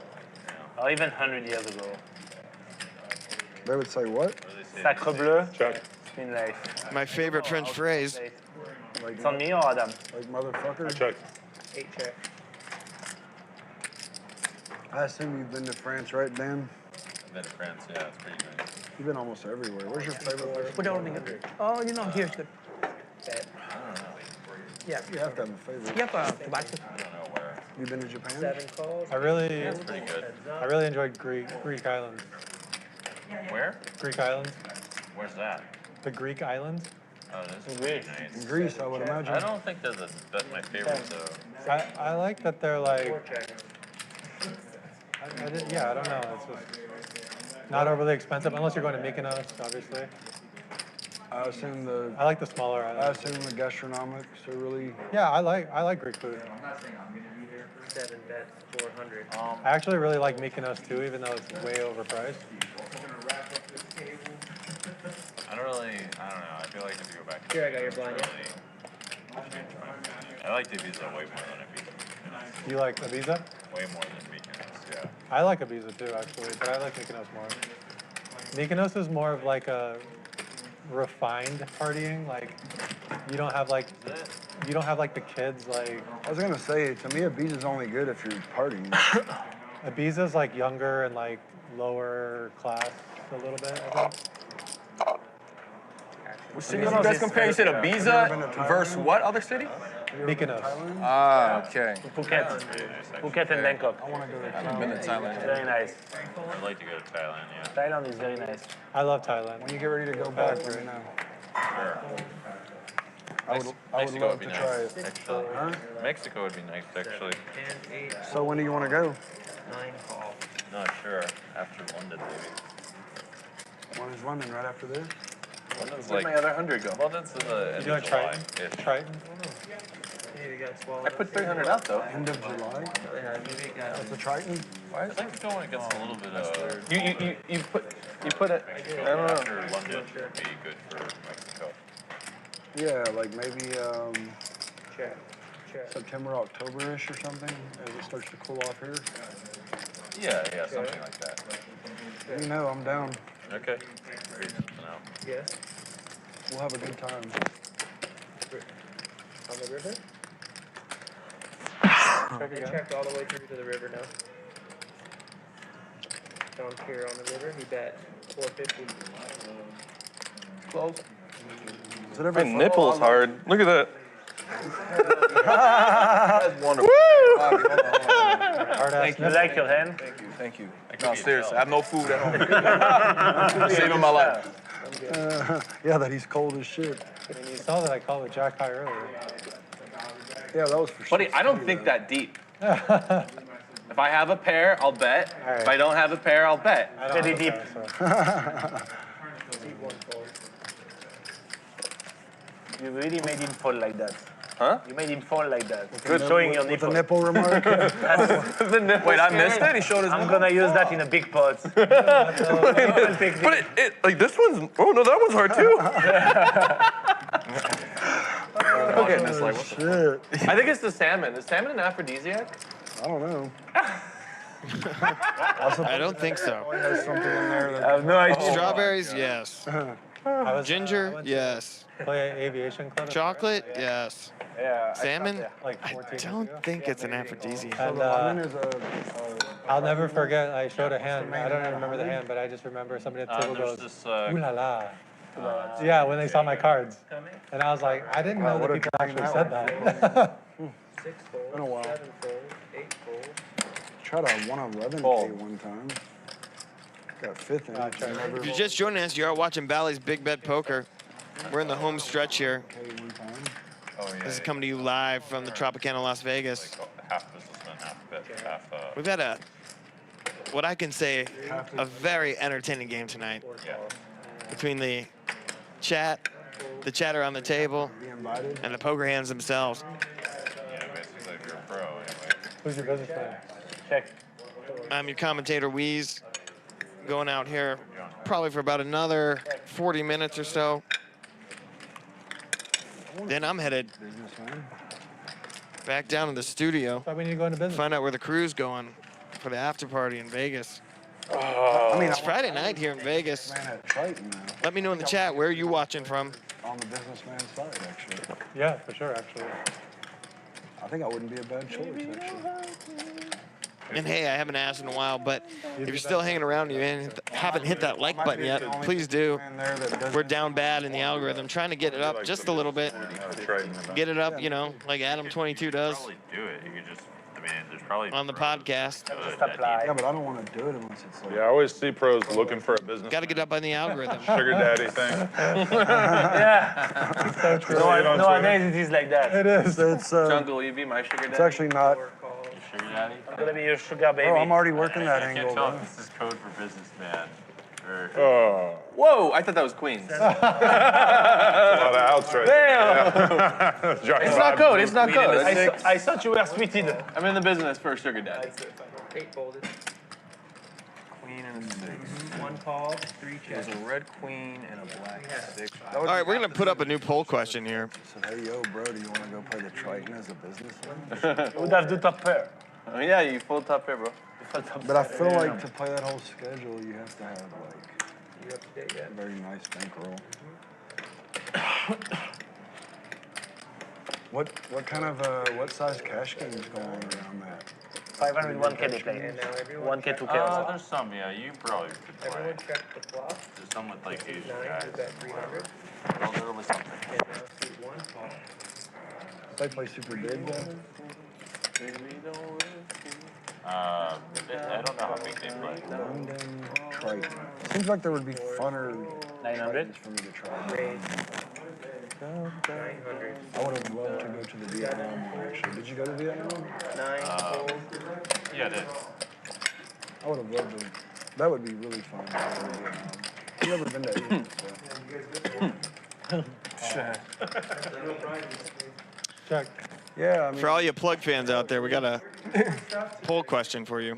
Or even 100 years ago. They would say what? What do they say? Sacre bleu Check. in life. my favorite French phrase. Like, It's on me or Adam? like motherfucker? Check. 8 check. I assume you've been to France, right, Dan? I've been to France, yeah, it's pretty nice. You've been almost everywhere. Where's your favorite place? Put it all together. Oh, you know, here's good. Bet. Yeah. You have to have a favorite. You have tobacco. I don't know where. You've been to Japan? 7 calls. I really Pretty good. enjoyed Greek islands. Where? Greek islands. Where's that? The Greek islands. Oh, this is pretty nice. In Greece, I would imagine. I don't think that's my favorite though. I like that they're like, 4 check. I don't know. It's just not overly expensive unless you're going to Mykonos, obviously. I assume the I like the smaller I islands. assume the gastronomics are really. Yeah, I like Greek food. 7 bets. 400. I actually really like Mykonos too, even though it's way overpriced. I don't know. I feel like if you go back. Here, I got your blind. Really change my opinion. I like Ibiza way more than Ibiza. You like Ibiza? Way more than Mykonos, yeah. I like Ibiza too, actually, but I like Mykonos more. Mykonos is more of like a refined partying. Like you don't have like the kids like. I was gonna say, to me, Ibiza's only good if you're partying. Ibiza's like younger and like lower class a little bit, I think. What city is you guys comparing? You said Ibiza versus what other city? Mykonos. Ah, okay. Phuket. Phuket and Bangkok. I want to go to I've been to Thailand. Very nice. I'd like to go to Thailand, yeah. Thailand is very nice. I love Thailand. When you get ready to go back, let me know. Sure. I would Mexico love would be to nice, try it. actually. Huh? Mexico would be nice, actually. 10, 8, So when do you want to go? 9 call. Not sure. After London, maybe. When is London? Right after this? London's Where'd my other 100 go? London's in the You end doing of July. Triton? Triton? Maybe it got swallowed. I put 300 out though. End of July? Yeah, maybe it got. That's a Triton? I think it's going against a little bit of. You put it. I don't know. After London would be good for Mexico. Yeah, like maybe Check. Check. September, October-ish or something, as it starts to cool off here. Yeah, something like that. You know, I'm down. Okay. Great to know. Yes. We'll have a good time. On the river? Check They again. checked all the way through to the river now. John Keir on the river. He bet 450. Close. Is it ever My nipple's hard. Look at that. That's wonderful. Bobby, hold on. hard ass. You like your hand? Thank you. No, seriously, I have no food at home. Saving my life. Yeah, that he's cold as shit. You saw that I called it Jack High earlier. Yeah, that was for sure. Buddy, I don't think that deep. If I have a pair, I'll bet. Right. If I don't have a pair, I'll bet. Pretty deep. You really made him fall like that. Huh? You made him fall like that. Good. Showing your With nipple. the nipple remark. Wait, I missed it? He showed his I'm gonna use that in a big pot. But it, like this one's, oh no, that one's hard too. Okay, it's like, what the Shit. I think it's the salmon. Is salmon an aphrodisiac? I don't know. I don't think so. There's something in there that I have no idea. Strawberries, yes. Ginger, I yes. play aviation club. Chocolate, yes. Yeah. Salmon, Like I 14 years don't ago. think it's an aphrodisiac. And lemon is I'll never forget, I showed a hand. I don't even remember the hand, but I just remember somebody at the table There's goes, this, ooh la la. Yeah, when they saw my cards. And I was like, I didn't know that people actually said that. 6 fold, Been a while. 7 fold, 8 fold. tried a 111K one time. Got fifth in it. If you're just joining us, you are watching Bally's Big Bet Poker. We're in the home stretch here. This is coming to you live from the Tropicana, Las Vegas. Half businessman, half bet, half. We've had what I can say, a very entertaining game tonight. Yeah. between the chat, the chatter on the table, and the poker hands themselves. Yeah, basically, if you're a pro, anyway. Who's your business plan? Check. I'm your commentator, Wheeze, going out here probably for about another 40 minutes or so. Then I'm headed back down to the studio. We need to go into business. Find out where the crew's going for the after party in Vegas. I mean, It's Friday night here in Vegas. Let me know in the chat where you watching from. On the businessman side, actually. Yeah, for sure, actually. I think I wouldn't be a bad choice, actually. And hey, I haven't asked in a while, but if you're still hanging around and you haven't hit that like button yet, please do. We're down bad in the algorithm, trying to get it up just a little bit. Get it up, you know, like Adam22 does. Probably do it. You could just, I mean, there's probably on the podcast. Yeah, but I don't want to do it unless it's like. Yeah, I always see pros looking for a business. Got to get up on the algorithm. Sugar daddy thing. Yeah. So true. Nowadays it is like that. It is. It's Jungle, will you be my sugar daddy? It's actually not. Sugar daddy? I'm gonna be your sugar baby. Oh, I'm already working that I can't angle. tell Though. if this is code for businessman. Or, Oh, Whoa, I thought that was Queens. a lot of outs right there. Damn. Johnny It's not vibes. code, it's not code. I thought you were sweeted. I'm in the business for a sugar daddy. 8 folded. Queen and a 6. One call, 3 There's checks. a red queen and a black 6. All right, we're going to put up a new poll question here. So, hey, yo, bro, do you want to go play the Triton as a businessman? You would have do top pair. Oh, yeah, you full top here, bro. But I feel like to play that whole schedule, you have to have, like, You up to date yet? a very nice bankroll. What kind of, what size cash game is going on around that? 500, 1K they play. And now everyone 1K, 2K. there's some, yeah, you probably could play. everyone checked the flop. There's some with like Asian 9 guys. is at 300. Well, there was something. And now suit 1 call. They play super big, though. I don't know how big they play. London Triton. Seems like there would be funner 900? Tritons for me to try. Raise. 900. I would have loved to go to the Vietnam one, actually. Did you go to Vietnam? 9 fold. Yeah, it is. I would have loved to. That would be really fun. To go to Vietnam. I've never been to Asia, so. Check. Yeah, I mean. For all you plug fans out there, we got a poll question for you.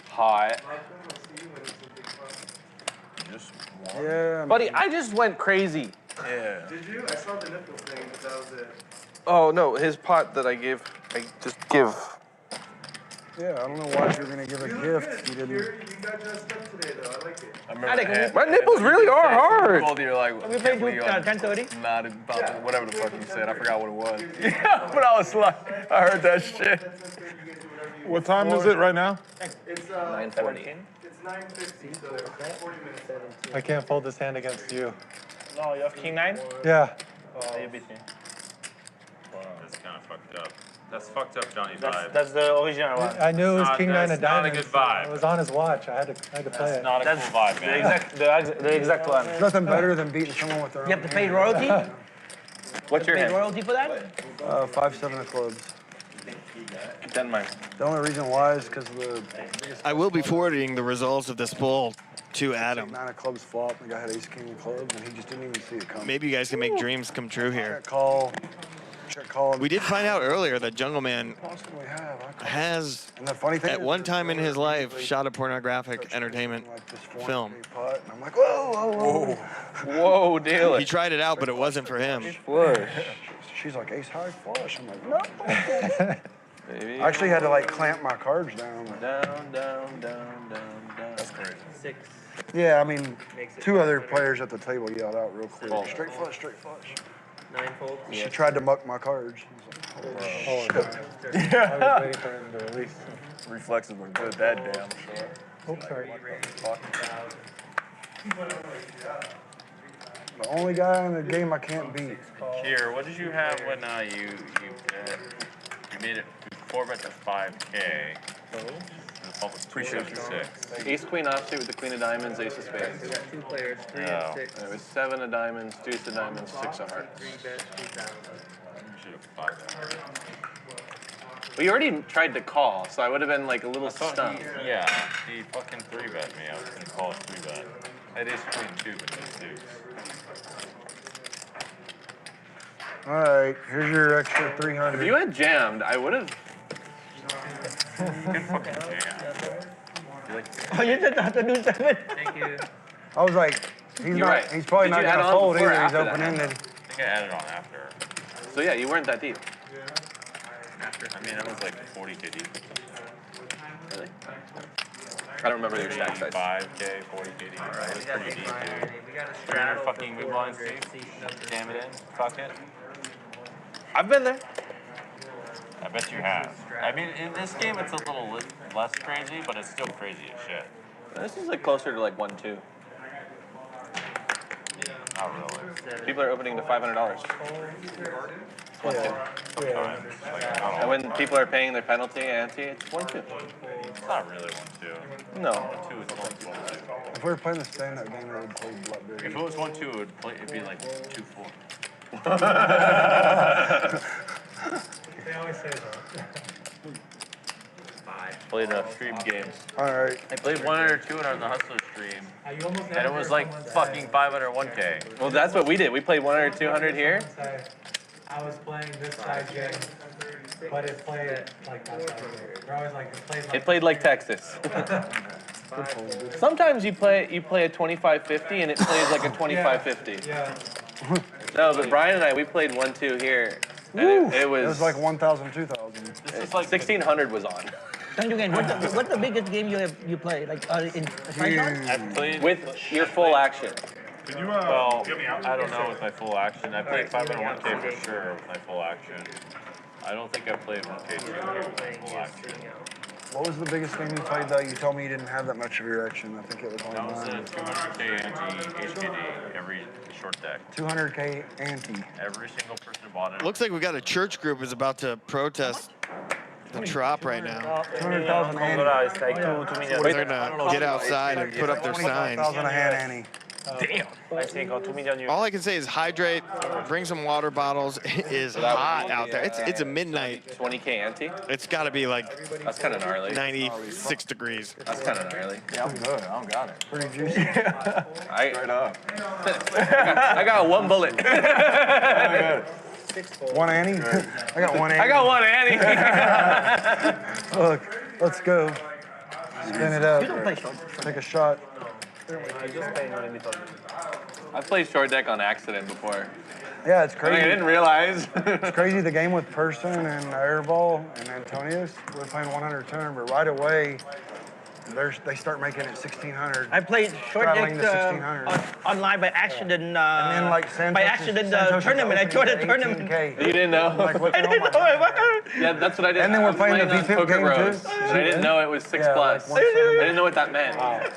Hot. Yeah. Buddy, I just went crazy. Yeah. Did you? I saw the nipple thing, but that was it. Oh, no, his pot that I just give. Yeah, I don't know why you were gonna give a gift. You didn't. You got dressed up today, though. I like it. I remember the hand- My nipples really are hard. Both of you were like, We played with 10:30. not about to, whatever the fuck you said. I forgot what it was. Yeah, but I was like, I heard that shit. What time is it right now? It's 9:40. It's 9:50, so there's 40 minutes. I can't fold this hand against you. No, you have King 9? Yeah. Oh, you beat me. That's kind of fucked up. That's fucked up Johnny vibe. That's the original one. I knew it was King 9 of That's not a Diamonds. good vibe. It was on his watch. I had to play it. Not a cool vibe, man. The exact one. There's nothing better than beating someone with their own You have to pay hand. royalty? What's your Pay hand? royalty for that? 5-7 of clubs. Denmark. The only reason why is because the I will be forwarding the results of this poll to Adam. 9 of clubs flop. The guy had ace king of clubs, and he just didn't even see it coming. Maybe you guys can make dreams come true here. Check call. We did find out earlier that Jungleman has, And the funny thing at is, one time in his life, shot a pornographic entertainment film. putt, and I'm like, whoa. Whoa, deal He tried it out, but it wasn't for him. Flush. She's like, ace high flush. I'm like, no. Baby. I actually had to like clamp my cards down. Down. That's crazy. 6. Yeah, I mean, 2 other players at the table yelled out real clear. Straight flush, straight flush. 9 folds. She tried to muck my cards. I was like, Oh, no. I was waiting for him to release. Reflexes were good that day, I'm sure. Oops, sorry. The only guy in the game I can't beat. Keir, what did you have when you made it 4-bet to 5K? Appreciate 6. Ace queen offsuit with the queen of diamonds, ace of spades. We got 2 players, 3 Oh. and 6. And it was 7 of diamonds, deuce of diamonds, 6 of hearts. 3 bet 2,000. Should have 5 We already tried to call, so I would have been like a little stunned. Yeah, he fucking 3-bet me. I was gonna call it 3-bet. I had ace queen too, but no deuce. All right, here's your extra 300. If you had jammed, I would have. Good fucking jam. Oh, you didn't have to do 7. Thank you. I was like, he's You're right. he's probably Did not you add gonna on fold before or either. He's after that? open-ended. I think I added on after. So yeah, you weren't that deep. I mean, I was like 40K deep. Really? I don't remember your stack size. 5K, 40K deep. Right, it's pretty deep, dude. We got a 300 straddle. fucking big blinds deep. Jam it in. Fuck it. I've been there. I bet you have. I mean, in this game, it's a little less crazy, but it's still crazy as shit. This is like closer to like 1-2. Not really. People are opening to $500. Sometimes. Like, I And don't when people are paying their penalty ante, it's 1-2. It's not really 1-2. No. 1-2 is only 1-2. If we were playing the stand-up game, it would play a lot bigger. If it was 1-2, it'd be like 2-4. They always say that. Played stream games. All right. I played 1 or 2 on the Hustler stream, You almost and it was like fucking 500 1K. Well, that's what we did. We played 100 or 200 here. I was playing this side game, but it played like that side game. They're always like, It played like Texas. Sometimes you play a 25-50 and it plays like a 25-50. Yeah. No, but Brian and I, we played 1-2 here, and it was. It was like 1,000, 2,000. This is like 1600 was on. What's the biggest game you play? Like in Python? I played With your full action. Can you, well, I don't know with my full action. I played 500 1K for sure with my full action. I don't think I played 1K 2 here with my full action. What was the biggest game you played though? You told me you didn't have that much of your action. I think it was That was online. a 200K anti-HKD every short deck. 200K ante. Every single person bought it. Looks like we got a church group is about to protest the Trop right now. 200,000 ante. It's like 2 million. They're gonna get outside and put up their signs. 25,000 a hand ante. Damn. I think 2 million. All I can say is hydrate, bring some water bottles. It is hot out there. It's a midnight. 20K ante? It's got to be like That's kind of gnarly. 96 degrees. That's kind of gnarly. Yeah, I'm good. I don't got it. Pretty juicy. Straight up. I got 1 bullet. One ante? I got one ante. I got 1 ante. Look, let's go. Spin it up. Take a shot. I played short deck on accident before. Yeah, it's I crazy. didn't realize. It's crazy the game with Person and Airball and Antonius. We're playing 100 turn, but right away, they start making it 1,600. I played short Traveling deck to 1,600. online by accident. And then like by accident tournament. I joined a tournament. You didn't know? Like, what the I didn't hell? know it. Yeah, that's what I did. And then we're I was playing the on VPIP Poker game, Bros, too? and I didn't know it was 6 Yeah, plus. like I 170. didn't know what that meant. I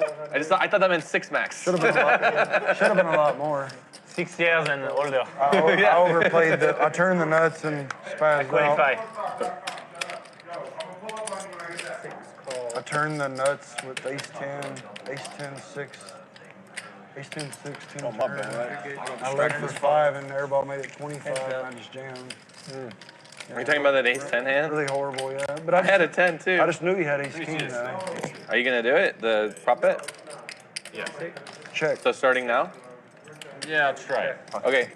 thought that meant 6 max. Should have been a lot more. 6 years and older. I overplayed I turned the nuts and spazzed Qualify. out. I turned the nuts with ace 10, 6. Ace 10, 6, 10 Oh, my turn. bad. I led for 5 and airball made it 25 and I just jammed. Are you talking about that ace 10 hand? Really horrible, yeah. But I had a 10 too. I just knew he had ace king though. Are you gonna do it? The prop bet? Yeah. Check. So starting now? Yeah, let's try it. Okay.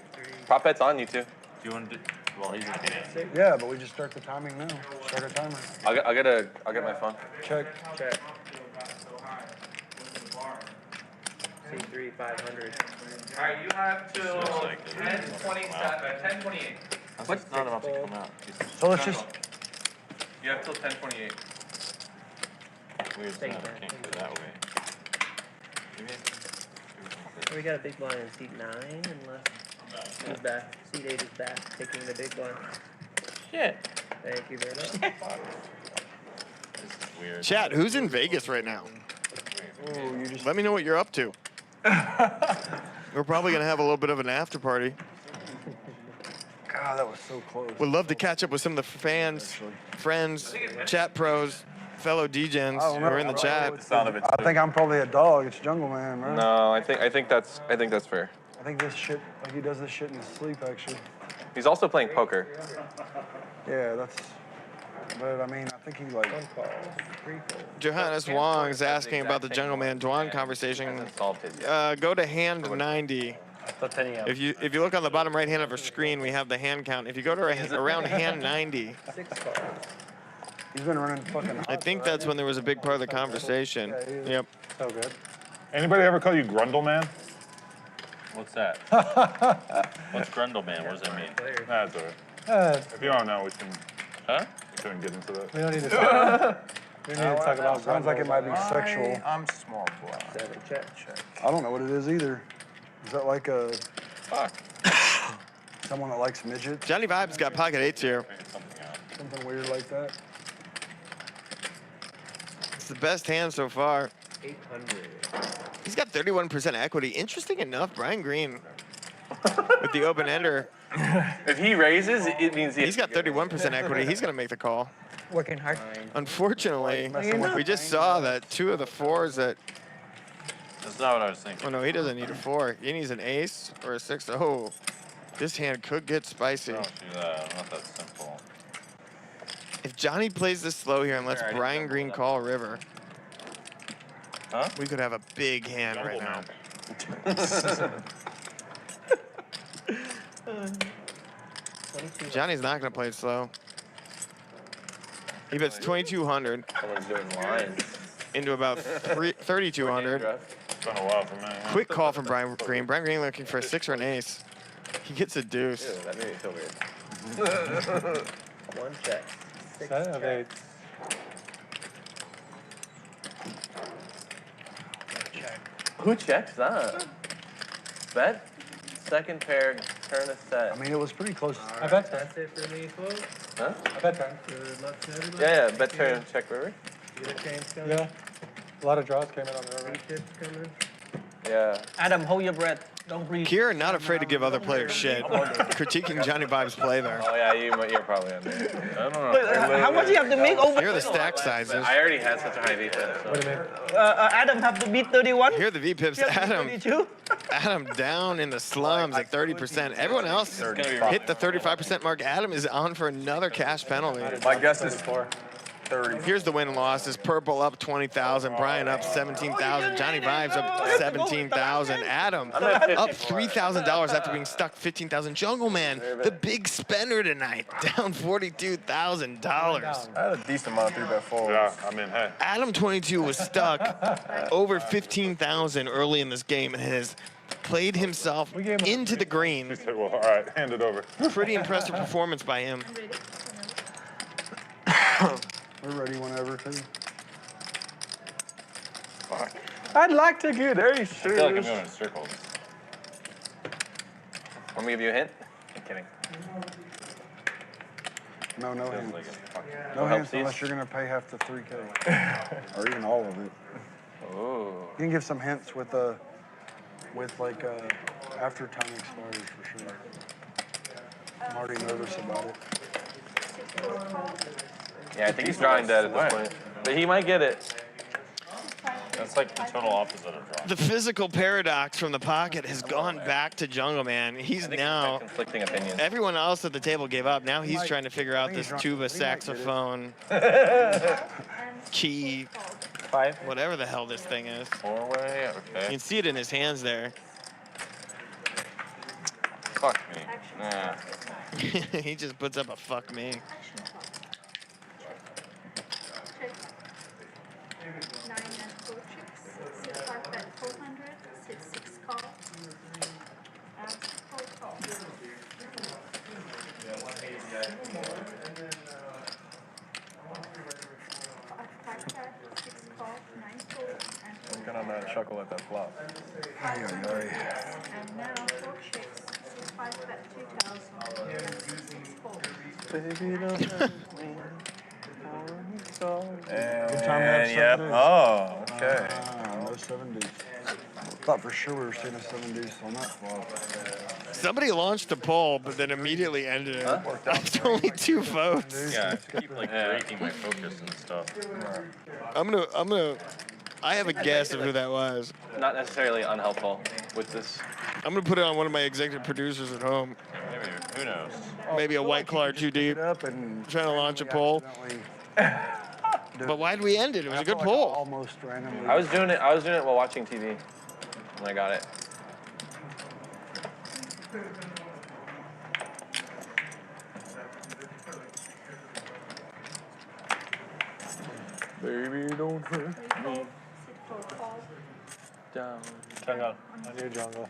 Prop bet's on you two. Do you want to do? Well, he's in hand. Yeah, but we just start the timing now. Start a timer. I'll get my phone. Check. Check. C3 500. All right, you have till 10:28. What's not about to come out? So let's just. You have till 10:28. Weird sound. I can't go that way. We got a big blind in seat 9 unless he's back. Seat 8 is back, taking the big blind. Shit. Thank you very much. This is weird. Chat, who's in Vegas right now? Oh, you just. Let me know what you're up to. We're probably going to have a little bit of an after party. God, that was so close. Would love to catch up with some of the fans, friends, chat pros, fellow DJs who are in the chat. Sound of it. I think I'm probably a dog. It's Jungleman, right? No, I think that's fair. I think this shit, like he does this shit in his sleep, actually. He's also playing poker. Yeah, that's. But I mean, I think he like. Johannes Wong is asking about the Jungleman Dwan conversation. Go to hand 90. If you look on the bottom right hand of our screen, we have the hand count. If you go to around hand 90, He's been running fucking. I think that's when there was a big part of the conversation. Yep. So good. Anybody ever call you Grundleman? What's that? What's Grundleman? What does that mean? That's all right. If you don't know, we can. Huh? We couldn't get into that. We don't need to talk. We need to talk about. Sounds like it might be sexual. I'm small blind. 7 check. I don't know what it is either. Is that like a Fuck. someone that likes midgets? Johnny Vibes got pocket eights here. Something weird like that. It's the best hand so far. 800. He's got 31% equity. Interesting enough, Brian Green with the open ender. If he raises, it means He's got 31% equity. He's going to make the call. Working hard. Unfortunately, we just saw that 2 of the 4s that. That's not what I was thinking. Oh no, he doesn't need a 4. He needs an ace or a 6. Oh, this hand could get spicy. Don't do that. Not that simple. If Johnny plays this slow here and lets Brian Green call river, we could have a big hand right now. Johnny's not going to play it slow. He bets 2,200 into about 3,200. It's been a while for me. Quick call from Brian Green. Brian Green looking for a 6 or an ace. He gets a deuce. Ew, that made me feel weird. 1 check. 6 7 of check. 8. Who checks that? Bet? Second pair, turn a set. I mean, it was pretty close. I bet. That's it for me, folks. Huh? I bet turn. Good luck to everybody. Yeah, bet turn, check river. You get a chance coming? Yeah. A lot of draws came in on the river. 3 chips coming. Yeah. Adam, hold your breath. Don't breathe. Keir not afraid to give other players shit. Critiquing Johnny Vibes' play there. Oh yeah, you're probably on there. I don't know. Wait, how much do you have to make over? Here are the stack sizes. I already had such a high defense. So. What do you mean? Adam have to beat 31. Here are the V-pips. Adam down in the slums at 30%. Everyone else hit the 35% mark. Adam is on for another cash penalty. My guess is 30. Here's the win and losses. Purple up 20,000. Brian up 17,000. Johnny Vibes up 17,000. Adam up $3,000 after being stuck 15,000. Jungleman, the big spender tonight, down $42,000. I had a decent amount of 3-bet folds. Yeah, I mean, hey. Adam22 was stuck over 15,000 early in this game and has played himself into the green. He said, well, all right, hand it over. Pretty impressive performance by him. We're ready whenever, too. Fuck. I'd like to get ace. I feel like I'm going in circles. Want me to give you a hint? I'm kidding. No hints. Like No help hints these? unless you're going to pay half the 3K. Or even all of it. Ooh. You can give some hints with the with like after time expires for sure. I'm already nervous about it. Yeah, I think he's drawing dead at this point. But he might get it. That's like the total opposite of drawing. The physical paradox from the pocket has gone back to Jungleman. He's now conflicting opinions. Everyone else at the table gave up. Now he's trying to figure out this tuba, saxophone, key, whatever the hell this thing is. Four-way, You okay. can see it in his hands there. Fuck me. Nah. He just puts up a fuck me. 9 and 4 chips, 6 5 bet 400, 6 6 call, and 4 call. 5 5 bet, 6 call, 9 4, and 4 I'm gonna chuckle at that flop. And now 4 chips, 6 5 bet 2,000, and 6 call. Baby, don't hurt me. And yep. Oh, okay. No 70s. Thought for sure we were seeing a 70s on that flop. Somebody launched a poll, but then immediately ended it. It's only 2 votes. Yeah, I keep like breaking my focus and stuff. I have a guess of who that was. Not necessarily unhelpful with this. I'm gonna put it on one of my executive producers at home. Maybe, who knows? Maybe a white claw or 2 deep. Trying to launch a poll. But why did we end it? It was a good poll. Almost randomly. I was doing it while watching TV when I got it. Baby, don't hurt me. Down. Jungle. I knew jungle.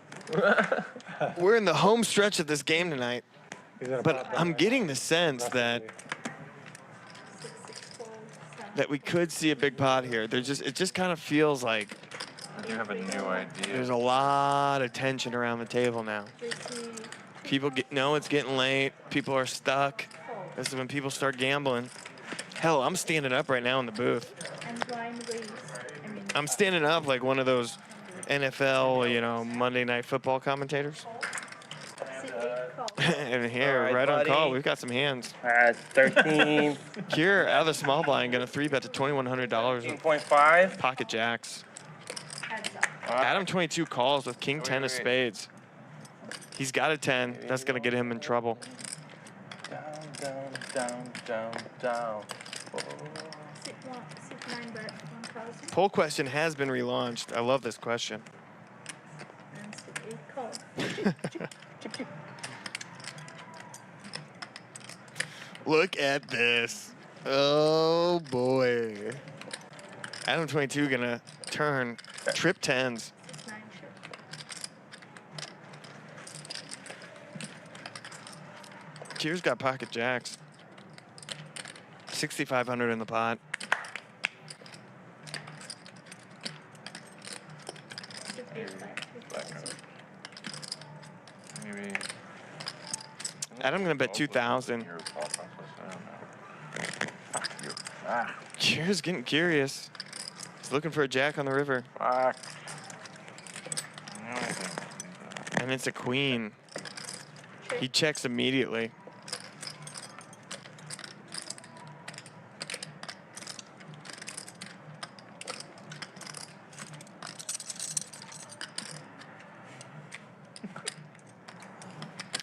We're in the home stretch of this game tonight. But I'm getting the sense that we could see a big pot here. It just kind of feels like I do have a new idea. there's a lot of tension around the table now. People know it's getting late. People are stuck. This is when people start gambling. Hell, I'm standing up right now in the booth. I'm standing up like one of those NFL, Monday Night Football commentators. And here, right on call, we've got some hands. 13. Keir out of the small blind, gonna 3-bet to $2,100. 13.5. Pocket jacks. Adam22 calls with King 10 of spades. He's got a 10. That's gonna get him in trouble. Down. Poll question has been relaunched. I love this question. Look at this. Oh boy. Adam22 gonna turn trip 10s. Keir's got pocket jacks. 6,500 in the pot. Maybe. Adam gonna bet 2,000. Keir's getting curious. He's looking for a jack on the river. And it's a queen. He checks immediately.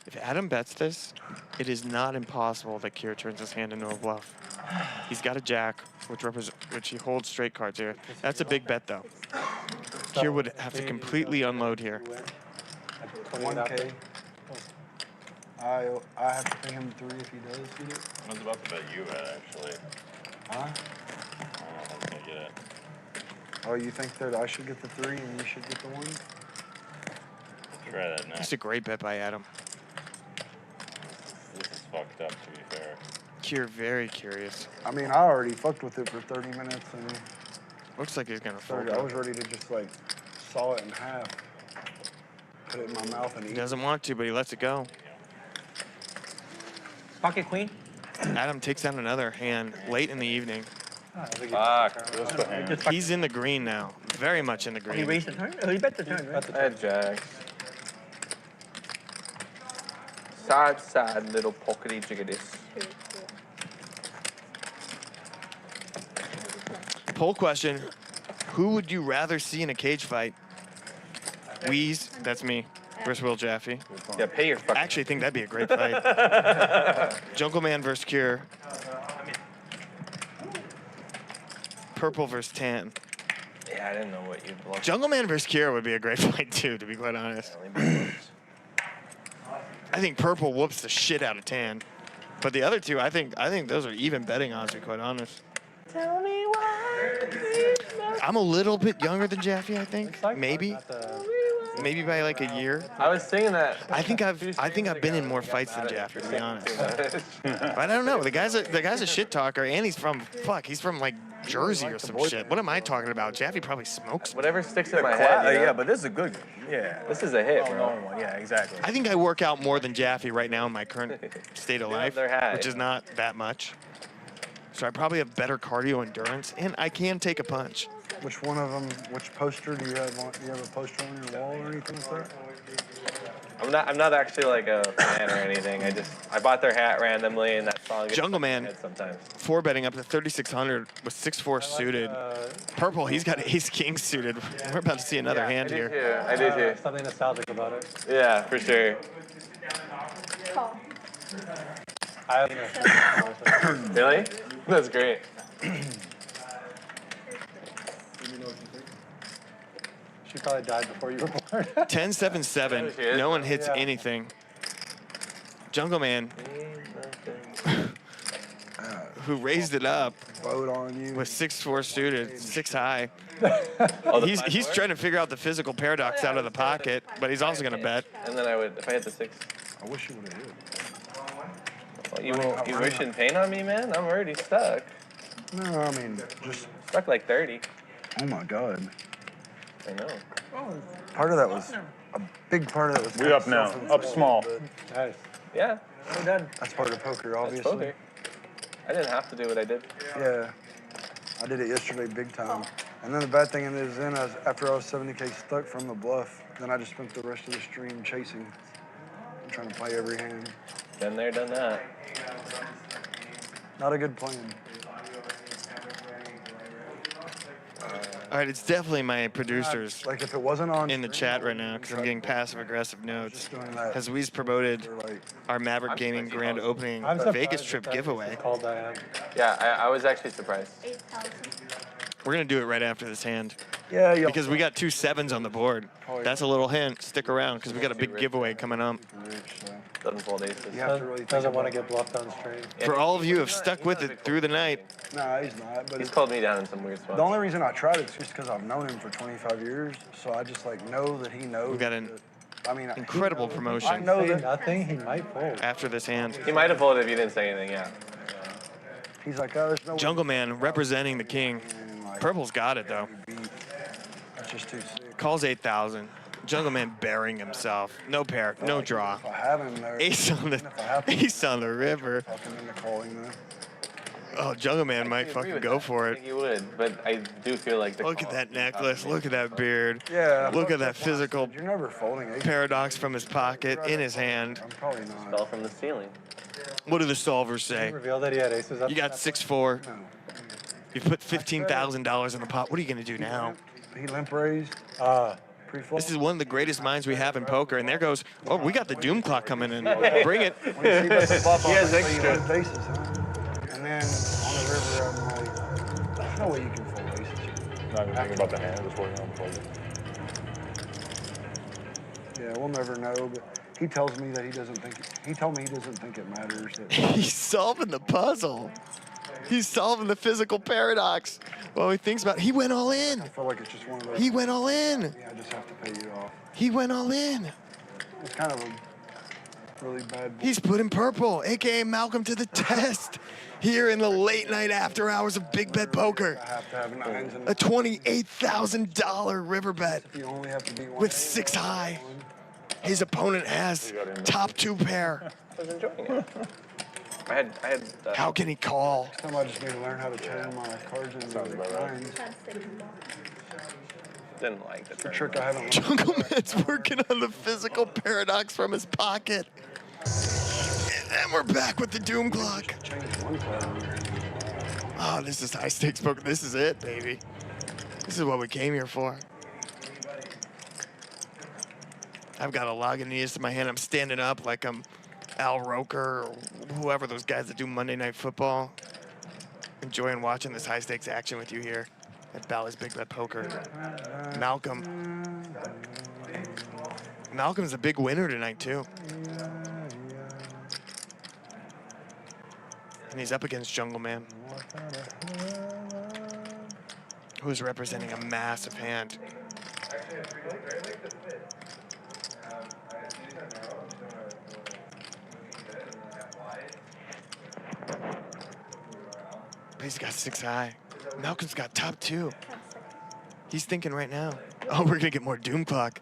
If Adam bets this, it is not impossible that Keir turns his hand into a bluff. He's got a jack, which he holds straight cards here. That's a big bet, though. Keir would have to completely unload here. 1K. I have to pay him 3 if he does get it. I was about to bet you at, actually. Huh? I was gonna get it. Oh, you think that I should get the 3 and you should get the 1? Try that next. It's a great bet by Adam. This is fucked up, to be fair. Keir very curious. I mean, I already fucked with it for 30 minutes and Looks like he's gonna fold. I was ready to just like saw it in half, put it in my mouth and eat. He doesn't want to, but he lets it go. Pocket queen. Adam takes out another hand late in the evening. Fuck. He's in the green now. Very much in the He green. raised the turn? Oh, he bet the turn, right? I had jacks. Sad little pockety jiggadis. Poll question. Who would you rather see in a cage fight? Wheeze, that's me, versus Will Jaffe. Yeah, pay your fucking... I actually think that'd be a great fight. Jungleman versus Keir. Purple versus Tan. Yeah, I didn't know what you'd block. Jungleman versus Keir would be a great fight too, to be quite honest. I think Purple whoops the shit out of Tan. But the other two, I think those are even betting odds, to be quite honest. Tell me why. I'm a little bit younger than Jaffe, I think. Maybe. Maybe by like a year. I was thinking that. I think I've been in more fights than Jaffe, to be honest. But I don't know. The guy's a shit talker, and he's from like Jersey or some shit. What am I talking about? Jaffe probably smokes. Whatever sticks in my head. You know? Yeah, but this is a good. Yeah. This is a hit, bro. Yeah, exactly. I think I work out more than Jaffe right now in my current state of life, their hat. which is not that much. So I probably have better cardio endurance, and I can take a punch. Which one of them? Which poster do you have? Do you have a poster on your wall or anything like that? I'm not actually like a fan or anything. I bought their hat randomly, and that song gets Jungleman, sometimes. 4-betting up to 3,600 with 6-4 suited. Purple, he's got ace-king suited. We're about to see another hand here. I do too. Something nostalgic about it. Yeah, for sure. Call. Really? That's great. She probably died before you were born. 10-7-7. No one hits anything. Jungleman, who raised it up with 6-4 suited, 6 high. He's trying to figure out the physical paradox out of the pocket, but he's also going to bet. And then if I hit the 6. I wish you would have hit. Well, you wishing pain on me, man? I'm already stuck. No, I mean, just... Stuck like 30. Oh, my God. I know. Part of that was... A big part of that was... We up now. Up small. Nice. Yeah, we're done. That's part of poker, obviously. That's poker. I didn't have to do what I did. Yeah. I did it yesterday big time. And then the bad thing is then, after I was 70K stuck from the bluff, then I just spent the rest of the stream chasing. I'm trying to play every hand. Been there, done that. Not a good plan. All right, it's definitely my producers like if it wasn't on in the chat right now because I'm getting passive-aggressive notes. As we's promoted our Maverick Gaming grand opening Vegas trip giveaway. Yeah, I was actually surprised. We're going to do it right after this hand. Yeah, because we got 2 7s on the board. That's a little hint. Stick around because we got a big giveaway coming up. Doesn't fold aces. Doesn't want to get bluffed on stream. For all of you who have stuck with it through the night. Nah, he's not. But he's called me down in some weird spots. The only reason I tried it is just because I've known him for 25 years. So I just like know that he knows. We got an incredible promotion. I know that nothing. He might fold after this hand. He might have folded if you didn't say anything. Yeah. He's like, oh, there's no Jungleman representing the king. Purple's got it though. That's just too sick. Calls 8,000. Jungleman burying himself. No pair, no draw. If I have him there, Ace on the river. Oh, Jungleman might fucking go for I it. think he would, but I do feel like the Look at that necklace. Look at that beard. Yeah. Look at that physical You're never folding ace. paradox from his pocket in his hand. I'm probably not. Fell from the ceiling. What do the solvers say? Reveal that he had aces up. You got 6-4. You put $15,000 in the pot. What are you gonna do now? He limp raised. This is one of the greatest minds we have in poker, and there goes. Oh, we got the doom clock coming in. Bring it. He has extra bases, huh? And then on the river, I'm like, there's no way you can fold aces. Not even thinking about the hand, just working on the fold. Yeah, we'll never know, but he tells me that he doesn't think. He told me he doesn't think it matters. He's solving the puzzle. He's solving the physical paradox. Well, he thinks about it. He went all in. I feel like it's just one of those. He went all in. Yeah, I just have to pay you off. He went all in. It's kind of a really bad. He's putting Purple, a.k.a. Malcolm, to the test here in the late night after hours of Big Bet Poker. I have to have nines and A $28,000 river bet you only have to beat one. with 6 high. His opponent has top 2 pair. I was enjoying it. I had. How can he call? Next time I just need to learn how to turn my cards into lines. Didn't like the It's a trick I haven't learned. Jungleman's working on the physical paradox from his pocket. And we're back with the doom clock. Oh, this is high stakes poker. This is it, baby. This is what we came here for. I've got a Lagunitas in my hand. I'm standing up like I'm Al Roker or whoever those guys that do Monday Night Football. Enjoying watching this high stakes action with you here at Bally's Big Bet Poker. Malcolm. Malcolm's a big winner tonight, too. And he's up against Jungleman, who's representing a massive hand. But he's got 6 high. Malcolm's got top 2. He's thinking right now, oh, we're gonna get more doom clock.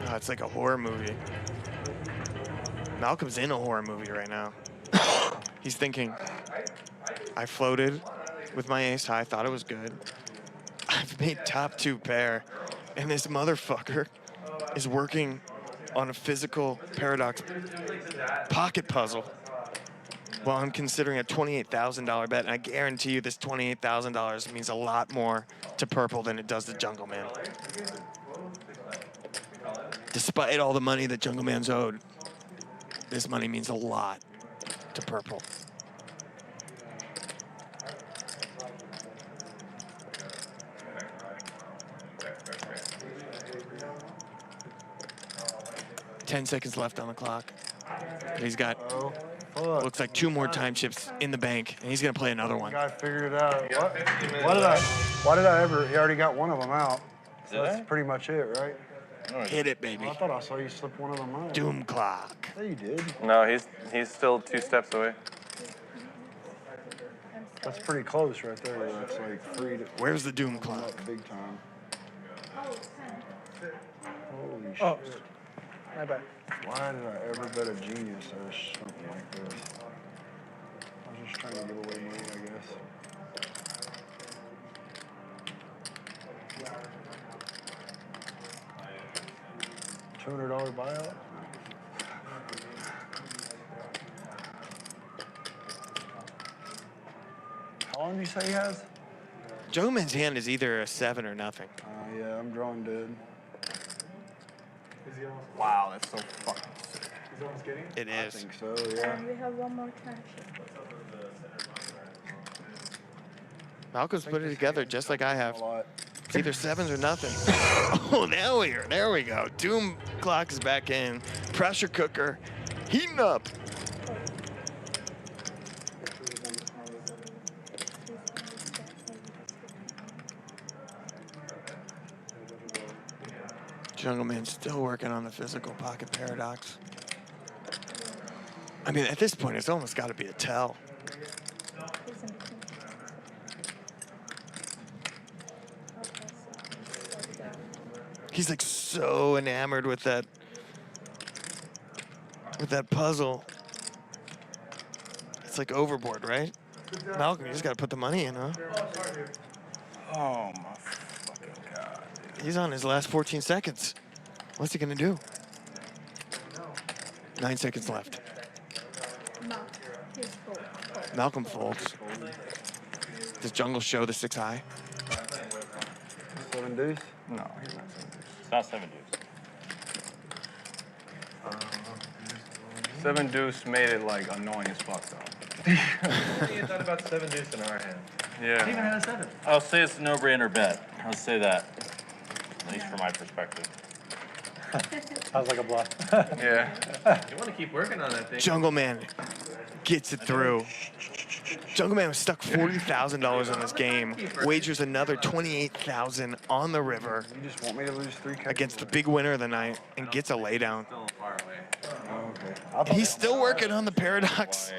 Oh, it's like a horror movie. Malcolm's in a horror movie right now. He's thinking, I floated with my ace high, thought it was good. I've made top 2 pair, and this motherfucker is working on a physical paradox pocket puzzle while I'm considering a $28,000 bet, and I guarantee you this $28,000 means a lot more to purple than it does to Jungleman. Despite all the money that Jungleman's owed, this money means a lot to purple. Ten seconds left on the clock. He's got, looks like 2 more time chips in the bank, and he's gonna play another one. I figured it out. Why did I ever? He already got one of them out. So that's pretty much it, right? Hit it, baby. I thought I saw you slip one of them out. Doom clock. Yeah, you did. No, he's still 2 steps away. That's pretty close right there. That's like 3 to... Where's the doom clock? Big time. Holy shit. Oh, my bad. Why did I ever bet a genius or something like this? I was just trying to give away money, I guess. $200 buyout? How long do you say he has? Jungleman's hand is either a 7 or nothing. Yeah, I'm drawing dead. Wow, that's so fucking sick. He's almost getting it? It is. I think so, yeah. And we have one more time. Malcolm's put it together just like I have. It's either 7s or nothing. Oh, there we go. Doom clock is back in. Pressure cooker heating up. Jungleman's still working on the physical pocket paradox. I mean, at this point, it's almost got to be a tell. He's like so enamored with that puzzle. It's like overboard, right? Malcolm, you just got to put the money in, huh? Oh my fucking god. He's on his last 14 seconds. What's he gonna do? 9 seconds left. Malcolm folds. Does Jungle show the 6 high? 7 deuce? No, he's not 7 deuce. It's not 7 deuce. 7 deuce made it like annoying as fuck though. You thought about 7 deuce in our hand. Yeah. He even had a 7. I'll say it's a no-brainer bet. I'll say that. At least from my perspective. Sounds like a bluff. Yeah. You want to keep working on that thing. Jungleman gets it through. Jungleman was stuck $40,000 on this game. Wagers another $28,000 on the river. You just want me to lose 3 against the big winner of the night and gets a laydown. Okay. He's still working on the paradox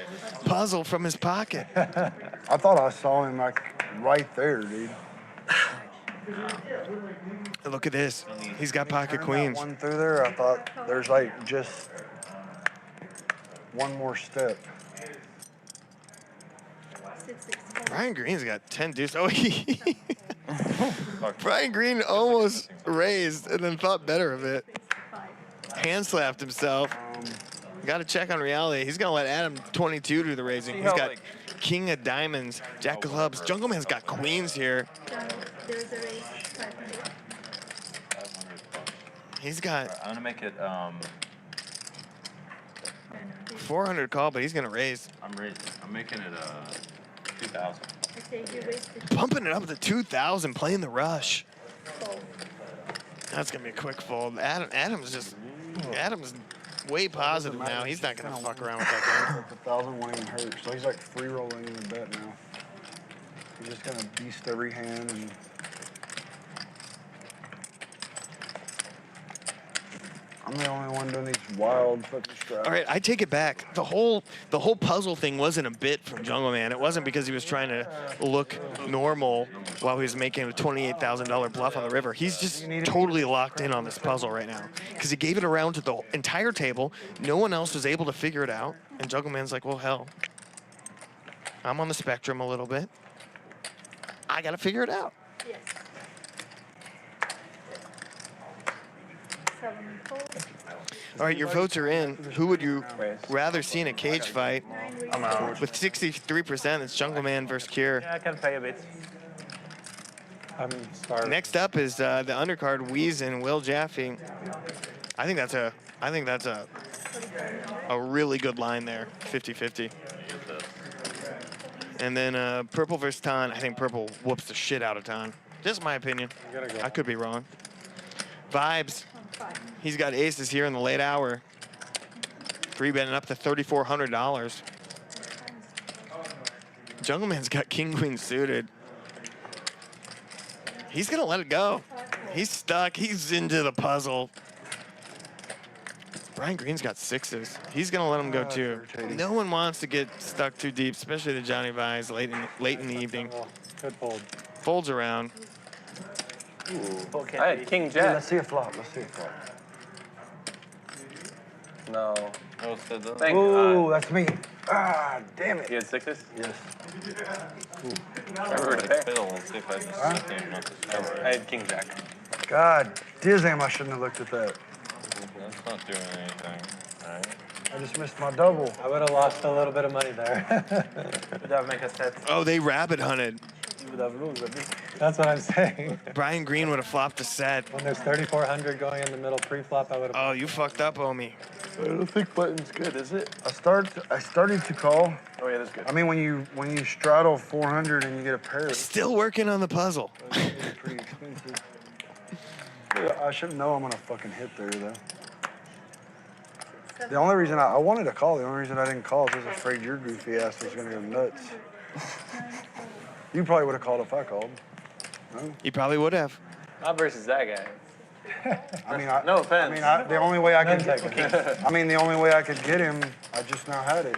puzzle from his pocket. I thought I saw him like right there, dude. Look at this. He's got pocket Turn that queens. one through there, I thought there's like just one more step. Brian Green's got 10 deuce. Oh, Brian Green almost raised and then thought better of it. Hand slapped himself. Got to check on reality. He's going to let Adam22 do the raising. He's got king of diamonds, jack of clubs. Jungleman's got queens here. He's got... I'm going to make it... 400 call, but he's going to raise. I'm making it 2,000. Bumping it up to 2,000, playing the rush. That's going to be a quick fold. Adam's way positive now. He's not going to fuck around with that game. 1,000 won't even hurt. So he's like free rolling in the bet now. He's just going to beast every hand and... I'm the only one doing these wild fucking straps. All right, I take it back. The whole puzzle thing wasn't a bit from Jungleman. It wasn't because he was trying to look normal while he was making a $28,000 bluff on the river. He's just totally locked in on this puzzle right now because he gave it around to the entire table. No one else was able to figure it out. And Jungleman's like, well, hell, I'm on the spectrum a little bit. I got to figure it out. Yes. All right, your votes are in. Who would you rather see in a cage fight? I'm out. With 63%, it's Jungleman versus Keir. Yeah, I can pay a bit. I'm starving. Next up is the undercard, Wheeze and Will Jaffe. I think that's a really good line there, 50-50. And then Purple versus Tan. I think Purple whoops the shit out of Tan. Just my opinion. I could be wrong. Vibes. He's got aces here in the late hour. Free betting up to $3,400. Jungleman's got king queen suited. He's gonna let it go. He's stuck. He's into the puzzle. Brian Green's got sixes. He's gonna let him go too. No one wants to get stuck too deep, especially the Johnnie Vise late in the evening. Good fold. Folds around. Ooh. I had king jack. Yeah, let's see a flop. Let's see a flop. No. Ooh, that's me. Ah, damn it. You had sixes? Yes. I had king jack. God, damn, I shouldn't have looked at that. That's not doing anything. All right. I just missed my double. I would have lost a little bit of money there. Would have make a set. Oh, they rabbit hunted. That's what I'm saying. Brian Green would have flopped a set. When there's 3,400 going in the middle pre-flop, I would have. Oh, you fucked up, homie. I don't think button's good, is it? I started to call. Oh yeah, that's good. I mean, when you straddle 400 and you get a pair, Still working on the puzzle. it's pretty expensive. Yeah, I should know I'm gonna fucking hit there though. The only reason I wanted to call, the only reason I didn't call is I was afraid your goofy ass was gonna go nuts. You probably would have called if I called. No? You probably would have. Not versus that guy. I mean, no offense. I mean, the only way I could get, I mean, the only way I could get him, I just now had it.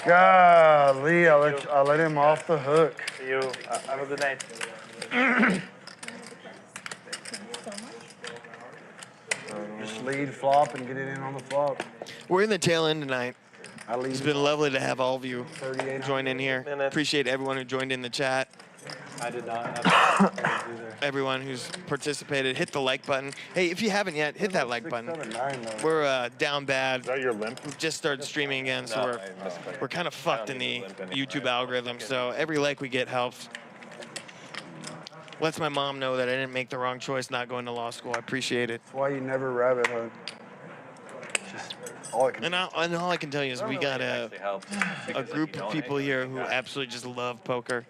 Golly, I let him off the hook. See you. Have a good night. Just lead flop and get it in on the flop. We're in the tail end tonight. It's been lovely to have all of you 38 join in here. Appreciate everyone who joined in the chat. I did not have either. Everyone who's participated, hit the like button. Hey, if you haven't yet, hit that like button. We're down bad. Is that your limp? We've just started streaming again, so we're kind of fucked in the YouTube algorithm. So every like we get helps. Lets my mom know that I didn't make the wrong choice not going to law school. I appreciate it. That's why you never rabbit hunt. Just all I can. And all I can tell you is we got a group of people here who absolutely just love poker.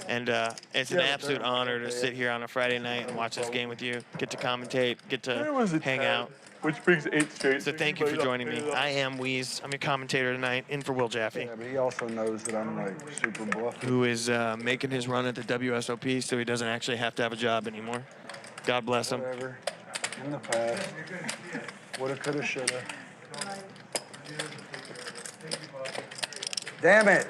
And it's an absolute honor to sit here on a Friday night and watch this game with you. Get to commentate, get to hang out. Which brings 8 straight. So thank you for joining me. I am Wheeze. I'm your commentator tonight, in for Will Jaffe. Yeah, but he also knows that I'm like super bluff. Who is making his run at the WSOP so he doesn't actually have to have a job anymore. God bless him. Whatever. In the past. Woulda, coulda, shoulda. Damn it.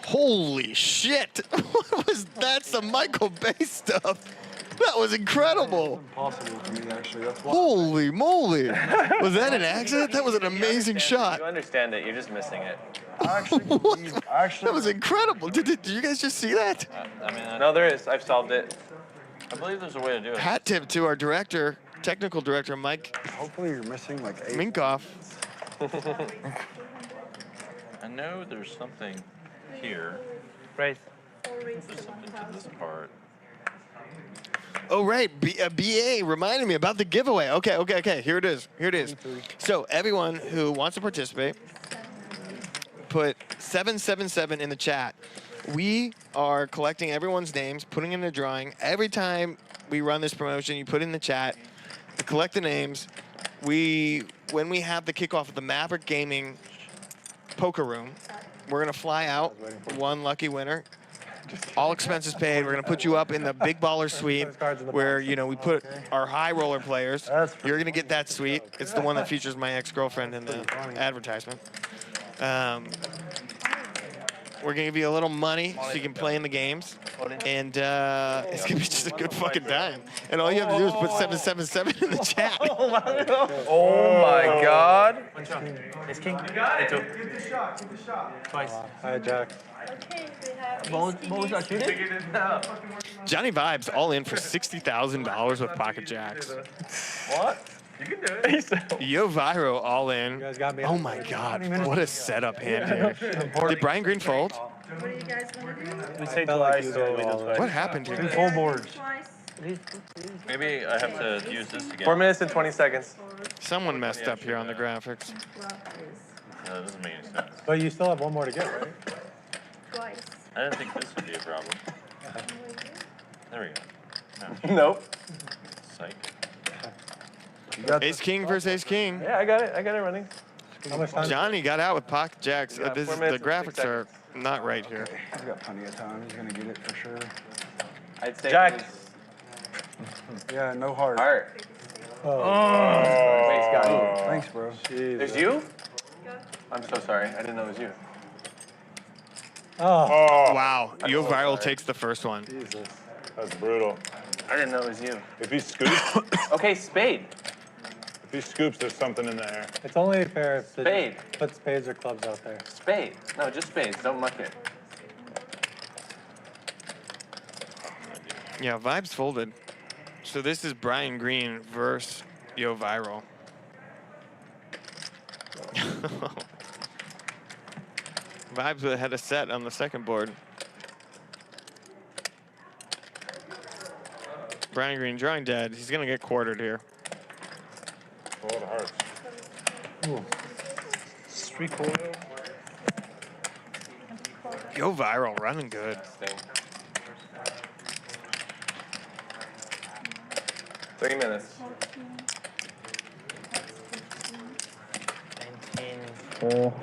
Holy shit! What was that? Some Michael Bay stuff. That was incredible. Impossible for me, actually. That's why. Holy moly! Was that an accident? That was an amazing shot. You understand it. You're just missing it. That was incredible. Did you guys just see that? I mean, no, there is. I've solved it. I believe there's a way to do it. Hat tip to our director, technical director, Mike. Hopefully you're missing like 8. Minkoff. I know there's something here. Right. There's something to this part. Oh, right. BA reminded me about the giveaway. Okay. Here it is. So everyone who wants to participate, put 777 in the chat. We are collecting everyone's names, putting in a drawing. Every time we run this promotion, you put in the chat, you collect the names. When we have the kickoff of the Maverick Gaming poker room, we're gonna fly out one lucky winner. All expenses paid. We're gonna put you up in the Big Baller Suite, where we put our high roller players. You're gonna get that suite. It's the one that features my ex-girlfriend in the advertisement. We're gonna give you a little money so you can play in the games, and it's gonna be just a good fucking time. And all you have to do is put 777 in the chat. Oh my God. It's king. Get the shot. Twice. Hi, Jack. Okay, we have What was that shooting? Johnny Vibes all in for $60,000 with pocket jacks. What? You can do it. Yo Viro all in. You guys got me. Oh my God, what a setup hand here. Did Brian Green fold? What do you guys want to do? We say Felt like twice, you so did we do all twice. What happened here? 2 full boards. Twice. Maybe I have to use this again. 4 minutes and 20 seconds. Someone messed up here on the graphics. No, that doesn't make any sense. But you still have one more to get, right? Twice. I didn't think this would be a problem. There we go. No. Nope. Psych. Ace King versus Ace King. Yeah, I got it running. How much time? Johnny got out with pocket jacks. Yeah, The 4 minutes and graphics 6 are not right here. He's got plenty of time. He's gonna get it for sure. I'd say Jack. Yeah, no heart. Heart. Thanks, guys. Thanks, bro. There's you? I'm so sorry. I didn't know it was you. Oh. Wow, I'm Yo so Viral sorry. takes the first one. Jesus. That's brutal. I didn't know it was you. If he scoops, Okay, spade. if he scoops, there's something in the air. It's only fair if they Spade. put spades or clubs out there. Spade. No, just spades. Don't muck it. Yeah, Vibes folded. So this is Brian Green versus Yo Viral. Vibes had a set on the second board. Brian Green drawing dead. He's gonna get quartered here. A lot of hearts. Three-quarter. Yo Viral running good. Sting. 3 minutes. 4.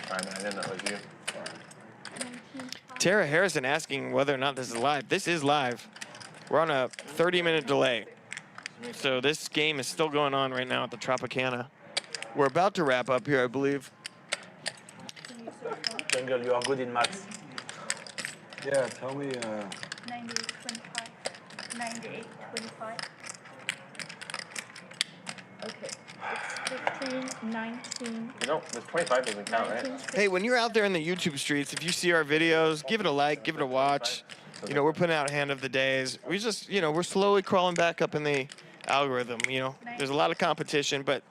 I didn't know it was you. Tara Harrison asking whether or not this is live. This is live. We're on a 30-minute delay. So this game is still going on right now at the Tropicana. We're about to wrap up here, I believe. Jungle, you are good in maths. Yeah, tell me. 98, 25. 98, 25. Okay. It's 15, 19. No, this 25 doesn't count, right? 19, Hey, when you're out there in the YouTube streets, if you see our videos, give it a like, give it a watch. You know, we're putting out Hand of the Days. We just, you know, we're slowly crawling back up in the algorithm, you know. There's a lot of competition, but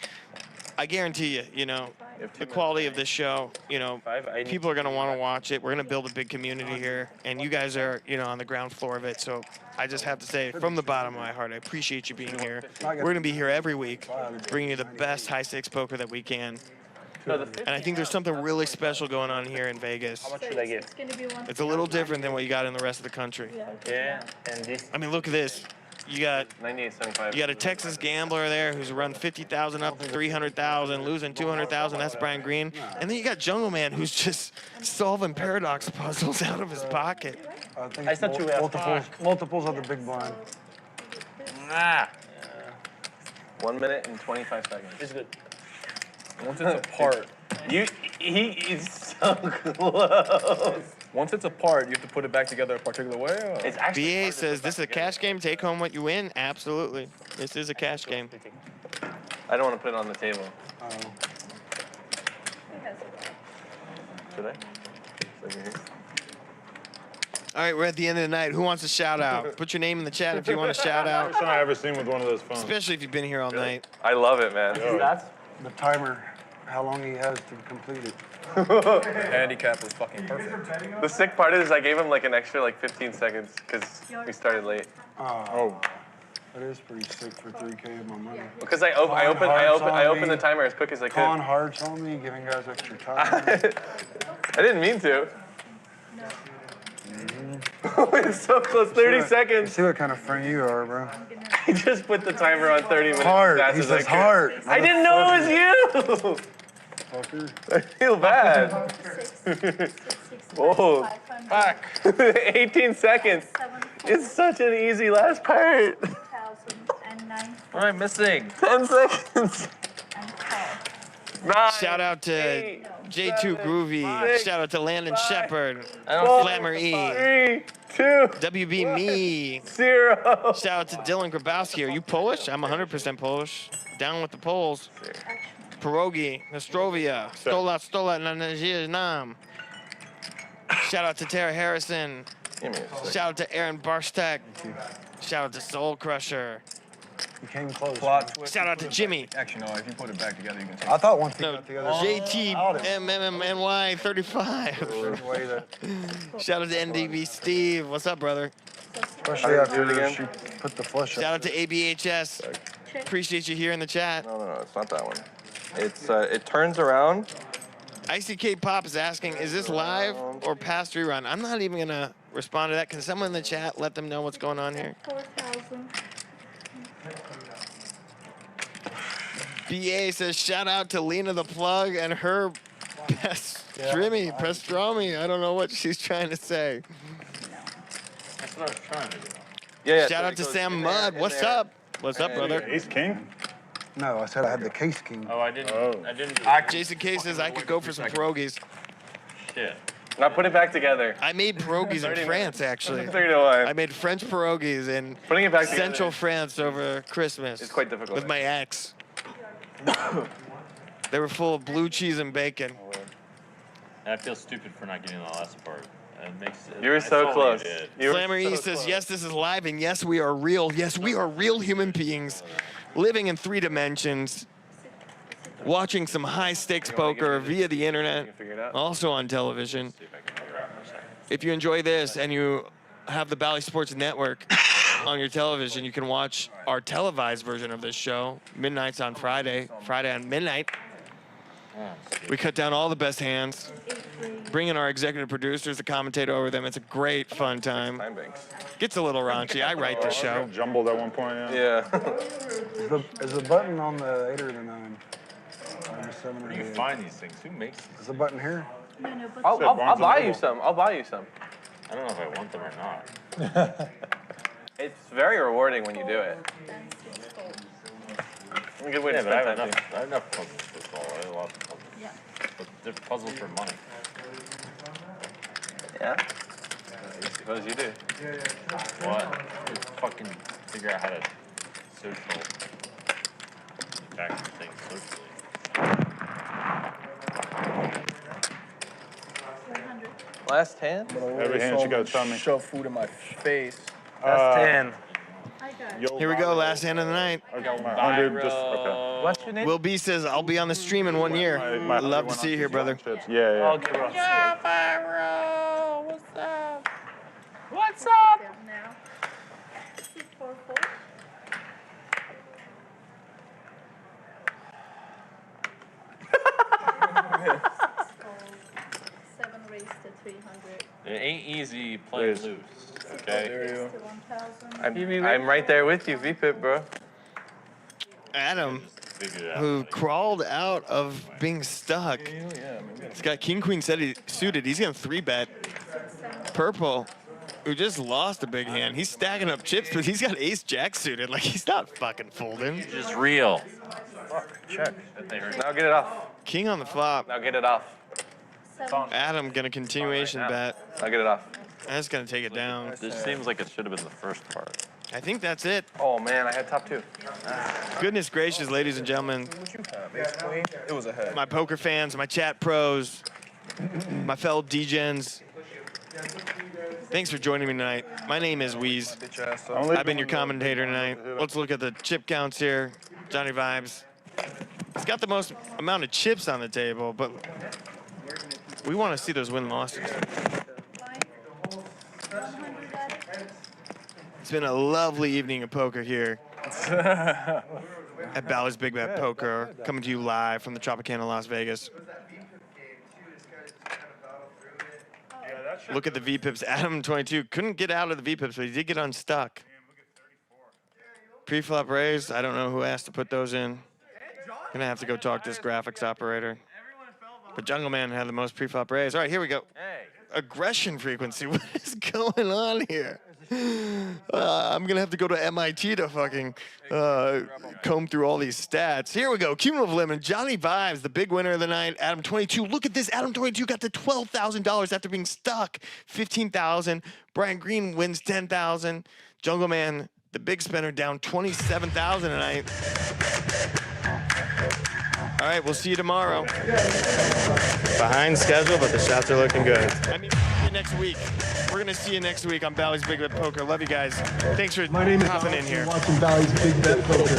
I guarantee you, you know, the quality of this show, you know, people are going to want to watch it. We're going to build a big community here, and you guys are, you know, on the ground floor of it. So I just have to say, from the bottom of my heart, I appreciate you being here. We're going to be here every week, bringing you the best high-stakes poker that we can. And I think there's something really special going on here in Vegas. How much should I give? It's going to be one. It's a little different than what you got in the rest of the country. Yeah, and this. I mean, look at this. You got 98.75. You got a Texas gambler there who's run 50,000 up to 300,000, losing 200,000. That's Brian Green. And then you got Jungleman who's just solving paradox puzzles out of his pocket. I think I thought you were multiples of the big blind. Ah. 1 minute and 25 seconds. It's good. Once it's apart. He is so close. Once it's apart, you have to put it back together a particular way? Or? It's actually BA says this is a cash game. Take home what you win. Absolutely. This is a cash game. I don't want to put it on the table. Oh. Should I? Over here. All right, we're at the end of the night. Who wants a shout out? Put your name in the chat if you want a shout out. First time I ever seen with one of those phones. Especially if you've been here all night. I love it, man. That's the timer, how long he has to complete it. Handicap was fucking perfect. The sick part is I gave him like an extra like 15 seconds because we started late. Oh. That is pretty sick for 3K of my money. Because I opened the timer as quick as I could. Con hearts on me, giving guys extra time. I didn't mean to. It's so close, 30 seconds. See what kind of friend you are, bro. I just put the timer on 30 minutes. Heart. As He fast as says I could. heart. I didn't know it was you. I feel bad. Whoa. Fuck. 18 seconds. It's such an easy last part. What am I missing? 10 seconds. 9, Shout out to 8, J2 7, Groovy. 6, Shout out to Landon 5, Shepard. 4, Flammer E. 3, 2, WB Me. 0. Shout out to Dylan Grabowski. Are you Polish? I'm 100% Polish. Down with the Poles. Pierogi, Nostrovia, Stola, Nam. Shout out to Tara Harrison. Shout out to Aaron Barstek. Shout out to Soul Crusher. You came close. Shout out to Jimmy. Actually, no, if you put it back together, you can take I thought once you No, got together. JTMMNY 35. Shout out to NDB Steve. What's up, brother? Especially after she put the flush Shout out to ABHS. Appreciate you here in the chat. No, it's not that one. It's it turns around. ICK Pop is asking, is this live or past rerun? I'm not even gonna respond to that. Can someone in the chat let them know what's going on here? 4,000. BA says, shout out to Lena the Plug and her Pastrami. I don't know what she's trying to say. That's what I was trying to do. Yeah. Shout out to Sam Mudd. What's up? What's up, brother? Ace King? No, I said I had the case king. Oh, I didn't. Jason K says I could go for some pierogies. Shit. Now put it back together. I made pierogies in France, actually. 3 to 1. I made French pierogies in Putting it back Central together. France over Christmas. It's quite difficult. With my ex. They were full of blue cheese and bacon. I feel stupid for not getting the last part. It makes. You were so close. Flammer E says, yes, this is live, and yes, we are real. Yes, we are real human beings living in 3 dimensions, watching some high-stakes poker via the internet, also on television. If you enjoy this and you have the Bally Sports Network on your television, you can watch our televised version of this show, midnights on Friday on midnight. We cut down all the best hands, bring in our executive producers to commentate over them. It's a great, fun time. Gets a little raunchy. I write the show. Jumbled at one point, Yeah. Is the button on the 8 or the 9? The 7 or Where do you the 8? find these things? Who makes these? Is the button here? No, no, but I'll buy you some. I'll buy you some. I don't know if I want them or not. It's very rewarding when you do it. A good way to Yeah, but I spend have time. enough. I have enough puzzles to solve. I have a lot of puzzles. Yeah. But they're puzzles for money. Yeah. I suppose you do. What? Just fucking figure out how to social attack things socially. 100. Last hand? Every hand she got tummy. Shove food in my face. Last 10. I got it. Yo, Here we go, last hand of the night. I got my 100. Just okay. What's your name? Will B says, I'll be on the stream in 1 year. My Love to see you here, brother. Yeah. Okay, bro. What's up? What's up? Now. 644. Seven raised to 300. It ain't easy playing loose. Okay. Raised to 1,000. I'm right there with you, VPIP, bro. Adam, Figured it out. who crawled out of being stuck. He's got King Queen suited. He's gonna 3-bet. Purple. who just lost a big hand. He's stacking up chips, but he's got ace jack suited. Like, he's not fucking folding. It's just real. Check. Now get it off. King on the flop. Now get it off. Adam gonna continuation bet. Now get it off. That's gonna take it down. This seems like it should have been the first part. I think that's it. Oh man, I had top 2. Goodness gracious, ladies and gentlemen. It was a head. My poker fans, my chat pros, my fellow degens. Thanks for joining me tonight. My name is Weez. I've been your commentator tonight. Let's look at the chip counts here. Johnny Vibes. He's got the most amount of chips on the table, but we want to see those win-losses. It's been a lovely evening of poker here at Bally's Big Bet Poker, coming to you live from the Tropicana, Las Vegas. Look at the V-pips. Adam22 couldn't get out of the V-pips, but he did get unstuck. Pre-flop raise, I don't know who asked to put those in. Gonna have to go talk to this graphics operator. But Jungleman had the most pre-flop raise. All right, here we go. Aggression frequency, what is going on here? I'm gonna have to go to MIT to fucking comb through all these stats. Here we go, cumulative limit, Johnny Vibes, the big winner of the night. Adam22, look at this, Adam22 got to $12,000 after being stuck. 15,000, Brian Green wins 10,000. Jungleman, the big spender, down 27,000 tonight. All right, we'll see you tomorrow. Behind schedule, but the shots are looking good. I mean, next week. We're gonna see you next week on Bally's Big Bet Poker. Love you guys. Thanks for My name is hopping in here. Watching Bally's Big Bet Poker.